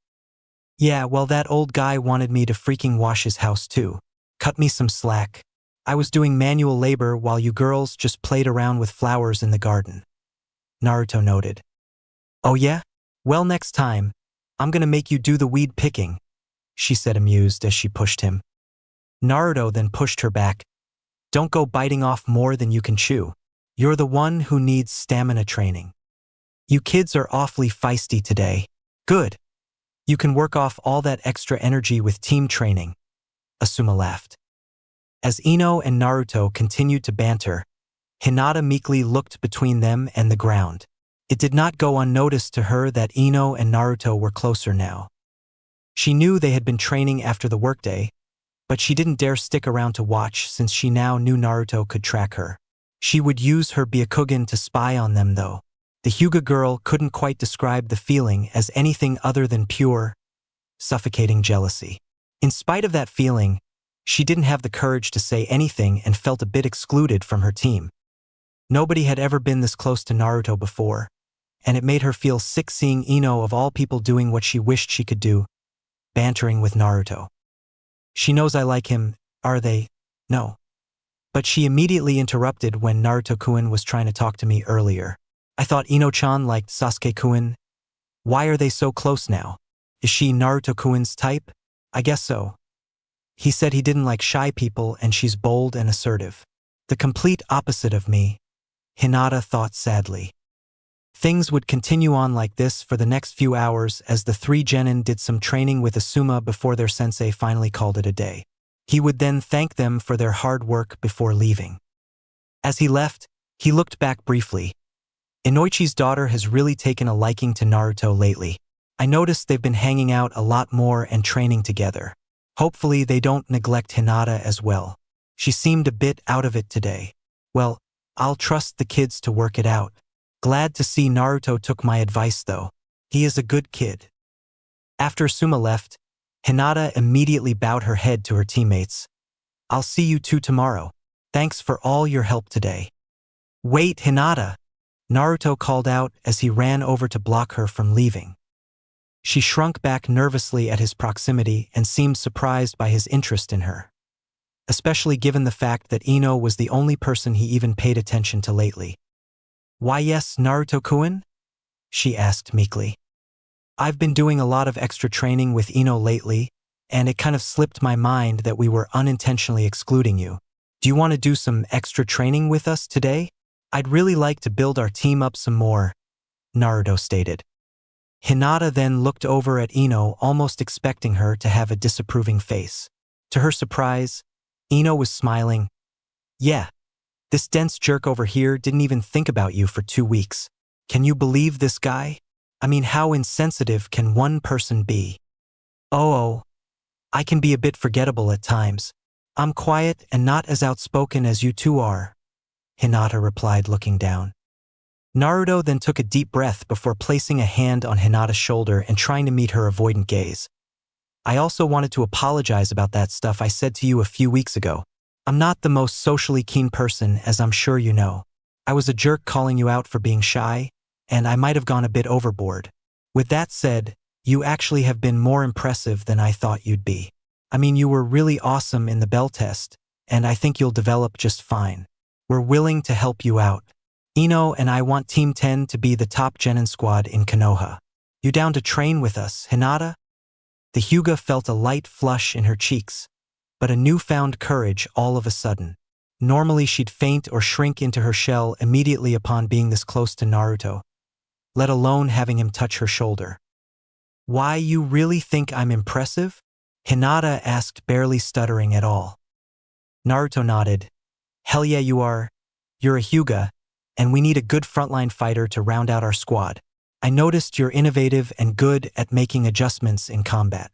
Yeah, well, that old guy wanted me to freaking wash his house too. Cut me some slack. I was doing manual labor while you girls just played around with flowers in the garden. Naruto noted. Oh yeah? Well, next time, I'm gonna make you do the weed picking, she said, amused as she pushed him. Naruto then pushed her back. Don't go biting off more than you can chew. You're the one who needs stamina training. You kids are awfully feisty today. Good. You can work off all that extra energy with team training. Asuma laughed. As Ino and Naruto continued to banter, Hinata meekly looked between them and the ground. It did not go unnoticed to her that Ino and Naruto were closer now. She knew they had been training after the workday, but she didn't dare stick around to watch since she now knew Naruto could track her. She would use her Byakugan to spy on them though. The Hyuga girl couldn't quite describe the feeling as anything other than pure, suffocating jealousy. In spite of that feeling, she didn't have the courage to say anything and felt a bit excluded from her team. Nobody had ever been this close to Naruto before, and it made her feel sick seeing Ino of all people doing what she wished she could do, bantering with Naruto. She knows I like him, are they? No. But she immediately interrupted when Naruto-kun was trying to talk to me earlier. I thought Ino-chan liked Sasuke-kun. Why are they so close now? Is she Naruto-kun's type? I guess so. He said he didn't like shy people and she's bold and assertive. The complete opposite of me, Hinata thought sadly. Things would continue on like this for the next few hours as the three genin did some training with Asuma before their sensei finally called it a day. He would then thank them for their hard work before leaving. As he left, he looked back briefly. Inoichi's daughter has really taken a liking to Naruto lately. I noticed they've been hanging out a lot more and training together. Hopefully they don't neglect Hinata as well. She seemed a bit out of it today. Well, I'll trust the kids to work it out. Glad to see Naruto took my advice though. He is a good kid. After Asuma left, Hinata immediately bowed her head to her teammates. I'll see you two tomorrow. Thanks for all your help today. Wait, Hinata! Naruto called out as he ran over to block her from leaving. She shrunk back nervously at his proximity and seemed surprised by his interest in her, especially given the fact that Ino was the only person he even paid attention to lately. Why yes, Naruto-kun? She asked meekly. I've been doing a lot of extra training with Ino lately, and it kind of slipped my mind that we were unintentionally excluding you. Do you want to do some extra training with us today? I'd really like to build our team up some more, Naruto stated. Hinata then looked over at Ino, almost expecting her to have a disapproving face. To her surprise, Ino was smiling. Yeah, this dense jerk over here didn't even think about you for 2 weeks. Can you believe this guy? I mean, how insensitive can one person be? Oh, I can be a bit forgettable at times. I'm quiet and not as outspoken as you two are, Hinata replied, looking down. Naruto then took a deep breath before placing a hand on Hinata's shoulder and trying to meet her avoidant gaze. I also wanted to apologize about that stuff I said to you a few weeks ago. I'm not the most socially keen person, as I'm sure you know. I was a jerk calling you out for being shy, and I might have gone a bit overboard. With that said, you actually have been more impressive than I thought you'd be. I mean, you were really awesome in the bell test, and I think you'll develop just fine. We're willing to help you out. Ino and I want Team 10 to be the top genin squad in Konoha. You down to train with us, Hinata? The Hyuga felt a light flush in her cheeks, but a newfound courage all of a sudden. Normally she'd faint or shrink into her shell immediately upon being this close to Naruto, let alone having him touch her shoulder. Why, you really think I'm impressive? Hinata asked, barely stuttering at all. Naruto nodded. Hell yeah, you are. You're a Hyuga, and we need a good frontline fighter to round out our squad. I noticed you're innovative and good at making adjustments in combat.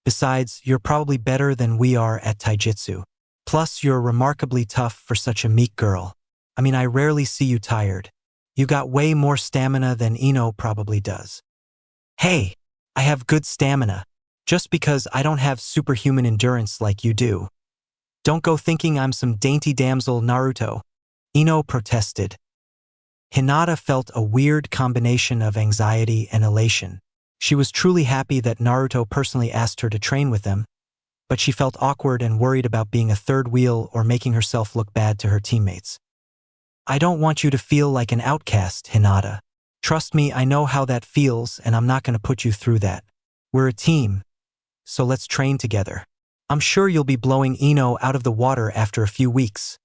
Besides, you're probably better than we are at taijutsu. Plus, you're remarkably tough for such a meek girl. I mean, I rarely see you tired. You got way more stamina than Ino probably does. Hey, I have good stamina, just because I don't have superhuman endurance like you do. Don't go thinking I'm some dainty damsel, Naruto, Ino protested. Hinata felt a weird combination of anxiety and elation. She was truly happy that Naruto personally asked her to train with them, but she felt awkward and worried about being a third wheel or making herself look bad to her teammates. I don't want you to feel like an outcast, Hinata. Trust me, I know how that feels, and I'm not going to put you through that. We're a team, so let's train together. I'm sure you'll be blowing Ino out of the water after a few weeks.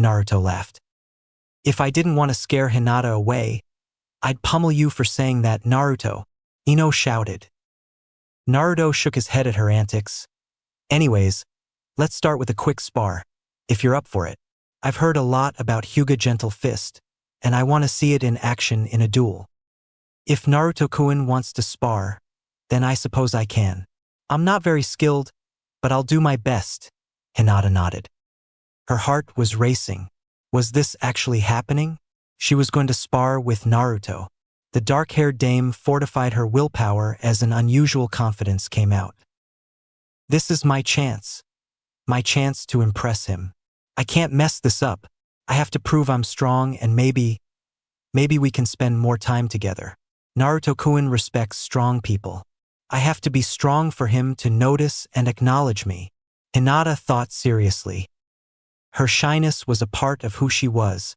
Naruto laughed. If I didn't want to scare Hinata away, I'd pummel you for saying that, Naruto. Ino shouted. Naruto shook his head at her antics. Anyways, let's start with a quick spar, if you're up for it. I've heard a lot about Hyuga Gentle Fist, and I want to see it in action in a duel. If Naruto-kun wants to spar, then I suppose I can. I'm not very skilled, but I'll do my best, Hinata nodded. Her heart was racing. Was this actually happening? She was going to spar with Naruto. The dark-haired dame fortified her willpower as an unusual confidence came out. This is my chance to impress him. I can't mess this up. I have to prove I'm strong, and maybe we can spend more time together. Naruto-kun respects strong people. I have to be strong for him to notice and acknowledge me. Hinata thought seriously. Her shyness was a part of who she was,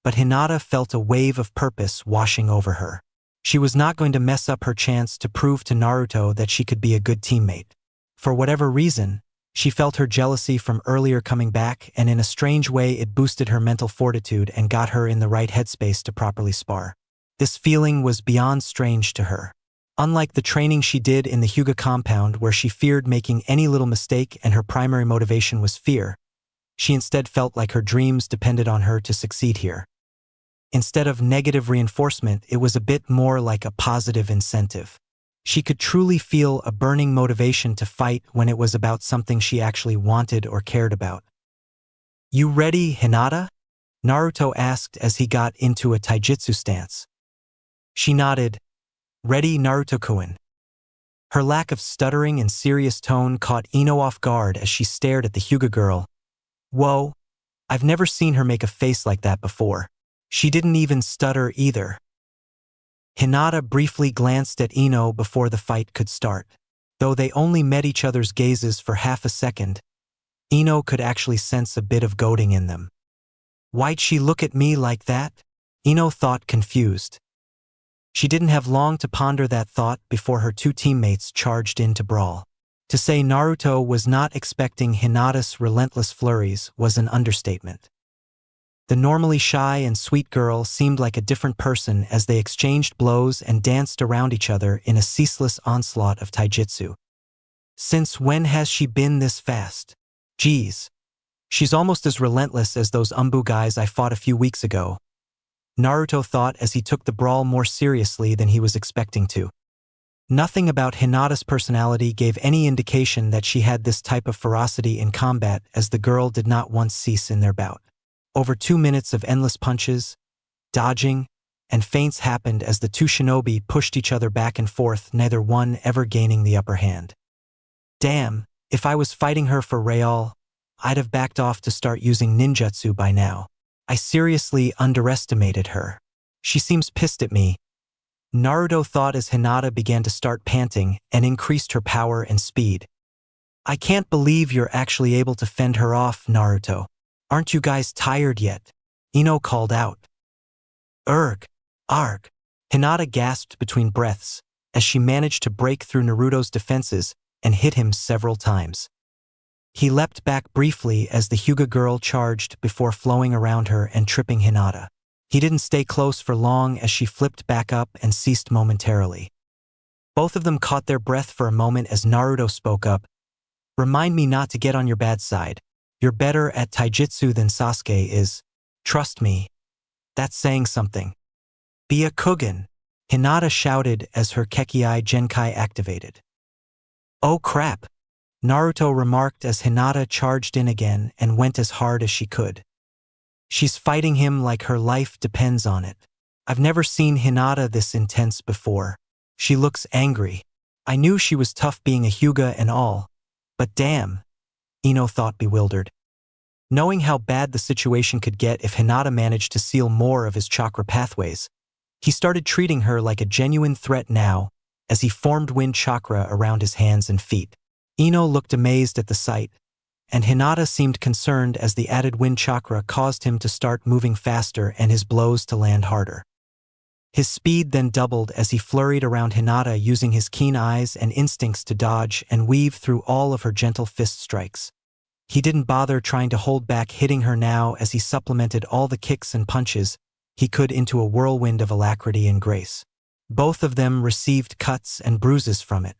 but Hinata felt a wave of purpose washing over her. She was not going to mess up her chance to prove to Naruto that she could be a good teammate. For whatever reason, she felt her jealousy from earlier coming back, and in a strange way it boosted her mental fortitude and got her in the right headspace to properly spar. This feeling was beyond strange to her. Unlike the training she did in the Hyuga compound where she feared making any little mistake and her primary motivation was fear, she instead felt like her dreams depended on her to succeed here. Instead of negative reinforcement, it was a bit more like a positive incentive. She could truly feel a burning motivation to fight when it was about something she actually wanted or cared about. You ready, Hinata? Naruto asked as he got into a taijutsu stance. She nodded. Ready, Naruto-kun. Her lack of stuttering and serious tone caught Ino off guard as she stared at the Hyuga girl. Whoa, I've never seen her make a face like that before. She didn't even stutter either. Hinata briefly glanced at Ino before the fight could start. Though they only met each other's gazes for half a second, Ino could actually sense a bit of goading in them. Why'd she look at me like that? Ino thought, confused. She didn't have long to ponder that thought before her two teammates charged in to brawl. To say Naruto was not expecting Hinata's relentless flurries was an understatement. The normally shy and sweet girl seemed like a different person as they exchanged blows and danced around each other in a ceaseless onslaught of taijutsu. Since when has she been this fast? Geez, she's almost as relentless as those Umbu guys I fought a few weeks ago, Naruto thought as he took the brawl more seriously than he was expecting to. Nothing about Hinata's personality gave any indication that she had this type of ferocity in combat, as the girl did not once cease in their bout. Over 2 minutes of endless punches, dodging, and feints happened as the two shinobi pushed each other back and forth, neither one ever gaining the upper hand. Damn, if I was fighting her for real, I'd have backed off to start using ninjutsu by now. I seriously underestimated her. She seems pissed at me, Naruto thought as Hinata began to start panting and increased her power and speed. I can't believe you're actually able to fend her off, Naruto. Aren't you guys tired yet? Ino called out. Arg. Hinata gasped between breaths as she managed to break through Naruto's defenses and hit him several times. He leapt back briefly as the Hyuga girl charged before flowing around her and tripping Hinata. He didn't stay close for long as she flipped back up and ceased momentarily. Both of them caught their breath for a moment as Naruto spoke up. Remind me not to get on your bad side. You're better at taijutsu than Sasuke is. Trust me. That's saying something. Be a Kugen, Hinata shouted as her Kekkei Genkai activated. Oh crap, Naruto remarked as Hinata charged in again and went as hard as she could. She's fighting him like her life depends on it. I've never seen Hinata this intense before. She looks angry. I knew she was tough being a Hyuga and all, but damn, Ino thought bewildered. Knowing how bad the situation could get if Hinata managed to seal more of his chakra pathways, he started treating her like a genuine threat now as he formed wind chakra around his hands and feet. Ino looked amazed at the sight, and Hinata seemed concerned as the added wind chakra caused him to start moving faster and his blows to land harder. His speed then doubled as he flurried around Hinata using his keen eyes and instincts to dodge and weave through all of her gentle fist strikes. He didn't bother trying to hold back hitting her now as he supplemented all the kicks and punches he could into a whirlwind of alacrity and grace. Both of them received cuts and bruises from it.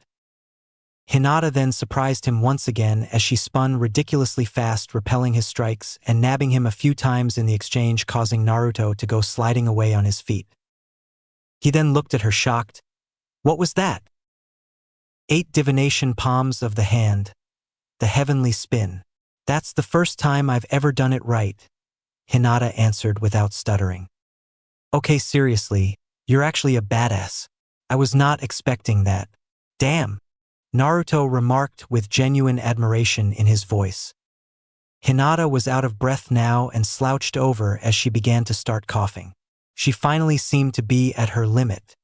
Hinata then surprised him once again as she spun ridiculously fast, repelling his strikes and nabbing him a few times in the exchange, causing Naruto to go sliding away on his feet. He then looked at her shocked. What was that? 8 divination palms of the hand. The heavenly spin. That's the first time I've ever done it right, Hinata answered without stuttering. Okay, seriously, you're actually a badass. I was not expecting that. Damn, Naruto remarked with genuine admiration in his voice. Hinata was out of breath now and slouched over as she began to start coughing. She finally seemed to be at her limit.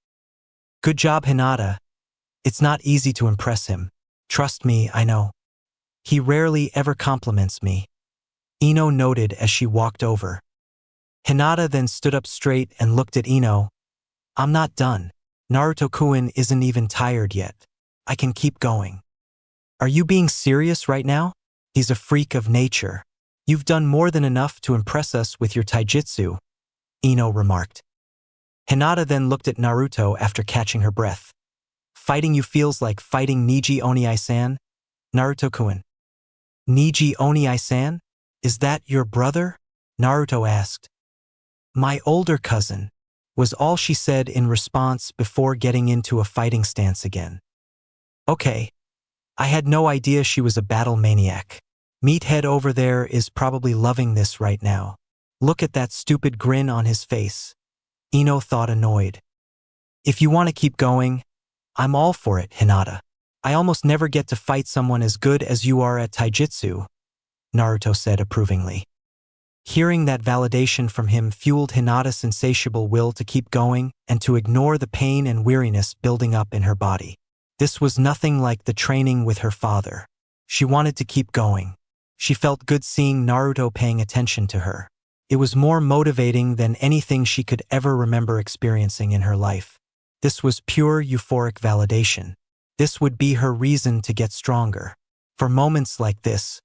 Good job, Hinata. It's not easy to impress him. Trust me, I know. He rarely ever compliments me, Ino noted as she walked over. Hinata then stood up straight and looked at Ino. I'm not done. Naruto-kun isn't even tired yet. I can keep going. Are you being serious right now? He's a freak of nature. You've done more than enough to impress us with your taijutsu, Ino remarked. Hinata then looked at Naruto after catching her breath. Fighting you feels like fighting Niji Oniai-san, Naruto-kun. Niji Oniai-san? Is that your brother? Naruto asked. My older cousin, was all she said in response before getting into a fighting stance again. Okay. I had no idea she was a battle maniac. Meathead over there is probably loving this right now. Look at that stupid grin on his face. Ino thought, annoyed. If you want to keep going, I'm all for it, Hinata. I almost never get to fight someone as good as you are at taijutsu, Naruto said approvingly. Hearing that validation from him fueled Hinata's insatiable will to keep going and to ignore the pain and weariness building up in her body. This was nothing like the training with her father. She wanted to keep going. She felt good seeing Naruto paying attention to her. It was more motivating than anything she could ever remember experiencing in her life. This was pure euphoric validation. This would be her reason to get stronger. For moments like this,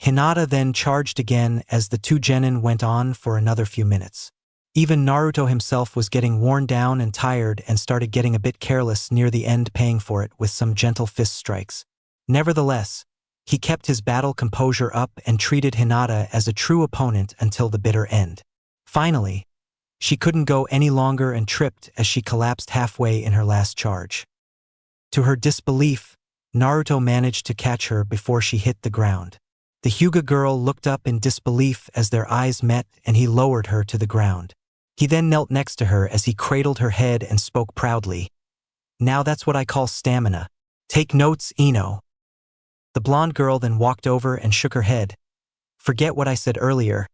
Hinata then charged again as the two genin went on for another few minutes. Even Naruto himself was getting worn down and tired and started getting a bit careless near the end, paying for it with some gentle fist strikes. Nevertheless, he kept his battle composure up and treated Hinata as a true opponent until the bitter end. Finally, she couldn't go any longer and tripped as she collapsed halfway in her last charge. To her disbelief, Naruto managed to catch her before she hit the ground. The Hyuga girl looked up in disbelief as their eyes met and he lowered her to the ground. He then knelt next to her as he cradled her head and spoke proudly. Now that's what I call stamina. Take notes, Ino. The blonde girl then walked over and shook her head. Forget what I said earlier.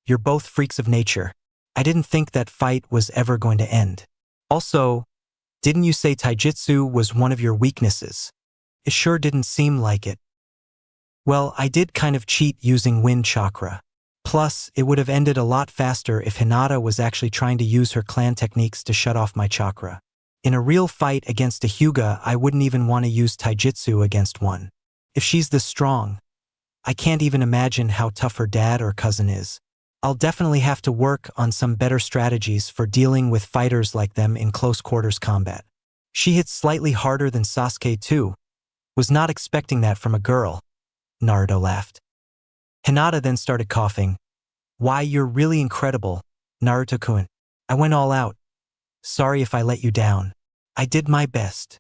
You're both freaks of nature. I didn't think that fight was ever going to end. Also, didn't you say taijutsu was one of your weaknesses? It sure didn't seem like it. Well, I did kind of cheat using wind chakra. Plus, it would have ended a lot faster if Hinata was actually trying to use her clan techniques to shut off my chakra. In a real fight against a Hyuga, I wouldn't even want to use taijutsu against one. If she's this strong, I can't even imagine how tough her dad or cousin is. I'll definitely have to work on some better strategies for dealing with fighters like them in close quarters combat. She hits slightly harder than Sasuke too. Was not expecting that from a girl. Naruto laughed. Hinata then started coughing. Why, you're really incredible, Naruto-kun. I went all out. Sorry if I let you down. I did my best.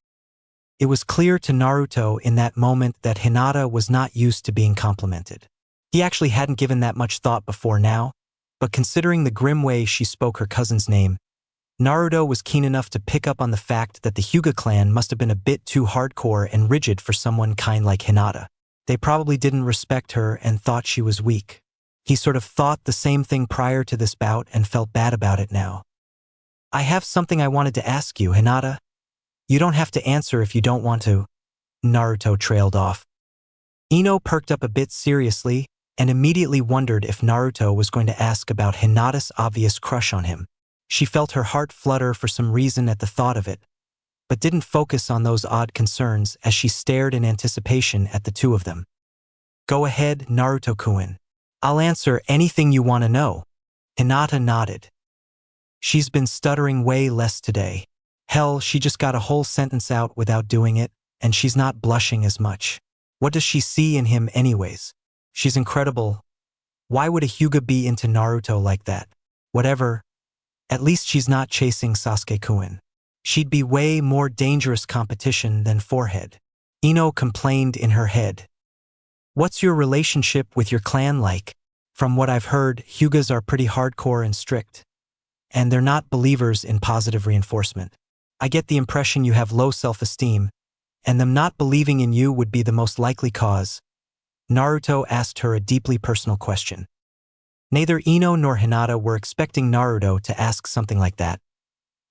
It was clear to Naruto in that moment that Hinata was not used to being complimented. He actually hadn't given that much thought before now, but considering the grim way she spoke her cousin's name, Naruto was keen enough to pick up on the fact that the Hyuga clan must have been a bit too hardcore and rigid for someone kind like Hinata. They probably didn't respect her and thought she was weak. He sort of thought the same thing prior to this bout and felt bad about it now. I have something I wanted to ask you, Hinata. You don't have to answer if you don't want to. Naruto trailed off. Ino perked up a bit seriously and immediately wondered if Naruto was going to ask about Hinata's obvious crush on him. She felt her heart flutter for some reason at the thought of it, but didn't focus on those odd concerns as she stared in anticipation at the two of them. Go ahead, Naruto-kun. I'll answer anything you want to know. Hinata nodded. She's been stuttering way less today. Hell, she just got a whole sentence out without doing it, and she's not blushing as much. What does she see in him anyways? She's incredible. Why would a Hyuga be into Naruto like that? Whatever. At least she's not chasing Sasuke-kun. She'd be way more dangerous competition than Forehead. Ino complained in her head. What's your relationship with your clan like? From what I've heard, Hyugas are pretty hardcore and strict, and they're not believers in positive reinforcement. I get the impression you have low self-esteem, and them not believing in you would be the most likely cause. Naruto asked her a deeply personal question. Neither Ino nor Hinata were expecting Naruto to ask something like that,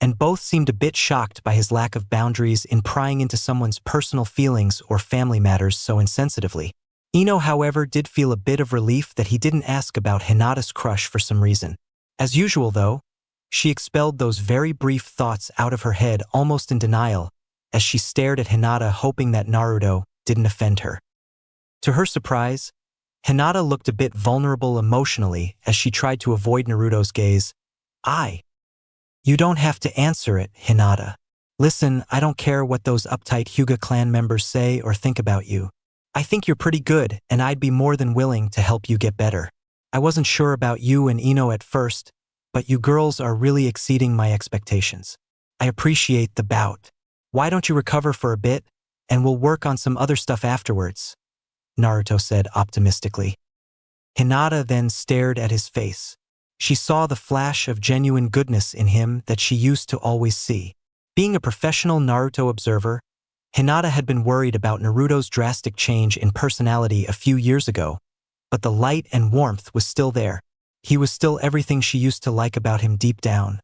and both seemed a bit shocked by his lack of boundaries in prying into someone's personal feelings or family matters so insensitively. Ino, however, did feel a bit of relief that he didn't ask about Hinata's crush for some reason. As usual, though, she expelled those very brief thoughts out of her head almost in denial as she stared at Hinata, hoping that Naruto didn't offend her. To her surprise, Hinata looked a bit vulnerable emotionally as she tried to avoid Naruto's gaze. You don't have to answer it, Hinata. Listen, I don't care what those uptight Hyuga clan members say or think about you. I think you're pretty good, and I'd be more than willing to help you get better. I wasn't sure about you and Ino at first, but you girls are really exceeding my expectations. I appreciate the bout. Why don't you recover for a bit, and we'll work on some other stuff afterwards, Naruto said optimistically. Hinata then stared at his face. She saw the flash of genuine goodness in him that she used to always see. Being a professional Naruto observer, Hinata had been worried about Naruto's drastic change in personality a few years ago, but the light and warmth was still there. He was still everything she used to like about him deep down.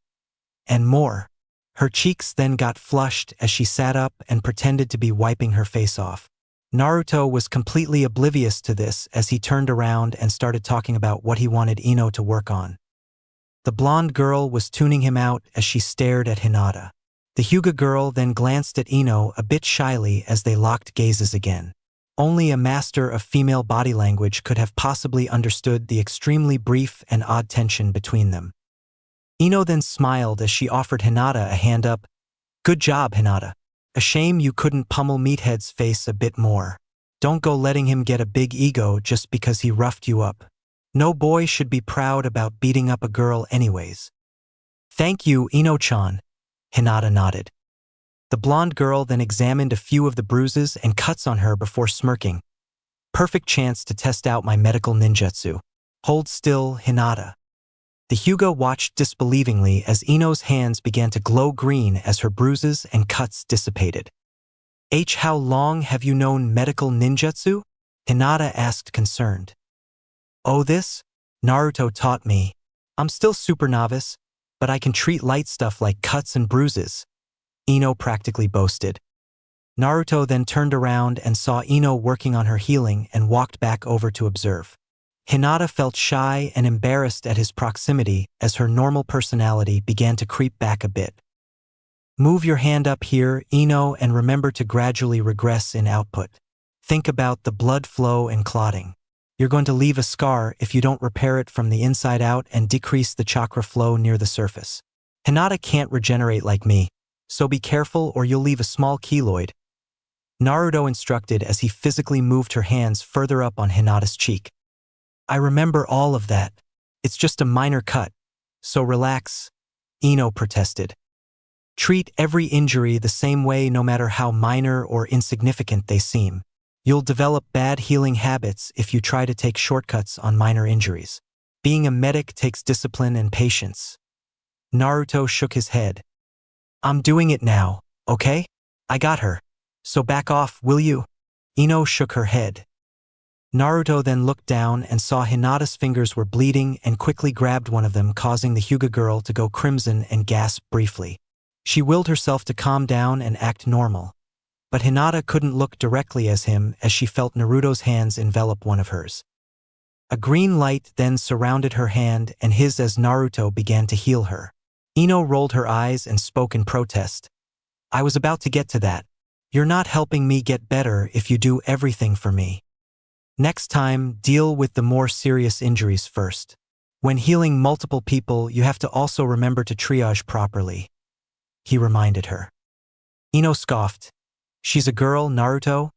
And more. Her cheeks then got flushed as she sat up and pretended to be wiping her face off. Naruto was completely oblivious to this as he turned around and started talking about what he wanted Ino to work on. The blonde girl was tuning him out as she stared at Hinata. The Hyuga girl then glanced at Ino a bit shyly as they locked gazes again. Only a master of female body language could have possibly understood the extremely brief and odd tension between them. Ino then smiled as she offered Hinata a hand up. Good job, Hinata. A shame you couldn't pummel Meathead's face a bit more. Don't go letting him get a big ego just because he roughed you up. No boy should be proud about beating up a girl anyways. Thank you, Ino-chan. Hinata nodded. The blonde girl then examined a few of the bruises and cuts on her before smirking. Perfect chance to test out my medical ninjutsu. Hold still, Hinata. The Hyuga watched disbelievingly as Ino's hands began to glow green as her bruises and cuts dissipated. How long have you known medical ninjutsu? Hinata asked concerned. Oh, this? Naruto taught me. I'm still super novice, but I can treat light stuff like cuts and bruises, Ino practically boasted. Naruto then turned around and saw Ino working on her healing and walked back over to observe. Hinata felt shy and embarrassed at his proximity as her normal personality began to creep back a bit. Move your hand up here, Ino, and remember to gradually regress in output. Think about the blood flow and clotting. You're going to leave a scar if you don't repair it from the inside out and decrease the chakra flow near the surface. Hinata can't regenerate like me, so be careful or you'll leave a small keloid, Naruto instructed as he physically moved her hands further up on Hinata's cheek. I remember all of that. It's just a minor cut, so relax, Ino protested. Treat every injury the same way no matter how minor or insignificant they seem. You'll develop bad healing habits if you try to take shortcuts on minor injuries. Being a medic takes discipline and patience. Naruto shook his head. I'm doing it now, okay? I got her. So back off, will you? Ino shook her head. Naruto then looked down and saw Hinata's fingers were bleeding and quickly grabbed one of them, causing the Hyuga girl to go crimson and gasp briefly. She willed herself to calm down and act normal. But Hinata couldn't look directly at him as she felt Naruto's hands envelop one of hers. A green light then surrounded her hand and his as Naruto began to heal her. Ino rolled her eyes and spoke in protest. I was about to get to that. You're not helping me get better if you do everything for me. Next time, deal with the more serious injuries first. When healing multiple people, you have to also remember to triage properly, he reminded her. Ino scoffed. She's a girl, Naruto,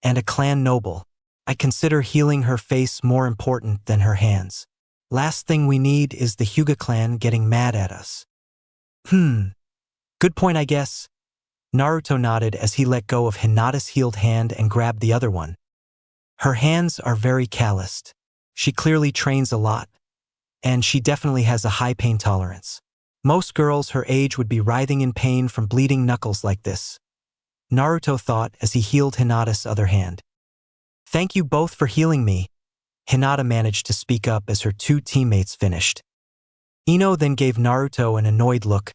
and a clan noble. I consider healing her face more important than her hands. Last thing we need is the Hyuga clan getting mad at us. Good point, I guess. Naruto nodded as he let go of Hinata's healed hand and grabbed the other one. Her hands are very calloused. She clearly trains a lot, and she definitely has a high pain tolerance. Most girls her age would be writhing in pain from bleeding knuckles like this, Naruto thought as he healed Hinata's other hand. Thank you both for healing me, Hinata managed to speak up as her two teammates finished. Ino then gave Naruto an annoyed look.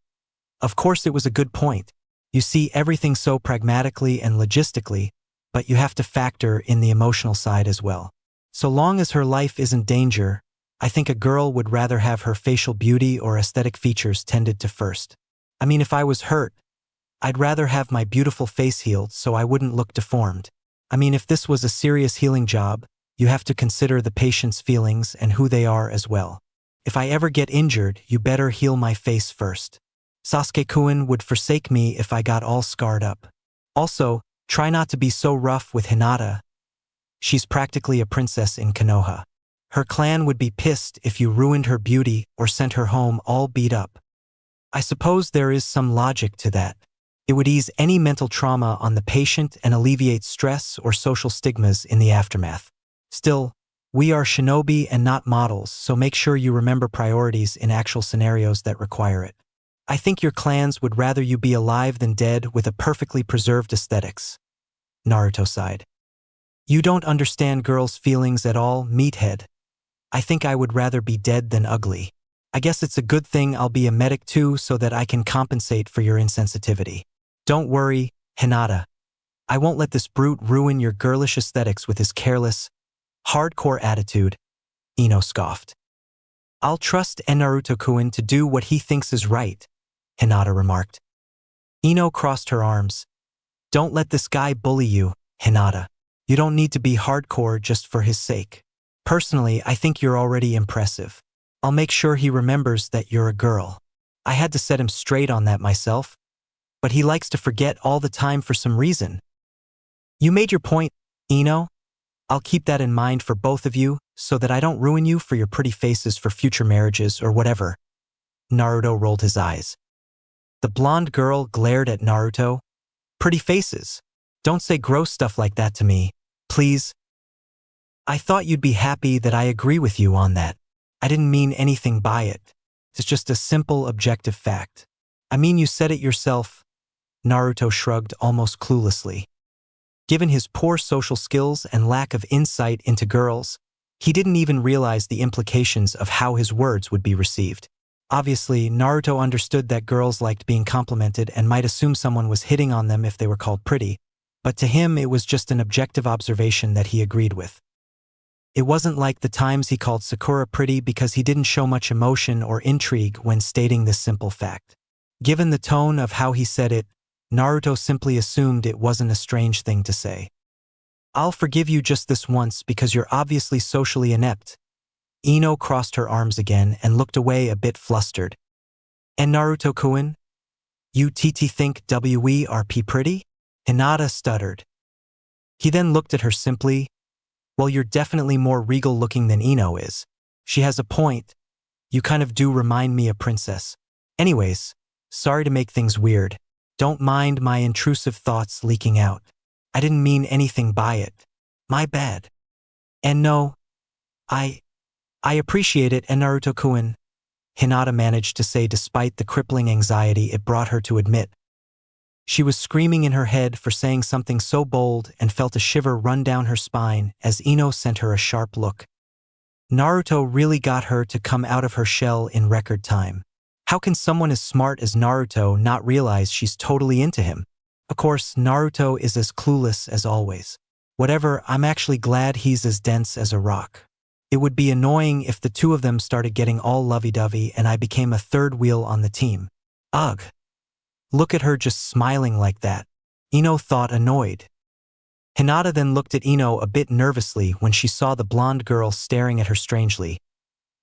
Of course it was a good point. You see everything so pragmatically and logistically, but you have to factor in the emotional side as well. So long as her life isn't danger, I think a girl would rather have her facial beauty or aesthetic features tended to first. I mean, if I was hurt, I'd rather have my beautiful face healed so I wouldn't look deformed. I mean, if this was a serious healing job, you have to consider the patient's feelings and who they are as well. If I ever get injured, you better heal my face first. Sasuke-kun would forsake me if I got all scarred up. Also, try not to be so rough with Hinata. She's practically a princess in Konoha. Her clan would be pissed if you ruined her beauty or sent her home all beat up. I suppose there is some logic to that. It would ease any mental trauma on the patient and alleviate stress or social stigmas in the aftermath. Still, we are shinobi and not models, so make sure you remember priorities in actual scenarios that require it. I think your clans would rather you be alive than dead with a perfectly preserved aesthetics. Naruto sighed. You don't understand girls' feelings at all, meathead. I think I would rather be dead than ugly. I guess it's a good thing I'll be a medic too so that I can compensate for your insensitivity. Don't worry, Hinata. I won't let this brute ruin your girlish aesthetics with his careless, hardcore attitude, Ino scoffed. I'll trust Naruto-kun to do what he thinks is right, Hinata remarked. Ino crossed her arms. Don't let this guy bully you, Hinata. You don't need to be hardcore just for his sake. Personally, I think you're already impressive. I'll make sure he remembers that you're a girl. I had to set him straight on that myself, but he likes to forget all the time for some reason. You made your point, Ino. I'll keep that in mind for both of you so that I don't ruin you for your pretty faces for future marriages or whatever. Naruto rolled his eyes. The blonde girl glared at Naruto. Pretty faces. Don't say gross stuff like that to me, please. I thought you'd be happy that I agree with you on that. I didn't mean anything by it. It's just a simple objective fact. I mean, you said it yourself. Naruto shrugged almost cluelessly. Given his poor social skills and lack of insight into girls, he didn't even realize the implications of how his words would be received. Obviously, Naruto understood that girls liked being complimented and might assume someone was hitting on them if they were called pretty, but to him it was just an objective observation that he agreed with. It wasn't like the times he called Sakura pretty because he didn't show much emotion or intrigue when stating this simple fact. Given the tone of how he said it, Naruto simply assumed it wasn't a strange thing to say. I'll forgive you just this once because you're obviously socially inept. Ino crossed her arms again and looked away a bit flustered. And Naruto-kun? You TT think WERP pretty? Hinata stuttered. He then looked at her simply. Well, you're definitely more regal looking than Ino is. She has a point. You kind of do remind me a princess. Anyways, sorry to make things weird. Don't mind my intrusive thoughts leaking out. I didn't mean anything by it. My bad. And no, I appreciate it, Naruto-kun, Hinata managed to say despite the crippling anxiety it brought her to admit. She was screaming in her head for saying something so bold and felt a shiver run down her spine as Ino sent her a sharp look. Naruto really got her to come out of her shell in record time. How can someone as smart as Naruto not realize she's totally into him? Of course, Naruto is as clueless as always. Whatever, I'm actually glad he's as dense as a rock. It would be annoying if the two of them started getting all lovey-dovey and I became a third wheel on the team. Ugh. Look at her just smiling like that. Ino thought, annoyed. Hinata then looked at Ino a bit nervously when she saw the blonde girl staring at her strangely.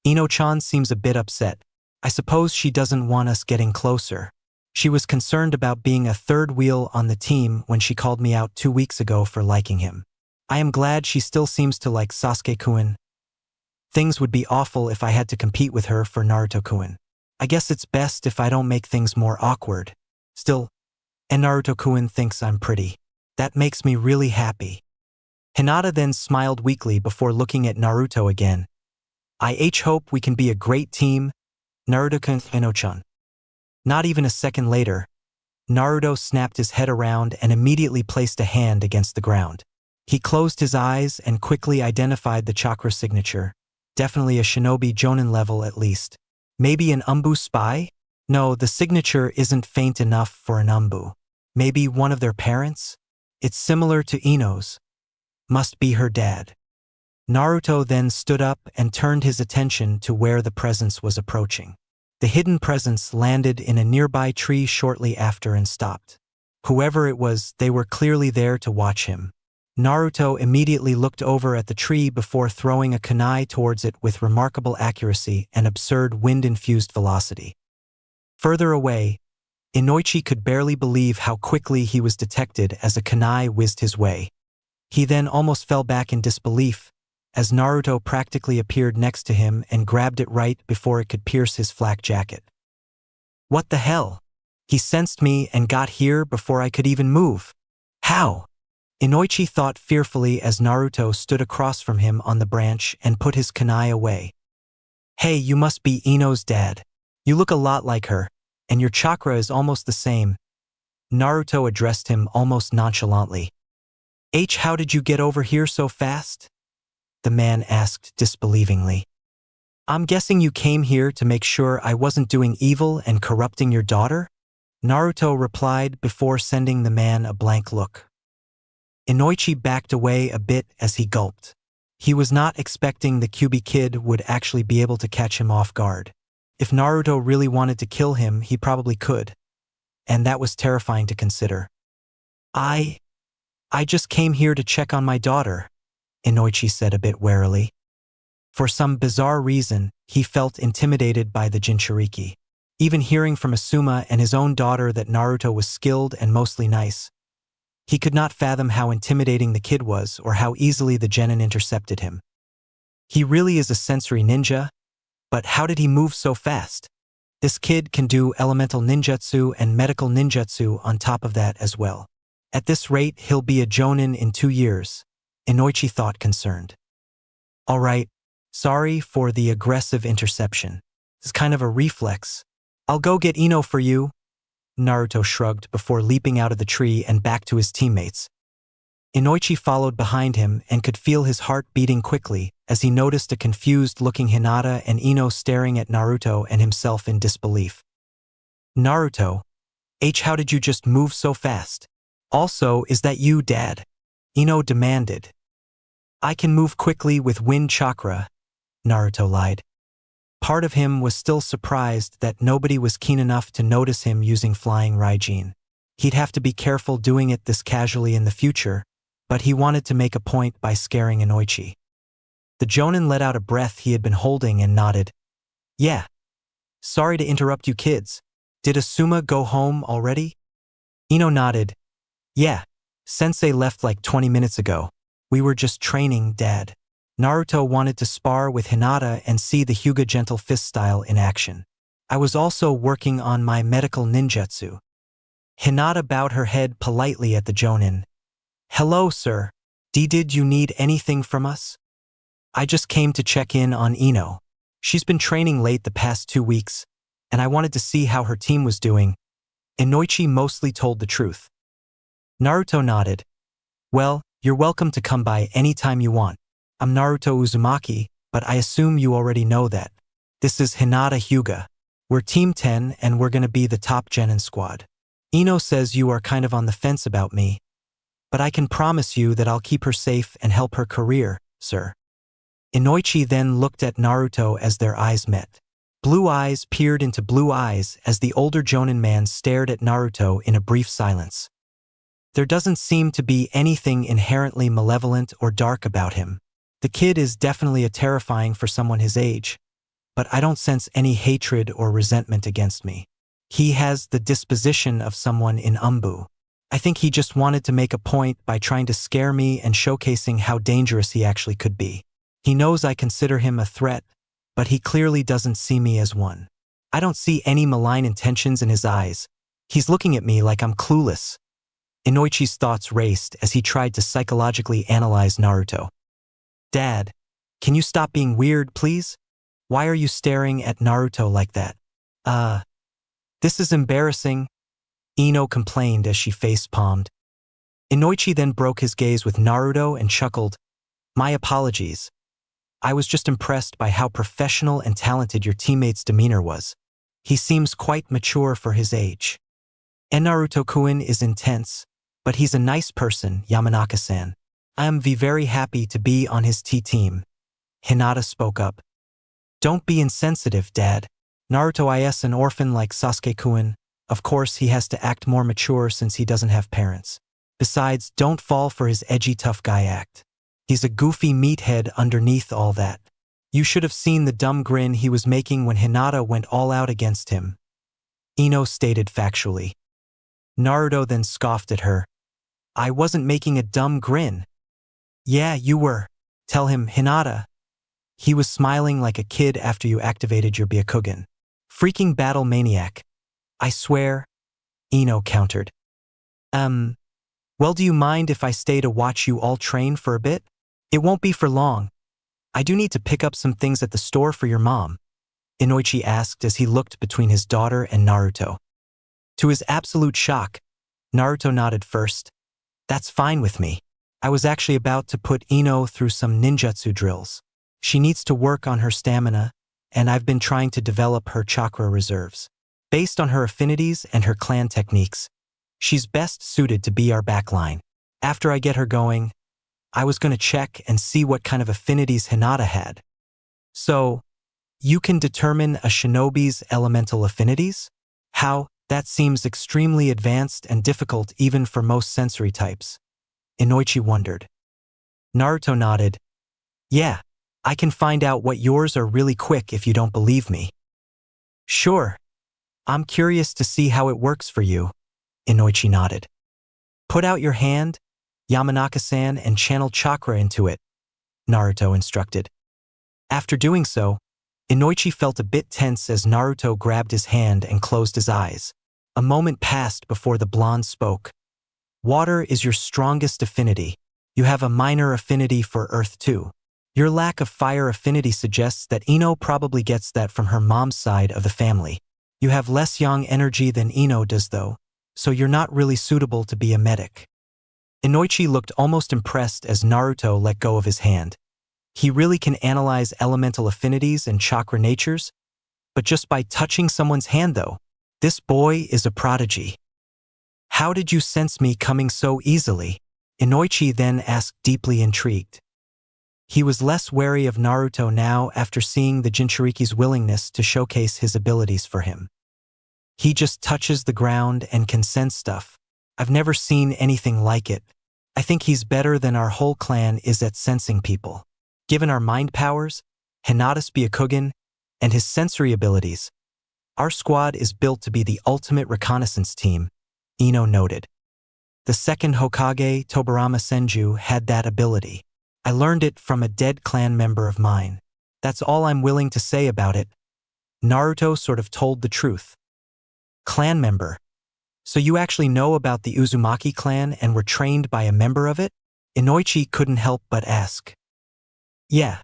Ino-chan seems a bit upset. I suppose she doesn't want us getting closer. She was concerned about being a third wheel on the team when she called me out 2 weeks ago for liking him. I am glad she still seems to like Sasuke-kun. Things would be awful if I had to compete with her for Naruto-kun. I guess it's best if I don't make things more awkward. Still, and Naruto-kun thinks I'm pretty. That makes me really happy. Hinata then smiled weakly before looking at Naruto again. I hope we can be a great team, Naruto-kun, Ino-chan. Not even a second later, Naruto snapped his head around and immediately placed a hand against the ground. He closed his eyes and quickly identified the chakra signature. Definitely a shinobi jonin level at least. Maybe an Umbu spy? No, the signature isn't faint enough for an Umbu. Maybe one of their parents? It's similar to Ino's. Must be her dad. Naruto then stood up and turned his attention to where the presence was approaching. The hidden presence landed in a nearby tree shortly after and stopped. Whoever it was, they were clearly there to watch him. Naruto immediately looked over at the tree before throwing a kunai towards it with remarkable accuracy and absurd wind-infused velocity. Further away, Inoichi could barely believe how quickly he was detected as a kunai whizzed his way. He then almost fell back in disbelief, as Naruto practically appeared next to him and grabbed it right before it could pierce his flak jacket. What the hell? He sensed me and got here before I could even move. How? Inoichi thought fearfully as Naruto stood across from him on the branch and put his kunai away. Hey, you must be Ino's dad. You look a lot like her, and your chakra is almost the same. Naruto addressed him almost nonchalantly. How did you get over here so fast? The man asked disbelievingly. I'm guessing you came here to make sure I wasn't doing evil and corrupting your daughter? Naruto replied before sending the man a blank look. Inoichi backed away a bit as he gulped. He was not expecting the Kyuubi kid would actually be able to catch him off guard. If Naruto really wanted to kill him, he probably could. And that was terrifying to consider. I just came here to check on my daughter, Inoichi said a bit warily. For some bizarre reason, he felt intimidated by the Jinchuriki. Even hearing from Asuma and his own daughter that Naruto was skilled and mostly nice, he could not fathom how intimidating the kid was or how easily the genin intercepted him. He really is a sensory ninja, but how did he move so fast? This kid can do elemental ninjutsu and medical ninjutsu on top of that as well. At this rate, he'll be a jonin in 2 years, Inoichi thought concerned. All right, sorry for the aggressive interception. It's kind of a reflex. I'll go get Ino for you. Naruto shrugged before leaping out of the tree and back to his teammates. Inoichi followed behind him and could feel his heart beating quickly as he noticed a confused-looking Hinata and Ino staring at Naruto and himself in disbelief. Naruto, how did you just move so fast? Also, is that you, Dad? Ino demanded. I can move quickly with wind chakra, Naruto lied. Part of him was still surprised that nobody was keen enough to notice him using flying Raijin. He'd have to be careful doing it this casually in the future, but he wanted to make a point by scaring Inoichi. The jonin let out a breath he had been holding and nodded. Yeah. Sorry to interrupt you kids. Did Asuma go home already? Ino nodded. Yeah. Sensei left like 20 minutes ago. We were just training, Dad. Naruto wanted to spar with Hinata and see the Hyuga gentle fist style in action. I was also working on my medical ninjutsu. Hinata bowed her head politely at the jonin. Hello, sir. Did you need anything from us? I just came to check in on Ino. She's been training late the past 2 weeks, and I wanted to see how her team was doing. Inoichi mostly told the truth. Naruto nodded. Well, you're welcome to come by anytime you want. I'm Naruto Uzumaki, but I assume you already know that. This is Hinata Hyuga. We're Team 10 and we're gonna be the top genin squad. Ino says you are kind of on the fence about me, but I can promise you that I'll keep her safe and help her career, sir. Inoichi then looked at Naruto as their eyes met. Blue eyes peered into blue eyes as the older Jonin man stared at Naruto in a brief silence. There doesn't seem to be anything inherently malevolent or dark about him. The kid is definitely terrifying for someone his age, but I don't sense any hatred or resentment against me. He has the disposition of someone in Umbu. I think he just wanted to make a point by trying to scare me and showcasing how dangerous he actually could be. He knows I consider him a threat, but he clearly doesn't see me as one. I don't see any malign intentions in his eyes. He's looking at me like I'm clueless. Inoichi's thoughts raced as he tried to psychologically analyze Naruto. Dad, can you stop being weird, please? Why are you staring at Naruto like that? This is embarrassing, Ino complained as she face-palmed. Inoichi then broke his gaze with Naruto and chuckled. My apologies. I was just impressed by how professional and talented your teammate's demeanor was. He seems quite mature for his age. And Naruto-kun is intense, but he's a nice person, Yamanaka-san. I am very happy to be on his team. Hinata spoke up. Don't be insensitive, Dad. Naruto is an orphan like Sasuke-kun. Of course, he has to act more mature since he doesn't have parents. Besides, don't fall for his edgy tough guy act. He's a goofy meathead underneath all that. You should have seen the dumb grin he was making when Hinata went all out against him. Ino stated factually. Naruto then scoffed at her. I wasn't making a dumb grin. Yeah, you were. Tell him, Hinata. He was smiling like a kid after you activated your Byakugan. Freaking battle maniac. I swear, Ino countered. Well, do you mind if I stay to watch you all train for a bit? It won't be for long. I do need to pick up some things at the store for your mom, Inoichi asked as he looked between his daughter and Naruto. To his absolute shock, Naruto nodded first. That's fine with me. I was actually about to put Ino through some ninjutsu drills. She needs to work on her stamina, and I've been trying to develop her chakra reserves. Based on her affinities and her clan techniques, she's best suited to be our backline. After I get her going, I was going to check and see what kind of affinities Hinata had. So, you can determine a shinobi's elemental affinities? How? That seems extremely advanced and difficult even for most sensory types. Inoichi wondered. Naruto nodded. Yeah, I can find out what yours are really quick if you don't believe me. Sure. I'm curious to see how it works for you, Inoichi nodded. Put out your hand, Yamanaka-san, and channel chakra into it, Naruto instructed. After doing so, Inoichi felt a bit tense as Naruto grabbed his hand and closed his eyes. A moment passed before the blonde spoke. Water is your strongest affinity. You have a minor affinity for earth too. Your lack of fire affinity suggests that Ino probably gets that from her mom's side of the family. You have less yang energy than Ino does though, so you're not really suitable to be a medic. Inoichi looked almost impressed as Naruto let go of his hand. He really can analyze elemental affinities and chakra natures, but just by touching someone's hand though, this boy is a prodigy. How did you sense me coming so easily? Inoichi then asked, deeply intrigued. He was less wary of Naruto now after seeing the Jinchuriki's willingness to showcase his abilities for him. He just touches the ground and can sense stuff. I've never seen anything like it. I think he's better than our whole clan is at sensing people. Given our mind powers, Hinata's Byakugan, and his sensory abilities, our squad is built to be the ultimate reconnaissance team, Ino noted. The second Hokage, Tobirama Senju, had that ability. I learned it from a dead clan member of mine. That's all I'm willing to say about it. Naruto sort of told the truth. Clan member. So you actually know about the Uzumaki clan and were trained by a member of it? Inoichi couldn't help but ask. Yeah.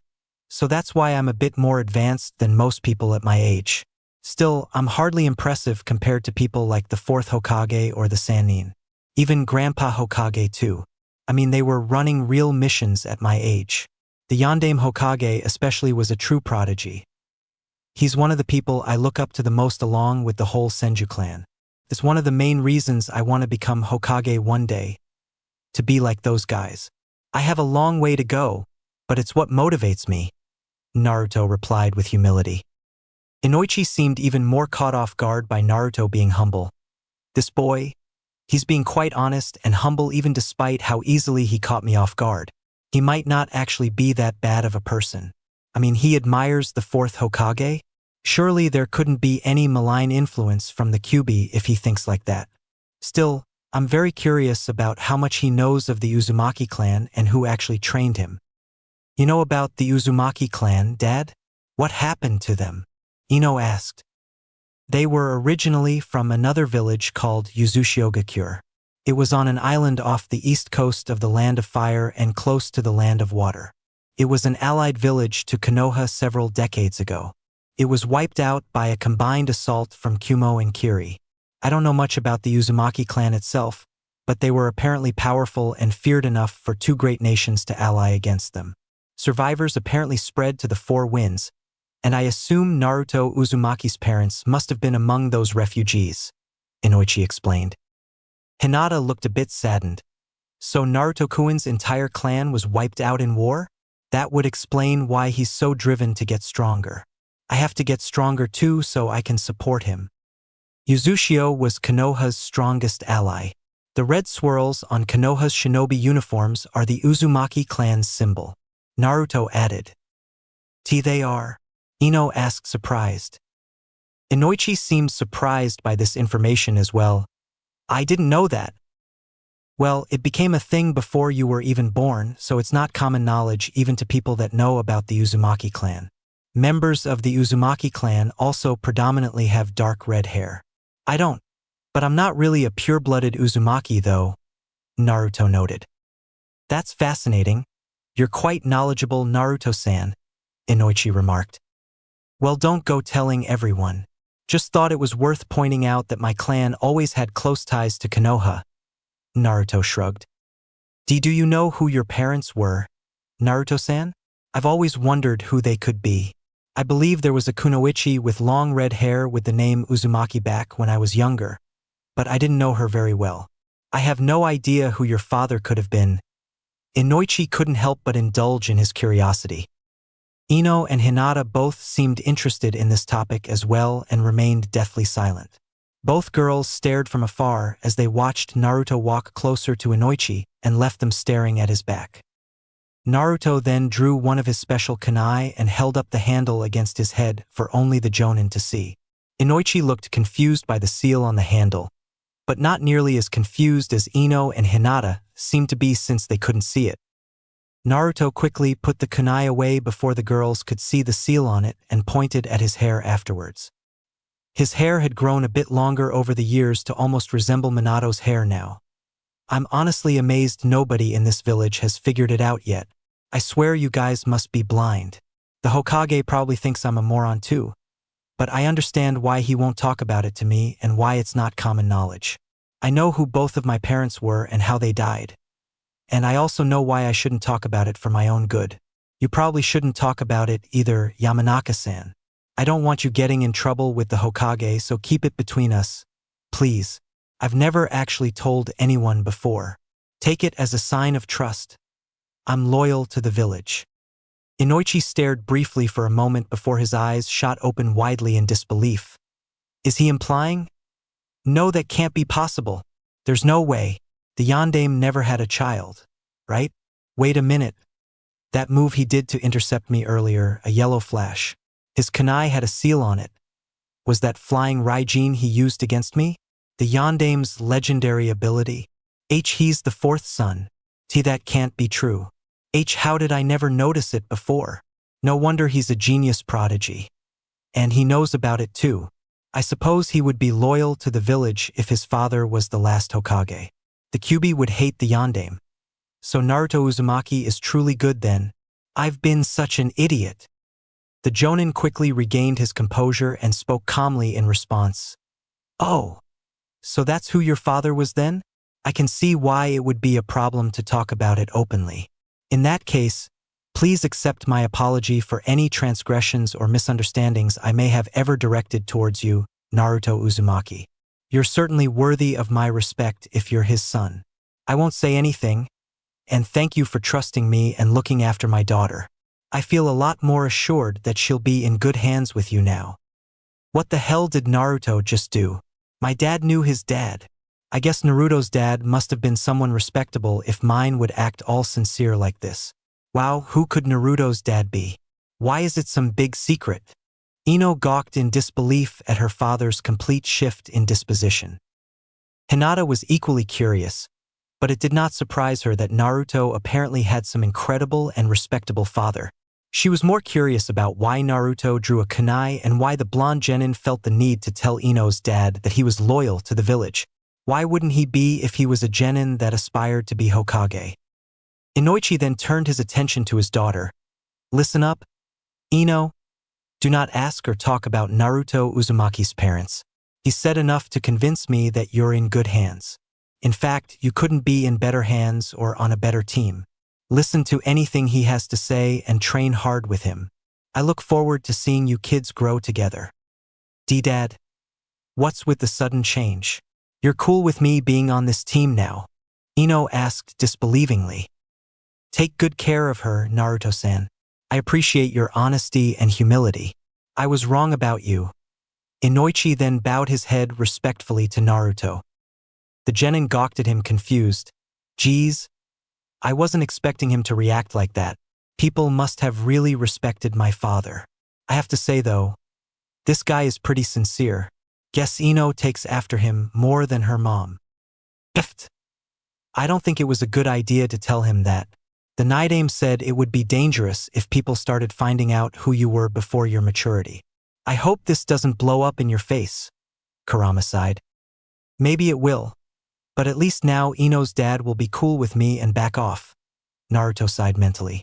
So that's why I'm a bit more advanced than most people at my age. Still, I'm hardly impressive compared to people like the 4th Hokage or the Sannin. Even Grandpa Hokage too. I mean, they were running real missions at my age. The Yondaime Hokage especially was a true prodigy. He's one of the people I look up to the most along with the whole Senju clan. It's one of the main reasons I want to become Hokage one day. To be like those guys. I have a long way to go, but it's what motivates me, Naruto replied with humility. Inoichi seemed even more caught off guard by Naruto being humble. This boy, he's being quite honest and humble even despite how easily he caught me off guard. He might not actually be that bad of a person. I mean, he admires the 4th Hokage? Surely there couldn't be any malign influence from the Kyuubi if he thinks like that. Still, I'm very curious about how much he knows of the Uzumaki clan and who actually trained him. You know about the Uzumaki clan, Dad? What happened to them? Ino asked. They were originally from another village called Uzushiogakure. It was on an island off the east coast of the Land of Fire and close to the Land of Water. It was an allied village to Konoha several decades ago. It was wiped out by a combined assault from Kumo and Kiri. I don't know much about the Uzumaki clan itself, but they were apparently powerful and feared enough for 2 great nations to ally against them. Survivors apparently spread to the 4 winds, and I assume Naruto Uzumaki's parents must have been among those refugees, Inoichi explained. Hinata looked a bit saddened. So Naruto-kun's entire clan was wiped out in war? That would explain why he's so driven to get stronger. I have to get stronger too so I can support him. Uzushio was Konoha's strongest ally. The red swirls on Konoha's shinobi uniforms are the Uzumaki clan's symbol. Naruto added. They are? Ino asked surprised. Inoichi seemed surprised by this information as well. I didn't know that. Well, it became a thing before you were even born, so it's not common knowledge even to people that know about the Uzumaki clan. Members of the Uzumaki clan also predominantly have dark red hair. I don't, but I'm not really a pure-blooded Uzumaki though, Naruto noted. That's fascinating. You're quite knowledgeable, Naruto-san, Inoichi remarked. Well, don't go telling everyone. Just thought it was worth pointing out that my clan always had close ties to Konoha. Naruto shrugged. Do you know who your parents were, Naruto-san? I've always wondered who they could be. I believe there was a kunoichi with long red hair with the name Uzumaki back when I was younger, but I didn't know her very well. I have no idea who your father could have been. Inoichi couldn't help but indulge in his curiosity. Ino and Hinata both seemed interested in this topic as well and remained deathly silent. Both girls stared from afar as they watched Naruto walk closer to Inoichi and left them staring at his back. Naruto then drew one of his special kunai and held up the handle against his head for only the jonin to see. Inoichi looked confused by the seal on the handle, but not nearly as confused as Ino and Hinata seemed to be since they couldn't see it. Naruto quickly put the kunai away before the girls could see the seal on it and pointed at his hair afterwards. His hair had grown a bit longer over the years to almost resemble Minato's hair now. I'm honestly amazed nobody in this village has figured it out yet. I swear you guys must be blind. The Hokage probably thinks I'm a moron too, but I understand why he won't talk about it to me and why it's not common knowledge. I know who both of my parents were and how they died. And I also know why I shouldn't talk about it for my own good. You probably shouldn't talk about it either, Yamanaka-san. I don't want you getting in trouble with the Hokage, so keep it between us. Please. I've never actually told anyone before. Take it as a sign of trust. I'm loyal to the village. Inoichi stared briefly for a moment before his eyes shot open widely in disbelief. Is he implying? No, that can't be possible. There's no way. The Yondaime never had a child, right? Wait a minute. That move he did to intercept me earlier, a yellow flash. His kunai had a seal on it. Was that flying Raijin he used against me? The Yondaime's legendary ability? He's the 4th son. That can't be true. How did I never notice it before? No wonder he's a genius prodigy. And he knows about it too. I suppose he would be loyal to the village if his father was the last Hokage. The Kyuubi would hate the Yondaime. So Naruto Uzumaki is truly good then. I've been such an idiot. The Jonin quickly regained his composure and spoke calmly in response. Oh, so that's who your father was then? I can see why it would be a problem to talk about it openly. In that case, please accept my apology for any transgressions or misunderstandings I may have ever directed towards you, Naruto Uzumaki. You're certainly worthy of my respect if you're his son. I won't say anything, and thank you for trusting me and looking after my daughter. I feel a lot more assured that she'll be in good hands with you now. What the hell did Naruto just do? My dad knew his dad. I guess Naruto's dad must have been someone respectable if mine would act all sincere like this. Wow, who could Naruto's dad be? Why is it some big secret? Ino gawked in disbelief at her father's complete shift in disposition. Hinata was equally curious, but it did not surprise her that Naruto apparently had some incredible and respectable father. She was more curious about why Naruto drew a kunai and why the blonde genin felt the need to tell Ino's dad that he was loyal to the village. Why wouldn't he be if he was a genin that aspired to be Hokage? Inoichi then turned his attention to his daughter. Listen up, Ino. Do not ask or talk about Naruto Uzumaki's parents. He said enough to convince me that you're in good hands. In fact, you couldn't be in better hands or on a better team. Listen to anything he has to say and train hard with him. I look forward to seeing you kids grow together. D-Dad, what's with the sudden change? You're cool with me being on this team now? Ino asked disbelievingly. Take good care of her, Naruto-san. I appreciate your honesty and humility. I was wrong about you. Inoichi then bowed his head respectfully to Naruto. The genin gawked at him confused. Geez, I wasn't expecting him to react like that. People must have really respected my father. I have to say though, this guy is pretty sincere. Guess Ino takes after him more than her mom. I don't think it was a good idea to tell him that. The Naidame said it would be dangerous if people started finding out who you were before your maturity. I hope this doesn't blow up in your face, Kurama sighed. Maybe it will. But at least now Ino's dad will be cool with me and back off. Naruto sighed mentally.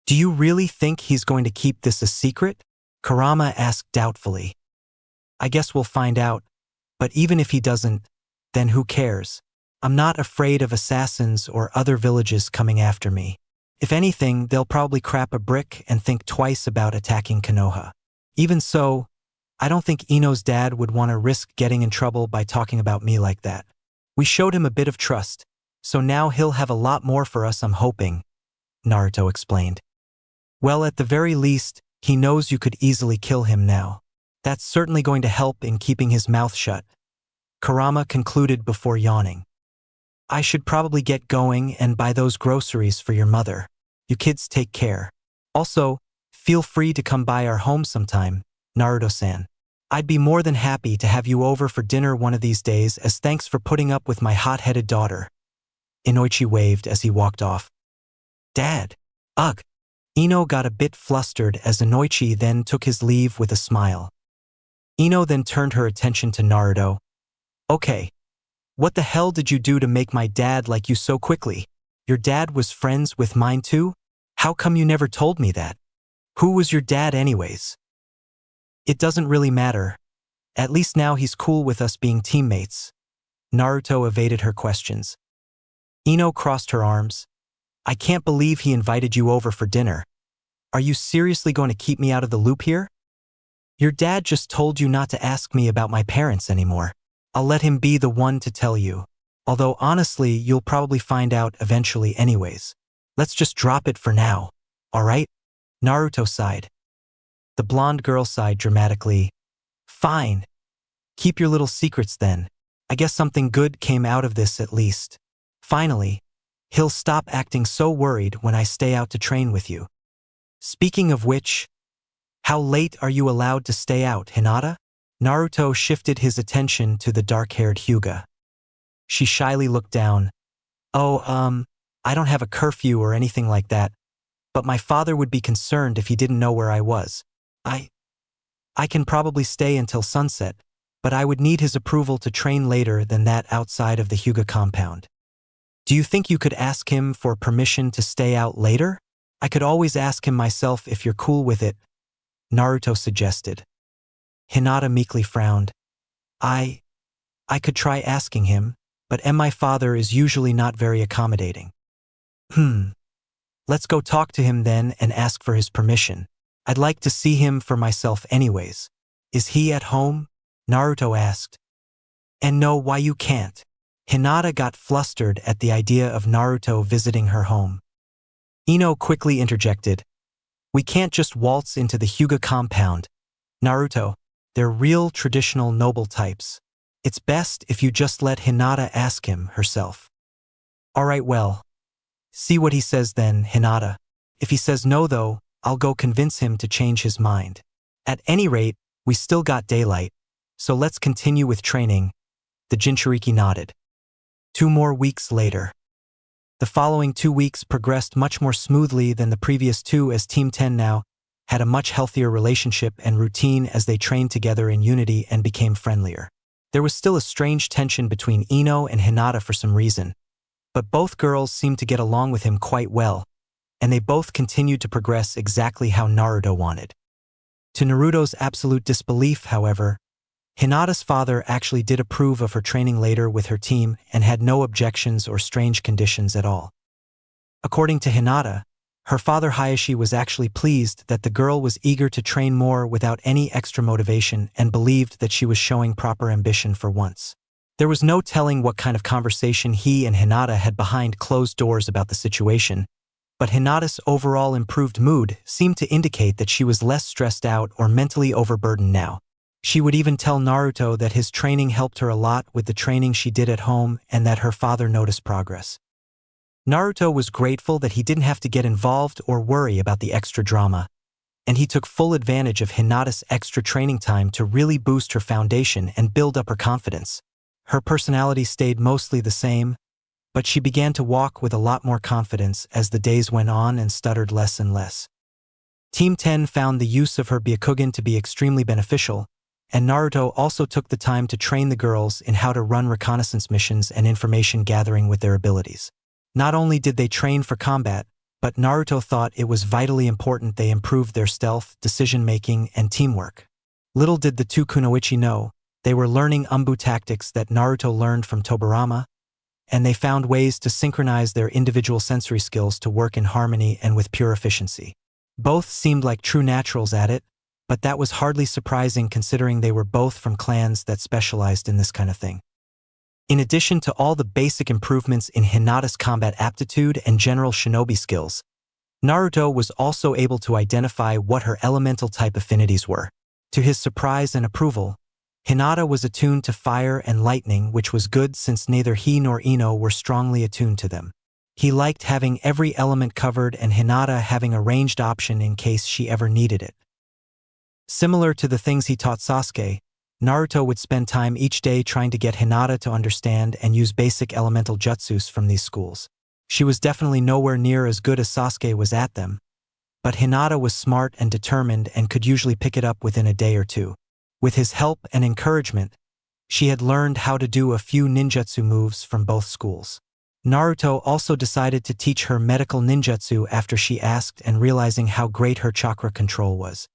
Do you really think he's going to keep this a secret? Kurama asked doubtfully. I guess we'll find out, but even if he doesn't, then who cares? I'm not afraid of assassins or other villages coming after me. If anything, they'll probably crap a brick and think twice about attacking Konoha. Even so, I don't think Ino's dad would want to risk getting in trouble by talking about me like that. We showed him a bit of trust, so now he'll have a lot more for us, I'm hoping, Naruto explained. Well, at the very least, he knows you could easily kill him now. That's certainly going to help in keeping his mouth shut. Kurama concluded before yawning. I should probably get going and buy those groceries for your mother. You kids take care. Also, feel free to come by our home sometime, Naruto-san. I'd be more than happy to have you over for dinner one of these days as thanks for putting up with my hot-headed daughter. Inoichi waved as he walked off. Dad. Ugh. Ino got a bit flustered as Inoichi then took his leave with a smile. Ino then turned her attention to Naruto. Okay. What the hell did you do to make my dad like you so quickly? Your dad was friends with mine too? How come you never told me that? Who was your dad anyways? It doesn't really matter. At least now he's cool with us being teammates. Naruto evaded her questions. Ino crossed her arms. I can't believe he invited you over for dinner. Are you seriously going to keep me out of the loop here? Your dad just told you not to ask me about my parents anymore. I'll let him be the one to tell you. Although honestly, you'll probably find out eventually anyways. Let's just drop it for now, alright? Naruto sighed. The blonde girl sighed dramatically. Fine. Keep your little secrets then. I guess something good came out of this at least. Finally, he'll stop acting so worried when I stay out to train with you. Speaking of which, how late are you allowed to stay out, Hinata? Naruto shifted his attention to the dark-haired Hyuga. She shyly looked down. Oh, I don't have a curfew or anything like that, but my father would be concerned if he didn't know where I was. I can probably stay until sunset, but I would need his approval to train later than that outside of the Hyuga compound. Do you think you could ask him for permission to stay out later? I could always ask him myself if you're cool with it. Naruto suggested. Hinata meekly frowned. I could try asking him, but my father is usually not very accommodating. Let's go talk to him then and ask for his permission. I'd like to see him for myself anyways. Is he at home? Naruto asked. And no, why you can't? Hinata got flustered at the idea of Naruto visiting her home. Ino quickly interjected. We can't just waltz into the Hyuga compound. Naruto, they're real traditional noble types. It's best if you just let Hinata ask him herself. Alright, well. See what he says then, Hinata. If he says no though, I'll go convince him to change his mind. At any rate, we still got daylight, so let's continue with training. The Jinchuriki nodded. 2 more weeks later. The following 2 weeks progressed much more smoothly than the previous 2, as Team 10 now had a much healthier relationship and routine as they trained together in unity and became friendlier. There was still a strange tension between Ino and Hinata for some reason, but both girls seemed to get along with him quite well, and they both continued to progress exactly how Naruto wanted. To Naruto's absolute disbelief, however, Hinata's father actually did approve of her training later with her team and had no objections or strange conditions at all. According to Hinata, her father Hayashi was actually pleased that the girl was eager to train more without any extra motivation and believed that she was showing proper ambition for once. There was no telling what kind of conversation he and Hinata had behind closed doors about the situation, but Hinata's overall improved mood seemed to indicate that she was less stressed out or mentally overburdened now. She would even tell Naruto that his training helped her a lot with the training she did at home and that her father noticed progress. Naruto was grateful that he didn't have to get involved or worry about the extra drama, and he took full advantage of Hinata's extra training time to really boost her foundation and build up her confidence. Her personality stayed mostly the same, but she began to walk with a lot more confidence as the days went on and stuttered less and less. Team 10 found the use of her Byakugan to be extremely beneficial, and Naruto also took the time to train the girls in how to run reconnaissance missions and information gathering with their abilities. Not only did they train for combat, but Naruto thought it was vitally important they improved their stealth, decision-making, and teamwork. Little did the 2 kunoichi know, they were learning Umbu tactics that Naruto learned from Tobirama, and they found ways to synchronize their individual sensory skills to work in harmony and with pure efficiency. Both seemed like true naturals at it, but that was hardly surprising considering they were both from clans that specialized in this kind of thing. In addition to all the basic improvements in Hinata's combat aptitude and general shinobi skills, Naruto was also able to identify what her elemental type affinities were. To his surprise and approval, Hinata was attuned to fire and lightning, which was good since neither he nor Ino were strongly attuned to them. He liked having every element covered and Hinata having a ranged option in case she ever needed it. Similar to the things he taught Sasuke, Naruto would spend time each day trying to get Hinata to understand and use basic elemental jutsus from these schools. She was definitely nowhere near as good as Sasuke was at them, but Hinata was smart and determined and could usually pick it up within a day or 2. With his help and encouragement, she had learned how to do a few ninjutsu moves from both schools. Naruto also decided to teach her medical ninjutsu after she asked and realizing how great her chakra control was.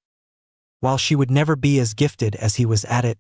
While she would never be as gifted as he was at it,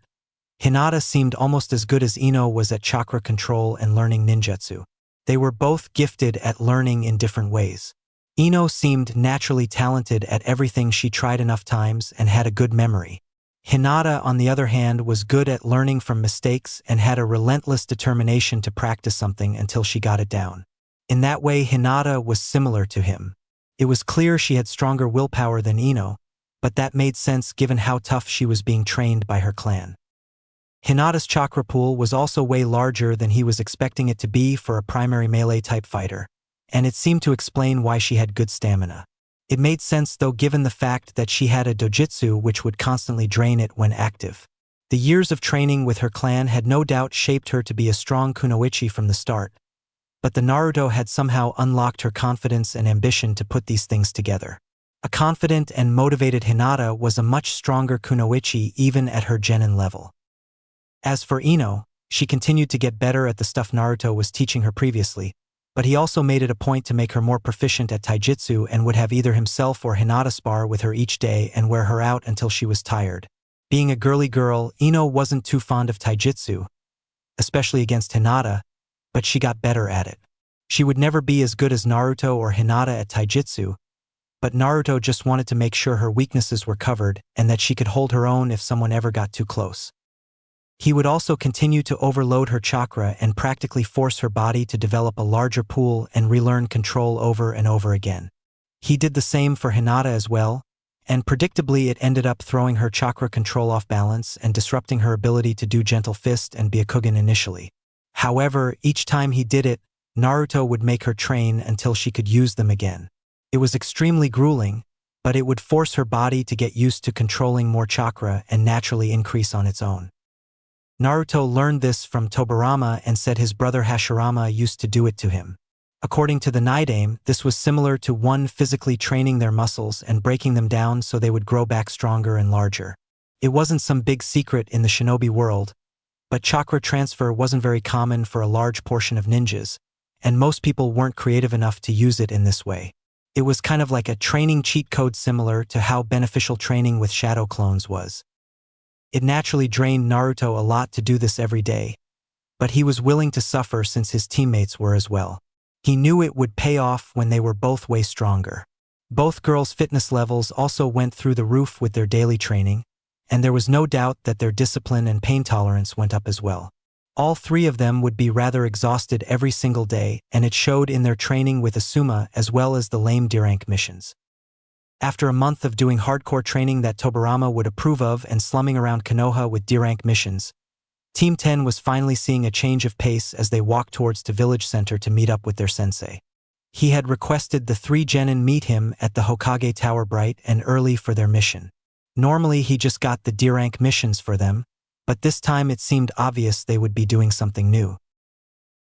Hinata seemed almost as good as Ino was at chakra control and learning ninjutsu. They were both gifted at learning in different ways. Ino seemed naturally talented at everything she tried enough times and had a good memory. Hinata, on the other hand, was good at learning from mistakes and had a relentless determination to practice something until she got it down. In that way, Hinata was similar to him. It was clear she had stronger willpower than Ino, but that made sense given how tough she was being trained by her clan. Hinata's chakra pool was also way larger than he was expecting it to be for a primary melee-type fighter, and it seemed to explain why she had good stamina. It made sense though given the fact that she had a dojutsu which would constantly drain it when active. The years of training with her clan had no doubt shaped her to be a strong kunoichi from the start, but the Naruto had somehow unlocked her confidence and ambition to put these things together. A confident and motivated Hinata was a much stronger kunoichi even at her genin level. As for Ino, she continued to get better at the stuff Naruto was teaching her previously, but he also made it a point to make her more proficient at taijutsu and would have either himself or Hinata spar with her each day and wear her out until she was tired. Being a girly girl, Ino wasn't too fond of taijutsu, especially against Hinata, but she got better at it. She would never be as good as Naruto or Hinata at taijutsu, but Naruto just wanted to make sure her weaknesses were covered and that she could hold her own if someone ever got too close. He would also continue to overload her chakra and practically force her body to develop a larger pool and relearn control over and over again. He did the same for Hinata as well, and predictably it ended up throwing her chakra control off balance and disrupting her ability to do gentle fist and Byakugan initially. However, each time he did it, Naruto would make her train until she could use them again. It was extremely grueling, but it would force her body to get used to controlling more chakra and naturally increase on its own. Naruto learned this from Tobirama and said his brother Hashirama used to do it to him. According to the Naidame, this was similar to one physically training their muscles and breaking them down so they would grow back stronger and larger. It wasn't some big secret in the shinobi world, but chakra transfer wasn't very common for a large portion of ninjas, and most people weren't creative enough to use it in this way. It was kind of like a training cheat code similar to how beneficial training with shadow clones was. It naturally drained Naruto a lot to do this every day, but he was willing to suffer since his teammates were as well. He knew it would pay off when they were both way stronger. Both girls' fitness levels also went through the roof with their daily training, and there was no doubt that their discipline and pain tolerance went up as well. All three of them would be rather exhausted every single day, and it showed in their training with Asuma as well as the lame D-rank missions. After a month of doing hardcore training that Tobirama would approve of and slumming around Konoha with D-rank missions, Team 10 was finally seeing a change of pace as they walked towards the village center to meet up with their sensei. He had requested the three genin meet him at the Hokage Tower bright and early for their mission. Normally he just got the D-rank missions for them, but this time it seemed obvious they would be doing something new.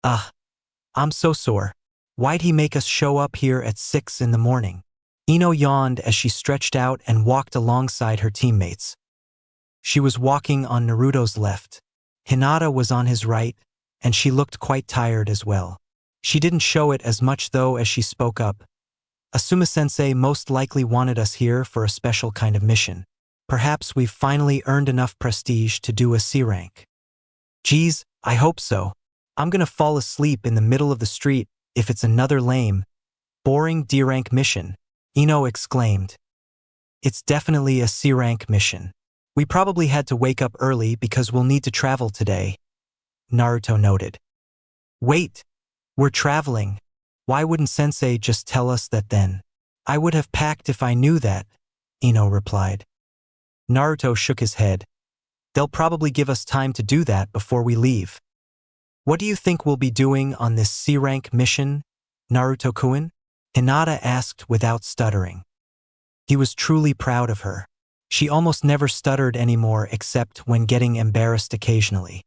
I'm so sore. Why'd he make us show up here at 6 in the morning? Ino yawned as she stretched out and walked alongside her teammates. She was walking on Naruto's left. Hinata was on his right, and she looked quite tired as well. She didn't show it as much though as she spoke up. Asuma-sensei most likely wanted us here for a special kind of mission. Perhaps we've finally earned enough prestige to do a C rank. Geez, I hope so. I'm gonna fall asleep in the middle of the street if it's another lame, boring D rank mission, Ino exclaimed. It's definitely a C rank mission. We probably had to wake up early because we'll need to travel today, Naruto noted. Wait, we're traveling. Why wouldn't Sensei just tell us that then? I would have packed if I knew that, Ino replied. Naruto shook his head. They'll probably give us time to do that before we leave. What do you think we'll be doing on this C-rank mission, Naruto-kun? Hinata asked without stuttering. He was truly proud of her. She almost never stuttered anymore except when getting embarrassed occasionally.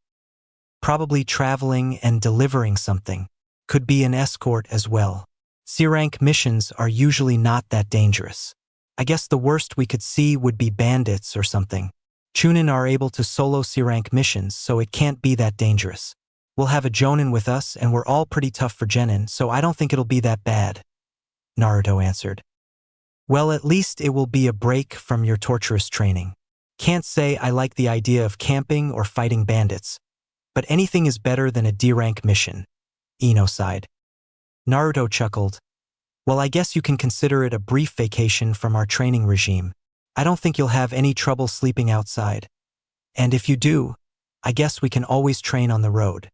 Probably traveling and delivering something. Could be an escort as well. C-rank missions are usually not that dangerous. I guess the worst we could see would be bandits or something. Chunin are able to solo C-rank missions, so it can't be that dangerous. We'll have a Jonin with us and we're all pretty tough for genin, so I don't think it'll be that bad, Naruto answered. Well, at least it will be a break from your torturous training. Can't say I like the idea of camping or fighting bandits, but anything is better than a D-rank mission, Ino sighed. Naruto chuckled. Well, I guess you can consider it a brief vacation from our training regime. I don't think you'll have any trouble sleeping outside. And if you do, I guess we can always train on the road.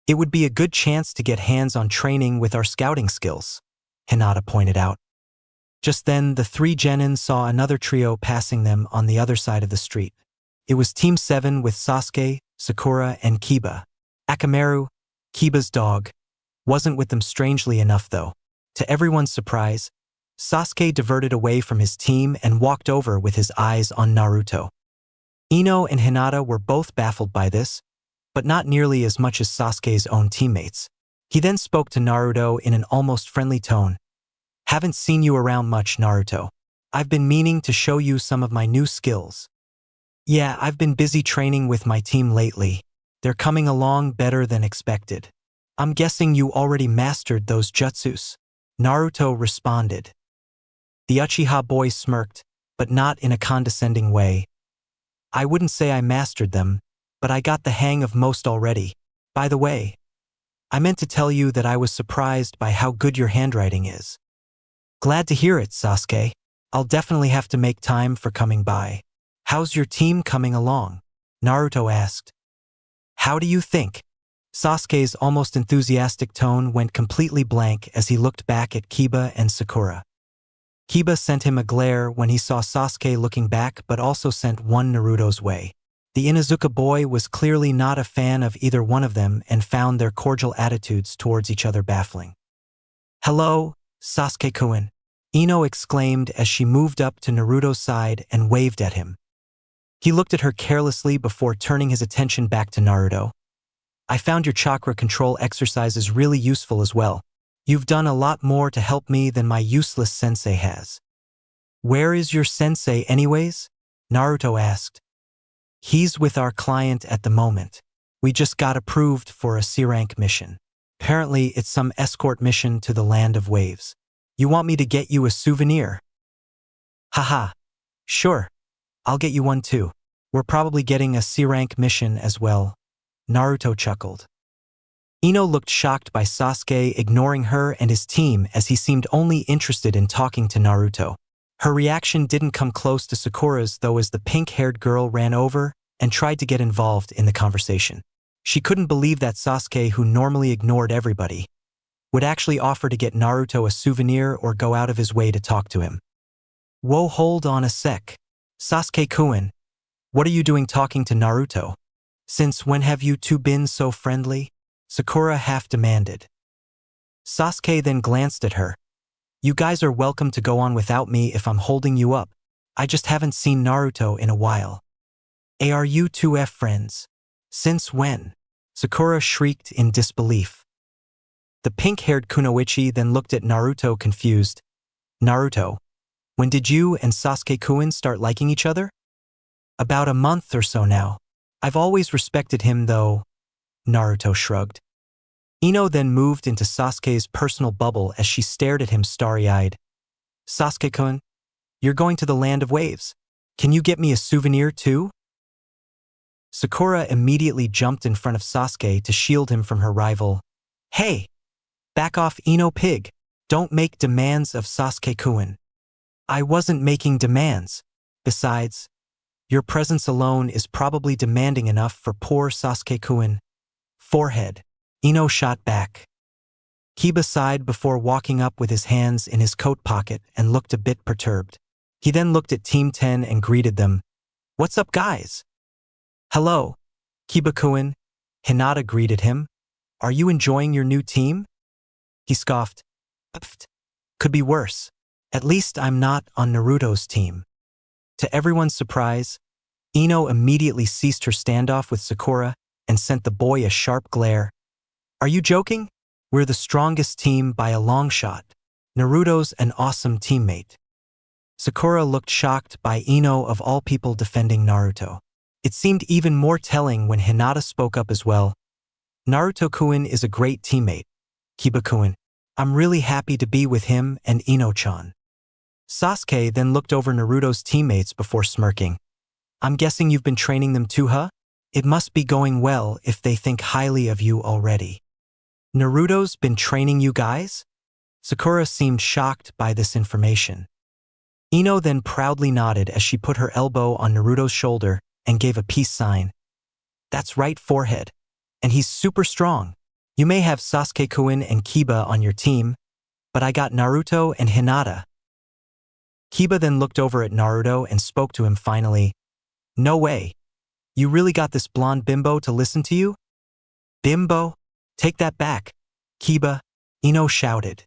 It would be a good chance to get hands-on training with our scouting skills, Hinata pointed out. Just then, the three genin saw another trio passing them on the other side of the street. It was Team 7 with Sasuke, Sakura, and Kiba. Akamaru, Kiba's dog, wasn't with them strangely enough though. To everyone's surprise, Sasuke diverted away from his team and walked over with his eyes on Naruto. Ino and Hinata were both baffled by this, but not nearly as much as Sasuke's own teammates. He then spoke to Naruto in an almost friendly tone. Haven't seen you around much, Naruto. I've been meaning to show you some of my new skills. Yeah, I've been busy training with my team lately. They're coming along better than expected. I'm guessing you already mastered those jutsus. Naruto responded. The Uchiha boy smirked, but not in a condescending way. I wouldn't say I mastered them, but I got the hang of most already. By the way, I meant to tell you that I was surprised by how good your handwriting is. Glad to hear it, Sasuke. I'll definitely have to make time for coming by. How's your team coming along? Naruto asked. How do you think? Sasuke's almost enthusiastic tone went completely blank as he looked back at Kiba and Sakura. Kiba sent him a glare when he saw Sasuke looking back, but also sent one Naruto's way. The Inuzuka boy was clearly not a fan of either one of them and found their cordial attitudes towards each other baffling. Hello, Sasuke-kun, Ino exclaimed as she moved up to Naruto's side and waved at him. He looked at her carelessly before turning his attention back to Naruto. I found your chakra control exercises really useful as well. You've done a lot more to help me than my useless sensei has. Where is your sensei anyways? Naruto asked. He's with our client at the moment. We just got approved for a C-rank mission. Apparently it's some escort mission to the land of waves. You want me to get you a souvenir? Haha. Sure. I'll get you one too. We're probably getting a C-rank mission as well. Naruto chuckled. Ino looked shocked by Sasuke ignoring her and his team as he seemed only interested in talking to Naruto. Her reaction didn't come close to Sakura's though as the pink-haired girl ran over and tried to get involved in the conversation. She couldn't believe that Sasuke, who normally ignored everybody, would actually offer to get Naruto a souvenir or go out of his way to talk to him. Whoa, hold on a sec. Sasuke-kun, what are you doing talking to Naruto? Since when have you two been so friendly? Sakura half demanded. Sasuke then glanced at her. You guys are welcome to go on without me if I'm holding you up. I just haven't seen Naruto in a while. Are you two friends? Since when? Sakura shrieked in disbelief. The pink-haired Kunoichi then looked at Naruto confused. Naruto, when did you and Sasuke-kun start liking each other? About a month or so now. I've always respected him though. Naruto shrugged. Ino then moved into Sasuke's personal bubble as she stared at him starry-eyed. Sasuke-kun, you're going to the land of waves. Can you get me a souvenir too? Sakura immediately jumped in front of Sasuke to shield him from her rival. Hey! Back off, Ino pig. Don't make demands of Sasuke-kun. I wasn't making demands. Besides, your presence alone is probably demanding enough for poor Sasuke-kun. Forehead. Ino shot back. Kiba sighed before walking up with his hands in his coat pocket and looked a bit perturbed. He then looked at Team 10 and greeted them. What's up, guys? Hello. Kiba-kun. Hinata greeted him. Are you enjoying your new team? He scoffed. Pfft. Could be worse. At least I'm not on Naruto's team. To everyone's surprise, Ino immediately ceased her standoff with Sakura and sent the boy a sharp glare. Are you joking? We're the strongest team by a long shot. Naruto's an awesome teammate. Sakura looked shocked by Ino of all people defending Naruto. It seemed even more telling when Hinata spoke up as well. Naruto-kun is a great teammate. Kiba-kun, I'm really happy to be with him and Ino-chan. Sasuke then looked over Naruto's teammates before smirking. I'm guessing you've been training them too, huh? It must be going well if they think highly of you already. Naruto's been training you guys? Sakura seemed shocked by this information. Ino then proudly nodded as she put her elbow on Naruto's shoulder and gave a peace sign. That's right, forehead. And he's super strong. You may have Sasuke-kun and Kiba on your team, but I got Naruto and Hinata. Kiba then looked over at Naruto and spoke to him finally. No way. You really got this blonde bimbo to listen to you? Bimbo? Take that back, Kiba, Ino shouted.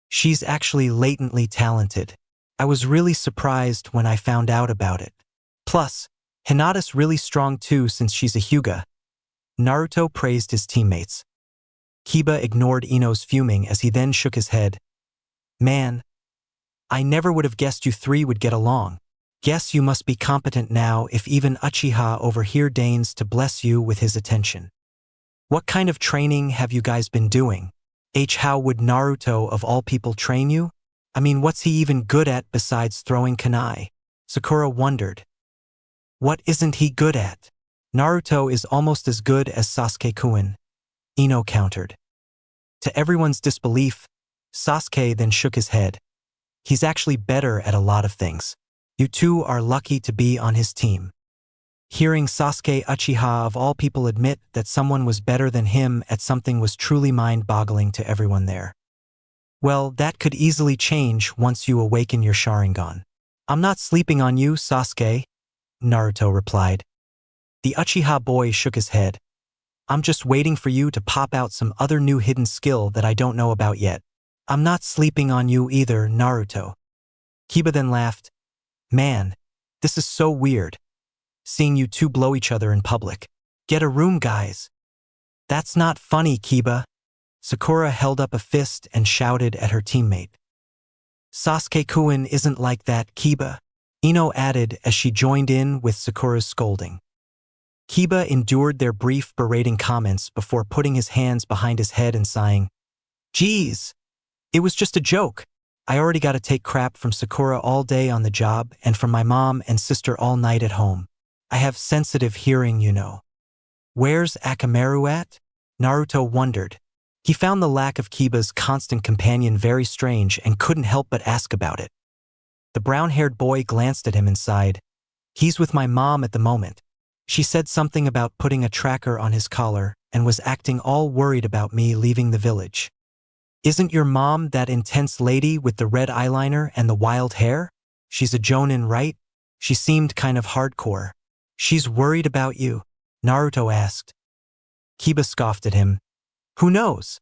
She's actually latently talented. I was really surprised when I found out about it. Plus, Hinata's really strong too since she's a Hyuga. Naruto praised his teammates. Kiba ignored Ino's fuming as he then shook his head. Man, I never would have guessed you three would get along. Guess you must be competent now if even Uchiha over here deigns to bless you with his attention. What kind of training have you guys been doing? How would Naruto of all people train you? I mean, what's he even good at besides throwing kunai? Sakura wondered. What isn't he good at? Naruto is almost as good as Sasuke-kun, Ino countered. To everyone's disbelief, Sasuke then shook his head. He's actually better at a lot of things. You two are lucky to be on his team. Hearing Sasuke Uchiha of all people admit that someone was better than him at something was truly mind-boggling to everyone there. Well, that could easily change once you awaken your Sharingan. I'm not sleeping on you, Sasuke, Naruto replied. The Uchiha boy shook his head. I'm just waiting for you to pop out some other new hidden skill that I don't know about yet. I'm not sleeping on you either, Naruto. Kiba then laughed. Man, this is so weird. Seeing you two blow each other in public. Get a room, guys. That's not funny, Kiba. Sakura held up a fist and shouted at her teammate. Sasuke-kun isn't like that, Kiba, Ino added as she joined in with Sakura's scolding. Kiba endured their brief berating comments before putting his hands behind his head and sighing, Geez, it was just a joke. I already got to take crap from Sakura all day on the job and from my mom and sister all night at home. I have sensitive hearing, you know. Where's Akamaru at? Naruto wondered. He found the lack of Kiba's constant companion very strange and couldn't help but ask about it. The brown-haired boy glanced at him and sighed. He's with my mom at the moment. She said something about putting a tracker on his collar and was acting all worried about me leaving the village. Isn't your mom that intense lady with the red eyeliner and the wild hair? She's a jonin, right? She seemed kind of hardcore. She's worried about you? Naruto asked. Kiba scoffed at him. Who knows?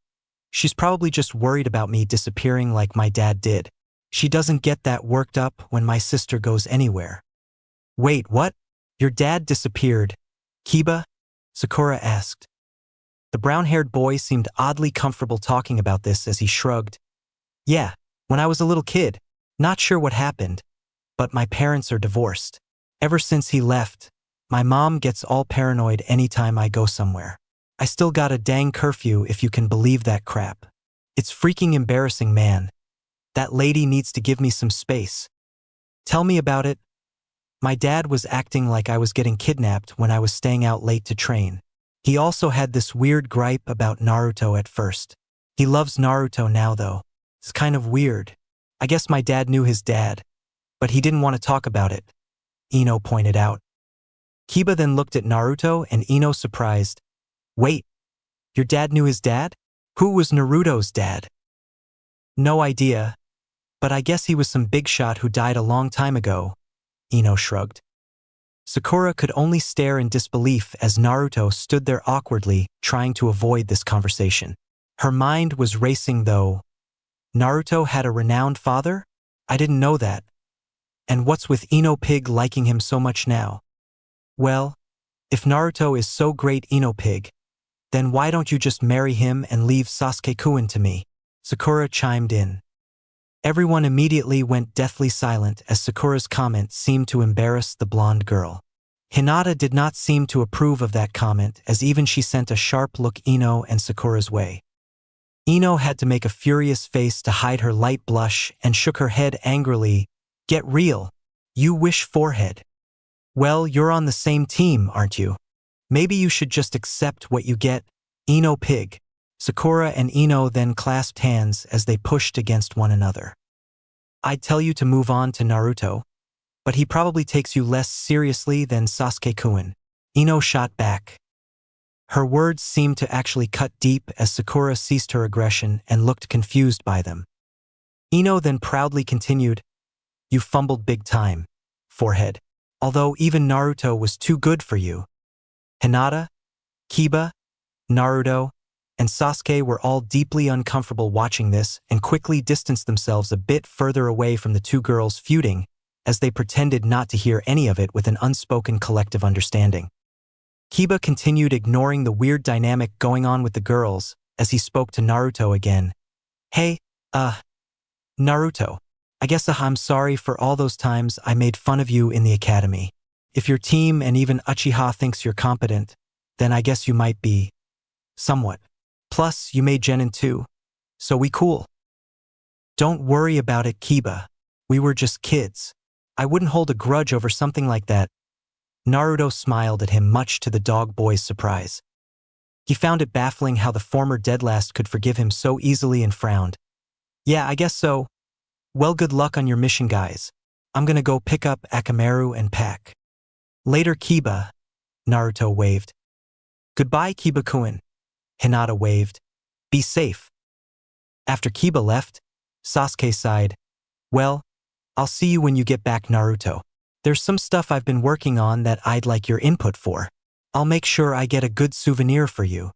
She's probably just worried about me disappearing like my dad did. She doesn't get that worked up when my sister goes anywhere. Wait, what? Your dad disappeared, Kiba? Sakura asked. The brown-haired boy seemed oddly comfortable talking about this as he shrugged. Yeah, when I was a little kid. Not sure what happened, but my parents are divorced. Ever since he left, my mom gets all paranoid anytime I go somewhere. I still got a dang curfew if you can believe that crap. It's freaking embarrassing, man. That lady needs to give me some space. Tell me about it. My dad was acting like I was getting kidnapped when I was staying out late to train. He also had this weird gripe about Naruto at first. He loves Naruto now, though. It's kind of weird. I guess my dad knew his dad, but he didn't want to talk about it, Ino pointed out. Kiba then looked at Naruto and Ino surprised. Wait, your dad knew his dad? Who was Naruto's dad? No idea, but I guess he was some big shot who died a long time ago, Ino shrugged. Sakura could only stare in disbelief as Naruto stood there awkwardly, trying to avoid this conversation. Her mind was racing though. Naruto had a renowned father? I didn't know that. And what's with Ino Pig liking him so much now? Well, if Naruto is so great, Ino Pig, then why don't you just marry him and leave Sasuke-kun to me? Sakura chimed in. Everyone immediately went deathly silent as Sakura's comment seemed to embarrass the blonde girl. Hinata did not seem to approve of that comment as even she sent a sharp look Ino and Sakura's way. Ino had to make a furious face to hide her light blush and shook her head angrily. Get real. You wish forehead. Well, you're on the same team, aren't you? Maybe you should just accept what you get, Ino Pig. Sakura and Ino then clasped hands as they pushed against one another. I'd tell you to move on to Naruto, but he probably takes you less seriously than Sasuke-kun, Ino shot back. Her words seemed to actually cut deep as Sakura ceased her aggression and looked confused by them. Ino then proudly continued, You fumbled big time, forehead. Although even Naruto was too good for you. Hinata, Kiba, Naruto, and Sasuke were all deeply uncomfortable watching this and quickly distanced themselves a bit further away from the two girls feuding as they pretended not to hear any of it with an unspoken collective understanding. Kiba continued ignoring the weird dynamic going on with the girls as he spoke to Naruto again. Hey, Naruto, I guess I'm sorry for all those times I made fun of you in the academy. If your team and even Uchiha thinks you're competent, then I guess you might be. Somewhat. Plus, you made Genin too. So we cool. Don't worry about it, Kiba. We were just kids. I wouldn't hold a grudge over something like that. Naruto smiled at him, much to the dog boy's surprise. He found it baffling how the former deadlast could forgive him so easily and frowned. Yeah, I guess so. Well, good luck on your mission, guys. I'm gonna go pick up Akamaru and pack. Later, Kiba. Naruto waved. Goodbye, Kiba-kun. Hinata waved. Be safe. After Kiba left, Sasuke sighed. Well, I'll see you when you get back, Naruto. There's some stuff I've been working on that I'd like your input for. I'll make sure I get a good souvenir for you.